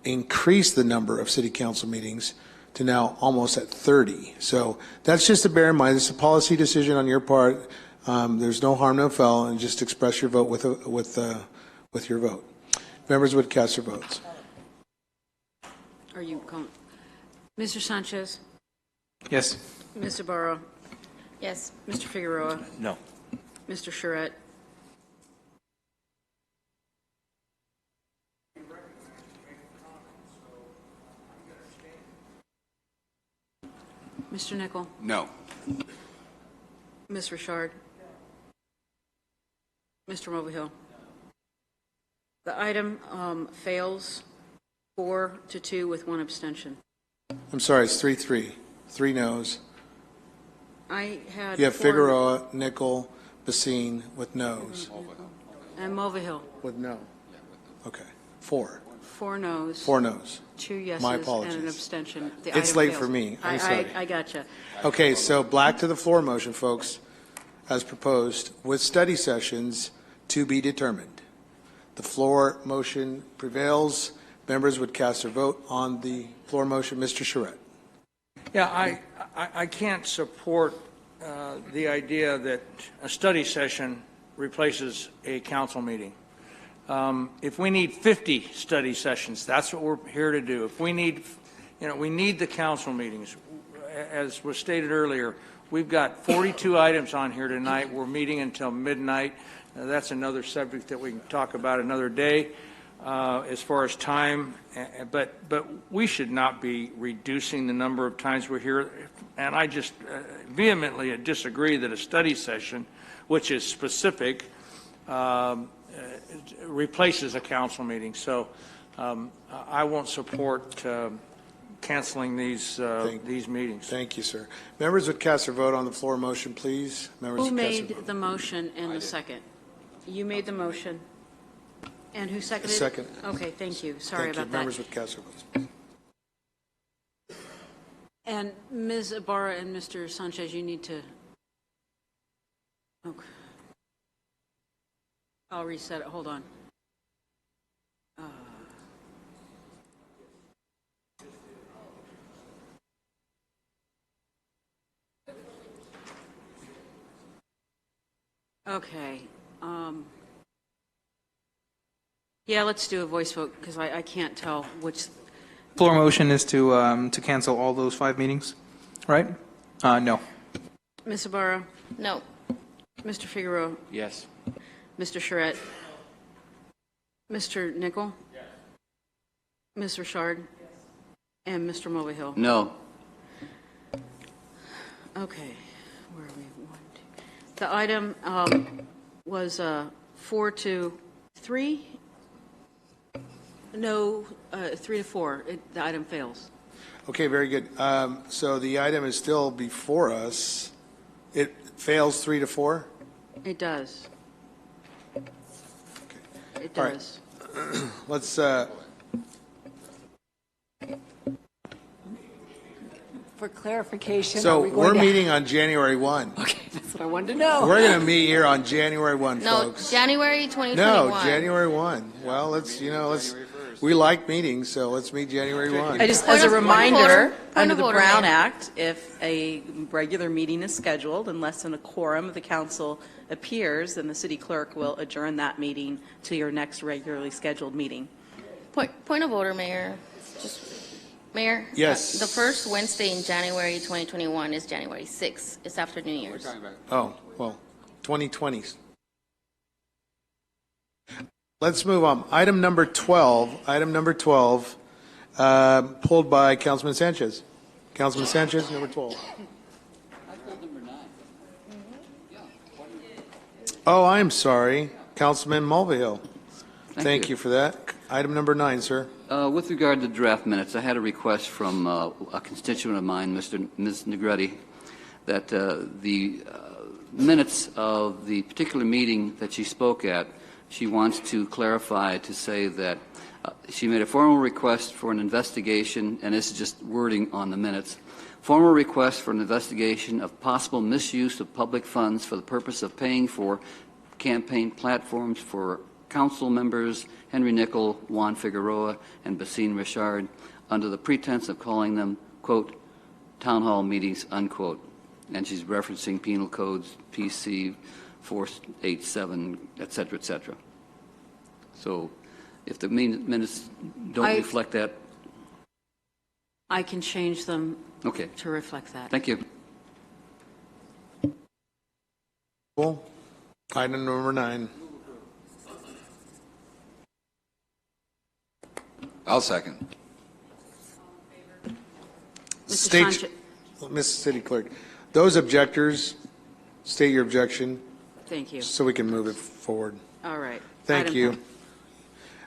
increase the number of city council meetings to now almost at 30. So that's just to bear in mind. It's a policy decision on your part. There's no harm, no foul, and just express your vote with your vote. Members would cast their votes. Are you, Mr. Sanchez? Yes. Mr. Barrow? Yes. Mr. Figueroa? No. Mr. Charette? Mr. Nichol? No. Ms. Richard? Mr. Mulvihill? The item fails 4-2 with one abstention. I'm sorry, it's 3-3. 3 noes. I had You have 4 Figueroa, Nickel, Basine with noes. and Mulvihill. With no. Okay. 4. 4 noes. 4 noes. 2 yeses. My And apologies. an abstention. The It's item late fails. for me. I'm sorry. I gotcha. Okay, so black to the floor motion, folks, as proposed, with study sessions to be determined. The floor motion prevails. Members would cast their vote on the floor motion. Mr. Charette. Yeah, I can't support the idea that a study session replaces a council meeting. If we need 50 study sessions, that's what we're here to do. If we need, we need the council meetings. As was stated earlier, we've got 42 items on here tonight. We're meeting until midnight. That's another subject that we can talk about another day as far as time. But we should not be reducing the number of times we're here. And I just vehemently disagree that a study session, which is specific, replaces a council meeting. So I won't support canceling these meetings. Thank you, sir. Members would cast their vote on the floor motion, please. Members Who would cast their made vote. the motion and the second? You made the motion. And who seconded it? Second. Okay, thank you. Sorry Thank you. about that. Members would cast their votes. And Ms. Ibarra and Mr. Sanchez, you need to, okay. I'll reset it, hold on. Okay. Yeah, let's do a voice vote, because I can't tell which. Floor motion is to cancel all those 5 meetings, right? No. Ms. Ibarra? No. Mr. Figueroa? Yes. Mr. Charette? Mr. Nickel? Yes. Ms. Richard? And Mr. Mulvihill? No. Okay, where are we? 1, 2. The item was 4-3. No, 3-4. The item fails. Okay, very good. So the item is still before us. It fails 3-4? It does. It All right. does. Let's, For clarification, are so we going we're to- meeting on January 1. Okay, that's what I wanted to know. We're going to meet here on January 1, No, folks. January 2021. No, January 1. Well, we like meetings, so let's meet January 1. I just, Point as a of- point of reminder, order. Point under of the order, Brown Mayor. Act, if a regular meeting is scheduled and less than a quorum of the council appears, then the city clerk will adjourn that meeting to your next regularly scheduled meeting. Point of order, Mayor. Mayor? Yes. The first Wednesday in January 2021 is January 6th. It's after New Year's. Oh, well, 2020. Let's move on. Item number 12, pulled by Councilman Sanchez. Councilman Sanchez, number 12. Oh, I'm sorry. Councilman Mulvihill. Thank you for that. Item number 9, sir. With regard to draft minutes, I had a request from a constituent of mine, Ms. Negretti, that the minutes of the particular meeting that she spoke at, she wants to clarify to say that she made a formal request for an investigation, and this is just wording on the minutes, formal request for an investigation of possible misuse of public funds for the purpose of paying for campaign platforms for council members Henry Nickel, Juan Figueroa, and Basine Richard under the pretense of calling them, quote, town hall meetings, unquote. And she's referencing penal codes, PC 487, et cetera, et cetera. So if the minutes don't reflect that. I can change them Okay. to reflect that. Thank you. Cool. Item number 9. I'll second. State, Ms. City Clerk, those objectors, state your objection Thank you. so we can move it forward. All right. Thank Item you.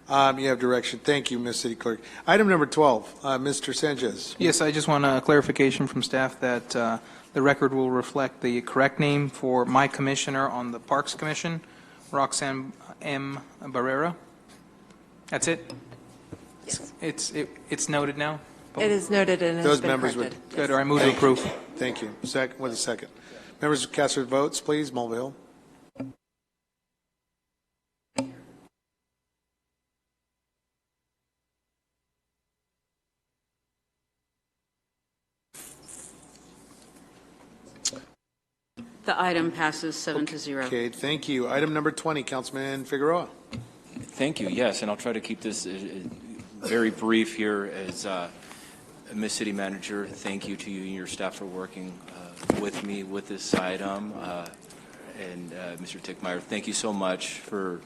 You have direction. Thank you, Ms. City Clerk. Item number 12, Mr. Sanchez. Yes, I just want a clarification from staff that the record will reflect the correct name for my commissioner on the Parks Commission, Roxanne M. Barrera. That's it? Yes. It's noted now? It is noted and has Those been members corrected. would. Good, or I move to Thank you. approve. Thank you. Second, with a second. Members cast their votes, please. Mulvihill. The item passes 7-0. Okay, thank you. Item number 20, Councilman Figueroa. Thank you, yes, and I'll try to keep this very brief here as Ms. City Manager. Thank you to you and your staff for working with me with this item. And Mr. Tickmeyer, thank you so much for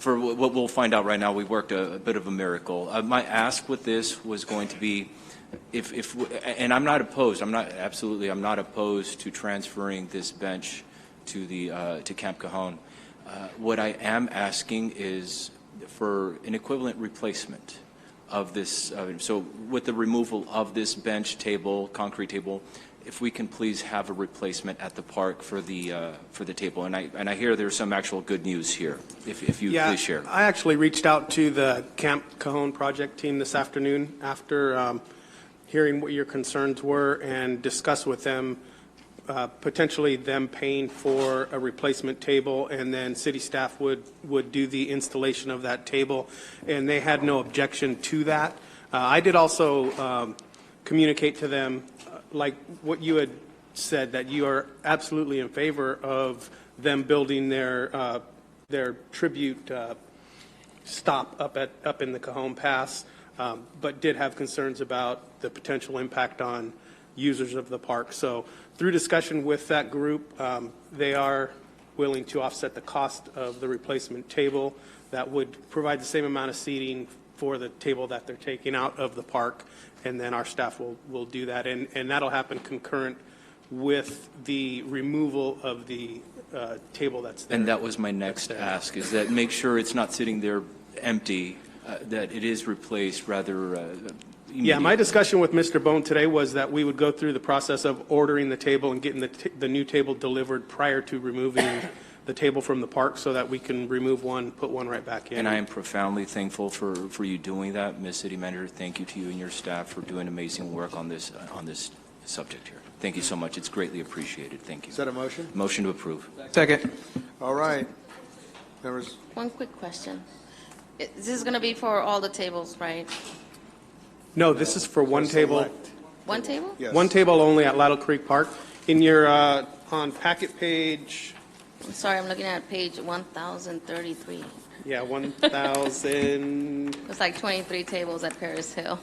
what we'll find out right now. We worked a bit of a miracle. My ask with this was going to be, and I'm not opposed. I'm not opposed to transferring this bench to Camp Cajon. What I am asking is for an equivalent replacement of this. So with the removal of this bench table, concrete table, if we can please have a replacement at the park for the table. And I hear there's some actual good news here. If you please share. I actually reached out to the Camp Cajon project team this afternoon after hearing what your concerns were and discussed with them potentially them paying for a replacement table, and then city staff would do the installation of that table, and they had no objection to that. I did also communicate to them, like what you had said, that you are absolutely in favor of them building their tribute stop up in the Cajon Pass, but did have concerns about the potential impact on users of the park. So through discussion with that group, they are willing to offset the cost of the replacement table. That would provide the same amount of seating for the table that they're taking out of the park, and then our staff will do that. And that'll happen concurrent with the removal of the table that's there. And that was my next ask, is that make sure it's not sitting there empty, that it is replaced rather Yeah, my discussion with Mr. Bone today was that we would go through the process of ordering the table and getting the new table delivered prior to removing the table from the park, so that we can remove one, put one right back in. And I am profoundly thankful for you doing that, Ms. City Manager. Thank you to you and your staff for doing amazing work on this subject here. Thank you so much. It's greatly appreciated. Thank you. Is that a motion? Motion to approve. Second. All right. Members. One quick question. This is going to be for all the tables, right? No, this is for one table. One table? Yes. One table only at Lattle Creek Park. In your, on packet page, I'm sorry, I'm looking at page 1033. yeah, 1,000. It's like 23 tables at Paris Hill.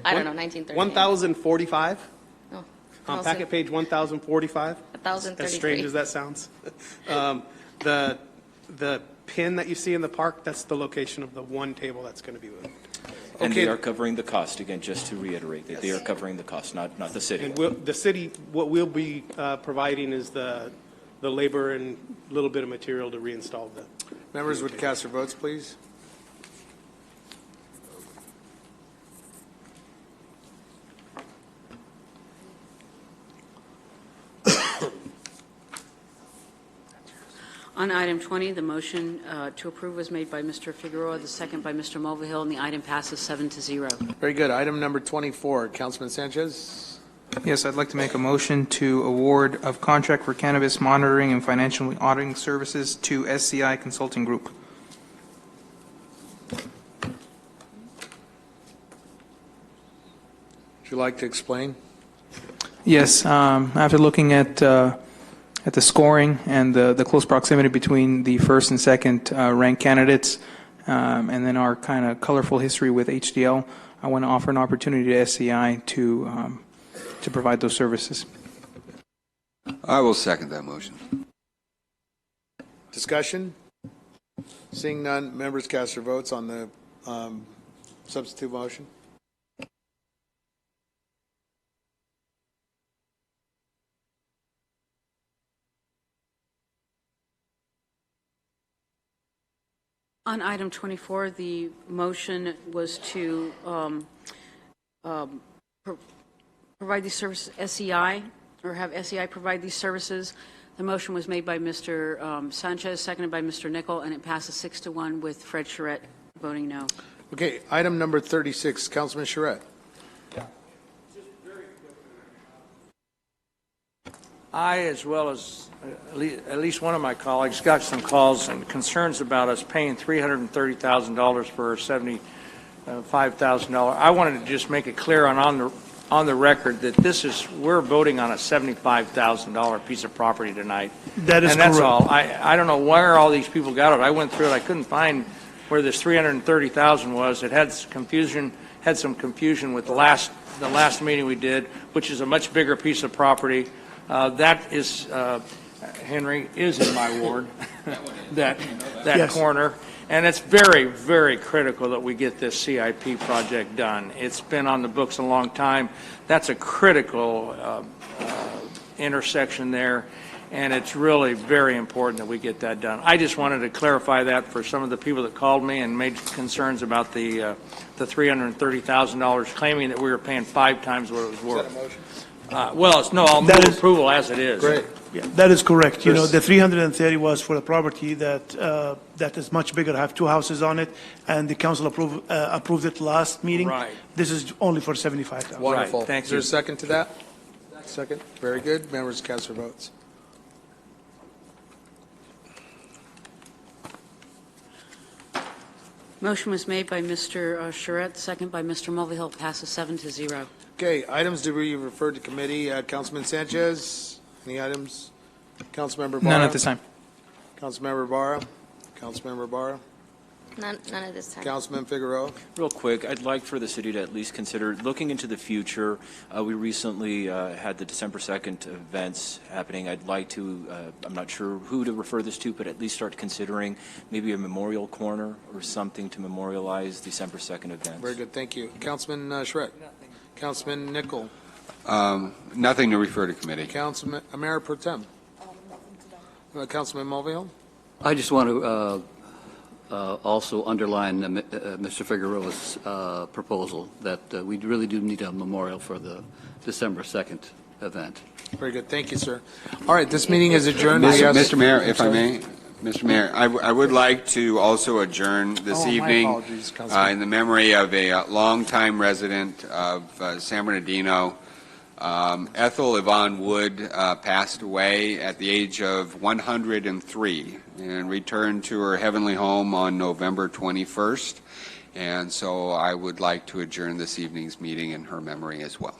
I don't know, 1930. 1,045? No. On packet page 1,045? 1,033. As strange as that sounds. The pin that you see in the park, that's the location of the one table that's going to be moved. And they are covering the cost, again, just to reiterate, that they are covering the cost, not the city. And the city, what we'll be providing is the labor and a little bit of material to reinstall the. Members would cast their votes, please. On item 20, the motion to approve was made by Mr. Figueroa, the second by Mr. Mulvihill, and the item passes 7-0. Very good. Item number 24, Councilman Sanchez. Yes, I'd like to make a motion to award of contract for cannabis monitoring and financial auditing services to SCI Consulting Group. Would you like to explain? Yes, after looking at the scoring and the close proximity between the first and second ranked candidates, and then our kind of colorful history with HDL, I want to offer an opportunity to SCI to provide those services. I will second that motion. Discussion? Seeing none, members cast their votes on the substitute motion. On item 24, the motion was to provide these services, SEI, or have SEI provide these services. The motion was made by Mr. Sanchez, seconded by Mr. Nickel, and it passes 6-1 with Fred Charette voting no. Okay, item number 36, Councilman Charette. I, as well as at least one of my colleagues, got some calls and concerns about us paying $330,000 for $75,000. I wanted to just make it clear on the record that we're voting on a $75,000 piece of property tonight. That is and that's correct. all. I don't know where all these people got it. I went through it. I couldn't find where this $330,000 was. It had some confusion with the last meeting we did, which is a much bigger piece of property. That is, Henry, is in my ward, that Yes. corner. And it's very, very critical that we get this CIP project done. It's been on the books a long time. That's a critical intersection there, and it's really very important that we get that done. I just wanted to clarify that for some of the people that called me and made concerns about the $330,000, claiming that we were paying 5 times what it was worth. Is that a motion? I'll move approval as it is. Great. Yeah, that is correct. You know, the 330 was for a property that is much bigger, have 2 houses on it, and the council approved it last meeting. Right. This is only for 75,000. Wonderful. Right, thank Is there you. a second to that? Second. Very good. Members cast their votes. Motion was made by Mr. Charette, second by Mr. Mulvihill, passes 7-0. Okay, items to be referred to committee. Councilman Sanchez, any items? Councilmember Barra? None at this time. Councilmember Barra? Councilmember Barra? None at this time. Councilman Figueroa? Real quick, I'd like for the city to at least consider looking into the future. We recently had the December 2nd events happening. I'd like to, I'm not sure who to refer this to, but at least start considering maybe a memorial corner or something to memorialize December 2nd events. Very good, thank you. Councilman Charette? Councilman Nickel? Nothing to refer to committee. Councilman, Mayor Pro Tem? Councilman Mulvihill? I just want to also underline Mr. Figueroa's proposal that we really do need a memorial for the December 2nd event. Very good, thank you, sir. All right, this meeting is adjourned. Mr. Mayor, if I may, Mr. Mayor, I would like to also adjourn this evening My apologies, Councilman. in the memory of a longtime resident of San Bernardino. Ethel Yvonne Wood passed away at the age of 103 and returned to her heavenly home on November 21st. And so I would like to adjourn this evening's meeting in her memory as well.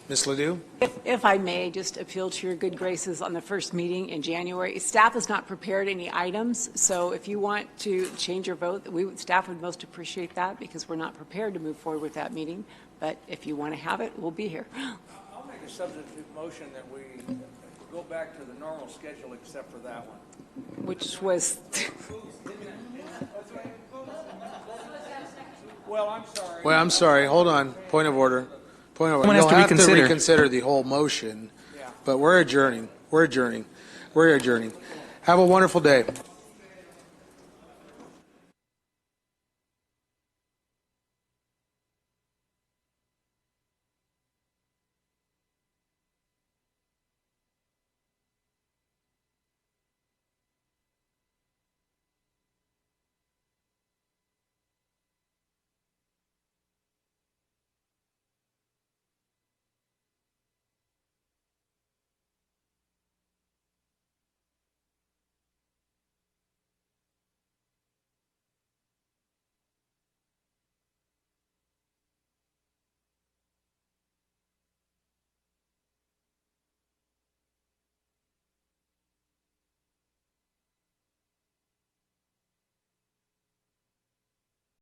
Ms. Ledoux? If I may, just appeal to your good graces on the first meeting in January. Staff has not prepared any items, so if you want to change your vote, staff would most appreciate that because we're not prepared to move forward with that meeting. But if you want to have it, we'll be here. I'll make a substitute motion that we go back to the normal schedule except for that one. Which was, Well, I'm sorry, hold on, point of order. Point of order. Someone has You'll to have to reconsider. reconsider the whole motion, but we're adjourning. We're adjourning. We're adjourning. Have a wonderful day.